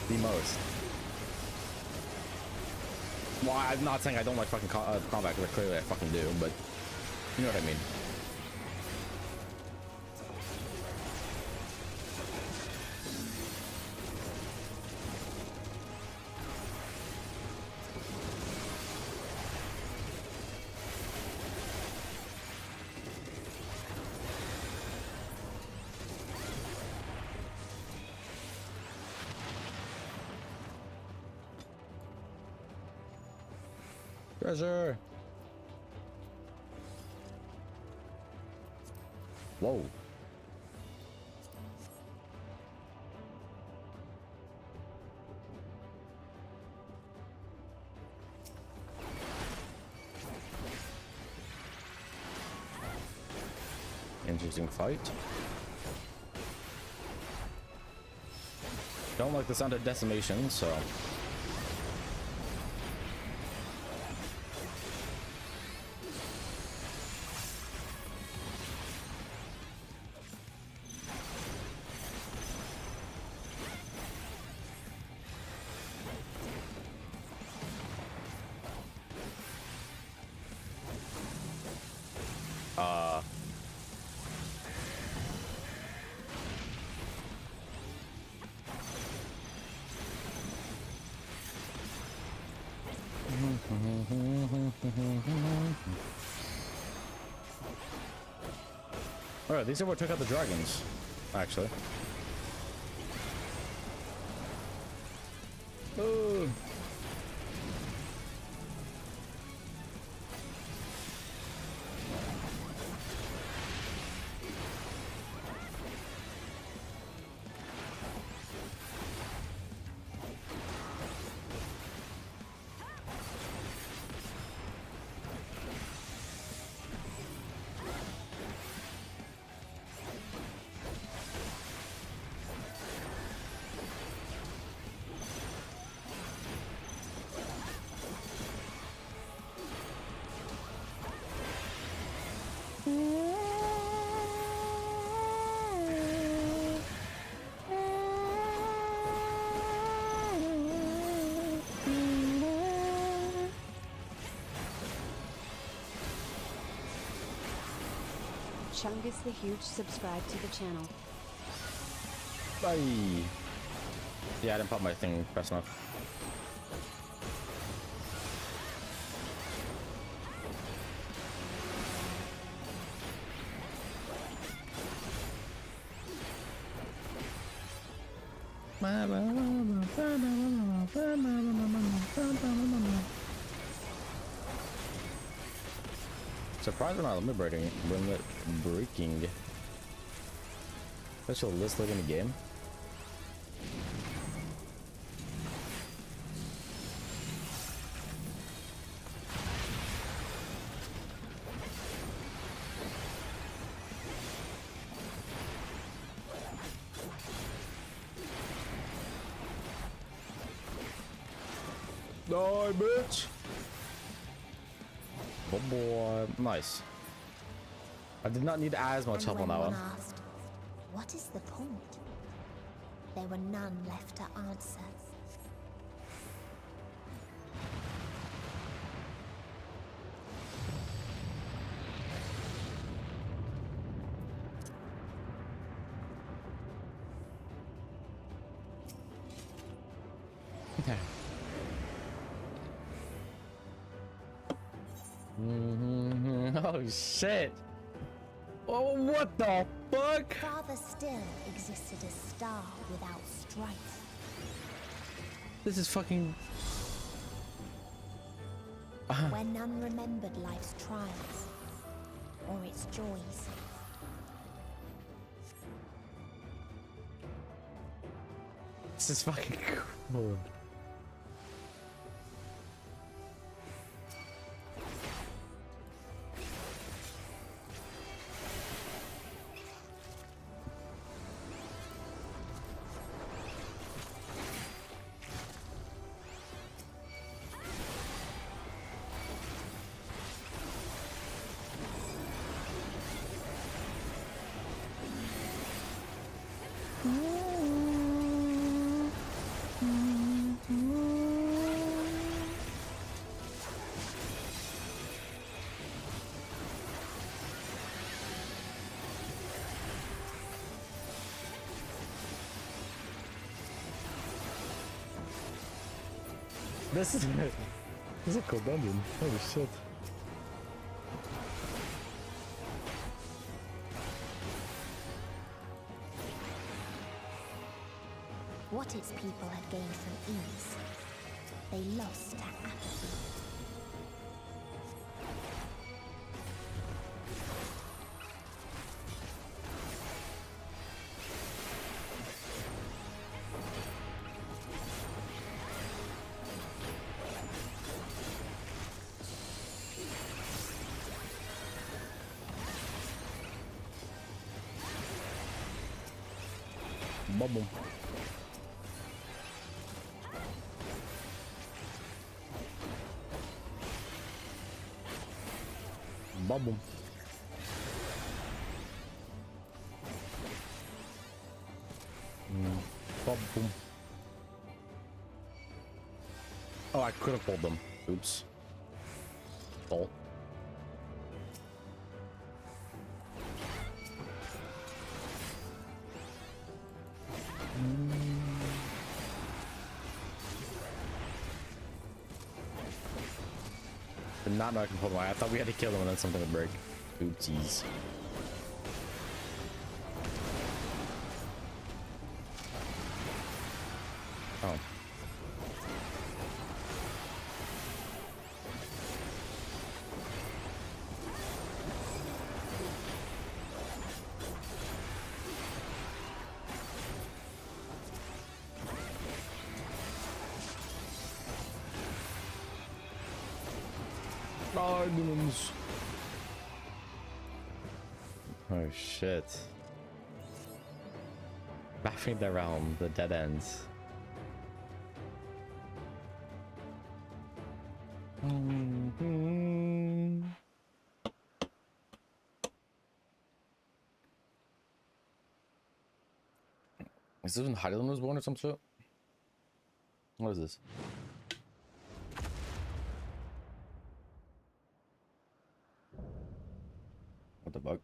the most. Well, I'm not saying I don't like fucking combat, because clearly I fucking do, but you know what I mean. Treasure. Whoa. Interesting fight. Don't like the sound of decimation, so Alright, these are what took out the dragons, actually. Ooh. Chungus the Huge subscribe to the channel. Bye. Yeah, I didn't pop my thing fast enough. Surprised we're not limit breaking. Special list late in the game. Die, bitch! Oh boy, nice. I did not need as much help on that one. Asked, what is the point? There were none left to answer. Okay. Oh shit! Oh, what the fuck? Farther still existed a star without strife. This is fucking. Where none remembered life's trials or its joys. This is fucking cool. This is a cool dungeon. Holy shit. What its people had gained from ease, they lost to apathy. Bubble. Bubble. Bubble. Oh, I could have pulled them. Oops. Oh. Did not know I can pull them. I thought we had to kill them and then something would break. Oopsies. Oh. Demons. Oh shit. Baffing the realm, the dead ends. Is this when Heidelin was born or some shit? What is this? What the fuck?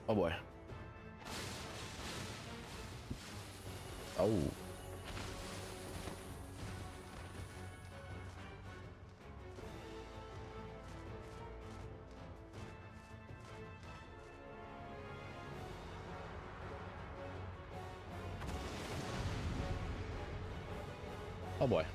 Oh boy. Oh. Oh boy.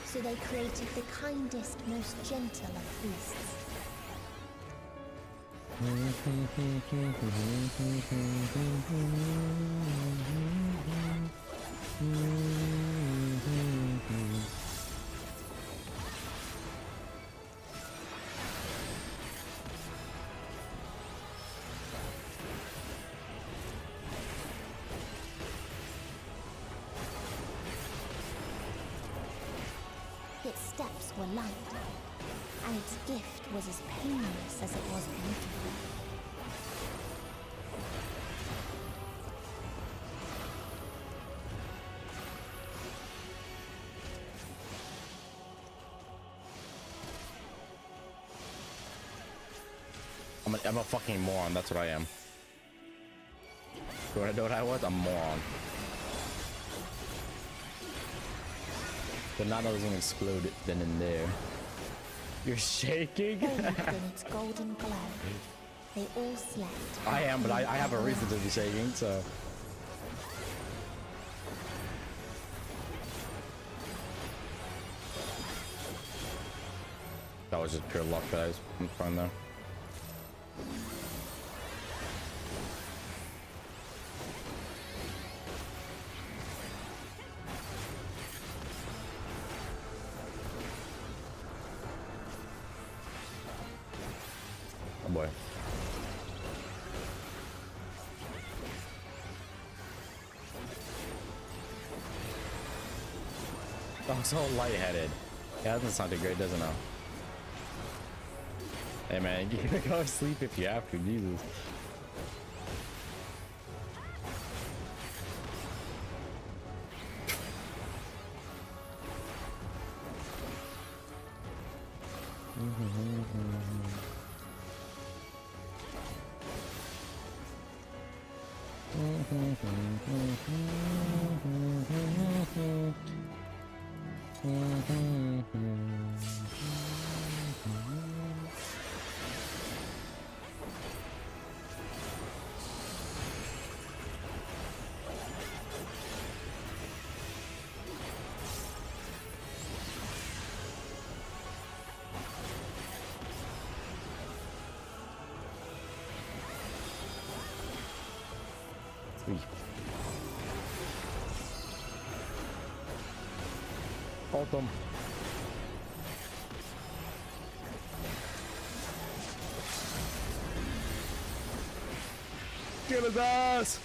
So they created the kindest, most gentle of beasts. Its steps were light, and its gift was as painless as it was beautiful. I'm a fucking moron, that's what I am. Do I know what I was? I'm a moron. But not that I was gonna explode it then and there. You're shaking? Bathed in its golden glow, they all slept. I am, but I have a reason to be shaking, so. That was just pure luck, guys. I'm fine though. Oh boy. I'm so lightheaded. Yeah, that doesn't sound too great, doesn't it? Hey man, you can go to sleep if you have to, Jesus. Ult him. Get his ass!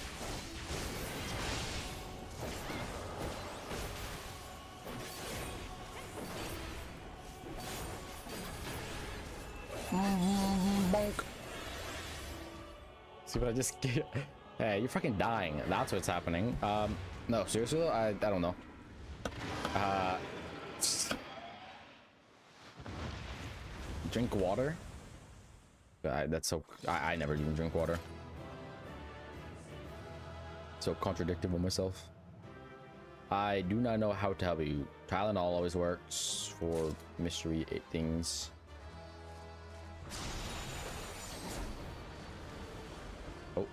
Bonk. See what I just get? Hey, you're fucking dying. That's what's happening. No, seriously, I don't know. Drink water? That's so... I never even drink water. So contradictive of myself. I do not know how to help you. Tylenol always works for mystery things. Oh.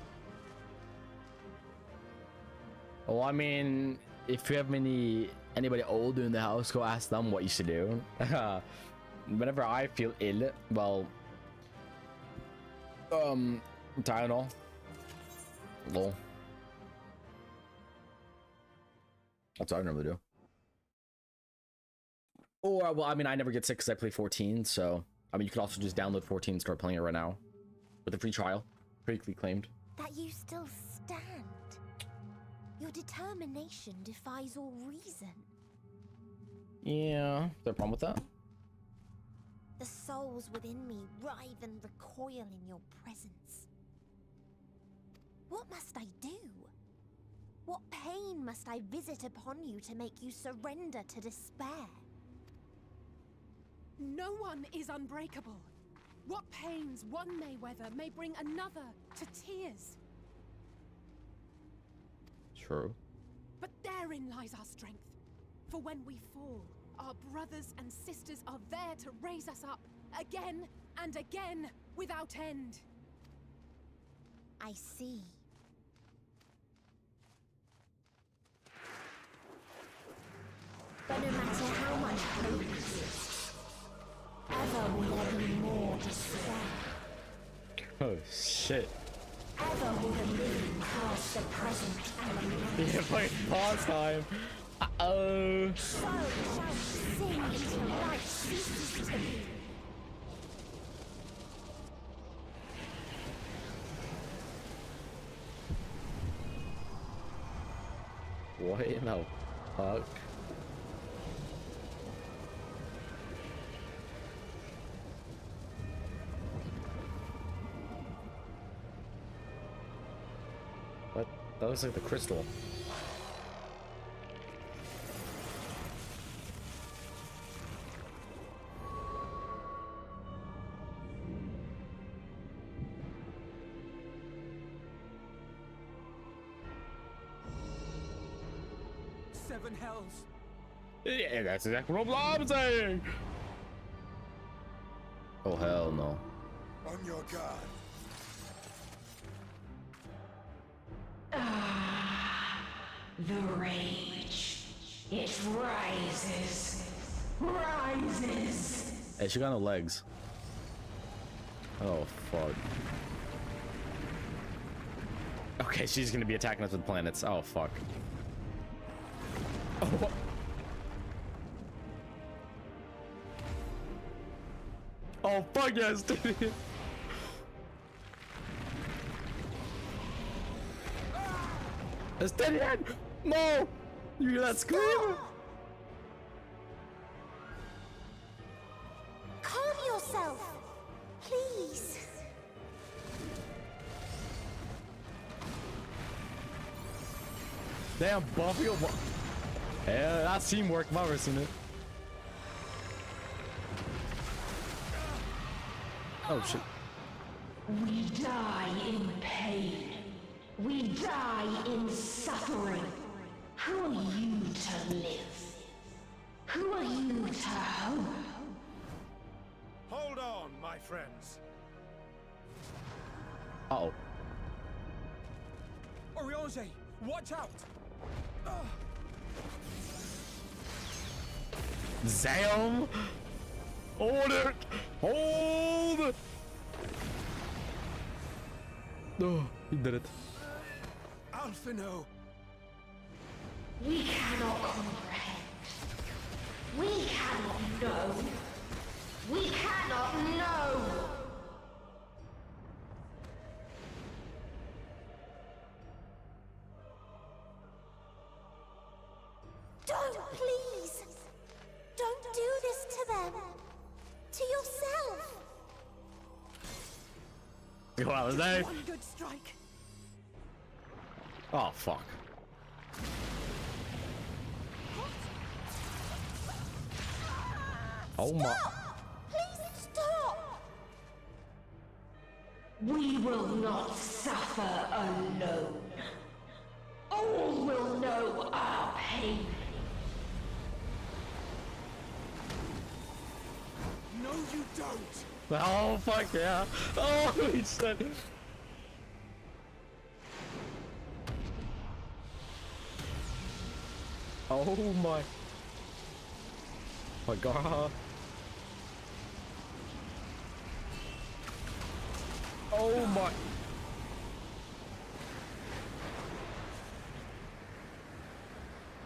Oh, I mean, if you have anybody older in the house, go ask them what you should do. Whenever I feel ill, well, Tylenol. Lol. That's what I normally do. Or, well, I mean, I never get sick because I play 14, so, I mean, you could also just download 14 and start playing it right now. With a free trial. Critically claimed. that you still stand. Your determination defies all reason. Yeah, is there a problem with that? The souls within me writhe and recoil in your presence. What must I do? What pain must I visit upon you to make you surrender to despair? No one is unbreakable. What pains one may weather may bring another to tears. True. But therein lies our strength. For when we fall, our brothers and sisters are there to raise us up again and again without end. I see. But no matter how much hope exists, ever will there be more despair. Oh shit. Ever will the living cast the present element. Yeah, like pause time. Uh-oh. So shall sing until life ceases to be. What in the fuck? What? That looks like the crystal. Seven hells. Yeah, that's exactly what I'm saying. Oh hell no. On your guard. The rage. It rises. Rises. Hey, she got no legs. Oh fuck. Okay, she's gonna be attacking us with planets. Oh fuck. Oh. Oh fuck yes, dude. It's dead end. No. You hear that scream? Calm yourself, please. Damn, Buffy. Yeah, that's teamwork. I've never seen it. Oh shit. We die in pain. We die in suffering. Who are you to live? Who are you to hope? Hold on, my friends. Uh-oh. Oriange, watch out! Zam! Hold it! Hold it! Oh, he did it. Alphino! We cannot comprehend. We cannot know. We cannot know. Don't, please. Don't do this to them. To yourself. Wow, is that? One good strike. Oh fuck. Oh my. Please stop. We will not suffer alone. All will know our pain. No, you don't! Oh fuck yeah. Oh he said. Oh my. My god. Oh my.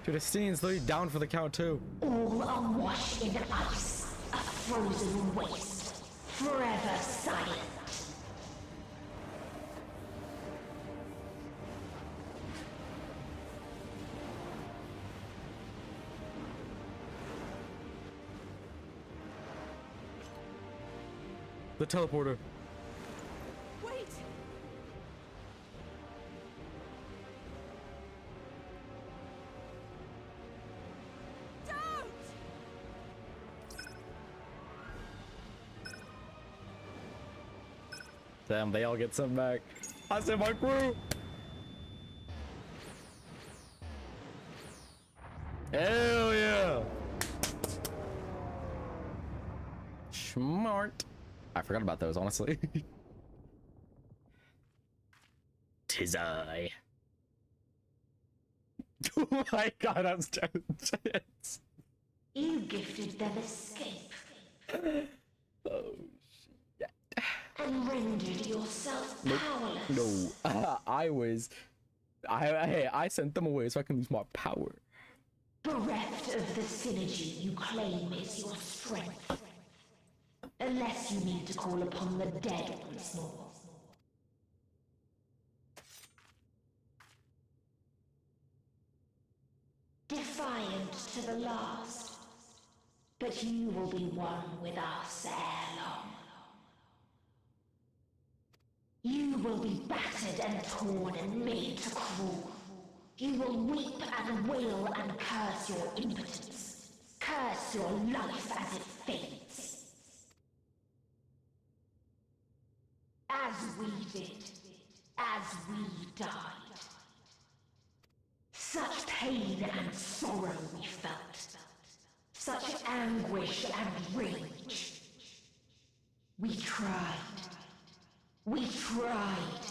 Dude, Estine's literally down for the count too. All awash in ice, a frozen waste, forever silent. The teleporter. Wait! Don't! Damn, they all get sent back. I sent my crew. Hell yeah. Smart. I forgot about those, honestly. Tis I. Oh my god, I'm starting to You gifted them escape. Oh shit. And rendered yourself Nope. powerless. No. I sent them away so I can lose my power. Bereft of the synergy you claim is your strength. Unless you need to call upon the dead once more. Defiant to the last. But you will be one with us ere long. You will be battered and torn and made to crawl. You will weep and wail and curse your impotence. Curse your life as it fades. As we did. As we died. Such pain and sorrow we felt. Such anguish and rage. We tried. We tried.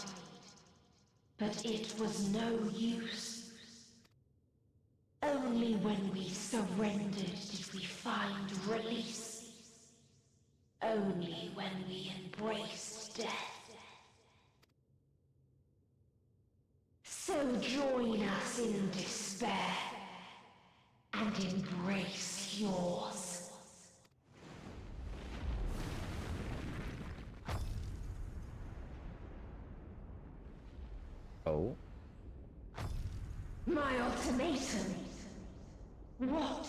But it was no use. Only when we surrendered did we find release. Only when we embraced death. So join us in despair and embrace yours. Oh. My ultimatum. What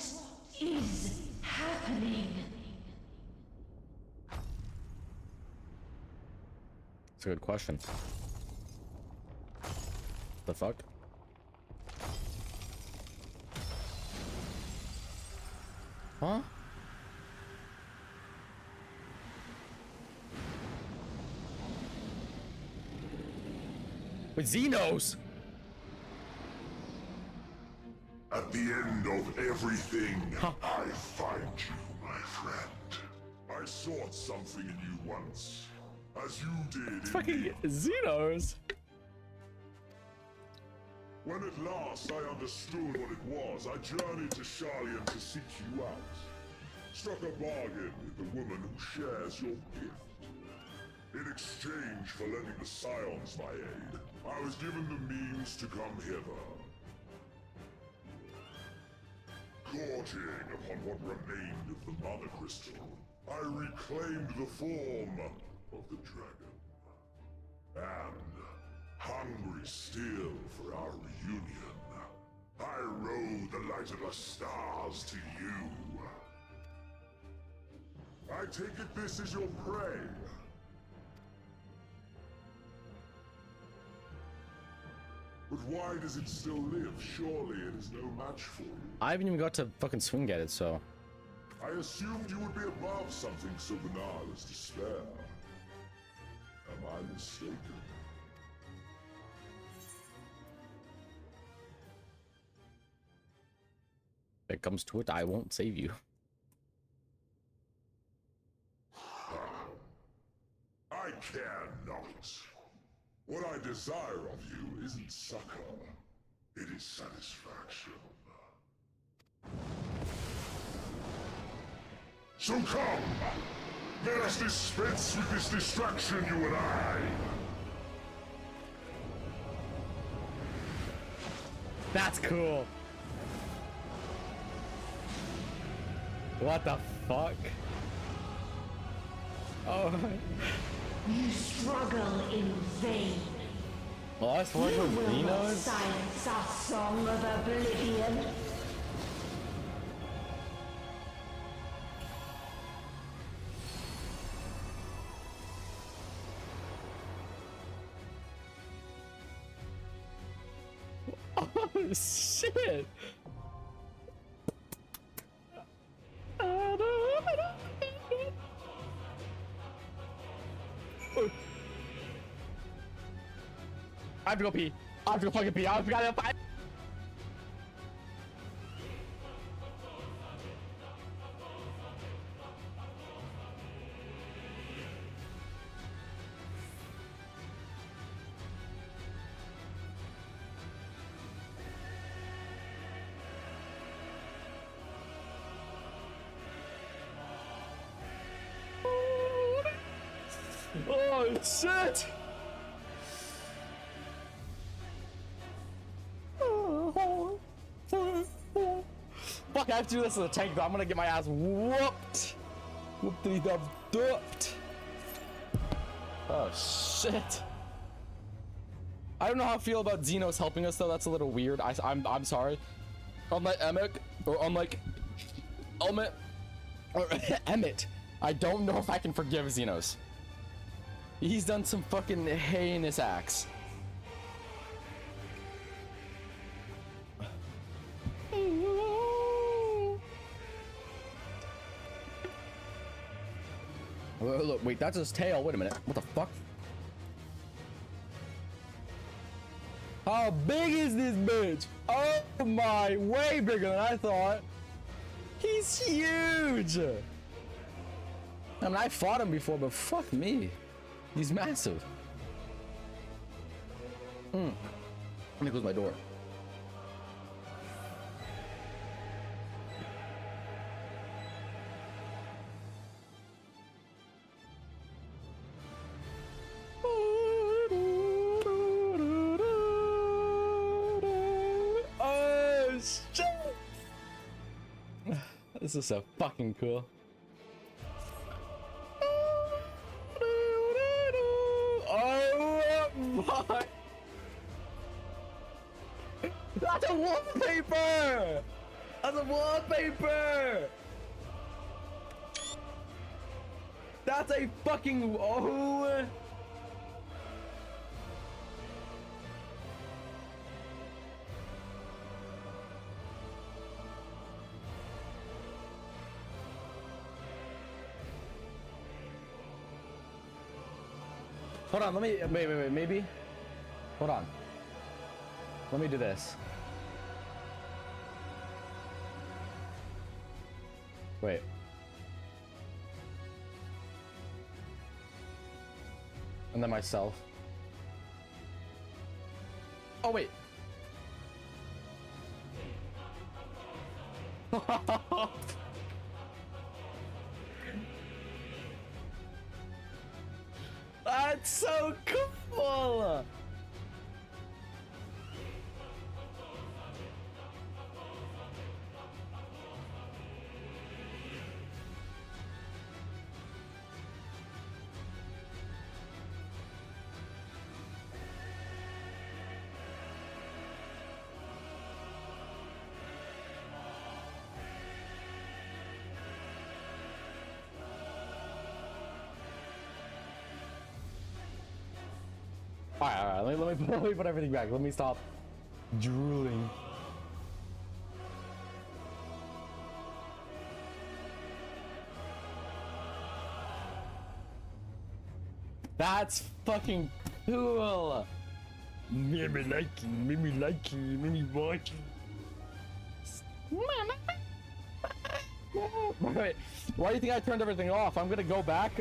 is happening? That's a good question. The fuck? Huh? With Xenos! At the end of everything, I find you, my friend. I sought something in you once, as you did in Fucking me. Xenos! When at last I understood what it was, I journeyed to Sharlayan to seek you out. Struck a bargain with the woman who shares your gift. In exchange for lending the Scions my aid, I was given the means to come hither. Gorging upon what remained of the Mother Crystal, I reclaimed the form of the dragon. And, hungry still for our reunion, I rode the light of the stars to you. I take it this is your prey. But why does it still live? Surely it is no match for you. I haven't even got to fucking swing at it, so. I assumed you would be above something so banal as despair. Am I mistaken? If it comes to it, I won't save you. I care not. What I desire of you isn't succor, it is satisfaction. So come! Let us dispense with this distraction, you and I! That's cool. What the fuck? Oh. You struggle in vain. Well, I was working with You will not Xenos. silence our song of oblivion. Oh shit! I have to go pee. I have to go fucking pee. I forgot to. Oh shit! Fuck, I have to do this in the tank though. I'm gonna get my ass whooped. Whoopty dub dooped. Oh shit. I don't know how I feel about Xenos helping us though. That's a little weird. I'm sorry. Unlike Emmett or unlike Elmet or Emmett, I don't know if I can forgive Xenos. He's done some fucking heinous acts. Look, wait, that's his tail. Wait a minute. What the fuck? How big is this bitch? Oh my, way bigger than I thought. He's huge. I mean, I fought him before, but fuck me. He's massive. Let me close my door. Oh shit! This is so fucking cool. Oh my! That's a wallpaper! That's a wallpaper! That's a fucking oh! Hold on, let me wait, maybe. Hold on. Let me do this. Wait. And then myself. Oh wait. That's so cool! Alright, let me put everything back. Let me stop drooling. That's fucking cool. Mimi likey, Mimi likey, Mimi likey. Wait, why do you think I turned everything off? I'm gonna go back.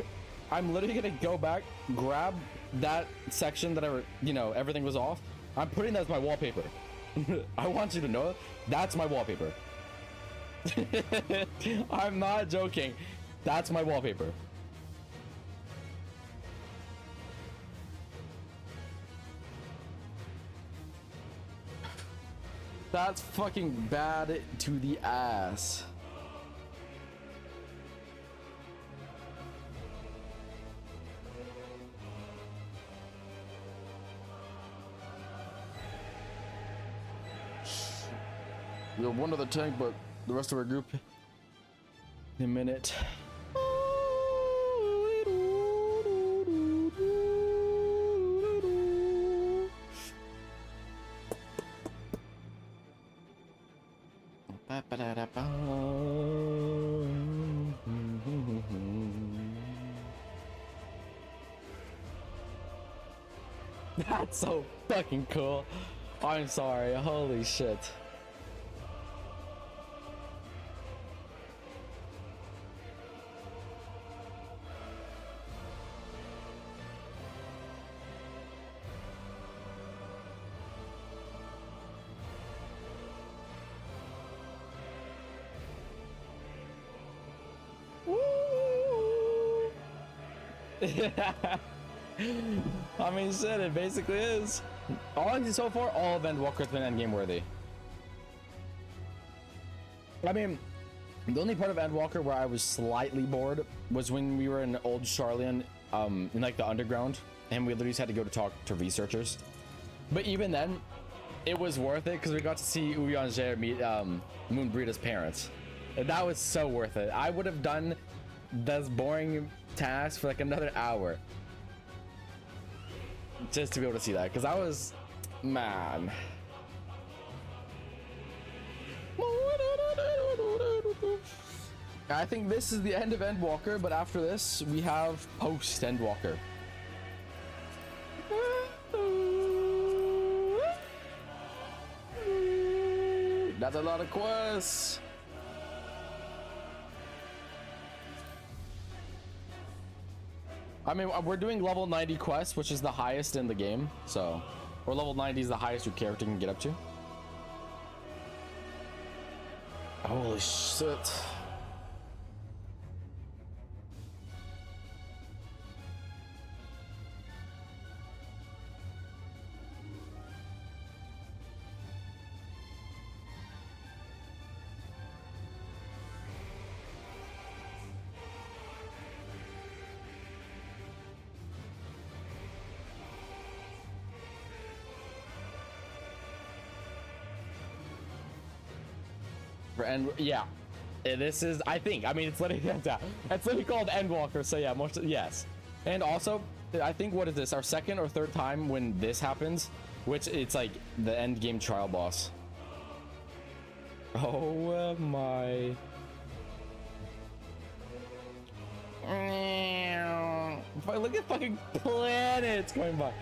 I'm literally gonna go back, grab that section that everything was off. I'm putting that as my wallpaper. I want you to know that's my wallpaper. I'm not joking. That's my wallpaper. That's fucking bad to the ass. We have one of the tank, but the rest of our group in a minute. That's so fucking cool. I'm sorry. Holy shit. I mean, shit, it basically is. Honestly, so far, all of Endwalker's been endgame worthy. I mean, the only part of Endwalker where I was slightly bored was when we were in Old Charlian, in like the underground, and we literally just had to go to talk to researchers. But even then, it was worth it because we got to see Uyanje meet Moonbreeda's parents. And that was so worth it. I would have done this boring task for like another hour just to be able to see that, because I was, man. I think this is the end of Endwalker, but after this we have post Endwalker. That's a lot of quests. I mean, we're doing level 90 quests, which is the highest in the game. So, or level 90 is the highest your character can get up to. Holy shit. And yeah, this is, I think, I mean, it's literally it's literally called Endwalker, so yeah, most, yes. And also, I think, what is this, our second or third time when this happens, which it's like the end game trial boss. Oh my. Look at fucking planets going by.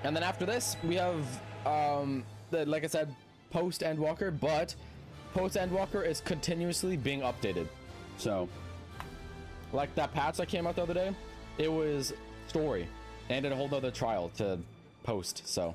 And then after this we have like I said, post Endwalker, but post Endwalker is continuously being updated. So like that patch that came out the other day, it was story and a whole other trial to post. So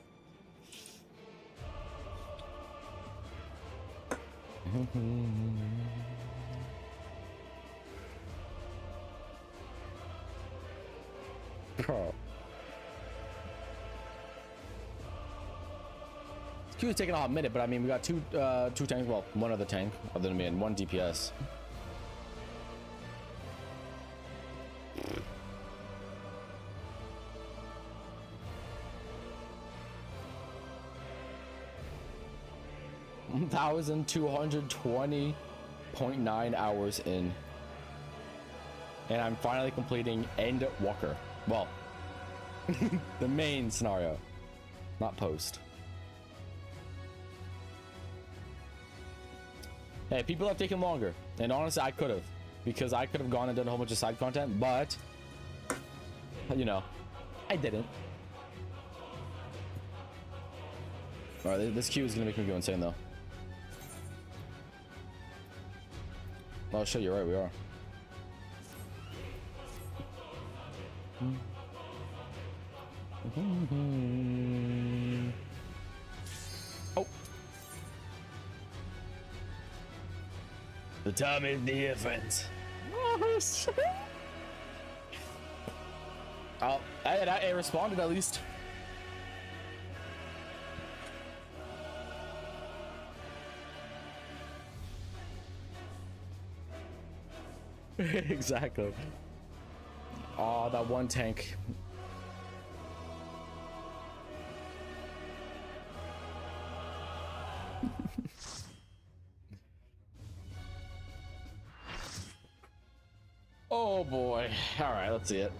Q is taking a hot minute, but I mean, we got two tanks. Well, one other tank, other than me, and one DPS. $1,220.9 hours in, and I'm finally completing Endwalker. Well, the main scenario, not post. Hey, people have taken longer, and honestly, I could have, because I could have gone and done a whole bunch of side content, but you know, I didn't. All right, this queue is gonna make me go insane, though. Oh shit, you're right, we are. Oh. The time is near, friends. Oh shit. Oh, I responded at least. Exactly. Oh, that one tank. Oh boy. All right, let's see it.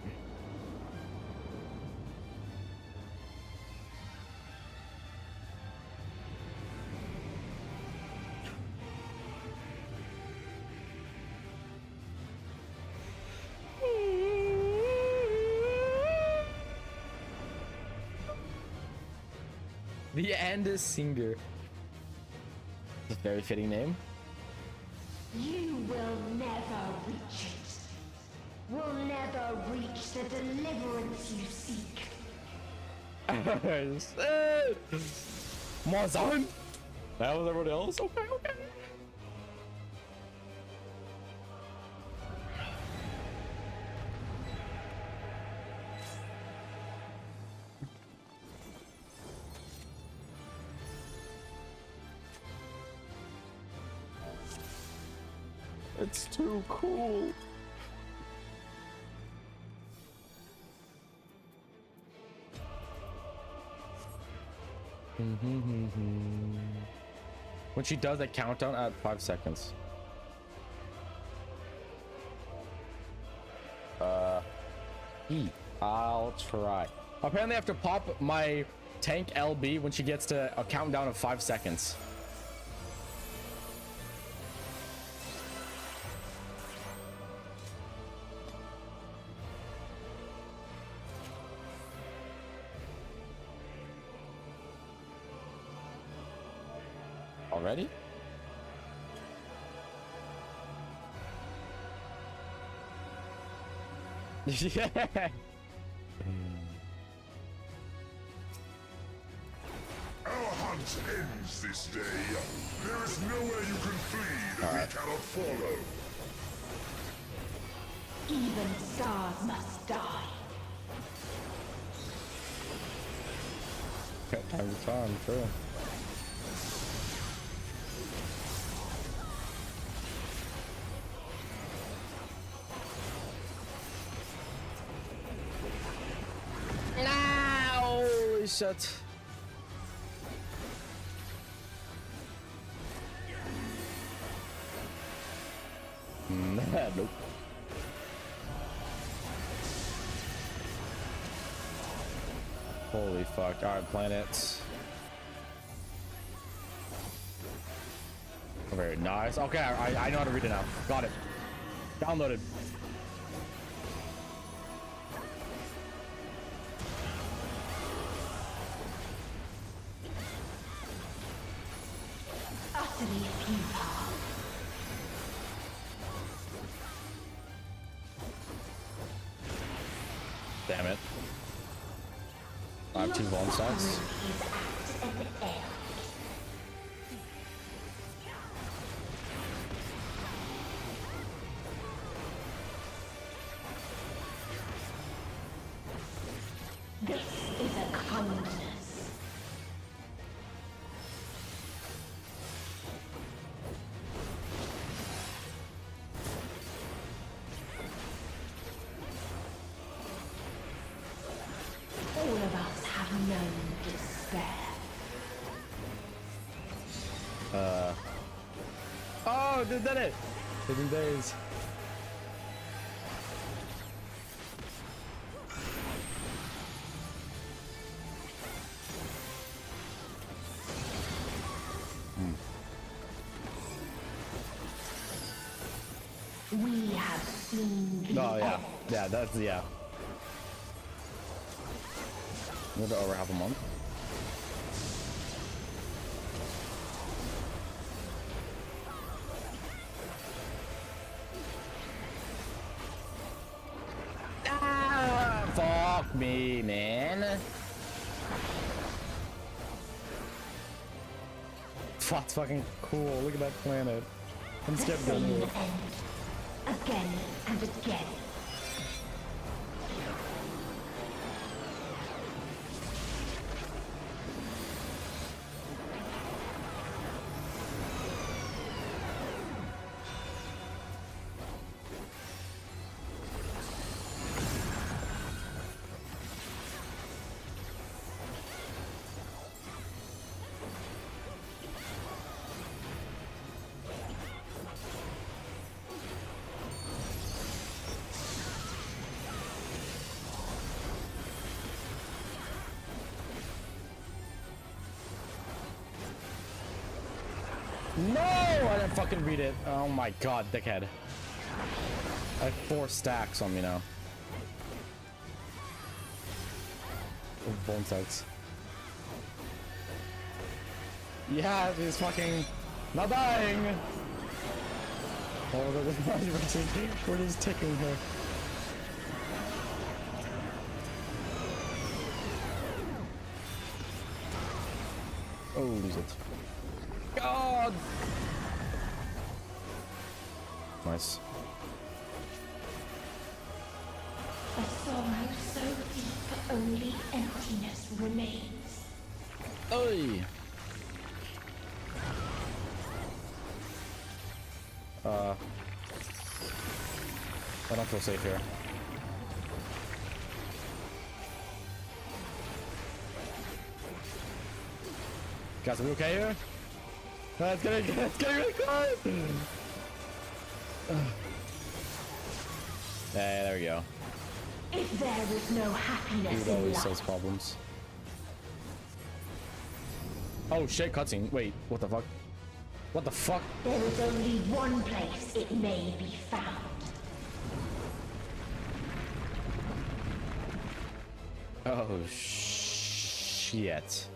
The End Singer. It's a very fitting name. You will never reach it. Will never reach the deliverance you seek. My son. That was everybody else. Okay, okay. It's too cool. When she does that countdown at 5 seconds. I'll try. Apparently I have to pop my tank LB when she gets to a countdown of 5 seconds. Already? Yeah. Our hunt ends this day. There is nowhere you can flee that we cannot follow. Even stars must die. Time to time, true. Holy shit. Nope. Holy fuck. Alright, planets. Very nice. Okay, I know how to read it now. Got it. Downloaded. Utterly futile. Damn it. I have 2 bone stacks. This is a kindness. All of us have known despair. Oh, they did it! 7 days. We have seen the Oh, yeah. end. Yeah, that's, yeah. A little bit over half a month. Ah, fuck me, man. That's fucking cool. Look at that planet. I'm scared to go near it. Again and again. No! I didn't fucking read it. Oh my god, dickhead. I have 4 stacks on me now. Bone stacks. Yeah, she's fucking not dying. Oh, we're just ticking her. Oh, lose it. God! Nice. A sorrow so deep only emptiness remains. Oi! I don't feel safe here. Guys, are we okay here? It's getting really close! Hey, there we go. If there is no happiness Dude in always life, solves problems. Oh shit, cutscene. Wait, what the fuck? What the fuck? there is only one place it may be found. Oh shit.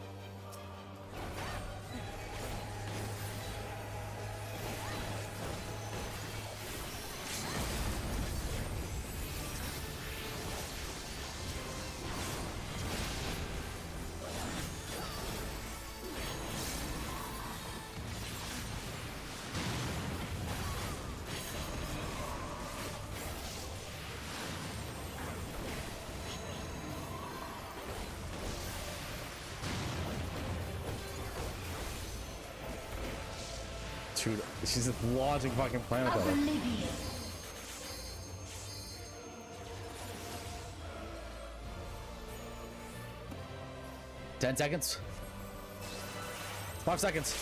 Dude, she's just launching fucking planets at her. 10 seconds. 5 seconds.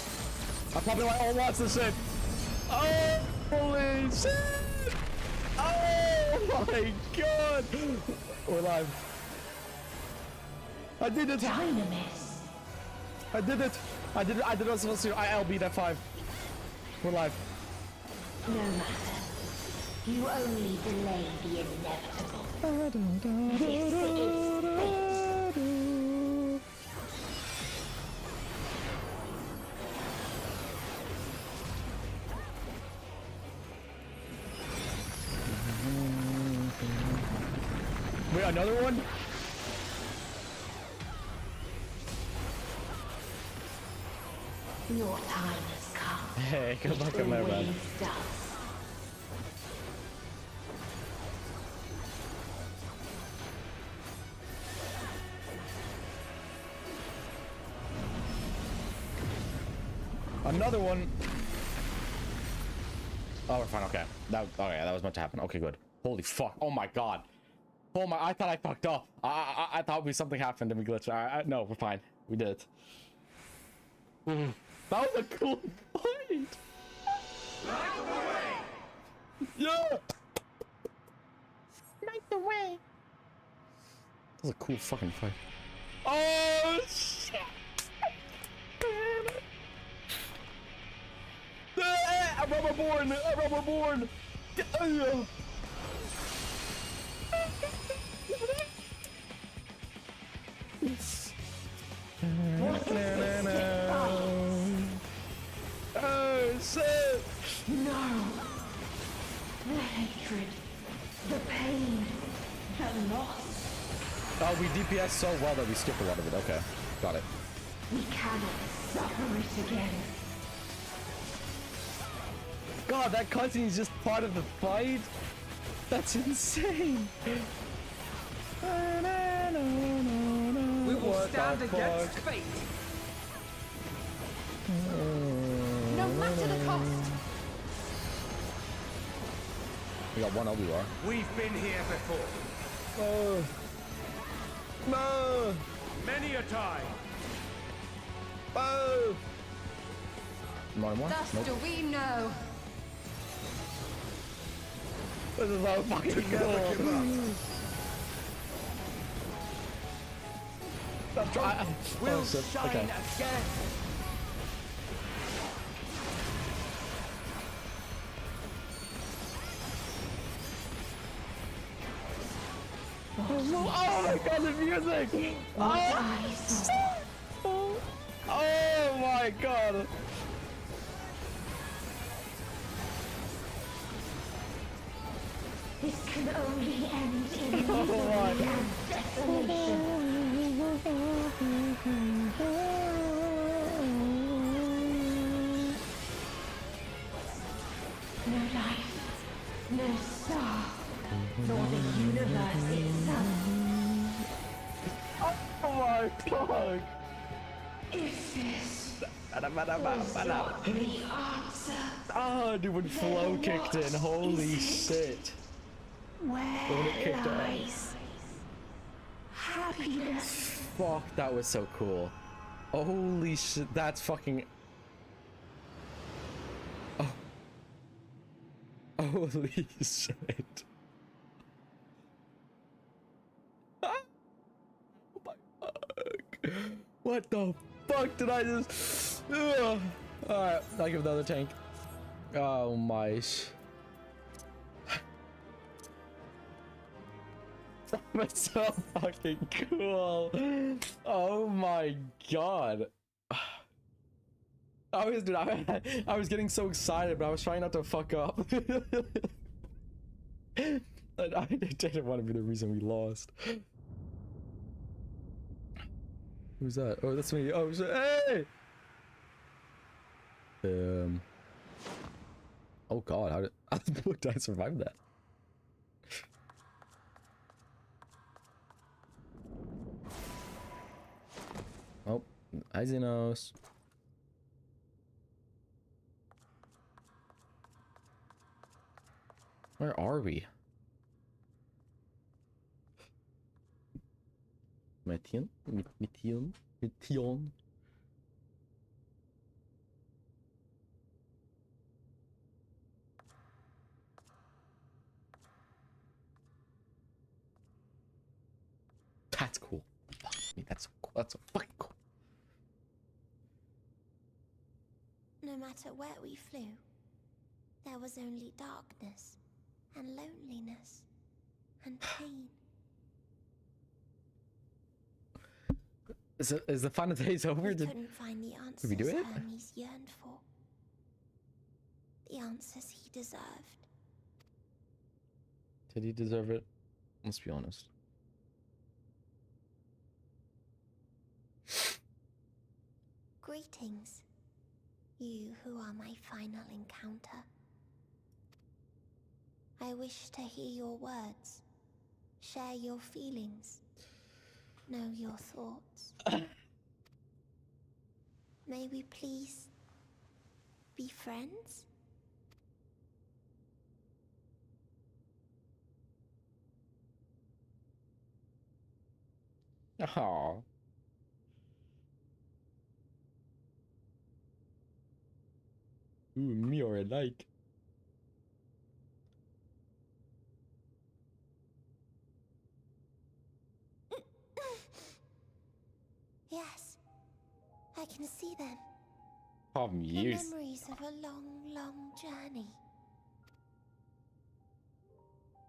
I'm popping my own watch this shit. Oh, holy shit! Oh my god! We're live. I did it! Dynamis. I did it! I did it! I did it! I was supposed to. I LB'd at 5. We're live. No matter. You only delay the inevitable. This is fate. Wait, another one? Your time has come. Hey, good luck on that, man. Always does. Another one. Oh, we're fine. Okay. That was meant to happen. Okay, good. Holy fuck. Oh my god. Oh my. I thought I fucked up. I thought something happened and we glitched. No, we're fine. We did it. That was a cool fight. Yeah. Light the way. That was a cool fucking fight. Oh shit. I'm rubber-born! I'm rubber-born! Oh shit! No. The hatred, the pain, the loss. Oh, we DPS so well that we skipped a lot of it. Okay, got it. We cannot suffer it again. God, that cutscene is just part of the fight? That's insane! We will stand against fate! No matter the cost! We got one LBR. We've been here before. Oh. No! Many a time. Oh! More? Thus Nope. do we know. This is so fucking cool. Stop trying. We'll shit. shine Okay. again. Oh my god, the music! Oh, oh Oh my god! This can only end in Oh misery my. and desolation. No life, no star, nor the universe itself. Oh my god! If this was not the answer, Oh, dude, when Flo kicked in, holy shit. When it where kicked off. lies happiness? Fuck, that was so cool. Holy shit, that's fucking... Oh. Holy shit. Oh my fuck. What the fuck did I just... Ugh. Alright, I'll give the other tank. Oh my... That's so fucking cool. Oh my god. I was getting so excited, but I was trying not to fuck up. And I didn't want to be the reason we lost. Who's that? Oh, that's me. Oh, hey! Oh god, how did I survive that? Oh, hi Xenos. Where are we? Metion? Metion? That's cool. Fuck me, that's so cool. That's so fucking cool. No matter where we flew, there was only darkness and loneliness and pain. Is the fun of the days over? We couldn't find the answers we do it? Hermes yearned for. The answers he deserved. Did he deserve it? Let's be honest. Greetings, you who are my final encounter. I wish to hear your words, share your feelings, know your thoughts. May we please be friends? Aww. Ooh, me or a like. Yes, I can see them. Oh, The years. memories of a long, long journey.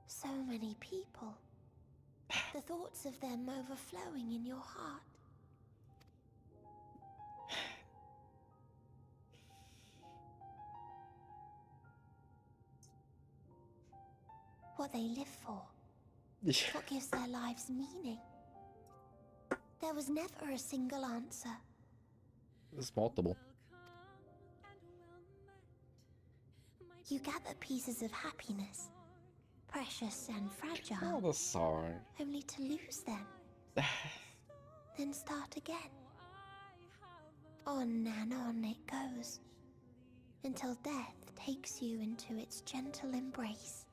So many people. The thoughts of them overflowing in your heart. What they live for. What gives their lives meaning. There was never a single answer. It's multiple. You gather pieces of happiness, precious and fragile, Oh, the song. only to lose them. Then start again. On and on it goes, until death takes you into its gentle embrace.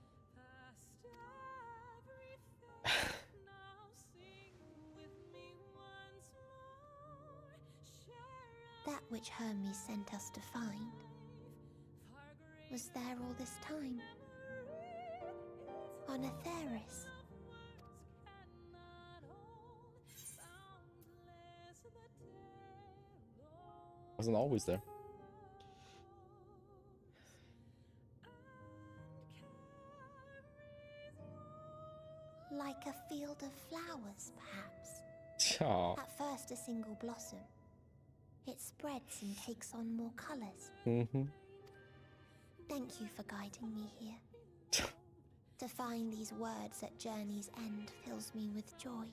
That which Hermes sent us to find was there all this time, on Atheris. Wasn't always there. Like a field of flowers, perhaps. Aw. At first a single blossom, It spreads and takes on more colors. Thank you for guiding me here. To find these words at journey's end fills me with joy.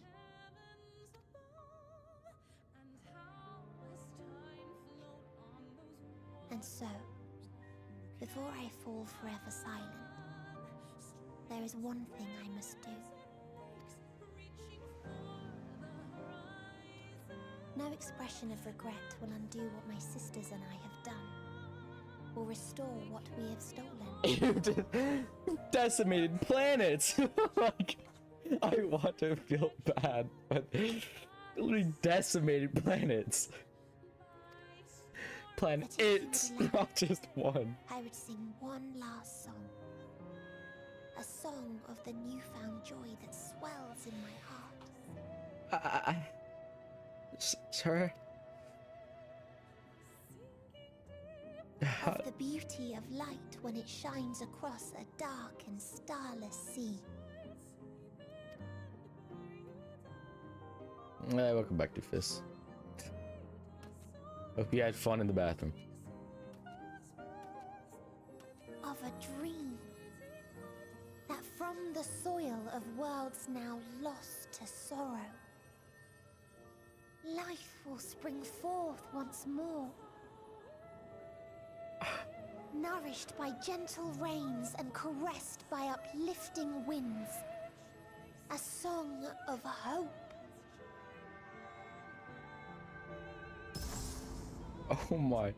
And so, before I fall forever silent, there is one thing I must do. No expression of regret will undo what my sisters and I have done, or restore what we have stolen. Decimated planets! Like, I want to feel bad, but literally decimated planets. Planets, not just one. I would sing one last song. A song of the newfound joy that swells in my heart. Sir? Of the beauty of light when it shines across a dark and starless sea. Welcome back to Fizz. Hope you had fun in the bathroom. Of a dream that from the soil of worlds now lost to sorrow, life will spring forth once more. Nourished by gentle rains and caressed by uplifting winds. A song of hope. Oh my.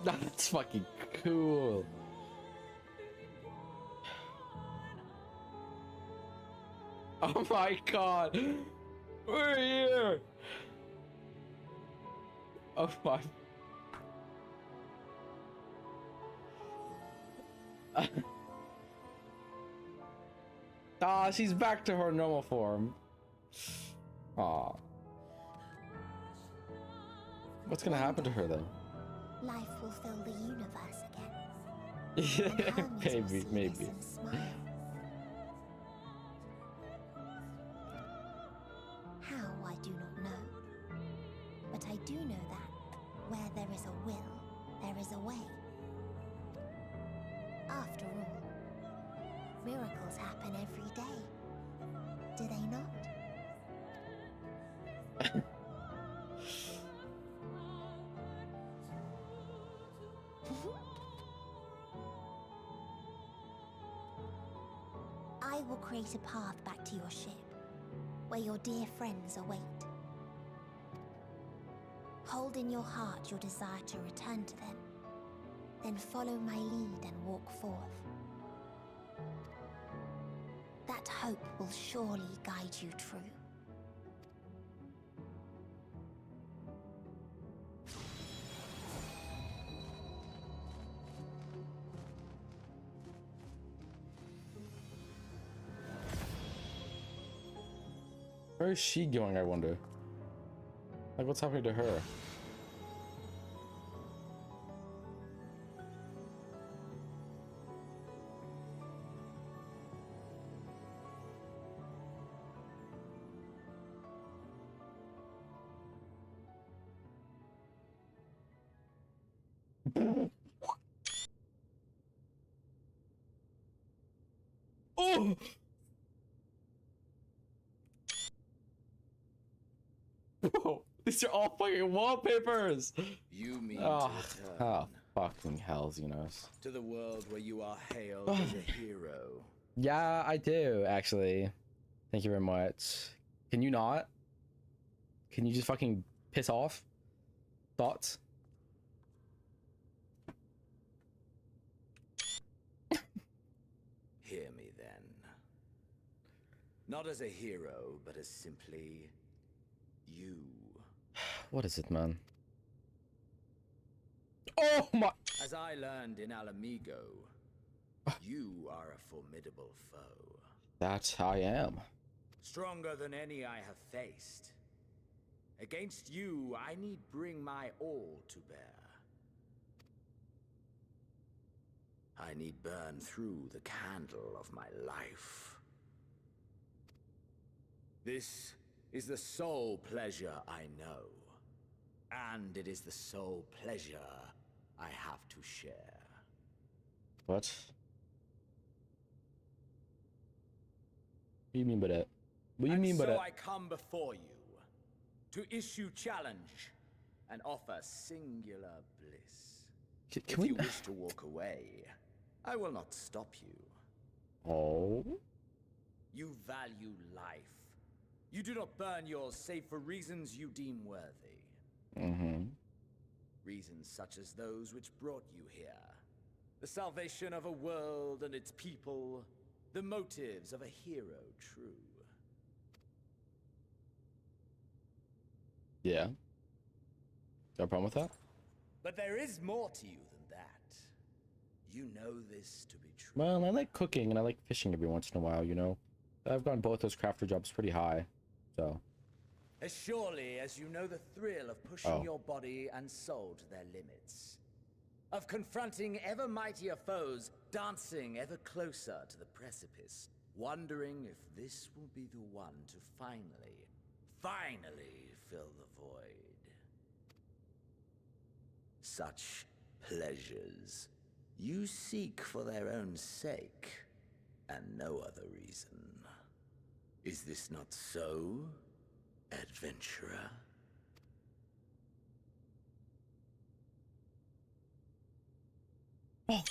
That's fucking cool. Oh my god. We're here. Oh my. Ah, she's back to her normal form. Aw. What's gonna happen to her then? Life will fill the universe again. Maybe. How, I do not know. But I do know that where there is a will, there is a way. After all, miracles happen every day. Do they not? I will create a path back to your ship, where your dear friends await. Hold in your heart your desire to return to them, then follow my lead and walk forth. That hope will surely guide you true. Where is she going, I wonder? Like, what's happening to her? Oh! Bro, these are all fucking wallpapers! You mean oh, to return oh, fucking hells, you know. to the world where you are hailed as a hero. Yeah, I do, actually. Thank you very much. Can you not? Can you just fucking piss off? Thoughts? Hear me then. Not as a hero, but as simply you. What is it, man? Oh my! As I learned in Alamigo, you are a formidable foe. That I am. Stronger than any I have faced. Against you, I need bring my all to bear. I need burn through the candle of my life. This is the sole pleasure I know. And it is the sole pleasure I have to share. What? What do you mean by that? What do you mean by that? So I come before you to issue challenge and offer singular bliss. Can if you wish to walk away, I will not stop you. Oh? You value life. You do not burn yours save for reasons you deem worthy. Mm-hmm. Reasons such as those which brought you here. The salvation of a world and its people. The motives of a hero true. Yeah. Got a problem with that? But there is more to you than that. You know this to be true. Well, I like cooking and I like fishing every once in a while, you know? I've gotten both those crafter jobs pretty high, so. As surely as you know the thrill of pushing your body and soul to their limits. Of confronting ever mightier foes, dancing ever closer to the precipice, wondering if this will be the one to finally fill the void. Such pleasures you seek for their own sake, and no other reason. Is this not so, adventurer? Oh.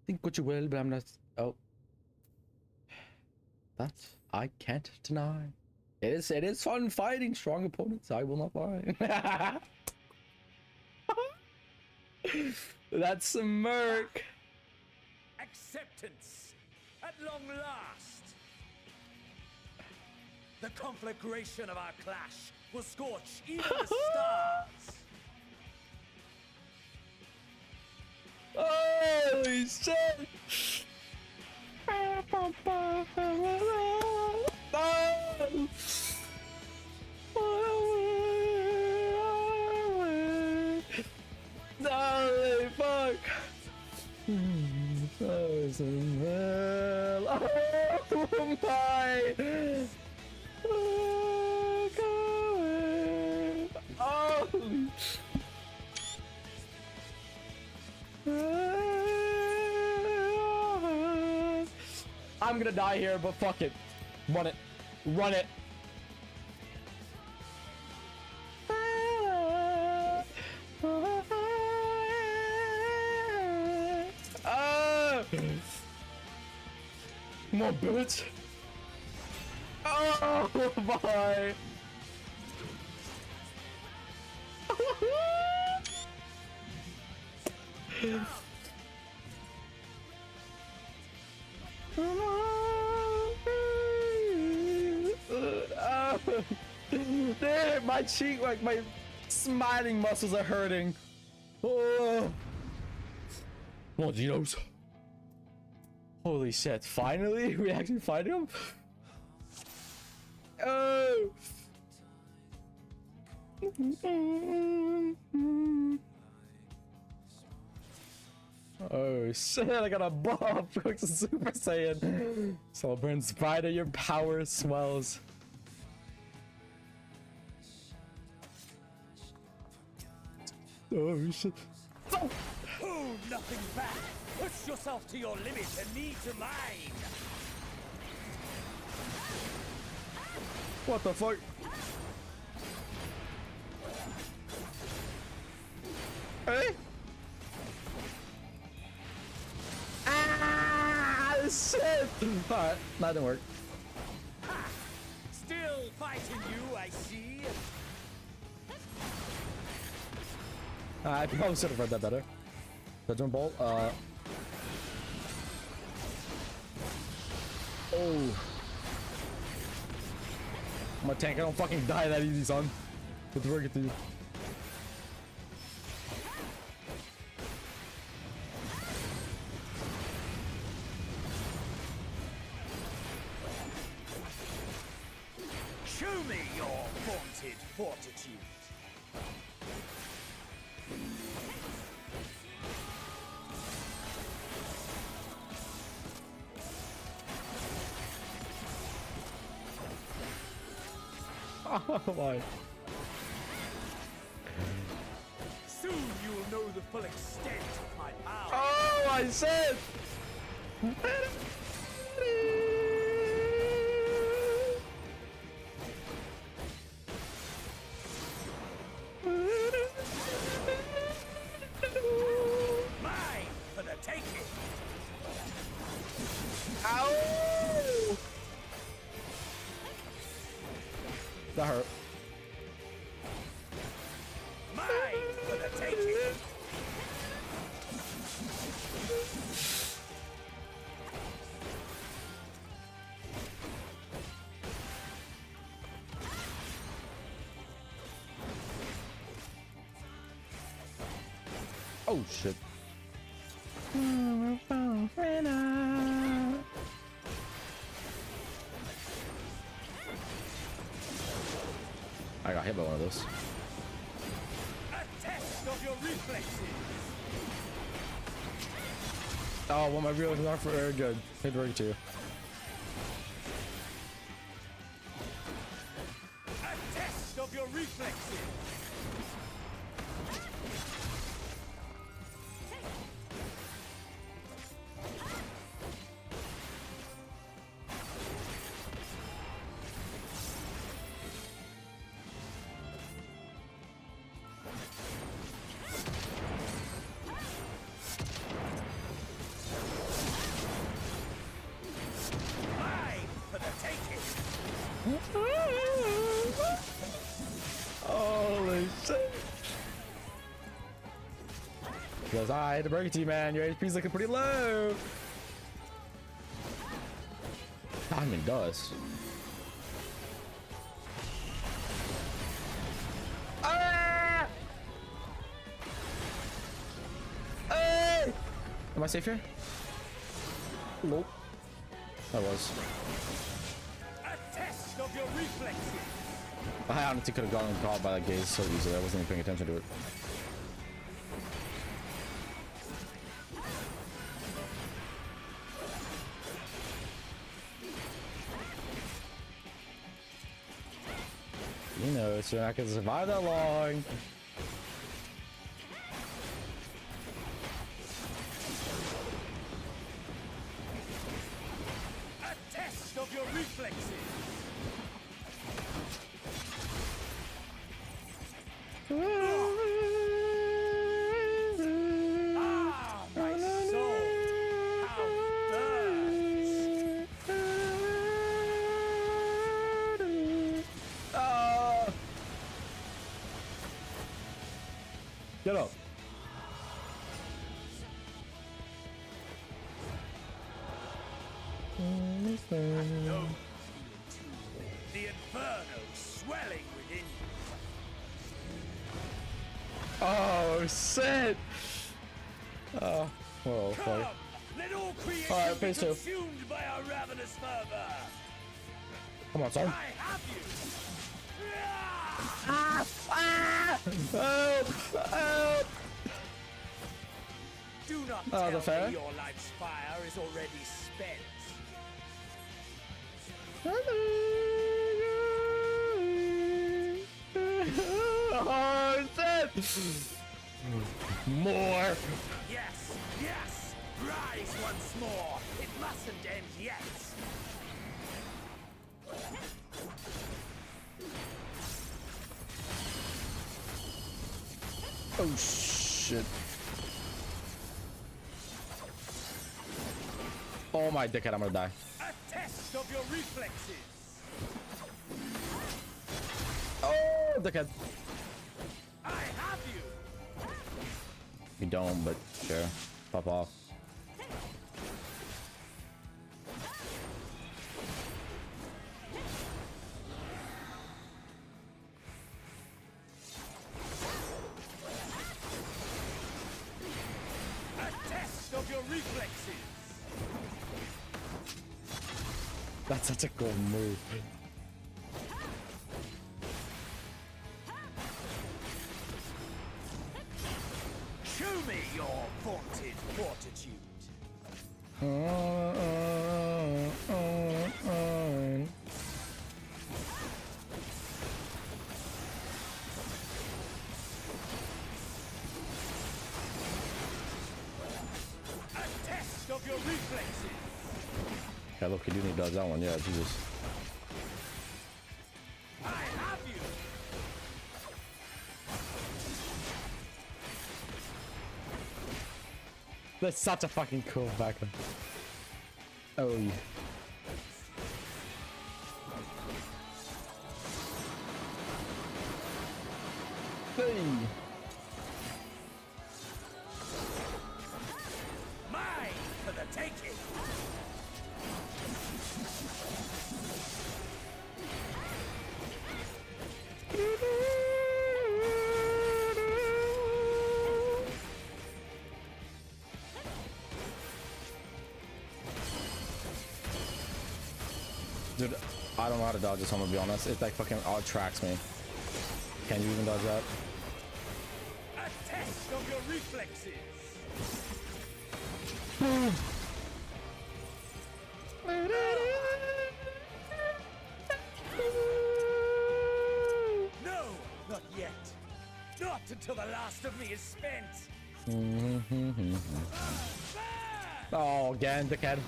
Think what you will, but I'm not. Oh. That I can't deny. It is fun fighting strong opponents, I will not lie. That's some murk. Acceptance at long last. The conflagration of our clash will scorch even the stars. Holy shit! Holy fuck! Oh my! Oh! I'm gonna die here, but fuck it. Run it. Run it. Come on, bitch. Oh, bye. Damn, my cheek, like my smiling muscles are hurting. Oh, Genos. Holy shit, finally? We actually find him? Oh! Oh shit, I got a buff! Cook's a Super Saiyan! So burns brighter, your power swells. Oh shit. Oh, nothing back! Push yourself to your limit and me to mine! What the fuck? Hey? Ah, shit! Alright, that didn't work. Ha! Still fighting you, I see. I probably should have read that better. Judgment Bolt, Oh. I'm a tank, I don't fucking die that easy, son. Good work at you. Show me your vaunted fortitude. Oh my. Soon you will know the full extent of my power. Oh, I said. Mine for the taking. Ow! That hurt. Mine for the taking. Oh shit. I got hit by one of those. A test of your reflexes. Oh, well, my real is not for very good. Hit right too. A test of your reflexes. Holy shit. He goes, I had to break it to you, man. Your HP's looking pretty low. I mean, it does. Ah! Hey! Am I safe here? Nope. I was. A test of your reflexes. I honestly could have gotten caught by that gaze so easily. I wasn't even paying attention to it. You know, it's not gonna survive that long. A test of your reflexes. Ah, my soul! How burns! Get up. No. The inferno swelling within you. Oh shit! Oh, well, funny. Let all creation Alright, be phase 2. consumed by our ravenous fervor. Come on, son. I have you. Ah! Ah! Help! Help! Do not Oh, tell the fair? me your life's fire is already spent. Oh shit! More! Yes, yes! Rise once more! It mustn't end yet! Oh shit. Oh my dickhead, I'm gonna die. A test of your reflexes! Oh, dickhead. I have you! You don't, but sure. Pop off. A test of your reflexes! That's such a cool move. Show me your vaunted fortitude! Yeah, look, you do need to dodge that one. Yeah, Jesus. I have you. That's such a fucking cool backer. Oh yeah. Hey. Mine for the taking. Dude, I don't know how to dodge this, I'm gonna be honest. It like fucking odd tracks me. Can you even dodge that? A test of your reflexes. No, not yet. Not until the last of me is spent. Oh, again, dickhead.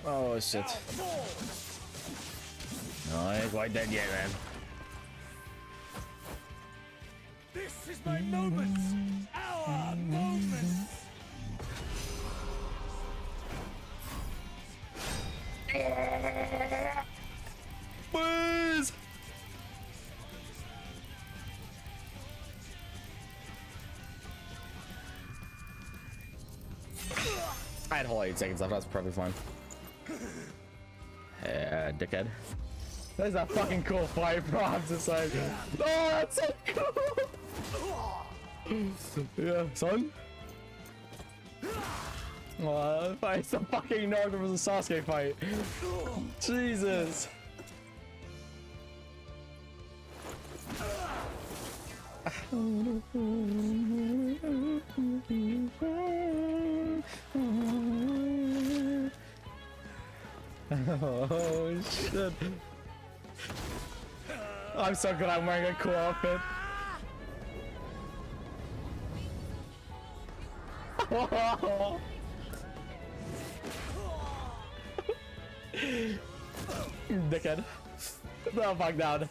Oh shit. No, I ain't quite dead yet, man. This is my moment. Our moment. Boys! I had whole 8 seconds left. That's probably fine. Yeah, dickhead. That's a fucking cool fight, bro. I'm just like, oh, that's so cool. Yeah, son. Oh, it's a fucking Naruto versus Sasuke fight. Jesus. Oh shit. I'm so glad I'm wearing a cool outfit. Dickhead. The fuck down.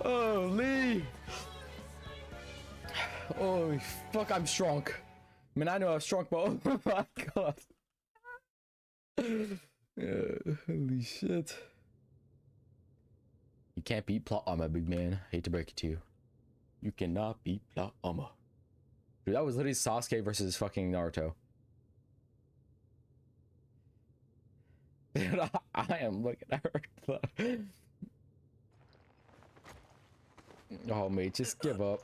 Holy. Oh fuck, I'm strong. I mean, I know I'm strong, but oh my god. Holy shit. You can't beat plot armor, big man. Hate to break it to you. You cannot beat plot armor. Dude, that was literally Sasuke versus fucking Naruto. Dude, I am looking at her. Oh, mate, just give up.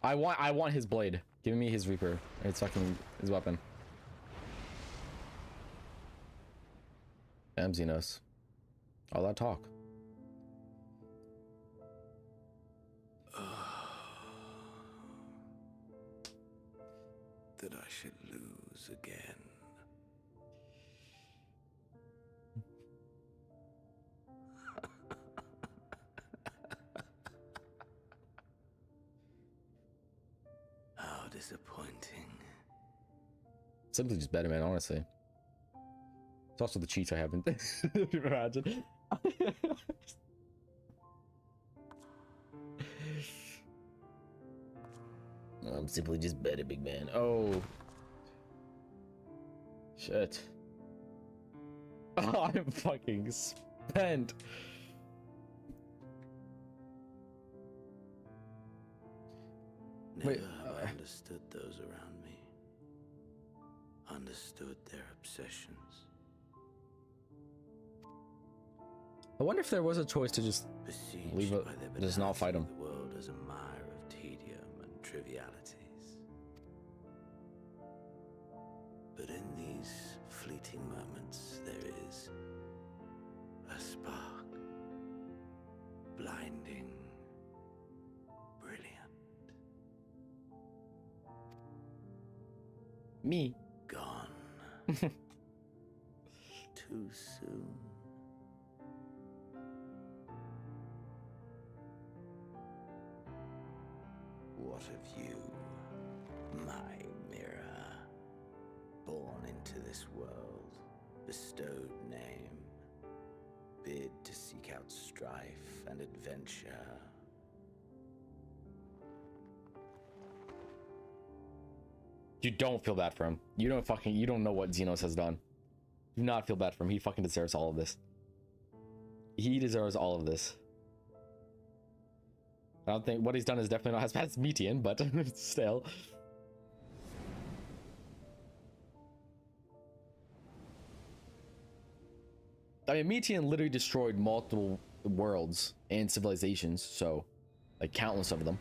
I want his blade. Give me his Reaper. It's fucking his weapon. Damn, Xenos. All that talk. That I should lose again. How disappointing. Simply just better, man, honestly. It's also the cheats I haven't. Imagine. I'm simply just better, big man. Oh. Shit. Oh, I'm fucking spent. Never Wait, have I understood those around me. Understood their obsessions. I wonder if there was a choice to just leave it, just not fight him. The world as a mire of tedium and trivialities. But in these fleeting moments, there is a spark, blinding, brilliant. Me. Gone. Too soon. What of you? to this world, bestowed name, bid to seek out strife and adventure. You don't feel bad for him. You don't know what Xenos has done. Do not feel bad for him. He fucking deserves all of this. He deserves all of this. I don't think what he's done is definitely not as bad as Metian, but still. I mean, Metian literally destroyed multiple worlds and civilizations, so like countless of them.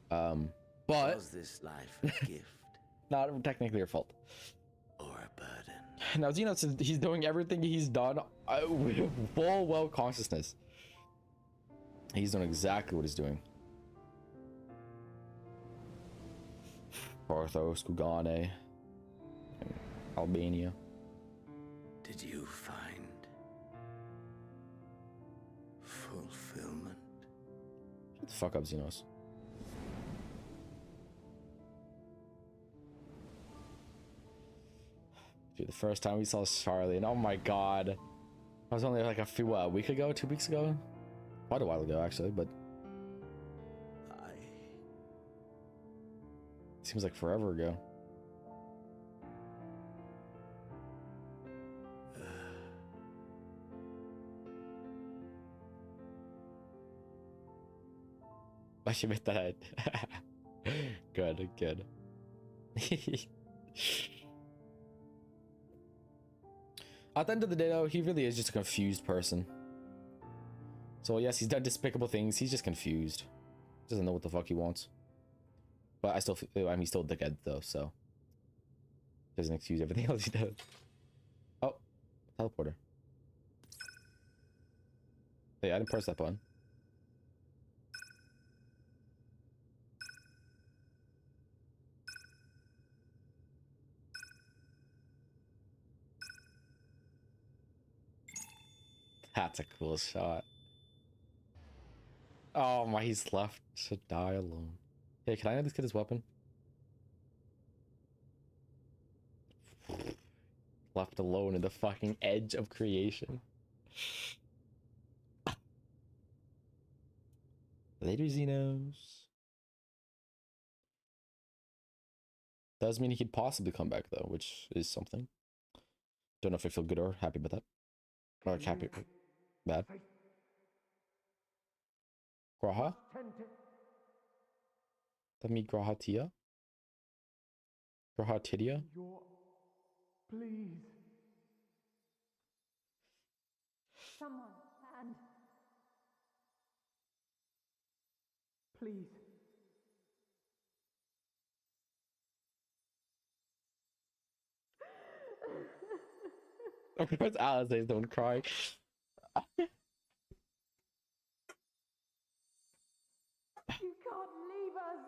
But was this life a gift? Not technically your fault. Or a burden? Now Xenos, he's doing everything he's done with full well consciousness. He's doing exactly what he's doing. Porthos, Kugane, Albania. Did you find fulfillment? Shut the fuck up, Xenos. Dude, the first time we saw Charlie, and oh my god. It was only like a week ago, 2 weeks ago? Quite a while ago, actually, but... Seems like forever ago. I should admit that. Good, good. At the end of the day, though, he really is just a confused person. So yes, he's done despicable things. He's just confused. Doesn't know what the fuck he wants. But I still feel, I mean, he's still a dickhead though, so doesn't excuse everything else he does. Oh, teleporter. Hey, I didn't press that button. That's a cool shot. Oh my, he's left to die alone. Hey, can I at least get his weapon? Left alone in the fucking edge of creation. Later, Xenos. Does mean he could possibly come back though, which is something. Don't know if I feel good or happy about that. Or like happy, bad. Graha? That mean Grahatia? Grahatidia? Please. Someone, and... Please. Of course Alice says don't cry. You can't leave us!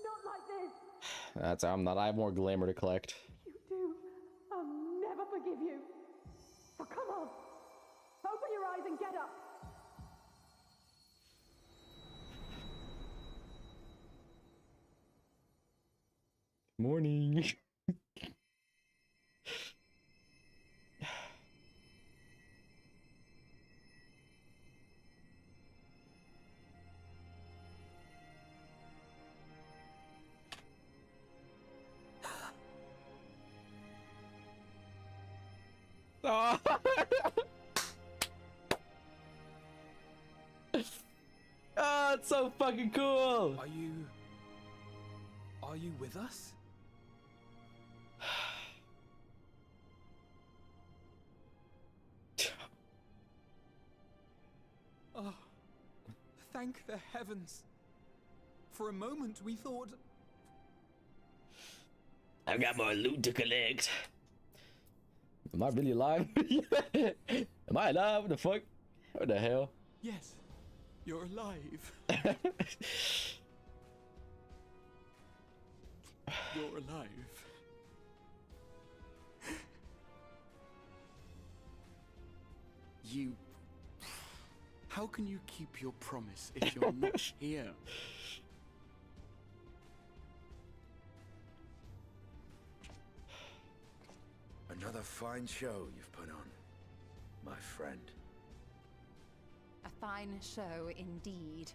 Not like this! That's I have more glamour to collect. You do. I'll never forgive you. So come on. Open your eyes and get up. Morning. Oh. Oh, it's so fucking cool. Are you with us? Oh, thank the heavens. For a moment we thought... I've got more loot to collect. Am I really alive? Am I alive? What the fuck? What the hell? Yes, you're alive. You're alive. You... How can you keep your promise if you're not here? Another fine show you've put on, my friend. A fine show indeed.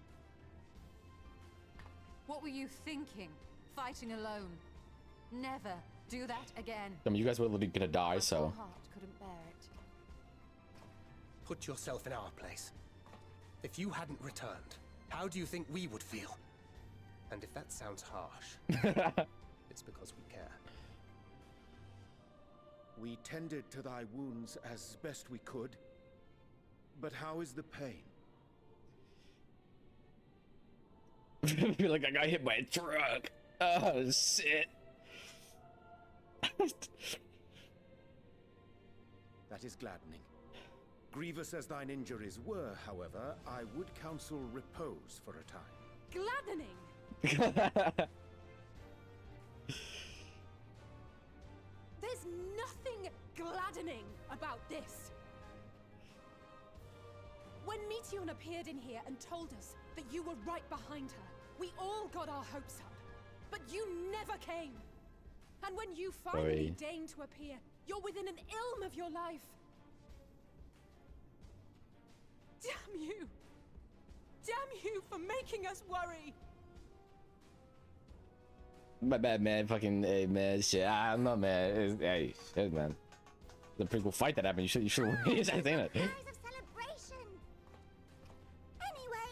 What were you thinking? Fighting alone? Never do that again. I mean, you guys were literally gonna die, so. My heart couldn't bear it. Put yourself in our place. If you hadn't returned, how do you think we would feel? And if that sounds harsh, it's because we care. We tended to thy wounds as best we could. But how is the pain? Feel like I got hit by a truck. Oh shit. That is gladdening. Grievous as thine injuries were, however, I would counsel repose for a time. Gladdening! There's nothing gladdening about this. When Meteion appeared in here and told us that you were right behind her, we all got our hopes up. But you never came. And when you finally deigned to appear, you're within an ilm of your life. Damn you! Damn you for making us worry! My bad, man. Fucking, hey, man. Shit, I'm not mad. Hey, shit, man. The pretty cool fight that happened. You should have seen it. Of celebration. Anyway,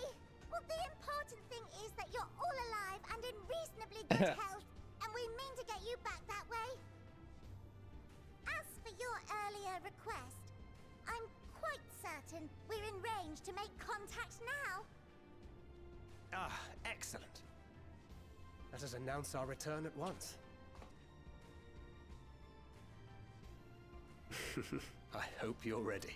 well, the important thing is that you're all alive and in reasonably good health, and we mean to get you back that way. As for your earlier request, I'm quite certain we're in range to make contact now. Ah, excellent. Let us announce our return at once. I hope you're ready.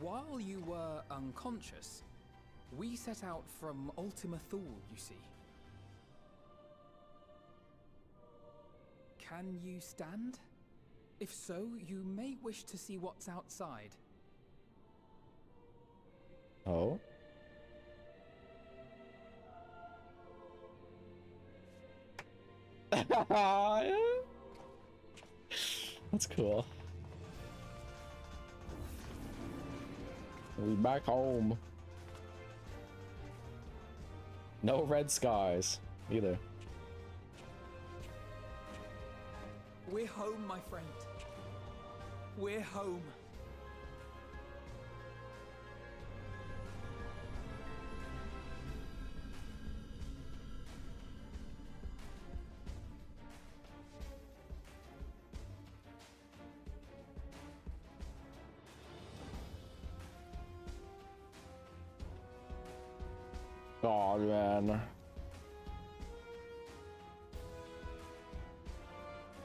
While you were unconscious, we set out from Ultima Thule, you see. Can you stand? If so, you may wish to see what's outside. Oh? That's cool. We back home. No red skies either. We're home, my friend. We're home. Oh man.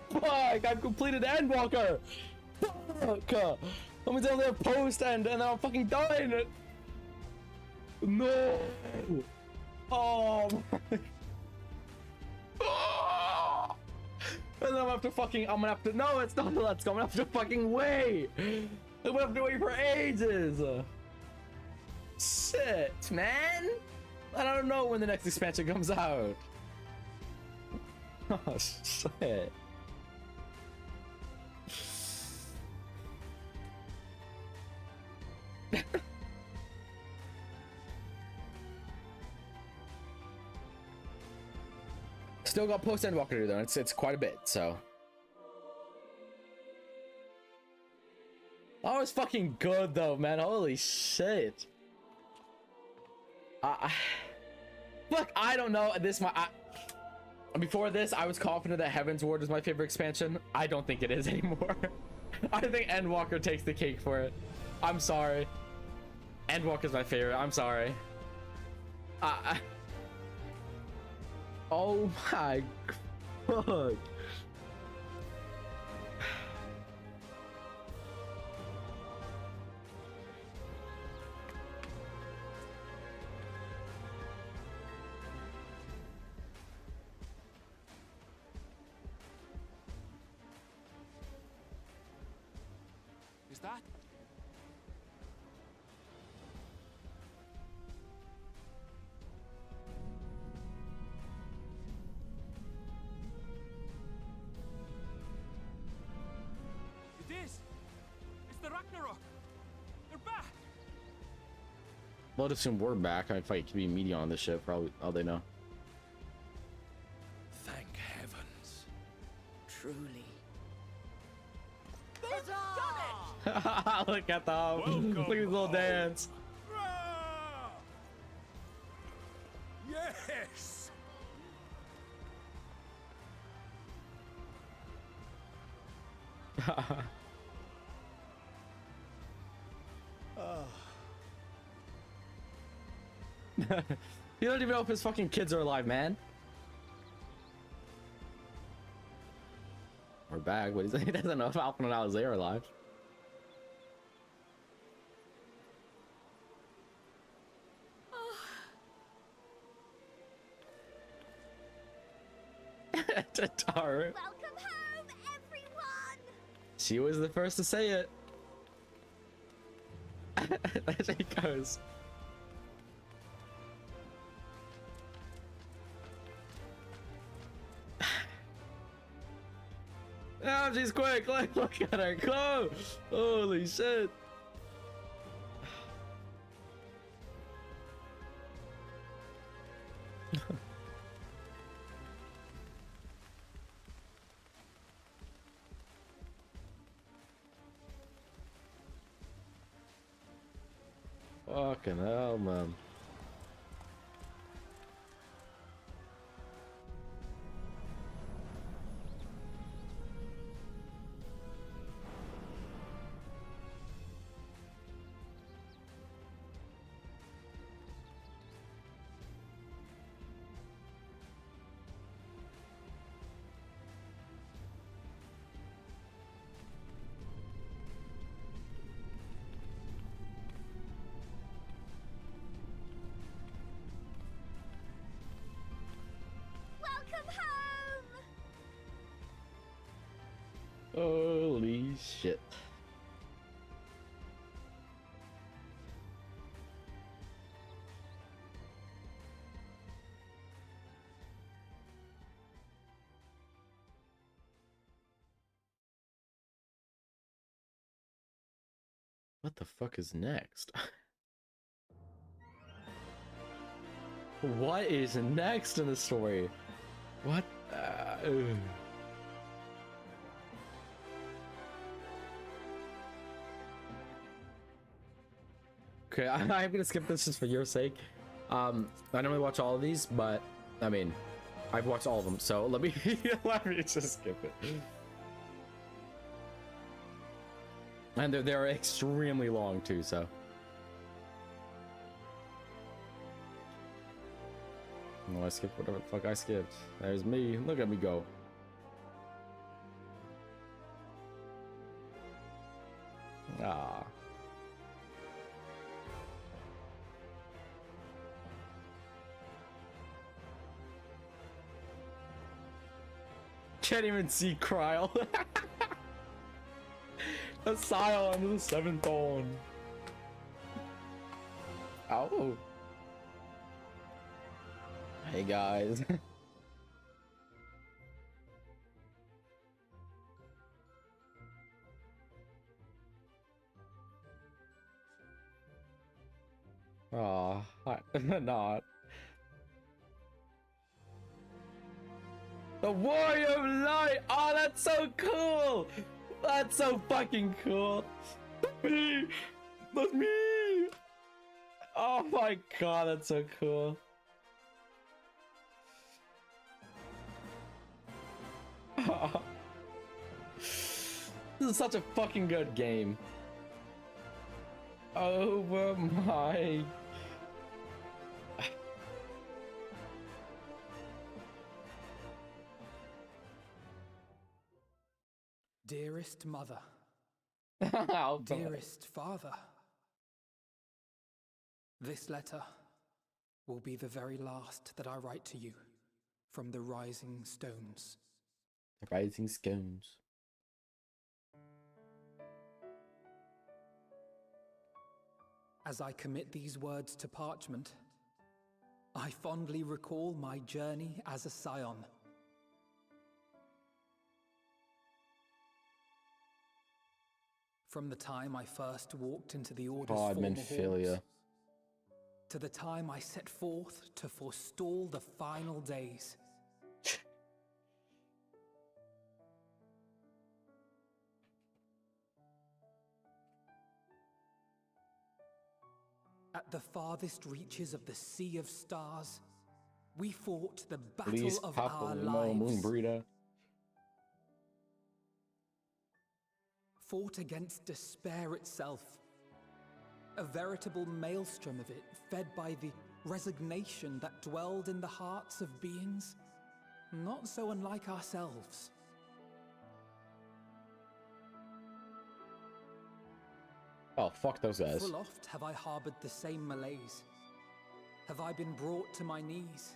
Fuck! I've completed Endwalker! Fuck! Let me down there post end and I'm fucking dying! No! Oh my. And then I'm gonna have to fucking. I'm gonna have to. No, it's not the Let's Go. I'm gonna have to fucking wait! I'm gonna have to wait for ages! Shit, man! I don't know when the next expansion comes out. Oh shit. Still got post Endwalker to do though. It's quite a bit, so. That was fucking good though, man. Holy shit. Look, I don't know. Before this, I was confident that Heaven's Ward was my favorite expansion. I don't think it is anymore. I think Endwalker takes the cake for it. I'm sorry. Endwalker's my favorite. I'm sorry. Oh my god. Is that? Well, I'd assume we're back. I fight could be media on this ship, probably all they know. Thank heavens. Truly. Look at them. Look at his little dance. Yes. You don't even know if his fucking kids are alive, man. Or back, but he doesn't know if Alpha and Alice are alive. Tatar. Welcome home, everyone! She was the first to say it. There she goes. Oh, she's quick. Look at her go. Holy shit. Fucking hell, man. Welcome home! Holy shit. What the fuck is next? What is next in the story? What? Okay, I'm gonna skip this just for your sake. I normally watch all of these, but I mean, I've watched all of them, so let me let me just skip it. And they're extremely long too, so. Oh, I skipped whatever the fuck I skipped. There's me. Look at me go. Ah. Can't even see Kryl. Asylum, the seventh dawn. Oh. Hey guys. Aw, not. The Warrior of Light! Oh, that's so cool! That's so fucking cool! That's me! That's me! Oh my god, that's so cool. This is such a fucking good game. Over my... Dearest mother, dearest father, this letter will be the very last that I write to you from the Rising Stones. The Rising Stones. As I commit these words to parchment, I fondly recall my journey as a scion. From the time I first walked into the Order's formal halls, to the time I set forth to forestall the final days. At the farthest reaches of the Sea of Stars, we fought the battle Please of pop our a moon lives. burrito. Fought against despair itself. A veritable maelstrom of it, fed by the resignation that dwelled in the hearts of beings not so unlike ourselves. Oh, fuck those guys. Full oft have I harbored the same malaise. Have I been brought to my knees,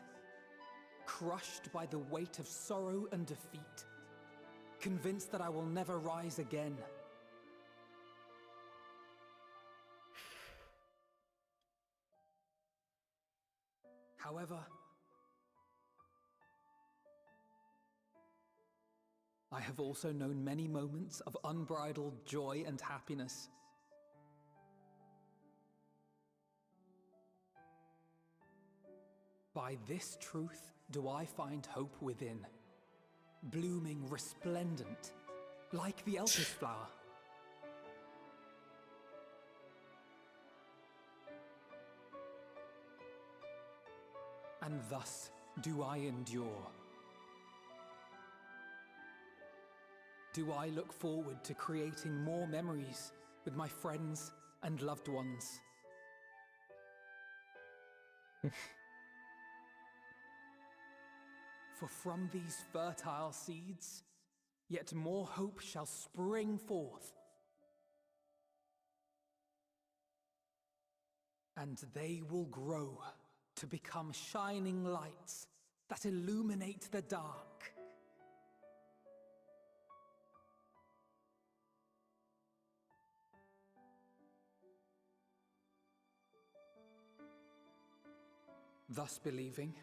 crushed by the weight of sorrow and defeat, convinced that I will never rise again. However, I have also known many moments of unbridled joy and happiness. By this truth do I find hope within, blooming resplendent, like the Elpis flower. And thus do I endure. Do I look forward to creating more memories with my friends and loved ones. For from these fertile seeds, yet more hope shall spring forth. And they will grow to become shining lights that illuminate the dark. Thus believing,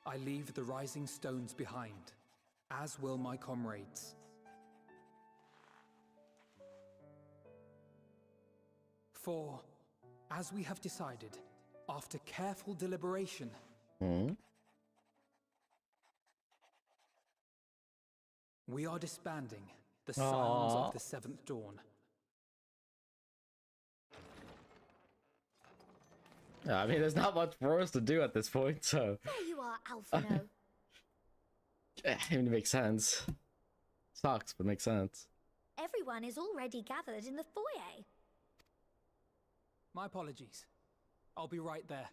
I leave the rising stones behind, as will my comrades. For, as we have decided, after careful deliberation, we are disbanding the Scions of the Seventh Dawn. I mean, there's not much for us to do at this point, so... There you are, Alphino. I mean, it makes sense. Sucks, but makes sense. Everyone is already gathered in the foyer. My apologies. I'll be right there.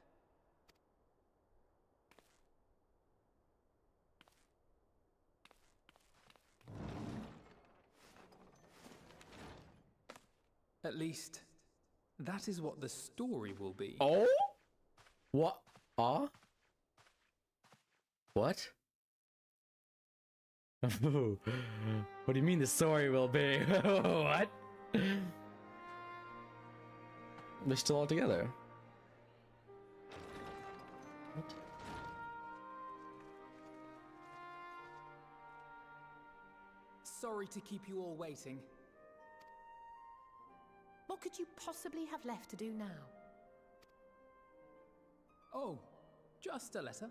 At least, that is what the story will be. Oh? What? What? What do you mean the story will be? What? They're still all together. What? Sorry to keep you all waiting. What could you possibly have left to do now? Oh, just a letter.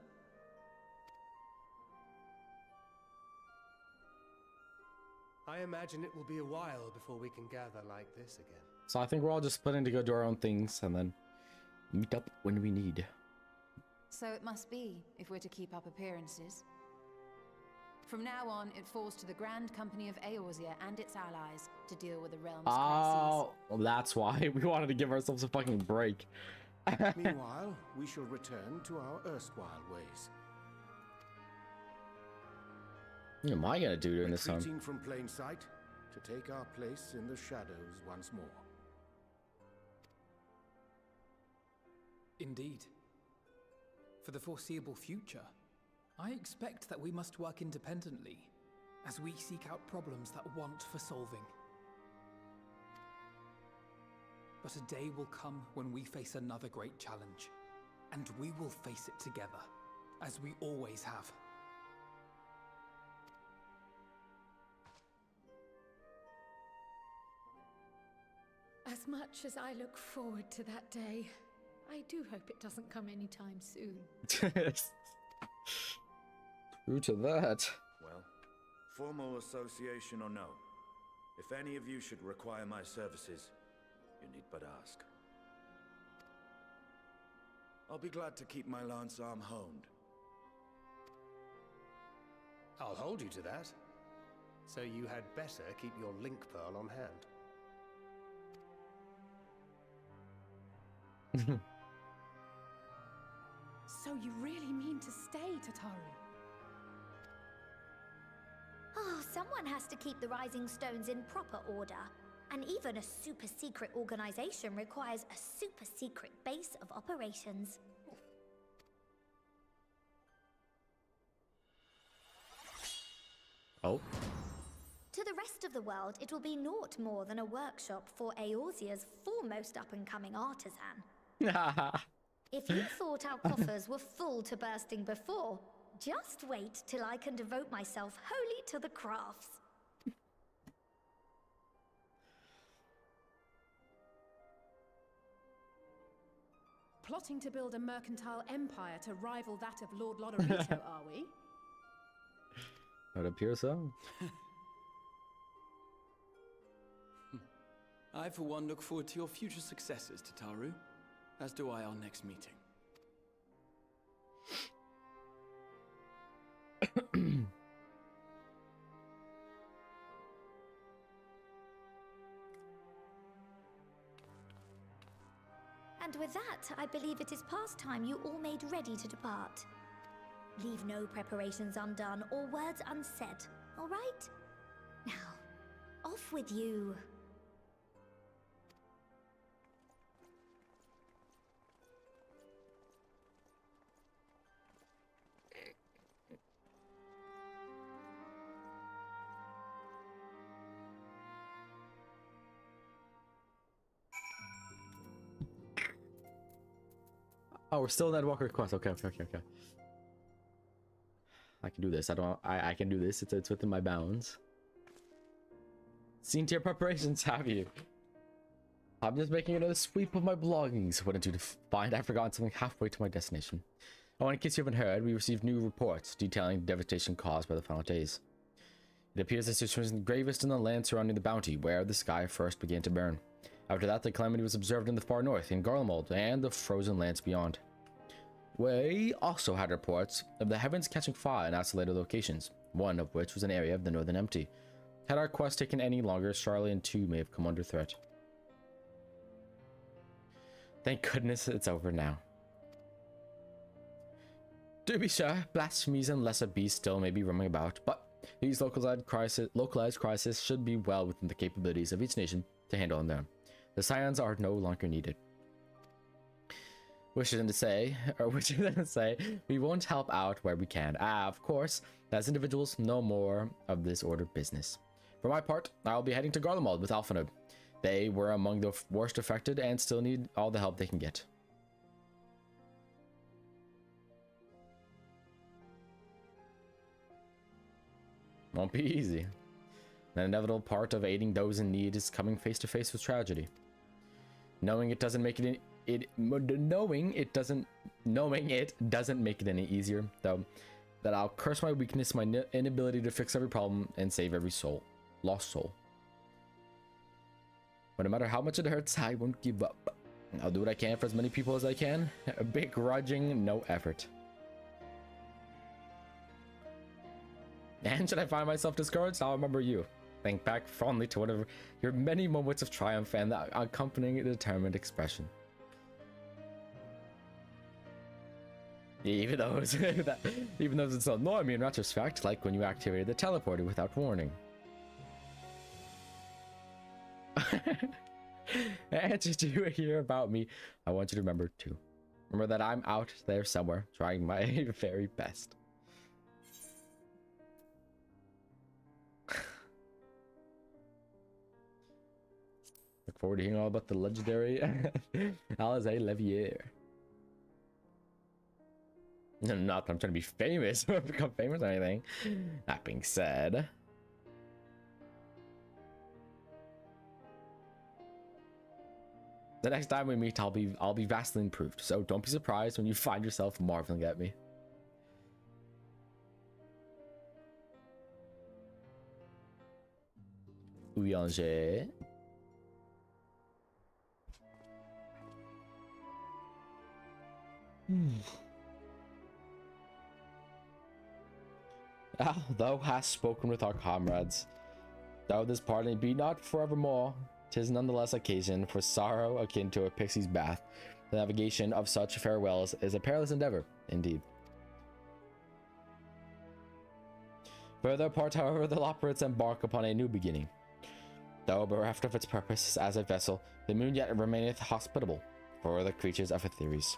I imagine it will be a while before we can gather like this again. So I think we're all just splitting to go do our own things and then meet up when we need. So it must be, if we're to keep up appearances. From now on, it falls to the Grand Company of Eorzea and its allies to deal with the realm's crises. Well, that's why we wanted to give ourselves a fucking break. Meanwhile, we shall return to our erstwhile ways. What am I gonna do during this time? Retreating from plain sight to take our place in the shadows once more. Indeed. For the foreseeable future, I expect that we must work independently as we seek out problems that want for solving. But a day will come when we face another great challenge, and we will face it together, as we always have. As much as I look forward to that day, I do hope it doesn't come anytime soon. True to that. Well, formal association or no, if any of you should require my services, you need but ask. I'll be glad to keep my lance arm honed. I'll hold you to that. So you had better keep your link pearl on hand. So you really mean to stay, Tataru? Oh, someone has to keep the Rising Stones in proper order. And even a super-secret organization requires a super-secret base of operations. Oh. To the rest of the world, it will be naught more than a workshop for Eorzea's foremost up-and-coming artisan. If you thought our coffers were full to bursting before, just wait till I can devote myself wholly to the crafts. Plotting to build a mercantile empire to rival that of Lord Lodorito, are we? It appears so. I, for one, look forward to your future successes, Tataru. As do I our next meeting. And with that, I believe it is past time you all made ready to depart. Leave no preparations undone or words unsaid, all right? Now, off with you. Oh, we're still in Endwalker quest. Okay. I can do this. I can do this. It's within my bounds. Seen to your preparations, have you? I'm just making another sweep of my belongings. What did you find? I've forgotten something halfway to my destination. Oh, in case you haven't heard, we received new reports detailing the devastation caused by the final days. It appears the situation was gravest in the land surrounding the bounty, where the sky first began to burn. After that, the calamity was observed in the far north, in Garlemald, and the frozen lands beyond. We also had reports of the heavens catching fire in isolated locations, one of which was an area of the Northern Empty. Had our quest taken any longer, Charlian too may have come under threat. Thank goodness it's over now. To be sure, blasphemies and lesser beasts still may be roaming about, but these localized crises should be well within the capabilities of each nation to handle on their own. The scions are no longer needed. Which is to say, we won't help out where we can. Of course, as individuals, no more of this order business. For my part, I'll be heading to Garlemald with Alphanode. They were among the worst affected and still need all the help they can get. Won't be easy. An inevitable part of aiding those in need is coming face to face with tragedy. Knowing it doesn't make it any easier, though, that I'll curse my weakness, my inability to fix every problem and save every lost soul. But no matter how much it hurts, I won't give up. I'll do what I can for as many people as I can. Begrudging no effort. And should I find myself discouraged, I'll remember you. Think back fondly to whatever your many moments of triumph and the accompanying determined expression. Even those that still annoy me in retrospect, like when you activated the teleporter without warning. And did you hear about me? I want you to remember too. Remember that I'm out there somewhere trying my very best. Look forward to hearing all about the legendary Alizé Levier. Not that I'm trying to be famous or become famous or anything. That being said, The next time we meet, I'll be vastly improved. So don't be surprised when you find yourself marveling at me. Ouyanger. Thou hast spoken with our comrades. Though this parting be not forevermore, 'tis nonetheless occasion for sorrow akin to a pixie's bath. The navigation of such farewells is a perilous endeavor, indeed. For their part, however, the Loporrits embark upon a new beginning. Though bereft of its purpose as a vessel, the moon yet remaineth hospitable for the creatures of Etheres.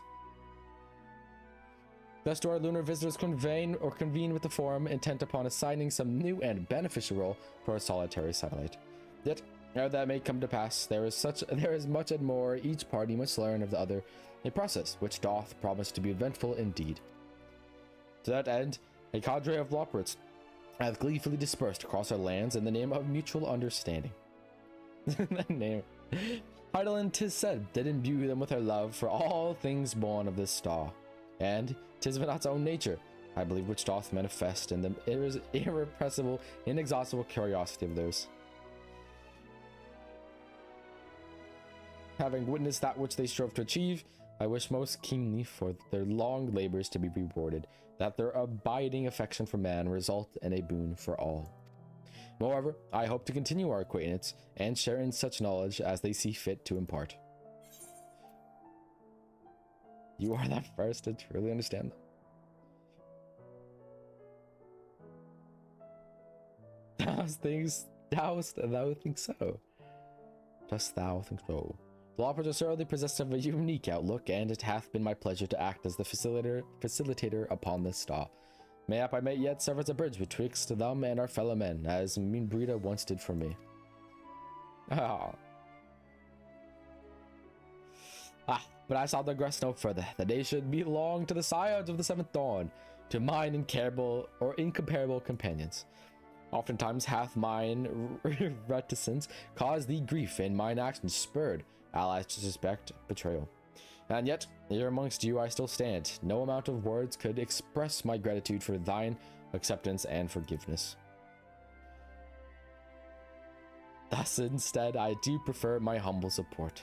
Thus do our lunar visitors convene with the Forum, intent upon assigning some new and beneficial role for a solitary satellite. Yet, ere that may come to pass, there is much and more each party must learn of the other, a process which doth promise to be eventful indeed. To that end, a cadre of Loporrits hath gleefully dispersed across our lands in the name of mutual understanding. That name. Heidelin, 'tis said, did imbue them with her love for all things born of this star. And 'tis Venat's own nature, I believe, which doth manifest in the irrepressible, inexhaustible curiosity of theirs. Having witnessed that which they strove to achieve, I wish most keenly for their long labors to be rewarded, that their abiding affection for man result in a boon for all. Moreover, I hope to continue our acquaintance and share in such knowledge as they see fit to impart. You are that first to truly understand them. Dost thou think so? Dost thou think so? The Loporrits are certainly possessed of a unique outlook, and it hath been my pleasure to act as the facilitator upon this star. Mayhap I may yet serve as a bridge betwixt them and our fellow men, as Minbrida once did for me. But I shall digress no further. The day should belong to the scions of the seventh dawn, to mine incomparable companions. Oftentimes hath mine reticence caused thee grief, and mine actions spurred allies to suspect betrayal. And yet, here amongst you I still stand. No amount of words could express my gratitude for thine acceptance and forgiveness. Thus, instead, I do prefer my humble support.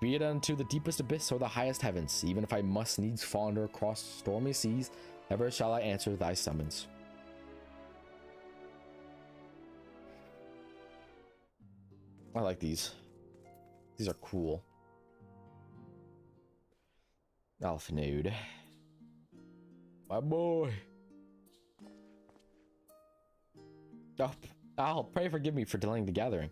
Be it unto the deepest abyss or the highest heavens, even if I must needs faunder across stormy seas, ever shall I answer thy summons. I like these. These are cool. Alphanode. My boy. Oh, Al, pray forgive me for delaying the gathering.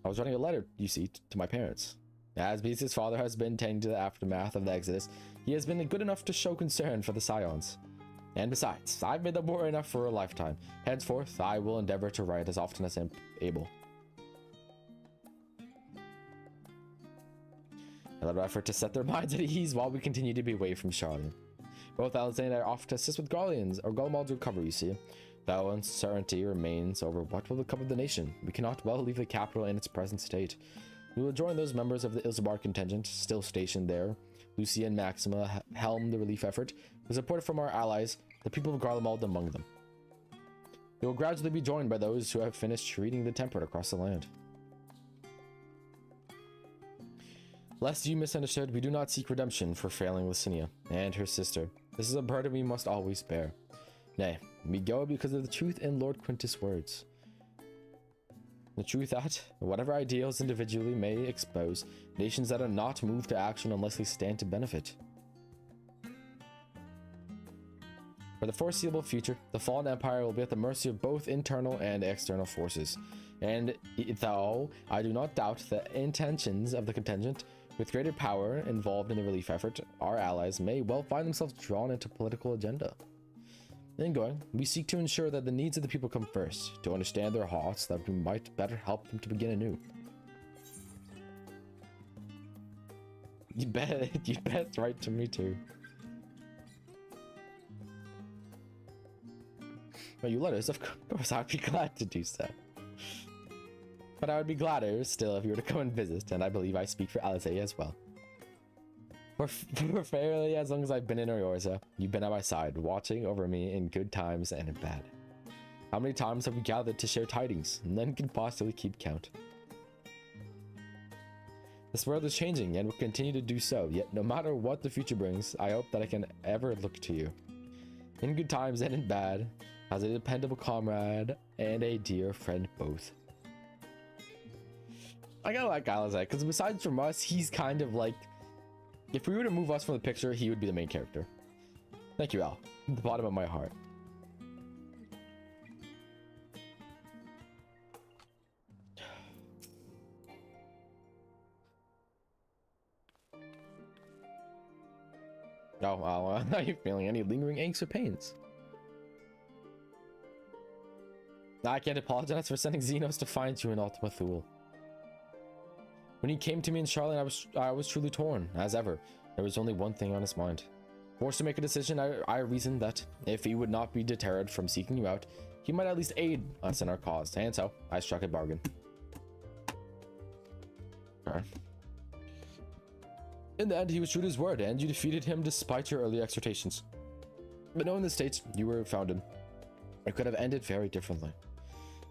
I was writing a letter, you see, to my parents. As Beast's father has been tending to the aftermath of the Exodus, he has been good enough to show concern for the Scions. And besides, I've made them war enough for a lifetime. Henceforth, I will endeavor to write as often as I'm able. A little effort to set their minds at ease while we continue to be away from Charlotte. Both Alexander and I are off to assist with Garlemald's recovery, you see. Though uncertainty remains over what will become of the nation, we cannot well leave the capital in its present state. We will join those members of the Ilzabar contingent still stationed there. Lucia and Maxima helm the relief effort, with support from our allies, the people of Garlemald among them. We will gradually be joined by those who have finished treating the temperate across the land. Lest you misunderstood, we do not seek redemption for failing Licinia and her sister. This is a burden we must always bear. Nay, we go because of the truth in Lord Quintus' words. The truth that, whatever ideals individually may expose, nations that are not moved to action unless they stand to benefit. For the foreseeable future, the fallen empire will be at the mercy of both internal and external forces. And though I do not doubt the intentions of the contingent, with greater power involved in the relief effort, our allies may well find themselves drawn into political agenda. In going, we seek to ensure that the needs of the people come first, to understand their hearts, that we might better help them to begin anew. You bet it's right to me too. Well, you let us, of course, I'd be glad to do so. But I would be gladder still if you were to come and visit, and I believe I speak for Alice as well. For fairly as long as I've been in Eorzea, you've been at my side, watching over me in good times and in bad. How many times have we gathered to share tidings? None can possibly keep count. This world is changing and will continue to do so, yet no matter what the future brings, I hope that I can ever look to you. In good times and in bad, as a dependable comrade and a dear friend both. I gotta like Alice, because besides from us, he's kind of like... If we were to move us from the picture, he would be the main character. Thank you, Al. From the bottom of my heart. Oh, Al, are you feeling any lingering aches or pains? I can't apologize for sending Xenos to find you in Ultima Thule. When he came to me in Charlotte, I was truly torn, as ever. There was only one thing on his mind. Forced to make a decision, I reasoned that if he would not be deterred from seeking you out, he might at least aid us in our cause, and so I struck a bargain. Alright. In the end, he was true to his word, and you defeated him despite your early exhortations. But knowing the state you were found in, it could have ended very differently.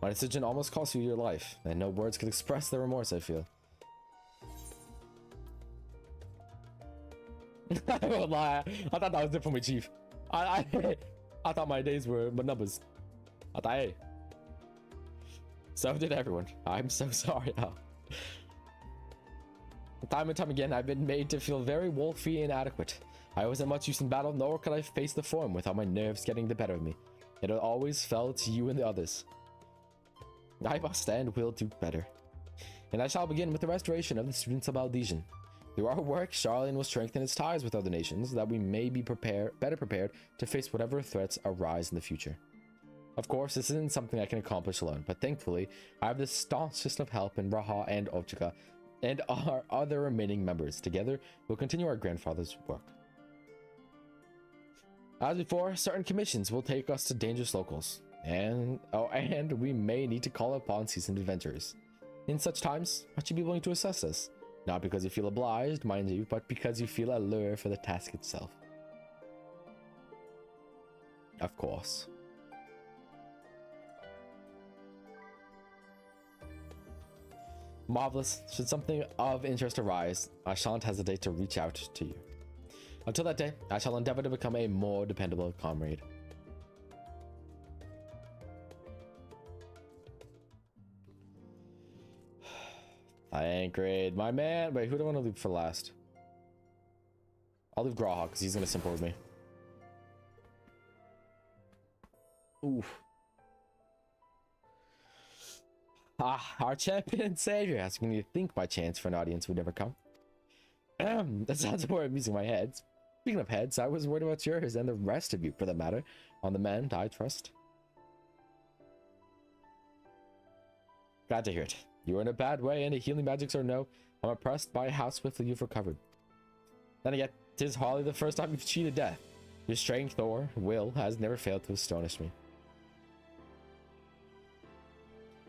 My decision almost cost you your life, and no words could express the remorse I feel. I won't lie, I thought that was different with Chief. I thought my days were numbers. I thought, hey. So did everyone. I'm so sorry, Al. Time and time again, I've been made to feel very woefully inadequate. I wasn't much use in battle, nor could I face the form without my nerves getting the better of me. It always fell to you and the others. I must and will do better. And I shall begin with the restoration of the students of Aldesian. Through our work, Charlene will strengthen its ties with other nations, that we may be better prepared to face whatever threats arise in the future. Of course, this isn't something I can accomplish alone, but thankfully, I have the staunchest of help in Raha and Ochika, and our other remaining members. Together, we'll continue our grandfather's work. As before, certain commissions will take us to dangerous locals, and we may need to call upon seasoned adventurers. In such times, might you be willing to assist us? Not because you feel obliged, mind you, but because you feel a lure for the task itself. Of course. Marvelous. Should something of interest arise, I shan't hesitate to reach out to you. Until that day, I shall endeavor to become a more dependable comrade. Thancred, my man. Wait, who do I want to leave for last? I'll leave Grawhawk because he's going to simple with me. Oof. Our champion and savior asking me to think my chance for an audience would never come. That sounds more amusing in my head. Speaking of heads, I was worried about yours and the rest of you, for that matter, on the mend, I trust. Glad to hear it. You are in a bad way, and the healing magics or no, I'm impressed by how swiftly you've recovered. Then again, 'tis hardly the first time you've cheated death. Your strength or will has never failed to astonish me.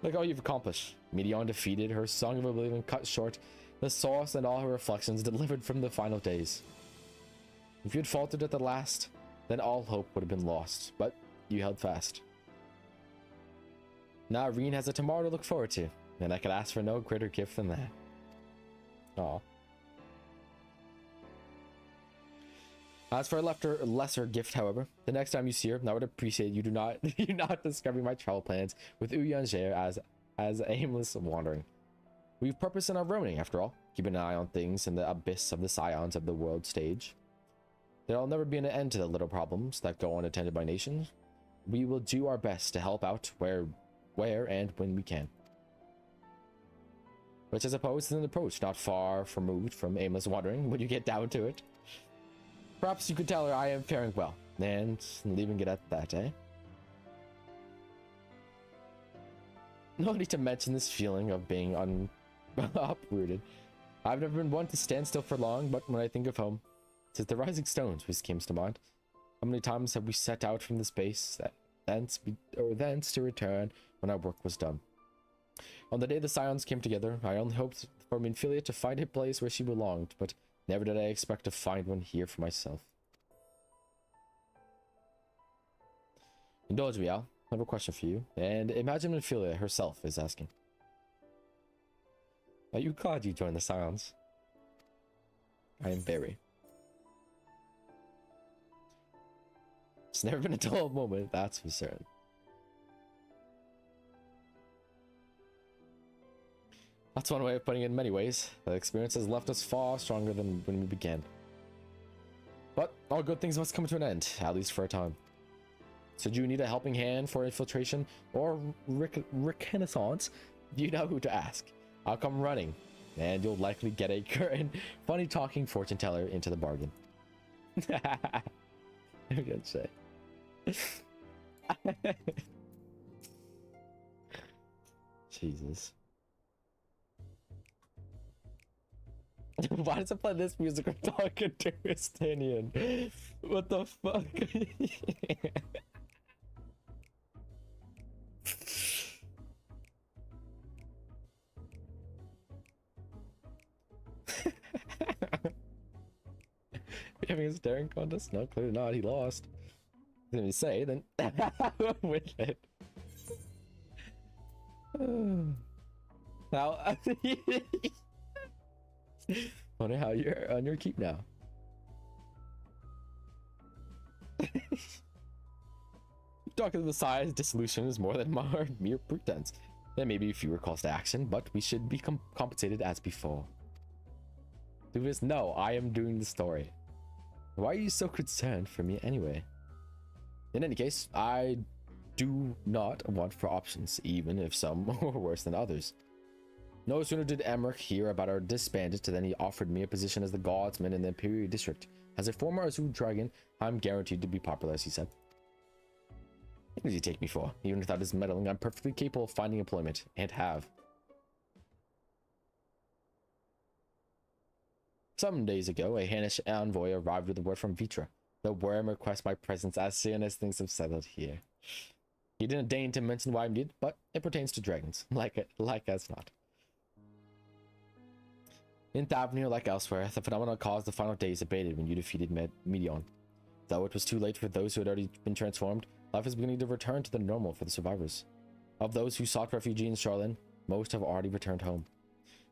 Look all you've accomplished. Meteon defeated, her Song of Oblivion cut short, the source and all her reflections delivered from the final days. If you had faltered at the last, then all hope would have been lost, but you held fast. Now Reen has a tomorrow to look forward to, and I could ask for no greater gift than that. Aw. As for a lesser gift, however, the next time you see her, I would appreciate you not discovering my travel plans with Uyanger as aimless wandering. We've purpose in our roaming, after all, keeping an eye on things in the abyss of the scions of the world stage. There'll never be an end to the little problems that go unattended by nations. We will do our best to help out where and when we can. Which I suppose is an approach not far removed from aimless wandering when you get down to it. Perhaps you could tell her I am faring well, and leaving it at that, eh? No need to mention this feeling of being uprooted. I've never been one to stand still for long, but when I think of home, 'tis the rising stones which comes to mind. How many times have we set out from this base, thence to return when our work was done? On the day the Scions came together, I only hoped for Minfilia to find a place where she belonged, but never did I expect to find one here for myself. Indulge me, Al. I have a question for you. And imagine Minfilia herself is asking. Are you glad you joined the Scions? I am very. It's never been a dull moment, that's for certain. That's one way of putting it in many ways. The experience has left us far stronger than when we began. But all good things must come to an end, at least for a time. So do you need a helping hand for infiltration or reconnaissance? You know who to ask. I'll come running, and you'll likely get a current, funny talking fortune teller into the bargain. I'm gonna say. Jesus. Why does it play this music when talking to Estinian? What the fuck? Having a staring contest? No, clearly not. He lost. Let me say, then with it. Now, funny how you're on your keep now. Talking to the size, dissolution is more than mere pretense. There may be fewer calls to action, but we should be compensated as before. Do this? No, I am doing the story. Why are you so concerned for me anyway? In any case, I do not want for options, even if some were worse than others. No sooner did Emmerich hear about our disbanded than he offered me a position as the guardsman in the Imperial District. As a former Azul Dragon, I'm guaranteed to be popular, as he said. What does he take me for? Even without his meddling, I'm perfectly capable of finding employment, and have. Some days ago, a Hannish envoy arrived with word from Vitra. The worm requests my presence as soon as things have settled here. He didn't deign to mention why I'm needed, but it pertains to dragons, like as not. In Thavnir, like elsewhere, the phenomenon caused the final days abated when you defeated Medion. Though it was too late for those who had already been transformed, life is beginning to return to the normal for the survivors. Of those who sought refuge in Charlene, most have already returned home.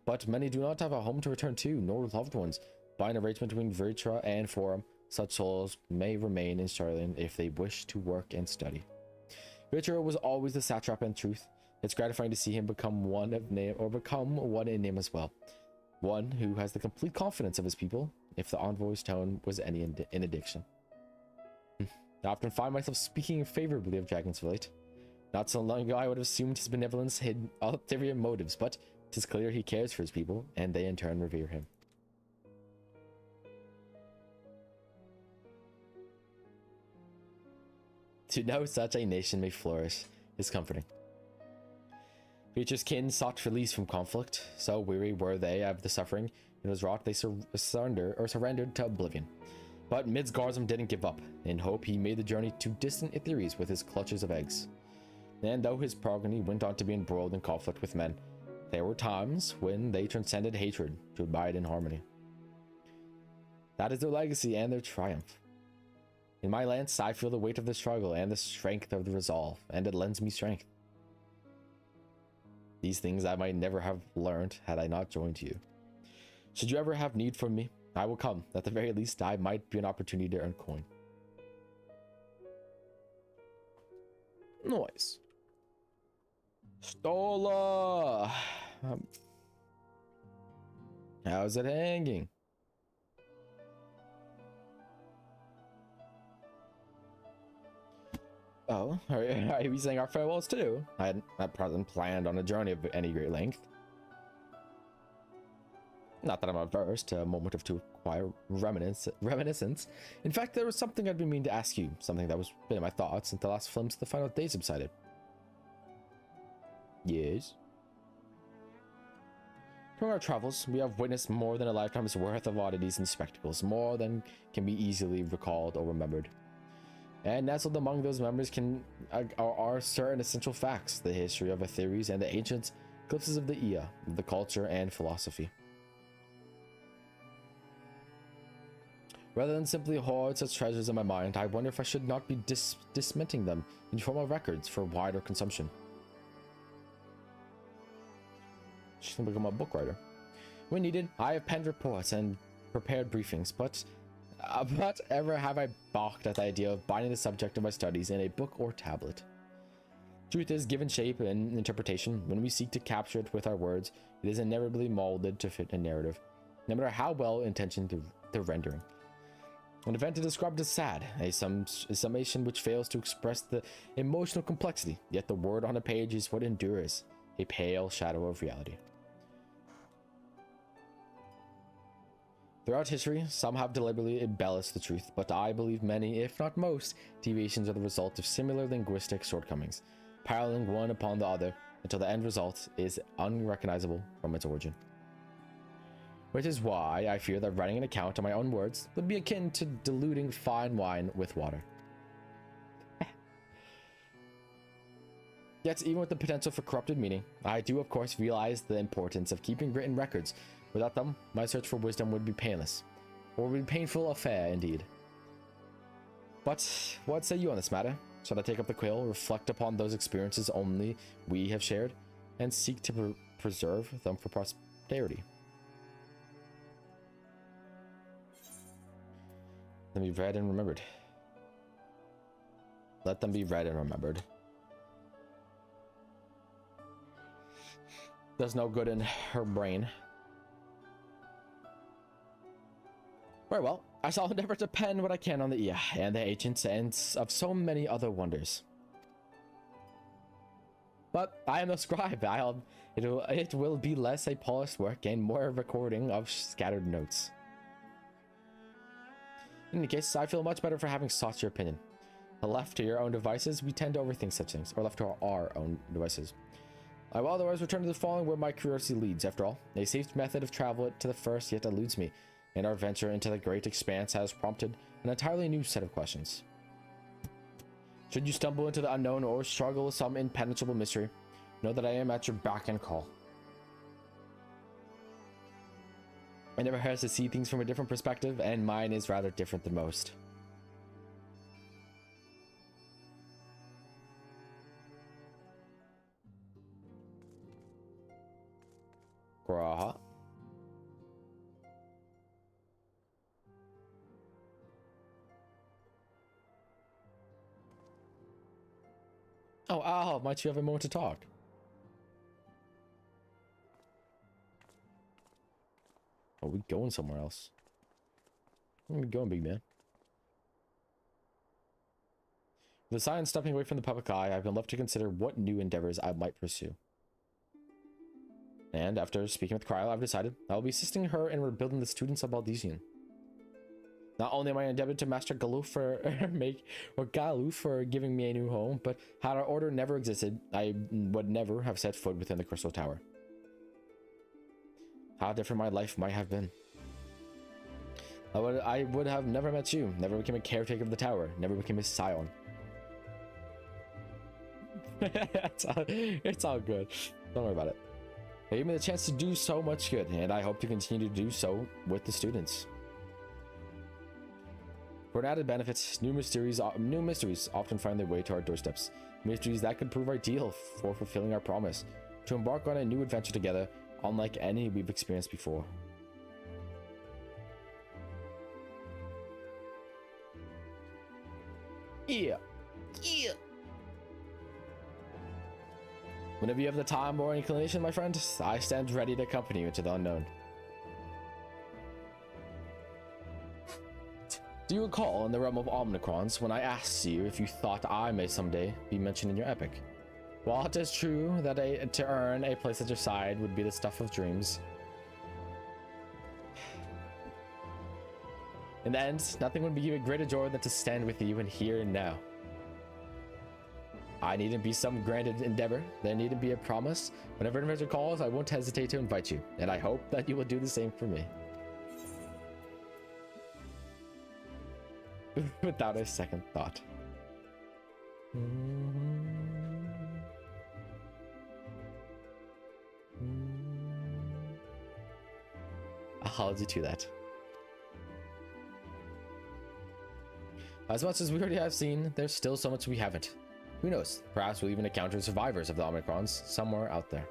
But many do not have a home to return to, nor loved ones. By an arrangement between Vitra and Forum, such souls may remain in Charlene if they wish to work and study. Vitra was always the satrap in truth. It's gratifying to see him become one in name as well. One who has the complete confidence of his people, if the envoy's tone was any indication. I often find myself speaking favorably of dragons of late. Not so long ago I would have assumed his benevolence hid ulterior motives, but 'tis clear he cares for his people, and they in turn revere him. To know such a nation may flourish is comforting. Vitra's kin sought release from conflict. So weary were they of the suffering it was wrought, they surrendered to oblivion. But Midgardsorm didn't give up. In hope, he made the journey to distant Etheres with his clutches of eggs. And though his progeny went on to be embroiled in conflict with men, there were times when they transcended hatred to abide in harmony. That is their legacy and their triumph. In my lance, I feel the weight of the struggle and the strength of the resolve, and it lends me strength. These things I might never have learned had I not joined you. Should you ever have need for me, I will come. At the very least, I might be an opportunity to earn coin. Nice. Stola! How's it hanging? Oh, are we saying our farewells too? I hadn't at present planned on a journey of any great length. Not that I'm averse to a moment of to acquire reminiscence. In fact, there was something I'd been meaning to ask you, something that was been in my thoughts since the last films of the final days subsided. Yes? During our travels, we have witnessed more than a lifetime's worth of oddities and spectacles, more than can be easily recalled or remembered. And nestled among those memories are certain essential facts, the history of Etheres and the ancients glimpses of the Ia, the culture and philosophy. Rather than simply hoard such treasures in my mind, I wonder if I should not be disminting them in formal records for wider consumption. She's gonna become a book writer. When needed, I have penned reports and prepared briefings, but ever have I balked at the idea of binding the subject of my studies in a book or tablet. Truth is given shape and interpretation. When we seek to capture it with our words, it is inevitably molded to fit a narrative, no matter how well intentioned the rendering. An event is described as sad, a summation which fails to express the emotional complexity, yet the word on a page is what endures, a pale shadow of reality. Throughout history, some have deliberately embellished the truth, but I believe many, if not most, deviations are the result of similar linguistic shortcomings, piling one upon the other until the end result is unrecognizable from its origin. Which is why I fear that writing an account of my own words would be akin to diluting fine wine with water. Yet, even with the potential for corrupted meaning, I do of course realize the importance of keeping written records. Without them, my search for wisdom would be painless, or would be a painful affair indeed. But what say you on this matter? Should I take up the quill, reflect upon those experiences only we have shared, and seek to preserve them for posterity? Let them be read and remembered. Let them be read and remembered. There's no good in her brain. Very well, I shall endeavor to pen what I can on the Ia and the ancients and of so many other wonders. But I am no scribe. It will be less a polished work and more a recording of scattered notes. In any case, I feel much better for having sought your opinion. Left to your own devices, we tend to overthink such things, or left to our own devices. I will otherwise return to the following where my curiosity leads. After all, a safe method of travel to the first yet eludes me, and our venture into the great expanse has prompted an entirely new set of questions. Should you stumble into the unknown or struggle with some impenetrable mystery, know that I am at your beck and call. It never hurts to see things from a different perspective, and mine is rather different than most. Graha. Oh, Al, might you have a moment to talk? Are we going somewhere else? Where are we going, big man? With the science stepping away from the public eye, I've been left to consider what new endeavors I might pursue. And after speaking with Kryla, I've decided I will be assisting her in rebuilding the students of Baldesian. Not only am I indebted to Master Galu for giving me a new home, but had our order never existed, I would never have set foot within the Crystal Tower. How different my life might have been. I would have never met you, never became a caretaker of the tower, never became a scion. It's all good. Don't worry about it. They gave me the chance to do so much good, and I hope to continue to do so with the students. For an added benefit, new mysteries often find their way to our doorsteps. Mysteries that could prove ideal for fulfilling our promise to embark on a new adventure together, unlike any we've experienced before. Yeah. Whenever you have the time or inclination, my friend, I stand ready to accompany you into the unknown. Do you recall in the realm of Omnicrons when I asked you if you thought I may someday be mentioned in your epic? While it is true that to earn a place at your side would be the stuff of dreams, in the end, nothing would give you a greater joy than to stand with you in here and now. I needn't be some grand endeavor. There needn't be a promise. Whenever an adventure calls, I won't hesitate to invite you, and I hope that you will do the same for me. Without a second thought. hold you to that. As much as we already have seen, there's still so much we haven't. Who knows? Perhaps we'll even encounter survivors of the Omicrons somewhere out there.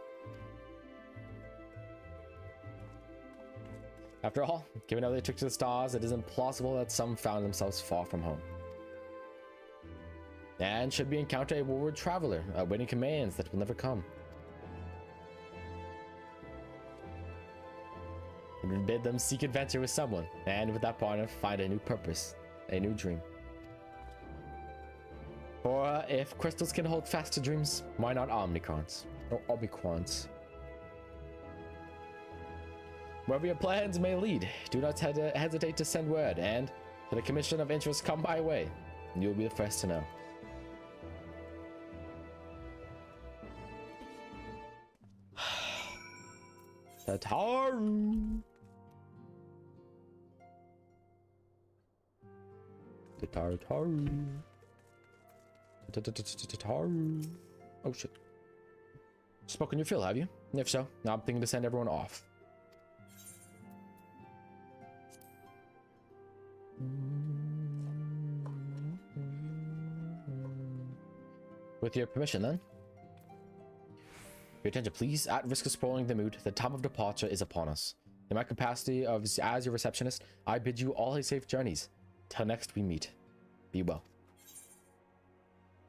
After all, given how they took to the stars, it is implausible that some found themselves far from home. And should we encounter a wayward traveler, awaiting commands that will never come, it would bid them seek adventure with someone, and with that partner, find a new purpose, a new dream. For if crystals can hold fast to dreams, why not Omnicrons or Omicrons? Wherever your plans may lead, do not hesitate to send word, and should a commission of interest come my way, you will be the first to know. Tataru! Tataru. Tataru. Oh shit. Spoken your fill, have you? If so, now I'm thinking to send everyone off. With your permission, then. Your attention, please. At risk of spoiling the mood, the time of departure is upon us. In my capacity as your receptionist, I bid you all a safe journeys. Till next we meet. Be well.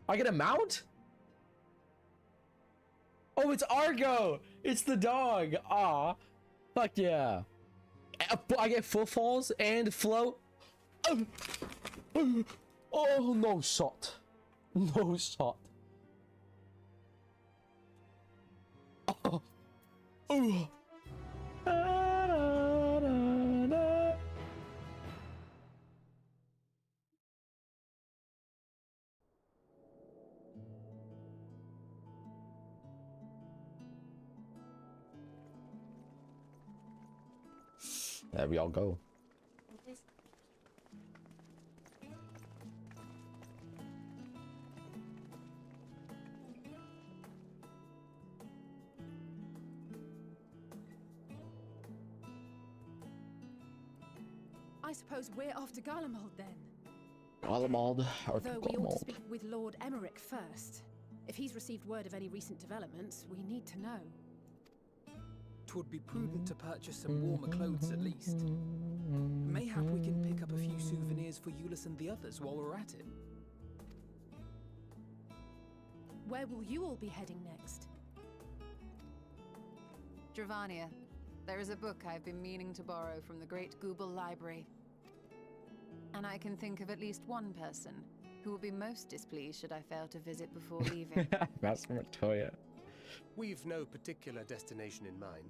I get a mount? Oh, it's Argo! It's the dog! Aw. Fuck yeah. I get footfalls and float. Oh, no shot. No shot. Oh. Oh. There we all go. I suppose we're off to Garlemald then. Garlemald or Though we ought to Garlemald. speak with Lord Emmerich first. If he's received word of any recent developments, we need to know. 'Twould be prudent to purchase some warmer clothes at least. Mayhap we can pick up a few souvenirs for Euless and the others while we're at it. Where will you all be heading next? Dravania, there is a book I've been meaning to borrow from the Great Google Library. And I can think of at least one person who will be most displeased should I fail to visit before leaving. Master Montoya. We've no particular destination in mind,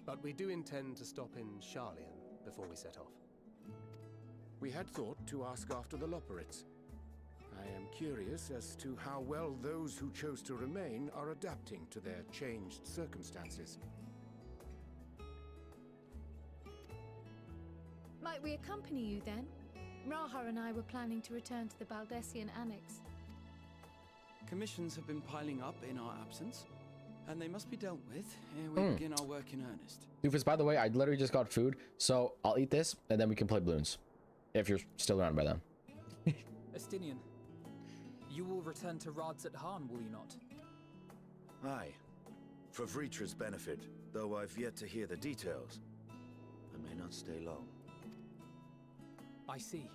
but we do intend to stop in Sharlayan before we set off. We had thought to ask after the Loporrits. I am curious as to how well those who chose to remain are adapting to their changed circumstances. Might we accompany you then? Raha and I were planning to return to the Baldessian Annex. Commissions have been piling up in our absence, and they must be dealt with ere we begin our work in earnest. Doofus, by the way, I literally just got food, so I'll eat this, and then we can play balloons. If you're still around by then. Estinian, you will return to Radzat Han, will you not? Aye. For Vritra's benefit, though I've yet to hear the details. I may not stay long. I see.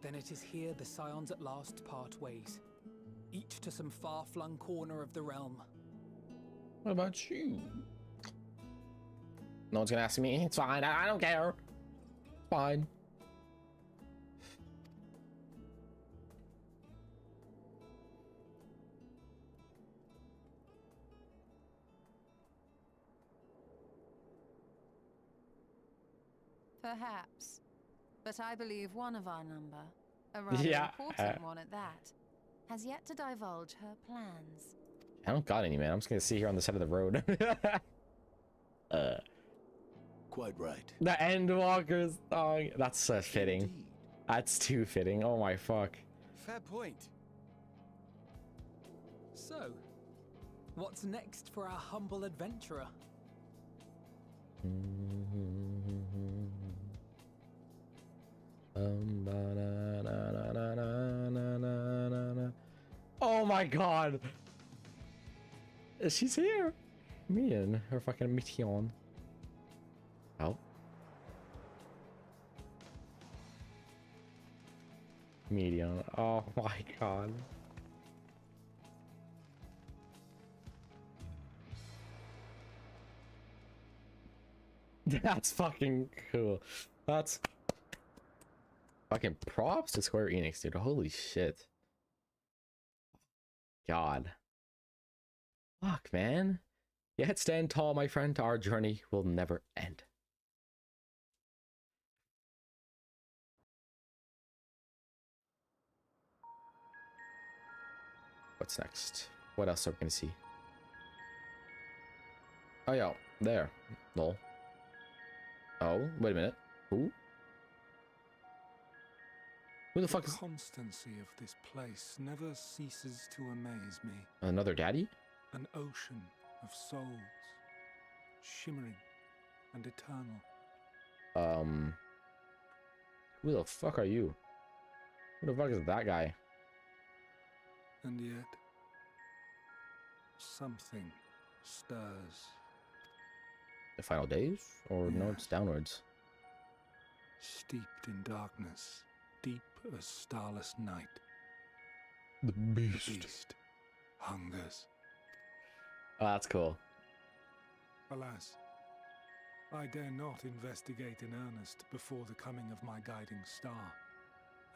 Then it is here the Scions at last part ways, each to some far-flung corner of the realm. What about you? No one's gonna ask me. It's fine. I don't care. It's fine. Perhaps. But I believe one of our number, a rather important one at that, has yet to divulge her plans. I don't got any, man. I'm just gonna sit here on the side of the road. Quite right. The Endwalker song. That's fitting. Indeed. That's too fitting. Oh my fuck. Fair point. So, what's next for our humble adventurer? Oh my god! She's here! Me and her fucking Meteon. Oh. Meteon. Oh my god. That's fucking cool. That's fucking props to Square Enix, dude. Holy shit. God. Fuck, man. Yet stand tall, my friend. Our journey will never end. What's next? What else are we gonna see? Oh, yeah. There. Lol. Oh, wait a minute. Who? Who the fuck is... The constancy of this place never ceases to amaze me. Another daddy? An ocean of souls, shimmering and eternal. Who the fuck are you? Who the fuck is that guy? And yet, something stirs. The final days? Or yes. No, it's downwards. Steeped in darkness, deep as starless night. The beast. The beast hungers. Oh, that's cool. Alas, I dare not investigate in earnest before the coming of my guiding star,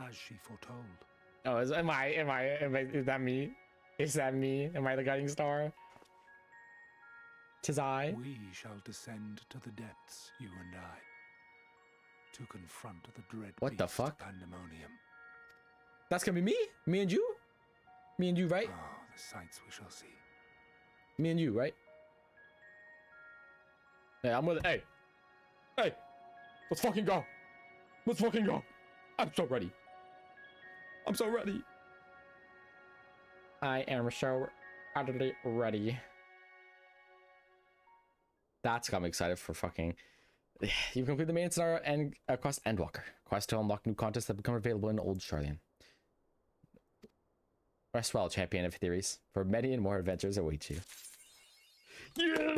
as she foretold. Oh, is that me? Is that me? Am I the guiding star? 'Tis I. We shall descend to the depths, you and I, to confront the dread what the beast fuck? Pandemonium. That's gonna be me? Me and you? Me and you, right? Oh, the sights we shall see. Me and you, right? Hey, I'm with it. Hey! Hey! Let's fucking go! Let's fucking go! I'm so ready. I'm so ready. I am so utterly ready. That's got me excited for fucking... You've completed the main scenario and quest Endwalker. Quest to unlock new contests that become available in Old Charlian. Rest well, champion of theories, for many and more adventures await you. Yeah!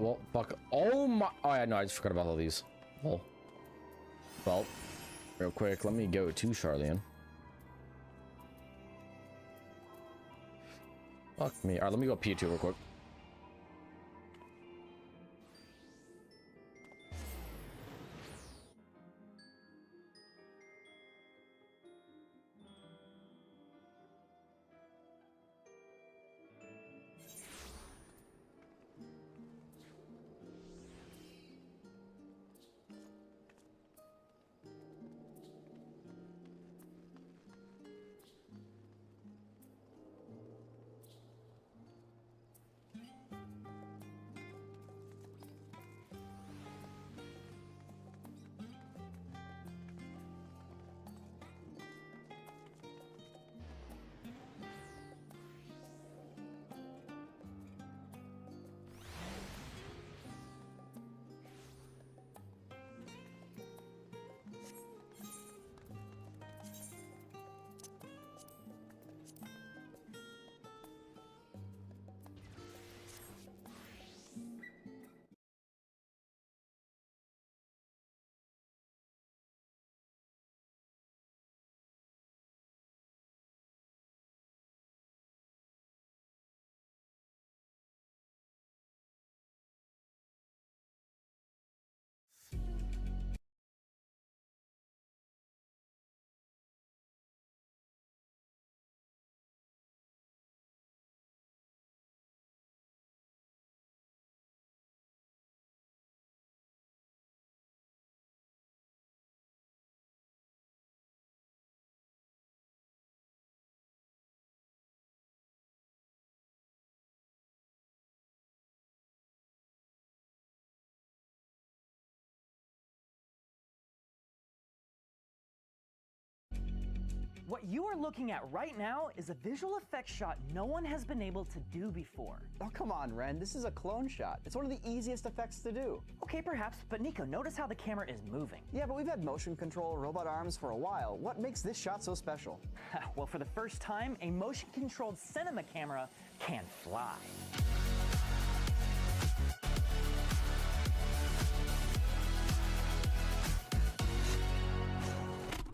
Well, fuck. Oh my. Oh, yeah, no, I just forgot about all these. Oh. Well, real quick, let me go to Charlian. Fuck me. Alright, let me go P2 real quick. What you are looking at right now is a visual effects shot no one has been able to do before. Oh, come on, Ren. This is a clone shot. It's one of the easiest effects to do. Okay, perhaps, but Nico, notice how the camera is moving. Yeah, but we've had motion control robot arms for a while. What makes this shot so special? Well, for the first time, a motion-controlled cinema camera can fly.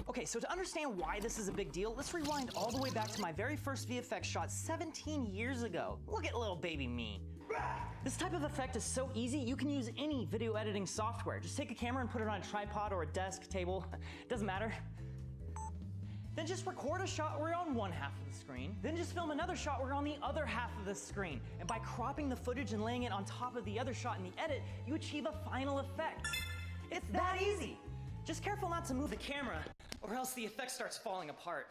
Okay, so to understand why this is a big deal, let's rewind all the way back to my very first VFX shot 17 years ago. Look at little baby me. This type of effect is so easy, you can use any video editing software. Just take a camera and put it on a tripod or a desk, table, doesn't matter. Then just record a shot where you're on one half of the screen. Then just film another shot where you're on the other half of the screen. And by cropping the footage and laying it on top of the other shot in the edit, you achieve a final effect. It's that easy. Just careful not to move the camera, or else the effect starts falling apart.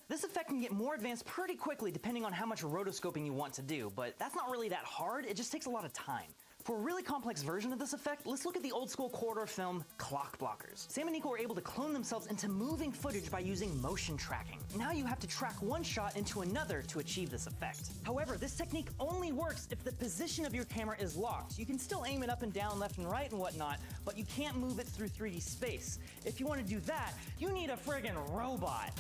This effect can get more advanced pretty quickly depending on how much rotoscoping you want to do, but that's not really that hard, it just takes a lot of time. For a really complex version of this effect, let's look at the old school corridor film clock blockers. Sam and Nico were able to clone themselves into moving footage by using motion tracking. Now you have to track one shot into another to achieve this effect. However, this technique only works if the position of your camera is locked. You can still aim it up and down, left and right and whatnot, but you can't move it through 3D space. If you want to do that, you need a friggin' robot.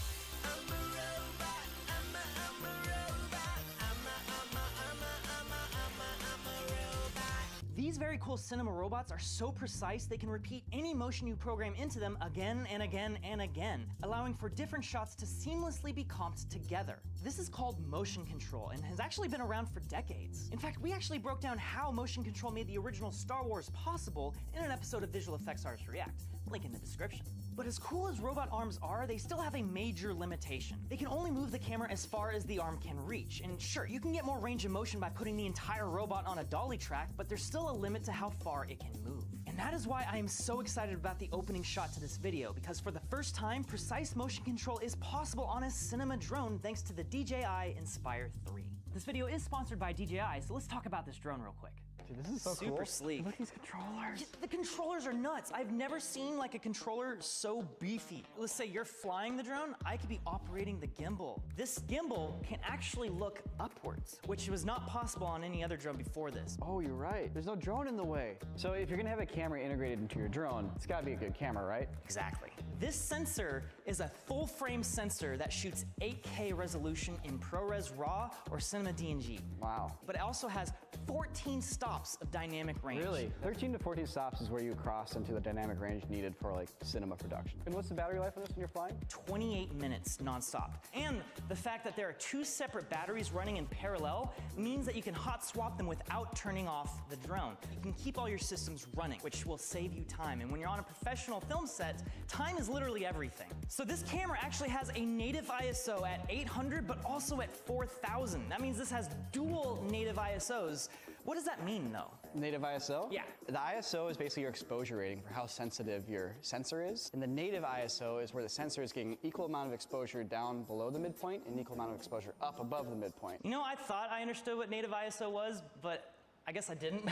These very cool cinema robots are so precise they can repeat any motion you program into them again and again and again, allowing for different shots to seamlessly be comped together. This is called motion control and has actually been around for decades. In fact, we actually broke down how motion control made the original Star Wars possible in an episode of Visual Effects Artists React. Link in the description. But as cool as robot arms are, they still have a major limitation. They can only move the camera as far as the arm can reach. And sure, you can get more range of motion by putting the entire robot on a dolly track, but there's still a limit to how far it can move. And that is why I am so excited about the opening shot to this video, because for the first time, precise motion control is possible on a cinema drone thanks to the DJI Inspire 3. This video is sponsored by DJI, so let's talk about this drone real quick. Dude, this is so cool. Super sleek. Look at these controllers. The controllers are nuts. I've never seen like a controller so beefy. Let's say you're flying the drone, I could be operating the gimbal. This gimbal can actually look upwards, which was not possible on any other drone before this. Oh, you're right. There's no drone in the way. So if you're gonna have a camera integrated into your drone, it's gotta be a good camera, right? Exactly. This sensor is a full frame sensor that shoots 8K resolution in ProRes RAW or Cinema DNG. Wow. But it also has 14 stops of dynamic range. Really? 13 to 14 stops is where you cross into the dynamic range needed for like cinema production. And what's the battery life of this when you're flying? 28 minutes nonstop. And the fact that there are two separate batteries running in parallel means that you can hot swap them without turning off the drone. You can keep all your systems running, which will save you time. And when you're on a professional film set, time is literally everything. So this camera actually has a native ISO at 800, but also at 4000. That means this has dual native ISOs. What does that mean though? Native ISO? Yeah. The ISO is basically your exposure rating for how sensitive your sensor is. And the native ISO is where the sensor is getting equal amount of exposure down below the midpoint and equal amount of exposure up above the midpoint. You know, I thought I understood what native ISO was, but I guess I didn't.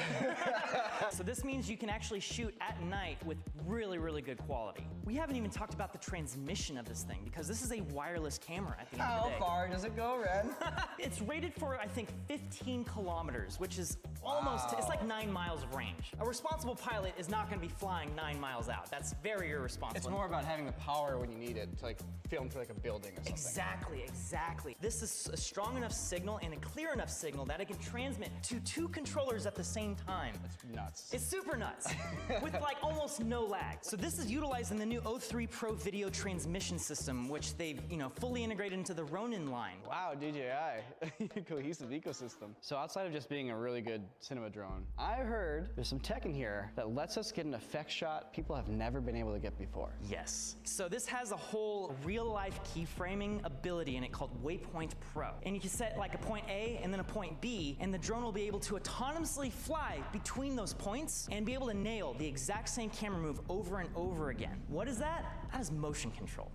So this means you can actually shoot at night with really, really good quality. We haven't even talked about the transmission of this thing because this is a wireless camera at the end of the day. How far does it go, Ren? It's rated for, I think, 15 kilometers, which is almost, it's like 9 miles of range. A responsible pilot is not gonna be flying 9 miles out. That's very irresponsible. It's more about having the power when you need it to like film for like a building or something. Exactly, exactly. This is a strong enough signal and a clear enough signal that it can transmit to two controllers at the same time. That's nuts. It's super nuts, with like almost no lag. So this is utilized in the new O3 Pro video transmission system, which they've, fully integrated into the Ronin line. Wow, DJI, cohesive ecosystem. So outside of just being a really good cinema drone, I heard there's some tech in here that lets us get an effect shot people have never been able to get before. Yes. So this has a whole real-life keyframing ability in it called Waypoint Pro. And you can set like a point A and then a point B, and the drone will be able to autonomously fly between those points and be able to nail the exact same camera move over and over again. What is that? That is motion control.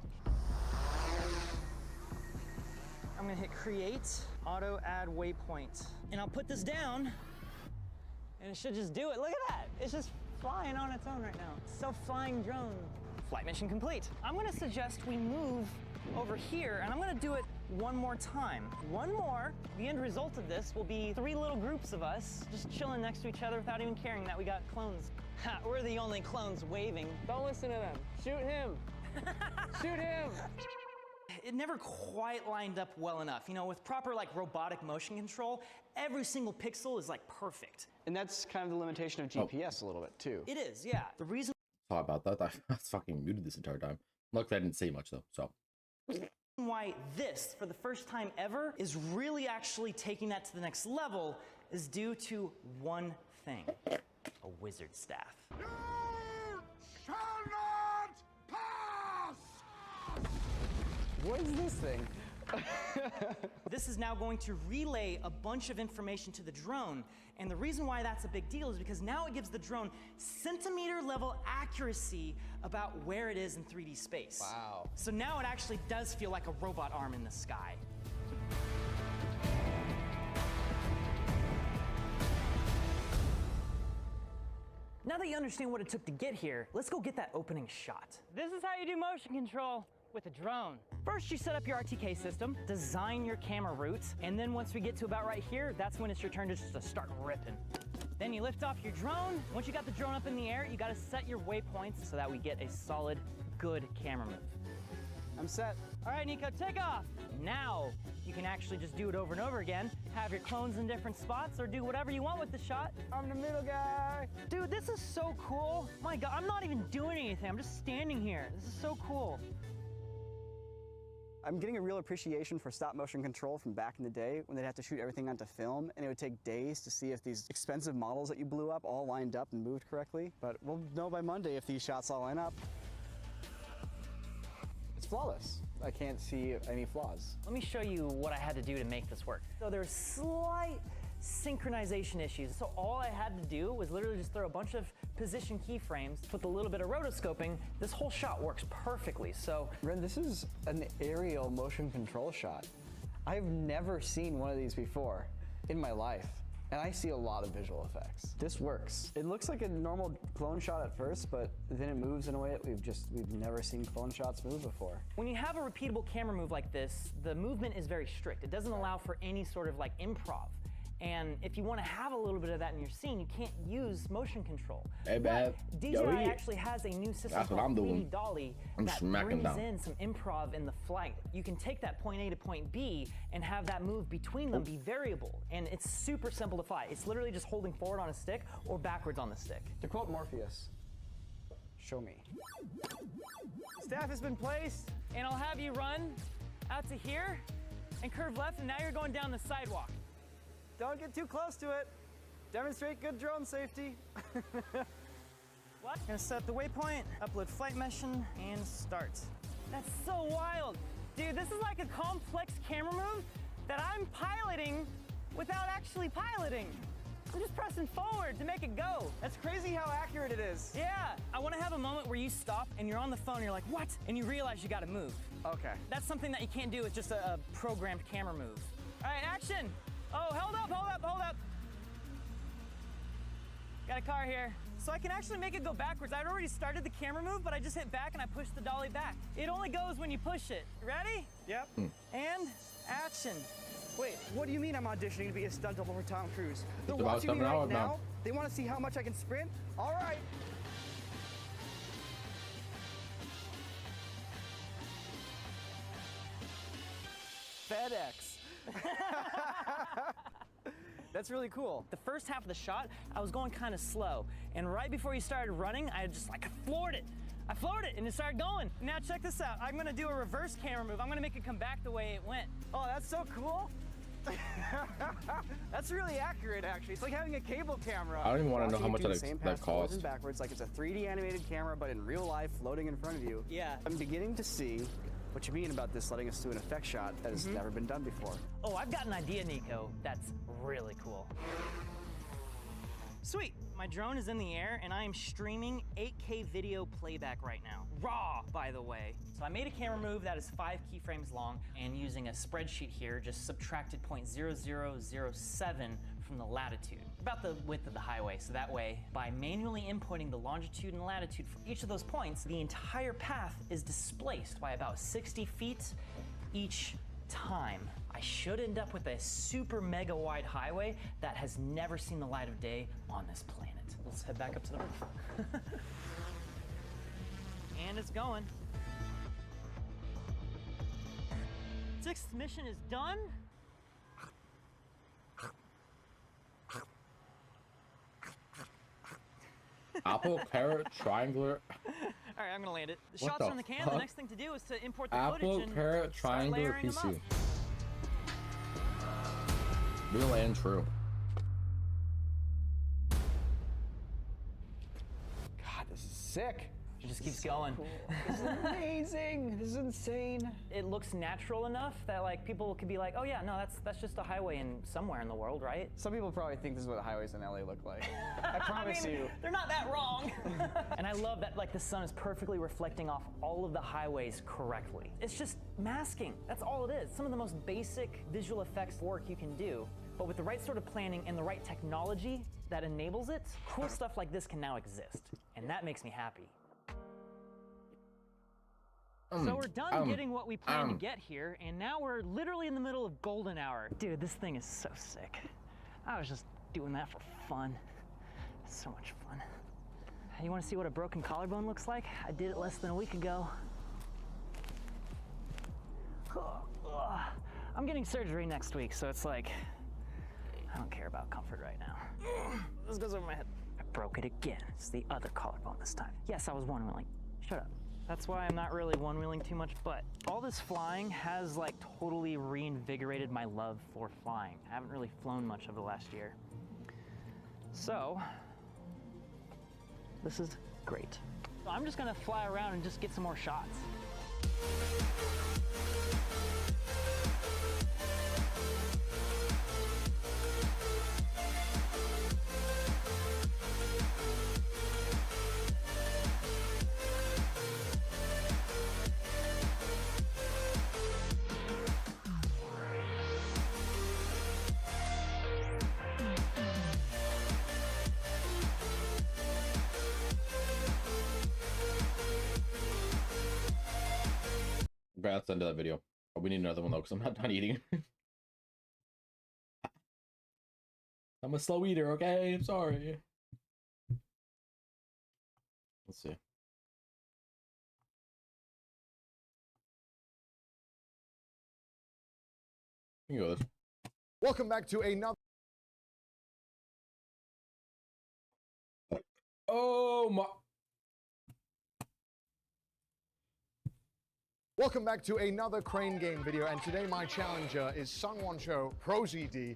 I'm gonna hit create, auto add waypoint. And I'll put this down and it should just do it. Look at that, it's just flying on its own right now. Self-flying drone, Flight mission complete. I'm gonna suggest we move over here, and I'm gonna do it one more time. One more. The end result of this will be 3 little groups of us just chilling next to each other without even caring that we got clones. Ha, we're the only clones waving. Don't listen to them. Shoot him. Shoot him. It never quite lined up well enough. You know, with proper like robotic motion control, every single pixel is like perfect. And that's kind of the limitation of GPS a little bit too. It is, yeah. The reason Sorry about that. I was fucking muted this entire time. Luckily, I didn't say much though. So. why this, for the first time ever, is really actually taking that to the next level is due to one thing: a wizard staff. You shall not pass! What is this thing? This is now going to relay a bunch of information to the drone, and the reason why that's a big deal is because now it gives the drone centimeter level accuracy about where it is in 3D space. Wow. So now it actually does feel like a robot arm in the sky. Now that you understand what it took to get here, let's go get that opening shot. This is how you do motion control with a drone. First, you set up your RTK system, design your camera routes, and then once we get to about right here, that's when it's your turn to just to start ripping. Then you lift off your drone. Once you got the drone up in the air, you gotta set your waypoints so that we get a solid, good camera move. I'm set. All right, Nico, take off. Now, you can actually just do it over and over again, have your clones in different spots, or do whatever you want with the shot. I'm the middle guy. Dude, this is so cool. My God, I'm not even doing anything. I'm just standing here. This is so cool. I'm getting a real appreciation for stop motion control from back in the day when they'd have to shoot everything onto film, and it would take days to see if these expensive models that you blew up all lined up and moved correctly. But we'll know by Monday if these shots all line up. It's flawless. I can't see any flaws. Let me show you what I had to do to make this work. So there's slight synchronization issues. So all I had to do was literally just throw a bunch of position keyframes with a little bit of rotoscoping. This whole shot works perfectly. So Ren, this is an aerial motion control shot. I've never seen one of these before in my life, and I see a lot of visual effects. This works. It looks like a normal clone shot at first, but then it moves in a way that we've never seen clone shots move before. when you have a repeatable camera move like this, the movement is very strict. It doesn't allow for any sort of like improv. And if you want to have a little bit of that in your scene, you can't use motion control. Hey, babe. DJI actually has a new system That's what called I'm doing. 3D Dolly I'm that smacking brings down. in some improv in the flight. You can take that point A to point B and have that move between them be variable. And it's super simple to fly. It's literally just holding forward on a stick or backwards on the stick. To quote Morpheus, show me. Staff has been placed, and I'll have you run out to here and curve left, and now you're going down the sidewalk. Don't get too close to it. Demonstrate good drone safety. What? Gonna set up the waypoint, upload flight mission, and start. That's so wild. Dude, this is like a complex camera move that I'm piloting without actually piloting. I'm just pressing forward to make it go. That's crazy how accurate it is. Yeah, I wanna have a moment where you stop and you're on the phone and you're like, what? And you realize you gotta move. Okay. That's something that you can't do with just a programmed camera move. All right, action. Oh, hold up, hold up, hold up. Got a car here. So I can actually make it go backwards. I'd already started the camera move, but I just hit back and I pushed the dolly back. It only goes when you push it. Ready? Yep. And action. Wait, what do you mean I'm auditioning to be a stunt double for Tom Cruise? They're It's about watching me something right else now. now. They want to see how much I can sprint? All right. FedEx. That's really cool. The first half of the shot, I was going kind of slow. And right before you started running, I just like floored it. I floored it and it started going. Now check this out. I'm gonna do a reverse camera move. I'm gonna make it come back the way it went. Oh, that's so cool. That's really accurate, actually. It's like having a cable camera. I don't even want to know how much Watching it do the same that path forwards costs. and backwards, like it's a 3D animated camera, but in real life, floating in front of you. Yeah. I'm beginning to see what you mean about this letting us do an effect shot that has never been done before. Oh, I've got an idea, Nico. That's really cool. Sweet. My drone is in the air and I am streaming 8K video playback right now. Raw, by the way. So I made a camera move that is 5 keyframes long, and using a spreadsheet here, just subtracted 0.0007 from the latitude, about the width of the highway. So that way, by manually inputting the longitude and latitude for each of those points, the entire path is displaced by about 60 feet each time. I should end up with a super mega wide highway that has never seen the light of day on this planet. Let's head back up to the roof. And it's going. 6th mission is done. Apple, carrot, triangular. All right, I'm gonna land it. The What shots the are in the can. fuck? The next thing to do is to import the Apple, footage and carrot, start triangular, layering them PC. up. Real and true. God, this is sick. It just keeps going. Cool. This is amazing. This is insane. It looks natural enough that like people could be like, oh yeah, no, that's just a highway in somewhere in the world, right? Some people probably think this is what the highways in LA look like. I promise you. They're not that wrong. And I love that like the sun is perfectly reflecting off all of the highways correctly. It's just masking. That's all it is. Some of the most basic visual effects work you can do. But with the right sort of planning and the right technology that enables it, cool stuff like this can now exist. And that makes me happy. So we're done getting what we planned to get here, and now we're literally in the middle of golden hour. Dude, this thing is so sick. I was just doing that for fun. So much fun. You want to see what a broken collarbone looks like? I did it less than a week ago. I'm getting surgery next week, so it's like, I don't care about comfort right now. This goes over my head. I broke it again. It's the other collarbone this time. Yes, I was one-wheeling. Shut up. That's why I'm not really one-wheeling too much, but all this flying has like totally reinvigorated my love for flying. I haven't really flown much over the last year. So, this is great. So I'm just gonna fly around and just get some more shots. Okay, let's end that video. Oh, we need another one though, because I'm not done eating. I'm a slow eater, okay? I'm sorry. Let's see. You can go with this. Welcome back to another. Oh my. Welcome back to another Crane Game video, and today my challenger is Sungwon Cho Pro ZD.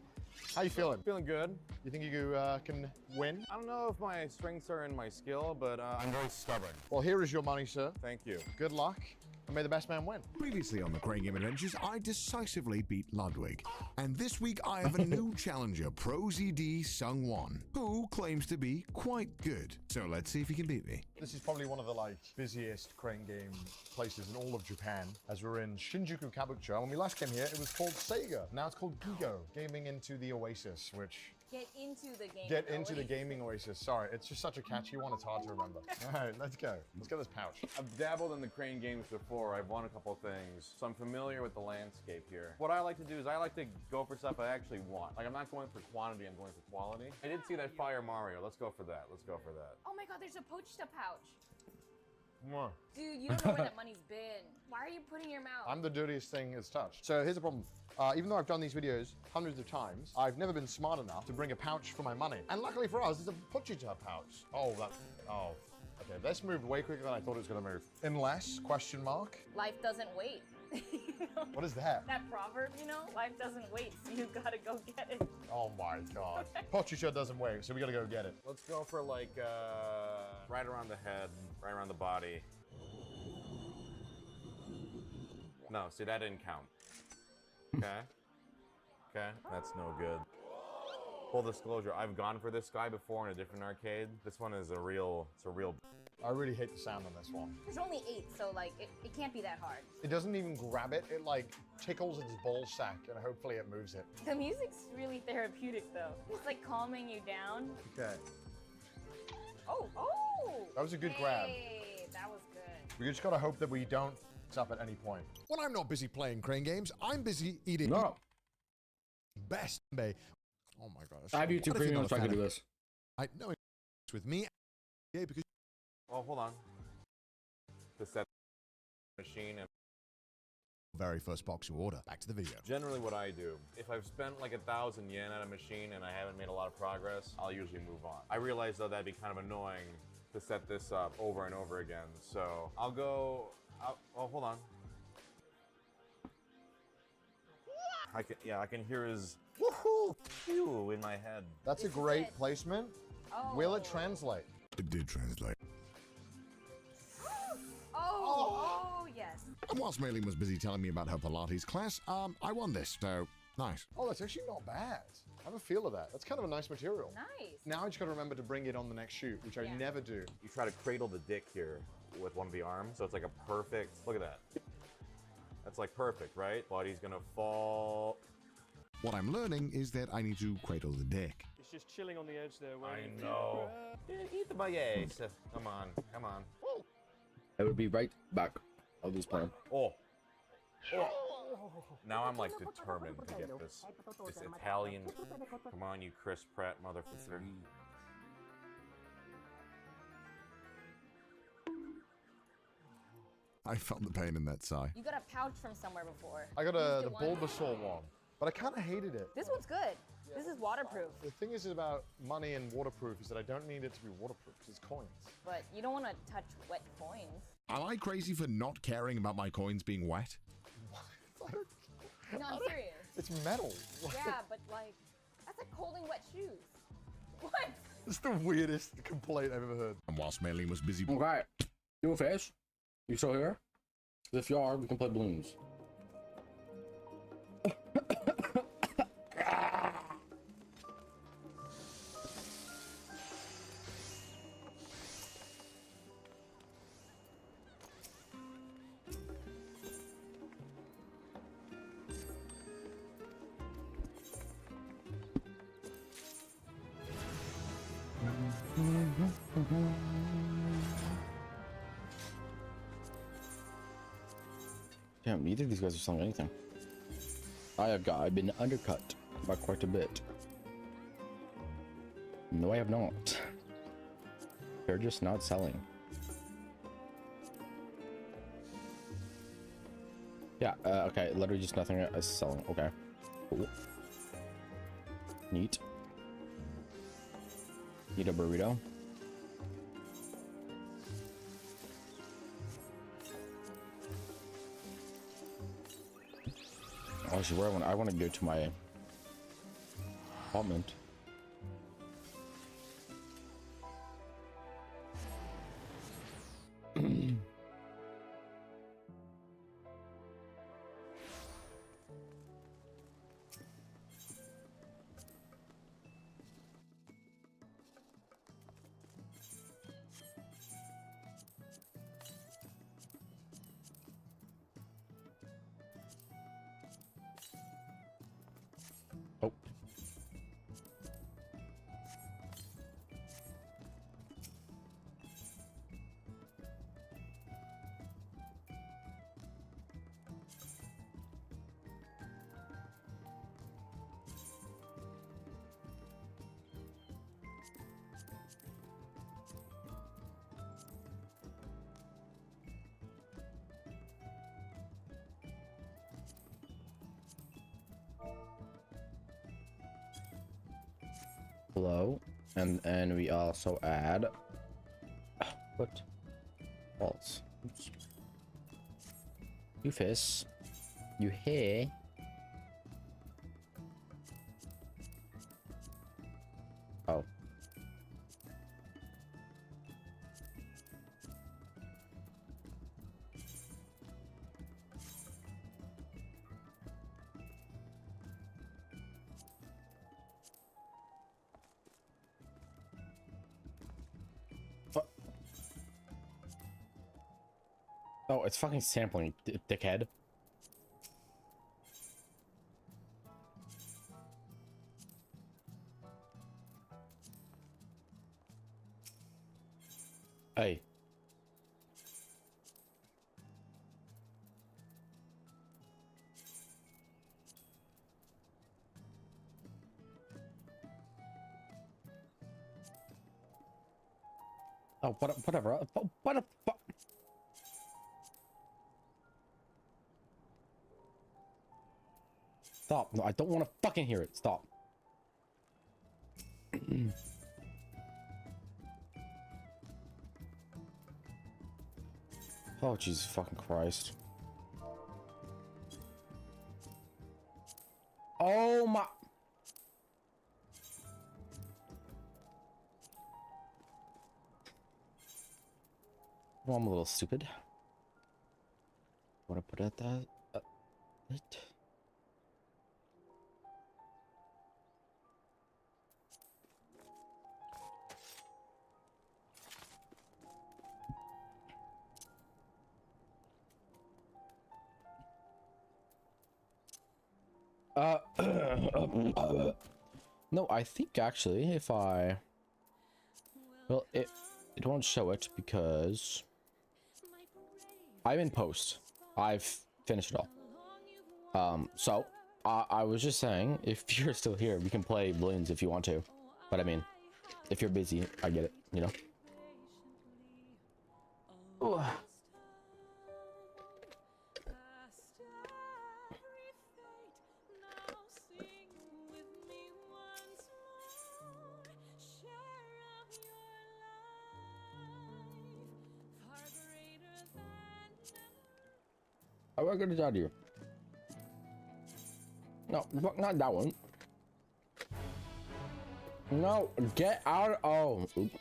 How you feeling? Feeling good. You think you can win? I don't know if my strengths are in my skill, but I'm very stubborn. Well, here is your money, sir. Thank you. Good luck, and may the best man win. Previously on the Crane Game Adventures, I decisively beat Ludwig. And this week I have a new challenger, Pro ZD Sungwon, who claims to be quite good. So let's see if he can beat me. This is probably one of the busiest Crane Game places in all of Japan, as we're in Shinjuku, Kabukicho. When we last came here, it was called Sega. Now it's called Gigo, Gaming into the Oasis, which... Get into the game. Get into the gaming oasis. Sorry, it's just such a catchy one, it's hard to remember. All right, let's go. Let's get this pouch. I've dabbled in the Crane games before. I've won a couple things, so I'm familiar with the landscape here. What I like to do is I like to go for stuff I actually want. Like, I'm not going for quantity, I'm going for quality. I did see that Fire Mario. Let's go for that. Let's go for that. Oh my god, there's a pochita pouch. Mwah. Dude, you don't know where that money's been. Why are you putting your mouth? I'm the dirtiest thing it's touched. So here's the problem. Even though I've done these videos hundreds of times, I've never been smart enough to bring a pouch for my money. And luckily for us, it's a Pochita pouch. Okay, this moved way quicker than I thought it was gonna move. Unless, question mark. Life doesn't wait. What is that? That proverb, you know? Life doesn't wait, so you gotta go get it. Oh my god. Pochita doesn't wait, so we gotta go get it. Let's go for like, right around the head, right around the body. No, see, that didn't count. Okay. Okay, that's no good. Full disclosure, I've gone for this guy before in a different arcade. This one is a real, I really hate the sound on this one. There's only 8, so like it can't be that hard. It doesn't even grab it. It like tickles its ball sack and hopefully it moves it. The music's really therapeutic though. It's like calming you down. Okay. Oh! That was a good grab. Hey, that was good. We just gotta hope that we don't f up at any point. When I'm not busy playing crane games, I'm busy eating best bay. Oh my gosh. I have YouTube Premium so I can do this. I know it's with me. Yeah, because. Oh, hold on. To set machine and very first box you order. Back to the video. generally what I do, if I've spent like 1,000 yen at a machine and I haven't made a lot of progress, I'll usually move on. I realize though that'd be kind of annoying to set this up over and over again. So I'll go, oh, hold on. I can hear his woohoo phew in my head. That's a great placement. Will it translate? It did translate. Oh, yes. And whilst Maylene was busy telling me about her Pilates class, I won this, so nice. Oh, that's actually not bad. I have a feel of that. That's kind of a nice material. Nice. Now I just gotta remember to bring it on the next shoot, which I never do. You try to cradle the dick here with one of the arms, so it's like a perfect, look at that. That's like perfect, right? Body's gonna fall. What I'm learning is that I need to cradle the dick. It's just chilling on the edge there. I know. Eat the baguette. Come on, come on. I would be right back. I'll just plan. Oh. Now I'm like determined to get this Italian. Come on, you Chris Pratt motherfucker. I felt the pain in that sigh. You got a pouch from somewhere before. I got the Bulbasaur one, but I kind of hated it. This one's good. This is waterproof. The thing is about money and waterproof is that I don't need it to be waterproof because it's coins. But you don't want to touch wet coins. Am I crazy for not caring about my coins being wet? No, I'm serious. It's metal. Yeah, but like, that's like holding wet shoes. What? It's the weirdest complaint I've ever heard. And whilst Maylene was busy... Okay. Do a face. You still here? If you are, we can play balloons. Damn, neither of these guys are selling anything. I've been undercut by quite a bit. No, I have not. They're just not selling. Yeah, okay, literally just nothing is selling. Okay, cool. Neat. Need a burrito. Actually, where I want to go to my apartment. Oh. Hello, and we also add what false. Oops. You face, you here. Oh. Oh, it's fucking sampling, dickhead. Hey. Oh, whatever. What the fuck? Stop. No, I don't want to fucking hear it. Stop. Oh, Jesus fucking Christ. Oh my. Well, I'm a little stupid. What I put at that? It. No, I think actually if I, well, it won't show it because I'm in post. I've finished it all. So I was just saying, if you're still here, we can play balloons if you want to. But I mean, if you're busy, I get it, you know. Ooh. How am I gonna out here? No, not that one. No, get out. Oh. Oops.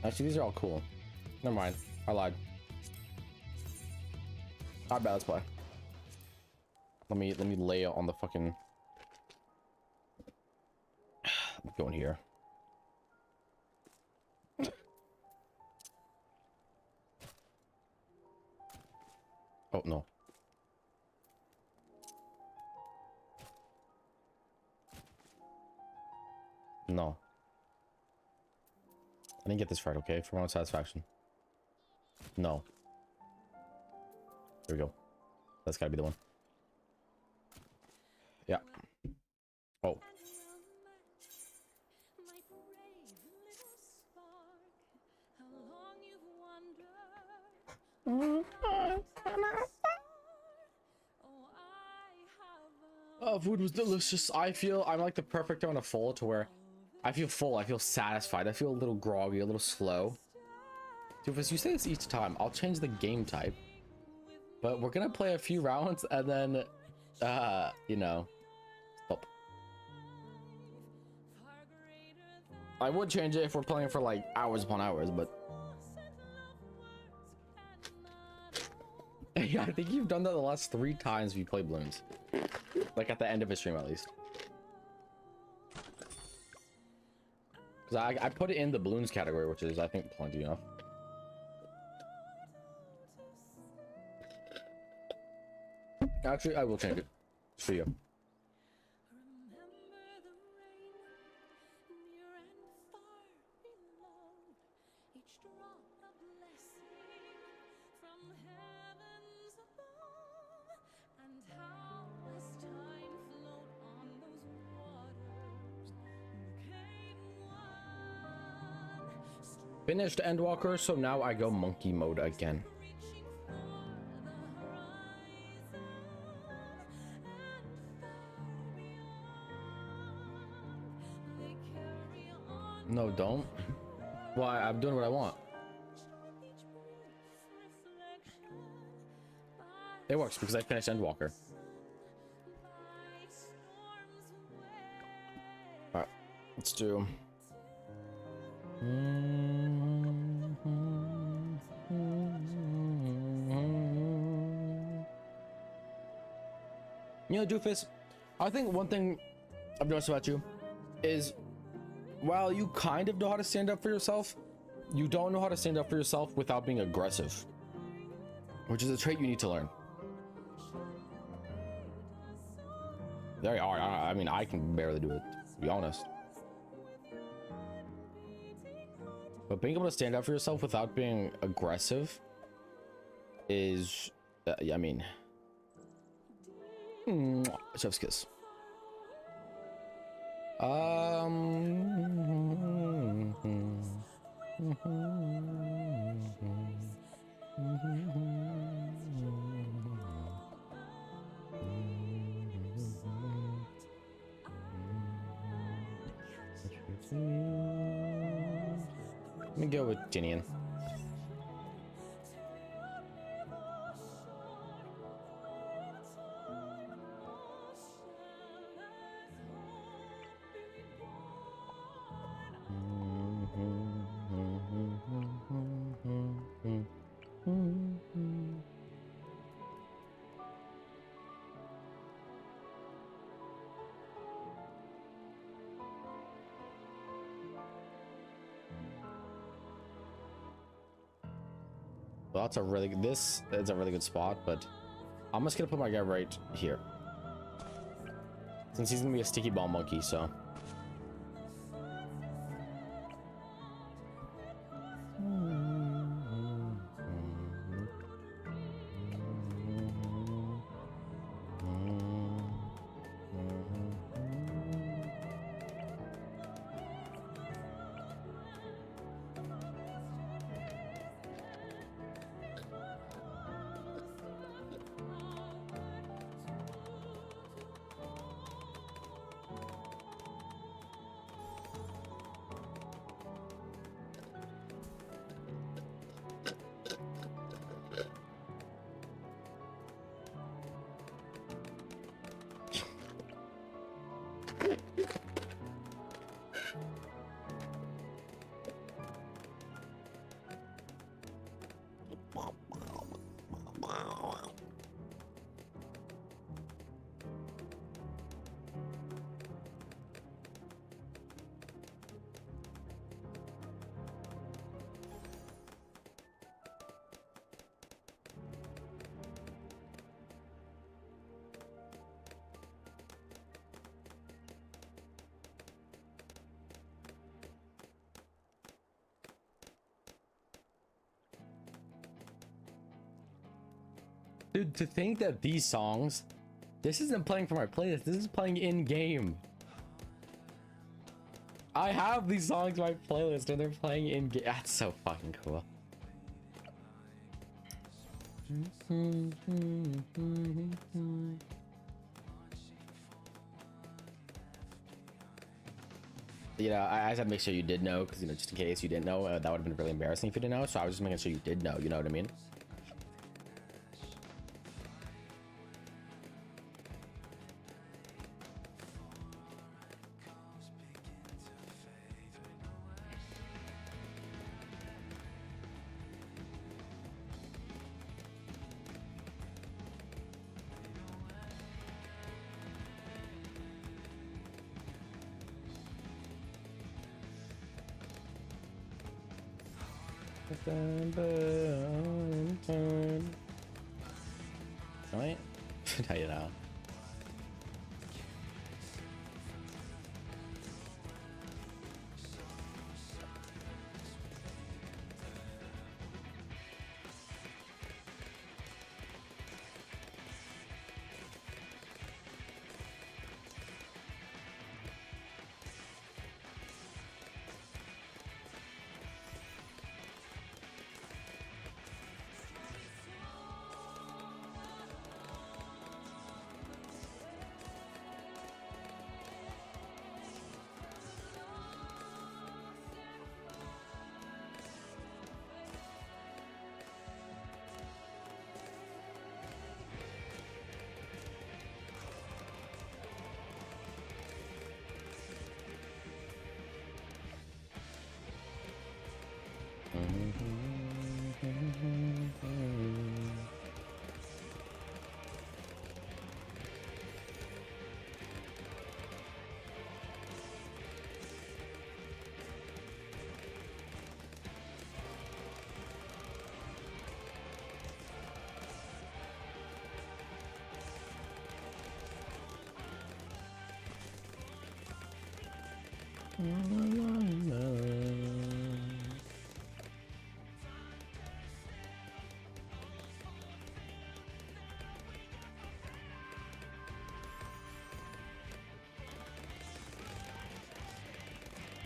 Actually, these are all cool. Never mind. I lied. Alright, let's play. Let me lay it on the fucking. I'm going here. Oh no. No. I didn't get this right, okay? For my own satisfaction. No. There we go. That's gotta be the one. Yeah. Oh. Oh, food was delicious. I feel I'm like the perfect amount of full to where I feel full, I feel satisfied, I feel a little groggy, a little slow. Doofus, you say this each time. I'll change the game type. But we're gonna play a few rounds and then, you know, stop. I would change it if we're playing for like hours upon hours, but yeah, I think you've done that the last 3 times we played balloons. Like at the end of a stream, at least. Because I put it in the balloons category, which is, I think, plenty enough. Actually, I will change it. For you. Finished Endwalker, so now I go monkey mode again. No, don't. Why? I'm doing what I want. It works because I finished Endwalker. Alright, let's do. You know, Doofus, I think one thing I've noticed about you is while you kind of know how to stand up for yourself, you don't know how to stand up for yourself without being aggressive, which is a trait you need to learn. Very hard. I mean, I can barely do it, to be honest. But being able to stand up for yourself without being aggressive is, I mean, chef's kiss. Let me go with Jinian. Well, that's a really good, this is a really good spot, but I'm just gonna put my guy right here since he's gonna be a sticky ball monkey. So dude, to think that these songs, this isn't playing for my playlist, this is playing in game. I have these songs on my playlist and they're playing in game. That's so fucking cool. You know, I just had to make sure you did know, because, you know, just in case you didn't know, that would have been really embarrassing if you didn't know. So I was just making sure you did know, you know what I mean? Right? Tell you now.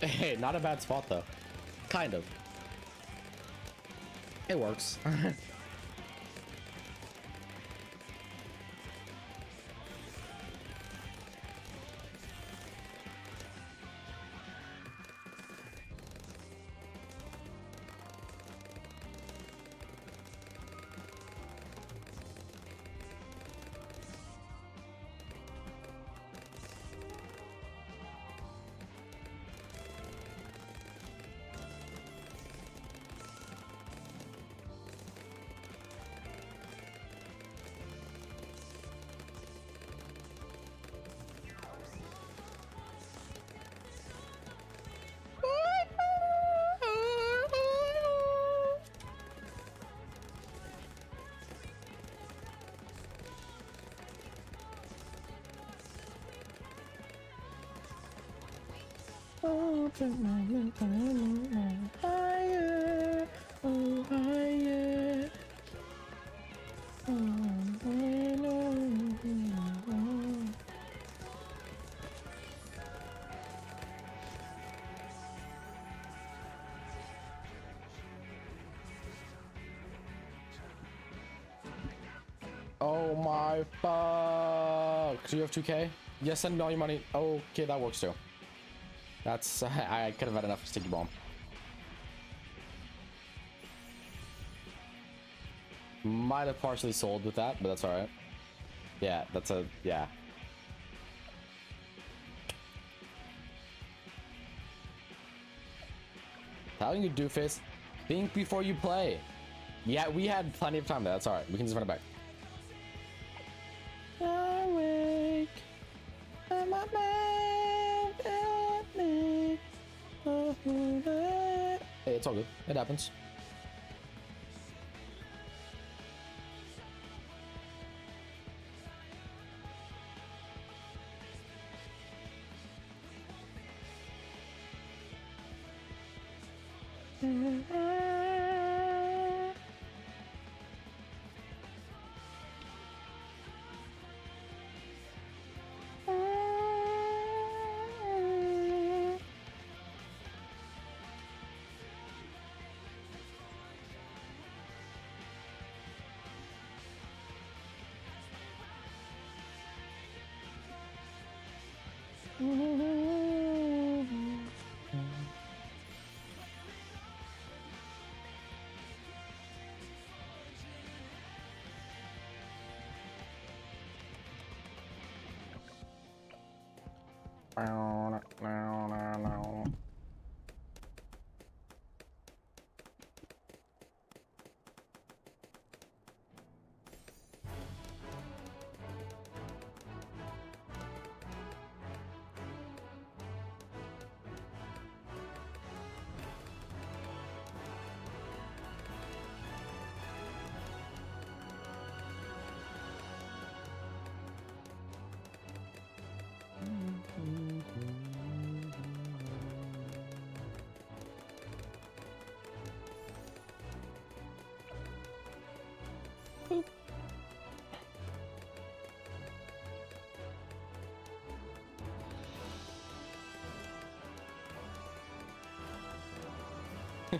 Hey, not a bad spot though. Kind of. It works. Higher, oh higher. Oh my fuck. So you have 2K? Yes, send me all your money. Okay, that works too. That's I could have had enough sticky bomb. Might have partially sold with that, but that's all right. Yeah, that's a yeah. Telling you, doofus, think before you play. Yeah, we had plenty of time. That's all right. We can just run it back. Awake. I'm a man. Hey, it's all good. It happens.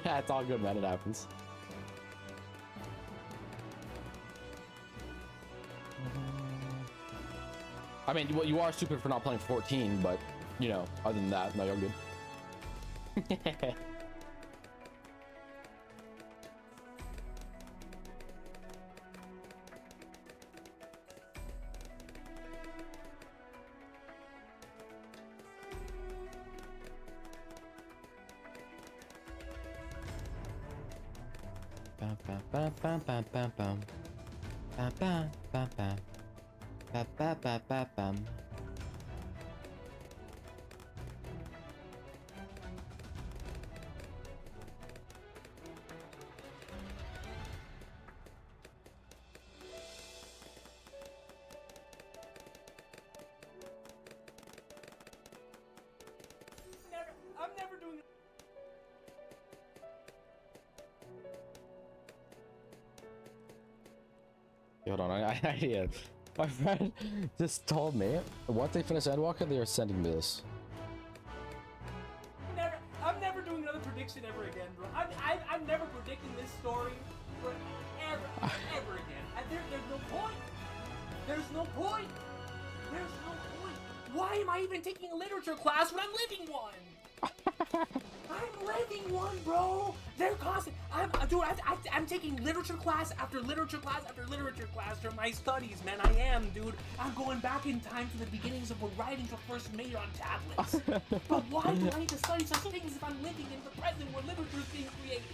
It's all good, man. It happens. I mean, well, you are stupid for not playing 14, but, you know, other than that, no, you're good. I'm never doing it. Hold on, yeah. My friend just told me once they finish Endwalker, they are sending me this. no point. There's no point. Why am I even taking a literature class when I'm living one? I'm living one, bro. They're constant. I'm taking literature class after literature class after literature class during my studies, man. I am, dude. I'm going back in time to the beginnings of when writings were first made on tablets. But why do I need to study such things if I'm living in the present where literature is being created?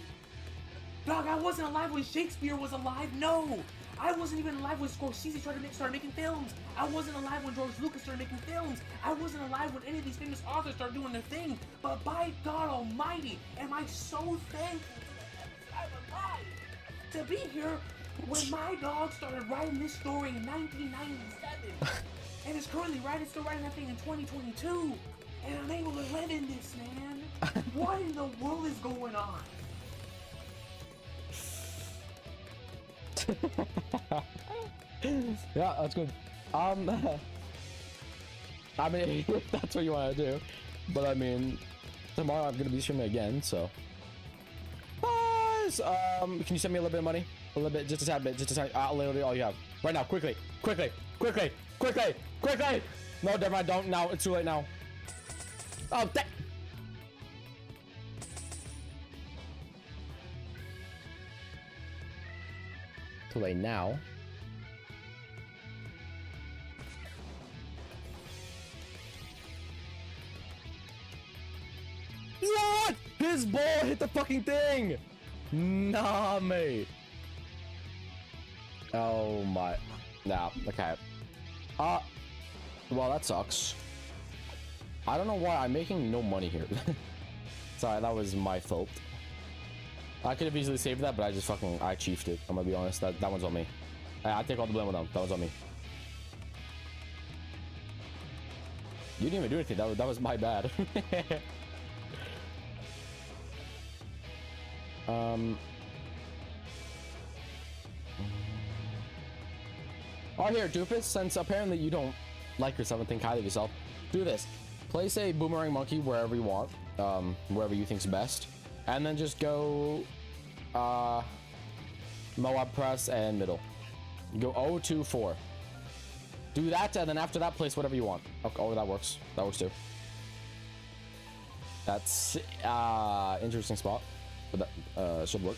Dog, I wasn't alive when Shakespeare was alive. No. I wasn't even alive when Scorsese started making films. I wasn't alive when George Lucas started making films. I wasn't alive when any of these famous authors started doing their thing. But by God Almighty, am I so thankful that I'm alive to be here when my dog started writing this story in 1997 and is currently still writing that thing in 2022, and I'm able to live in this, man. What in the world is going on? Yeah, that's good. I mean, if that's what you want to do, but I mean, tomorrow I'm gonna be streaming again, so. Guys, can you send me a little bit of money? A little bit, just a tad bit, literally all you have. Right now, quickly. No, never mind, don't now, it's too late now. Oh, too late now. What? His ball hit the fucking thing! Nah, mate. Oh my. Nah, okay. Well, that sucks. I don't know why I'm making no money here. Sorry, that was my fault. I could have easily saved that, but I just I chiefed it. I'm gonna be honest. That one's on me. I take all the blame on them. That one's on me. You didn't even do anything. That was my bad. Oh, here, Doofus, since apparently you don't like yourself and think highly of yourself, do this. Place a boomerang monkey wherever you want, wherever you think's best, and then just go Moab press and middle. Go 0-2-4. Do that, and then after that, place whatever you want. Okay, oh, that works. That works too. That's interesting spot, but that should work.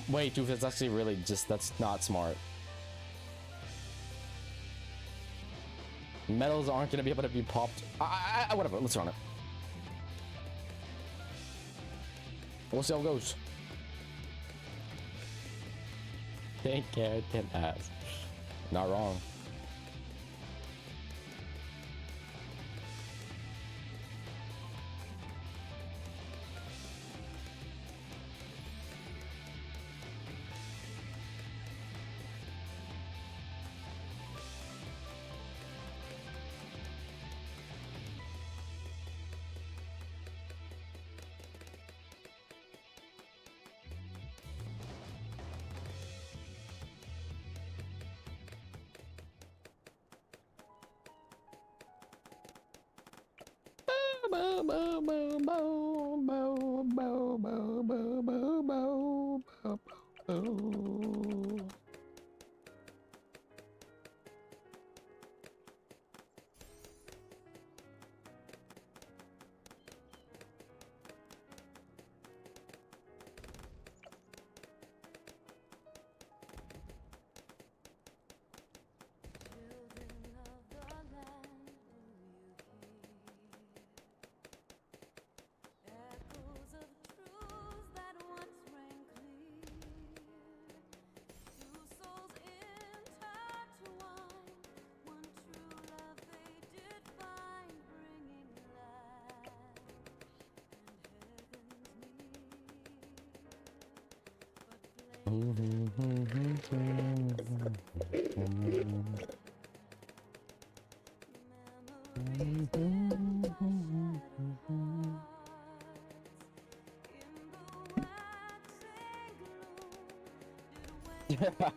Wait, dude, that's actually really that's not smart. Metals aren't gonna be able to be popped. Whatever, let's run it. We'll see how it goes. Take care, Tim ass. Not wrong.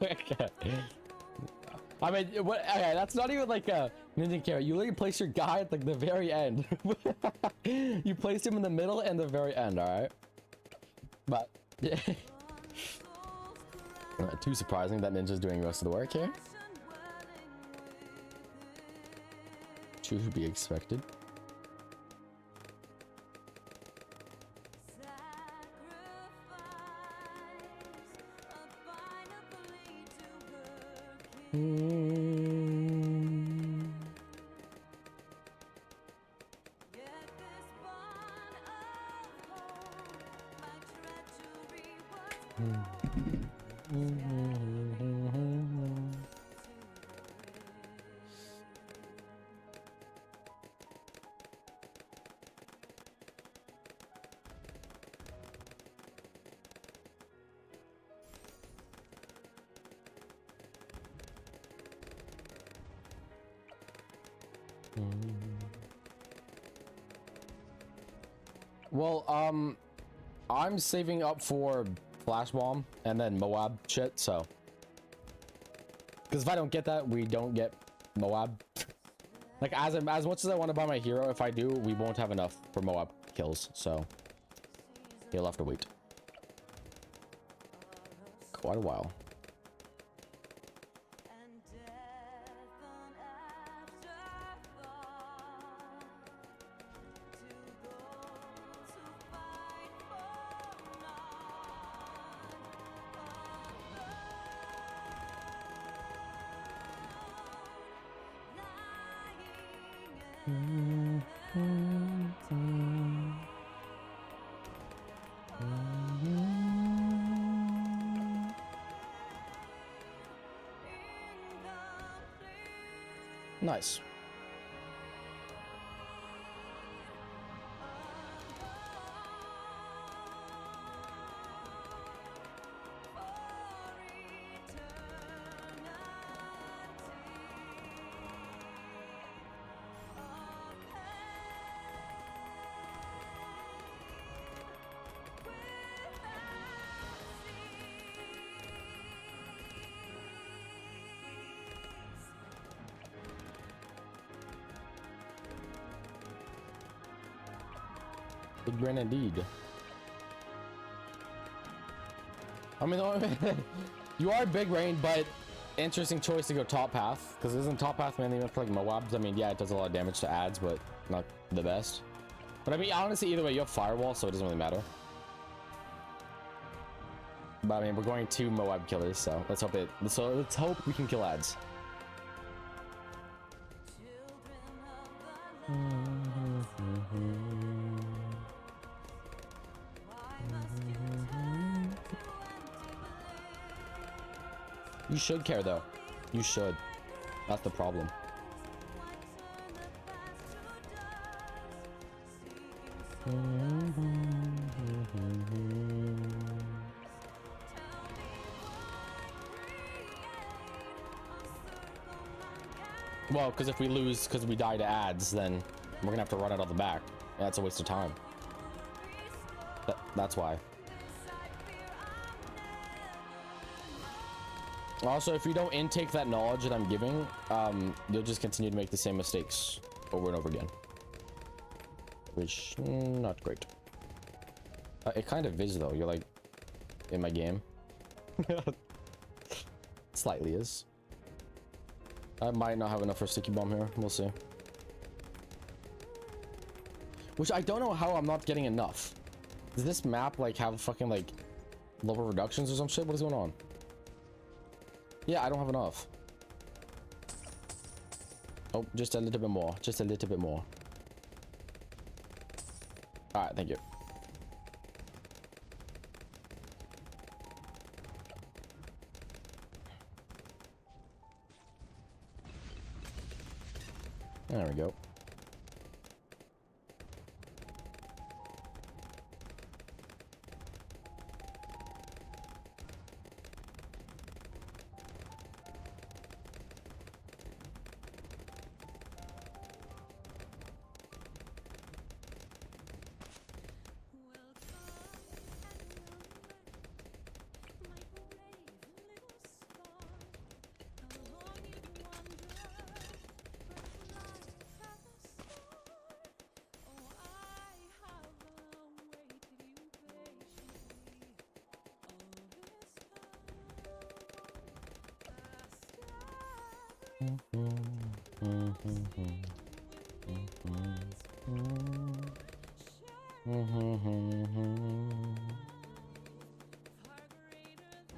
Okay. I mean, what? Okay, that's not even like a ninja carrot. You literally place your guy at like the very end. You placed him in the middle and the very end. All right, but yeah. Too surprising that Ninja's doing most of the work here. To be expected. Well, I'm saving up for Flash Bomb and then Moab shit, so. Because if I don't get that, we don't get Moab. Like, as much as I want to buy my hero, if I do, we won't have enough for Moab kills, so. You'll have to wait. Quite a while. Nice. Big brain indeed. I mean, you are big brain, but interesting choice to go top path, because isn't top path mainly meant for like Moabs? I mean, yeah, it does a lot of damage to ads, but not the best. But I mean, honestly, either way, you have firewall, so it doesn't really matter. But I mean, we're going to Moab killers, so let's hope we can kill ads. You should care though. You should. That's the problem. Well, because if we lose because we die to ads, then we're gonna have to run out of the back. That's a waste of time. That's why. Also, if you don't intake that knowledge that I'm giving, you'll just continue to make the same mistakes over and over again. Which, not great. It kind of is, though. You're, like, in my game. Slightly is. I might not have enough for Sticky Bomb here. We'll see. Which I don't know how I'm not getting enough. Does this map, like, have fucking, like, lower reductions or some shit? What is going on? Yeah, I don't have enough. Oh, just a little bit more. Just a little bit more. Alright, thank you. There we go.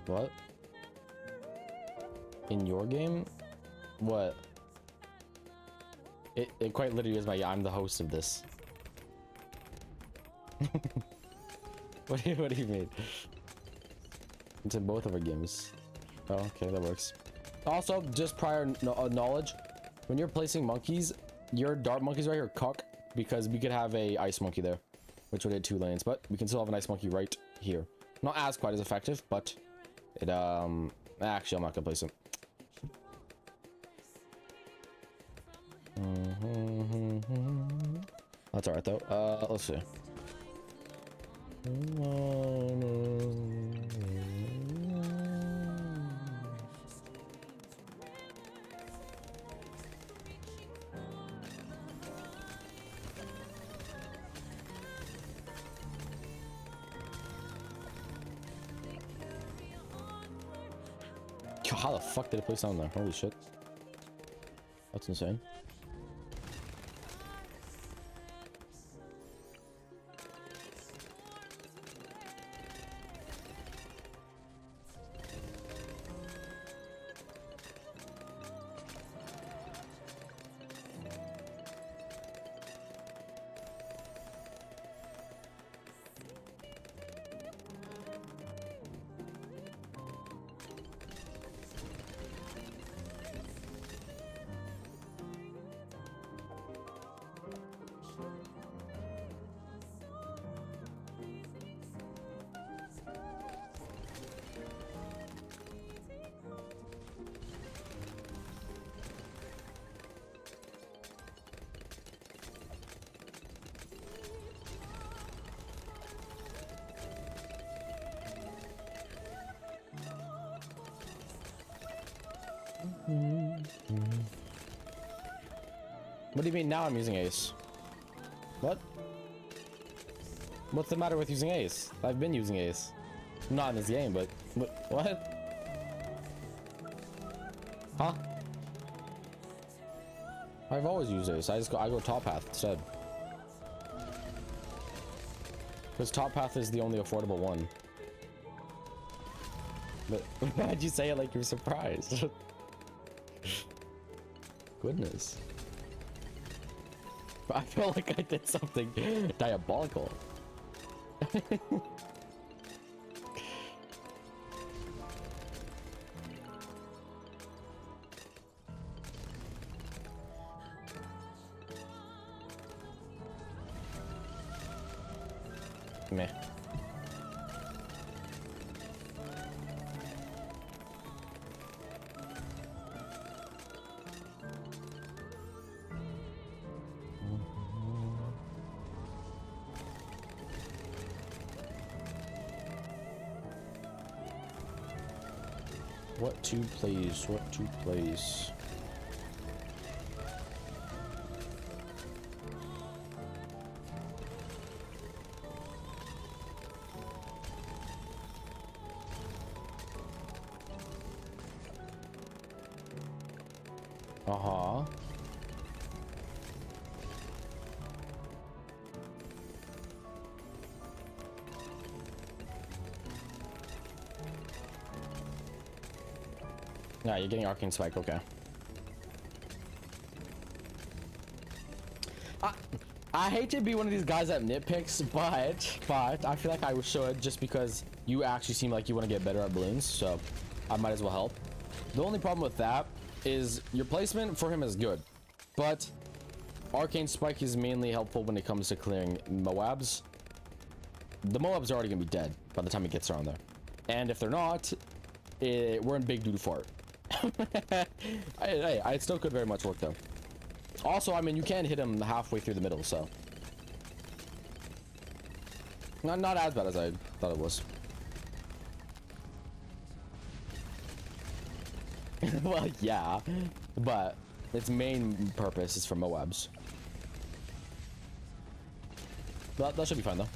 What? In your game? What? It quite literally is my, I'm the host of this. What do you mean? It's in both of our games. Oh, okay, that works. Also, just prior knowledge, when you're placing monkeys, your dart monkeys right here cuck, because we could have a ice monkey there, which would hit 2 lanes, but we can still have an ice monkey right here. Not as quite as effective, but it actually I'm not gonna place it. That's alright though. Let's see. How the fuck did it place down there? Holy shit. That's insane. What do you mean now I'm using ace? What? What's the matter with using ace? I've been using ace. Not in this game, but what? Huh? I've always used ace. I go top path instead. Because top path is the only affordable one. But why'd you say it like you're surprised? Goodness. I feel like I did something diabolical. Meh. What to place? What to place? Uh-huh. Yeah, you're getting Arcane Spike, okay. I hate to be one of these guys that nitpicks, but I feel like I should, just because you actually seem like you want to get better at balloons, so I might as well help. The only problem with that is your placement for him is good, but Arcane Spike is mainly helpful when it comes to clearing Moabs. The Moabs are already gonna be dead by the time he gets around there, and if they're not, we're in big doo-doo fart. I still could very much work though. Also, I mean, you can hit him halfway through the middle, so not as bad as I thought it was. Well, yeah, but its main purpose is for Moabs. That should be fine though.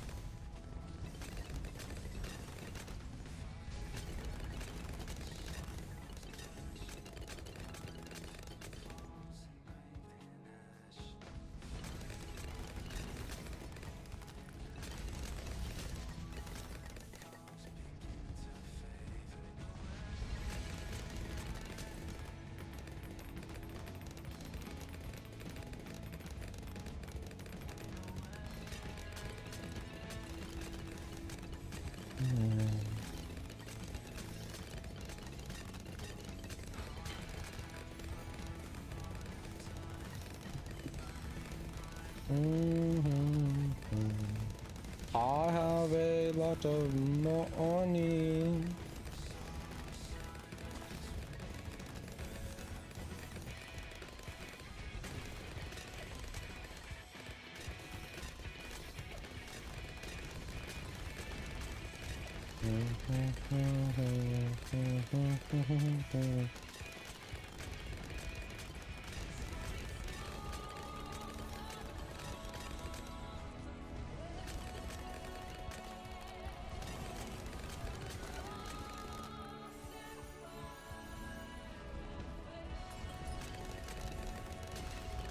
I have a lot of money.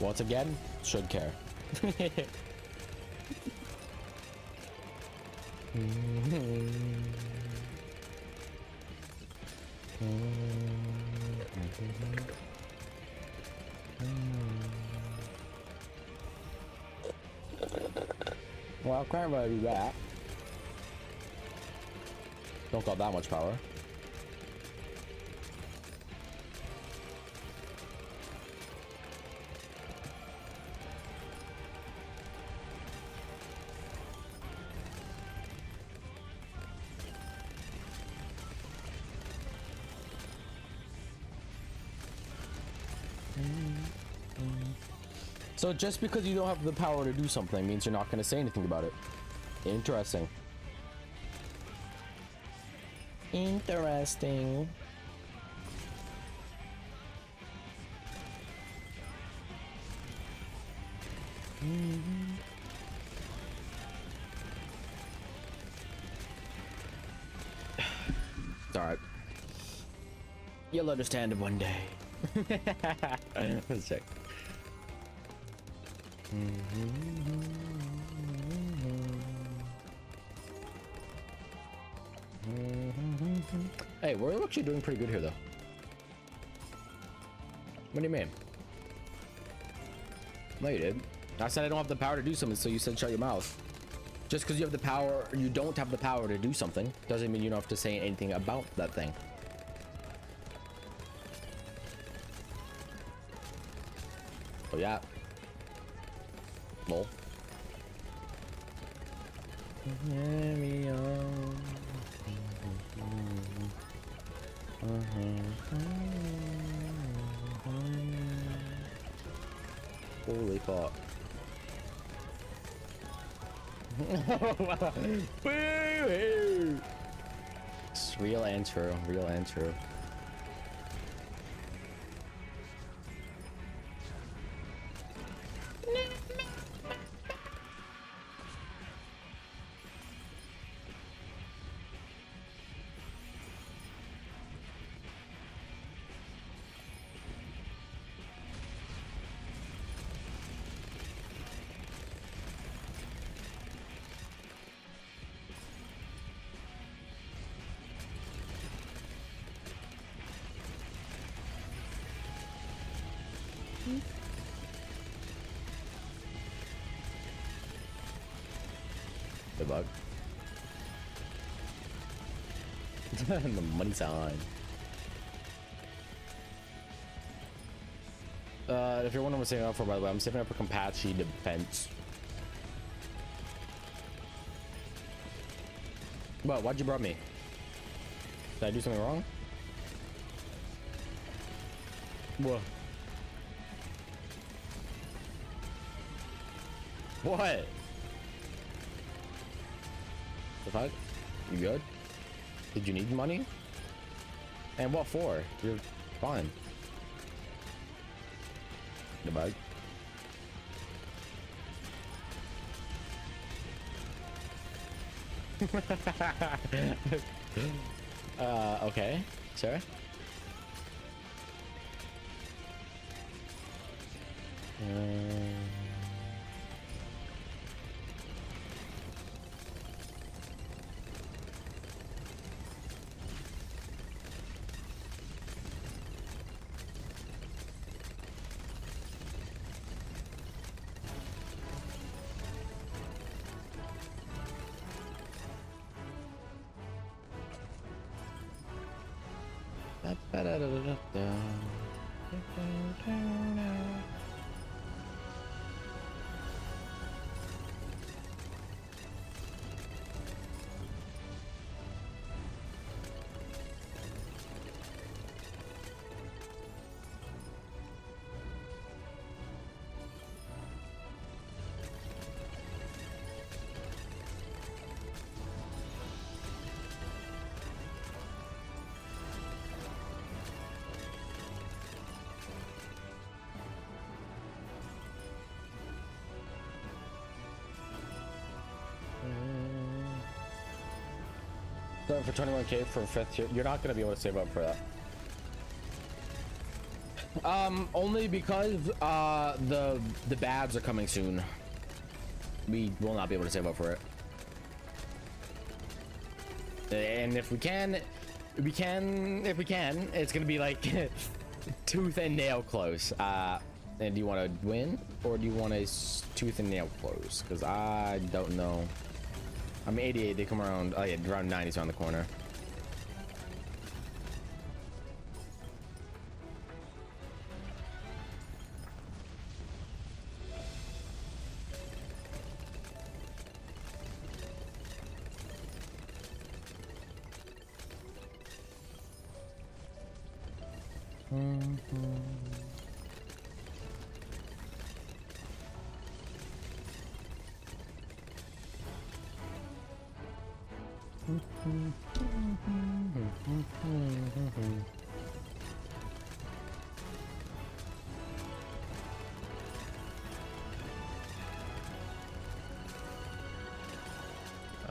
Once again, should care. Well, I can't really do that. Don't got that much power. So just because you don't have the power to do something means you're not going to say anything about it. Interesting. Interesting. It's alright. You'll understand it one day. Let's check. Hey, we're actually doing pretty good here, though. What do you mean? No, you did. I said I don't have the power to do something, so you said shut your mouth. Just because you have the power, you don't have the power to do something, doesn't mean you don't have to say anything about that thing. Oh, yeah. Lol. Carry on. Holy fuck. It's real and true, real and true. Good luck. The money sign. If you're wondering what I'm saving up for, by the way, I'm saving up for Compachi Defense. What? Why'd you brought me? Did I do something wrong? What? What? The fuck? You good? Did you need money? And what for? You're fine. Goodbye. Okay, sir. So for 21k for 5th tier, you're not gonna be able to save up for that. Only because the bads are coming soon. We will not be able to save up for it. And if we can, it's gonna be like tooth and nail close. And do you want to win or do you want a tooth and nail close? Because I don't know. I'm 88. They come around. Oh yeah, around 90s around the corner.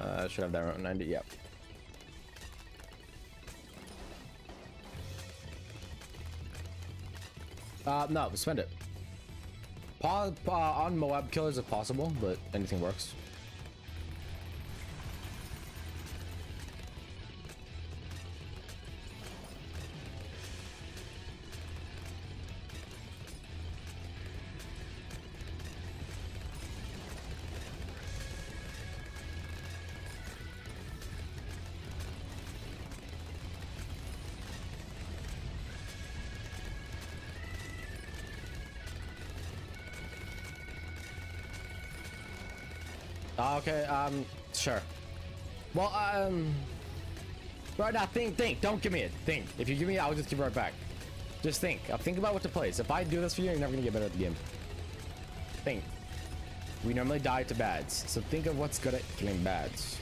I should have that around 90. Yep. No, spend it. Pause on Moab killers if possible, but anything works. Okay, sure. Well, right now, think. Don't give me it. Think. If you give me it, I'll just give it right back. Just think. I'll think about what to place. If I do this for you, you're never gonna get better at the game. Think. We normally die to bads, so think of what's good at killing bads.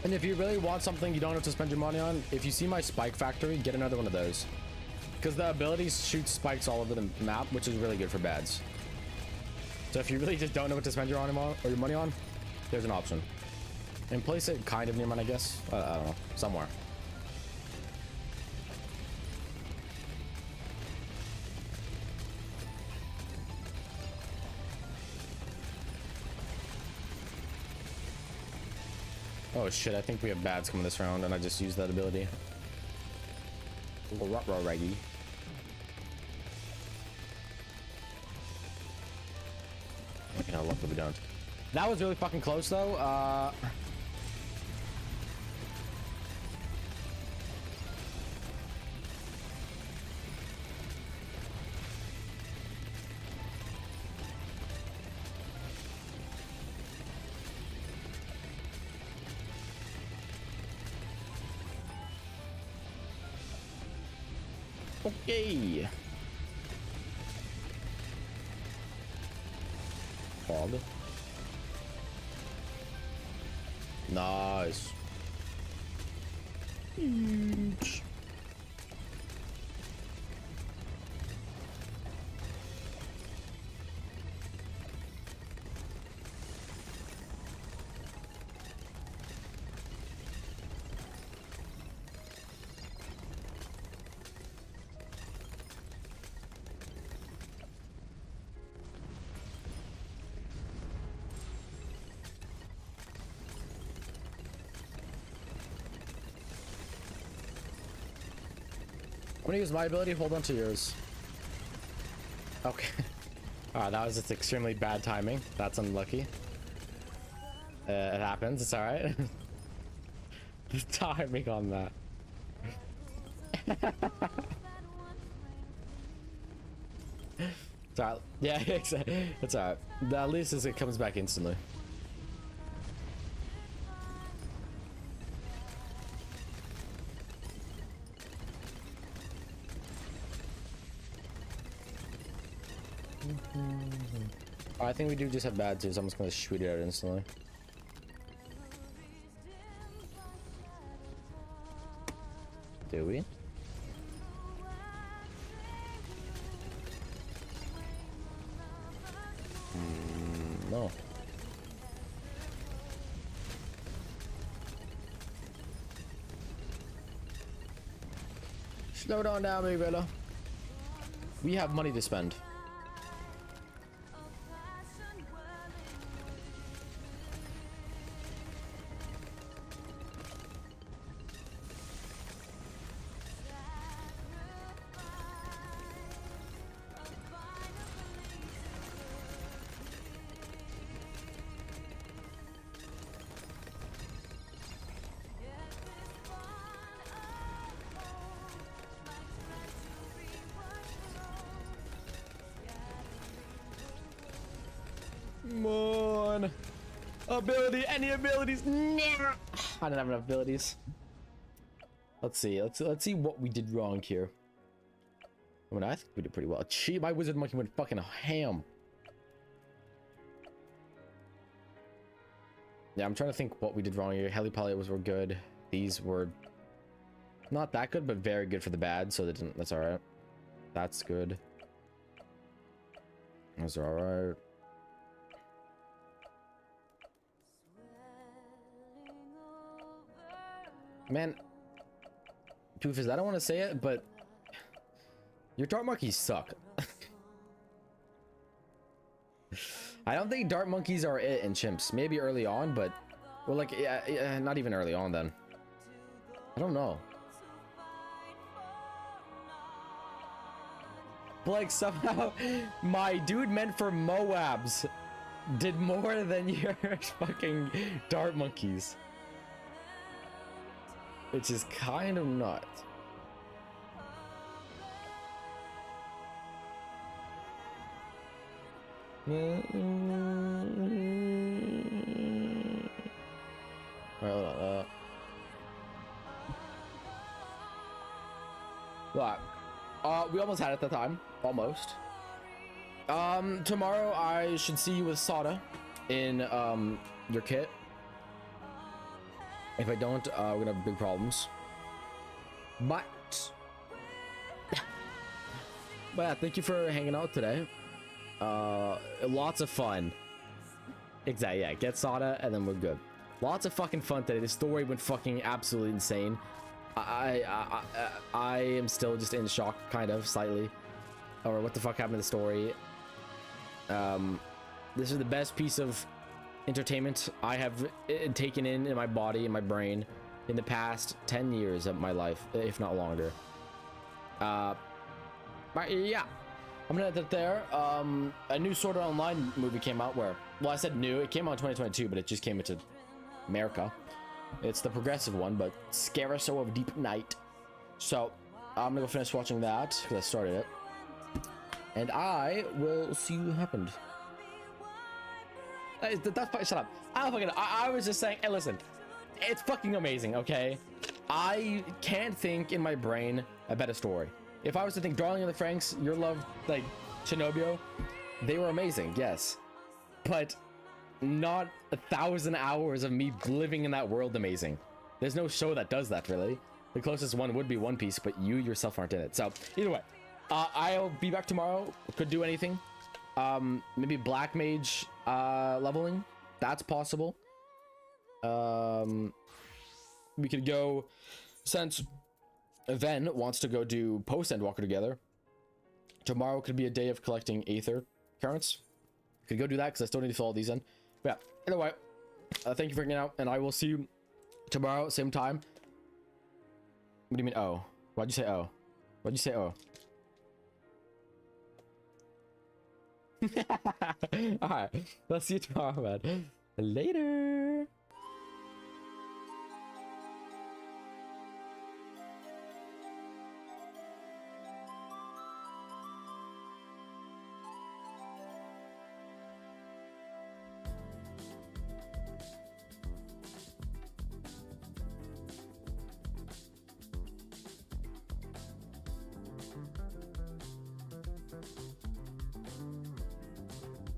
And if you really want something you don't have to spend your money on, if you see my spike factory, get another one of those. Because the abilities shoot spikes all over the map, which is really good for bads. So if you really just don't know what to spend your money on, there's an option. And place it kind of near mine, I guess. I don't know, somewhere. Oh shit, I think we have bads coming this round and I just used that ability. Raggy. You know, luckily we don't. That was really fucking close though. Okay. Fog. Nice. Huge. gonna use my ability. Hold on to yours. Okay. Alright, that was just extremely bad timing. That's unlucky. It happens. It's alright. The timing on that. It's alright. Yeah, it's alright. At least it comes back instantly. I think we do just have bad too, so I'm just gonna shoot it out instantly. Do we? No. Slow down now, big fella. We have money to spend. Come on. Ability, any abilities? Never. I don't have enough abilities. Let's see. Let's see what we did wrong here. I mean, I think we did pretty well. Gee, my wizard monkey went fucking ham. Yeah, I'm trying to think what we did wrong here. Heli pilots were good. These were not that good, but very good for the bad. So that's all right. That's good. Those are all right. Man, Poofus, I don't want to say it, but your dart monkeys suck. I don't think dart monkeys are it in chimps. Maybe early on, but well, like yeah, not even early on then. I don't know. But like somehow my dude meant for Moabs did more than your fucking dart monkeys. Which is kind of nuts. Alright, hold on. What? We almost had it at the time. Almost. Tomorrow I should see you with Sada in your kit. If I don't, we're gonna have big problems. But yeah, thank you for hanging out today. Lots of fun. Exactly, yeah. Get Sada and then we're good. Lots of fucking fun today. The story went fucking absolutely insane. I am still just in shock, kind of, slightly. Or what the fuck happened to the story. This is the best piece of entertainment I have taken in my body and my brain in the past 10 years of my life, if not longer. But yeah, I'm gonna end it there. A new Sword Art Online movie came out where, well, I said new, it came out in 2022, but it just came into America. It's the progressive one, but Scaraso of Deep Night. So I'm gonna go finish watching that because I started it, and I will see what happened. That's shut up. I was just saying, hey, listen, it's fucking amazing, okay? I can't think in my brain a better story. If I was to think Darling in the Franxx, Your Love, like Shinobio, they were amazing, yes. But not 1,000 hours of me living in that world amazing. There's no show that does that, really. The closest one would be One Piece, but you yourself aren't in it. So, either way, I'll be back tomorrow. Could do anything. Maybe Black Mage leveling. That's possible. We could go, since Ven wants to go do post Endwalker together. Tomorrow could be a day of collecting Aether currents. Could go do that because I still need to fill all these in. But yeah, either way, thank you for hanging out, and I will see you tomorrow, same time. What do you mean, oh? Why'd you say oh? What'd you say? Oh. Alright. Let's see you tomorrow, man. Later.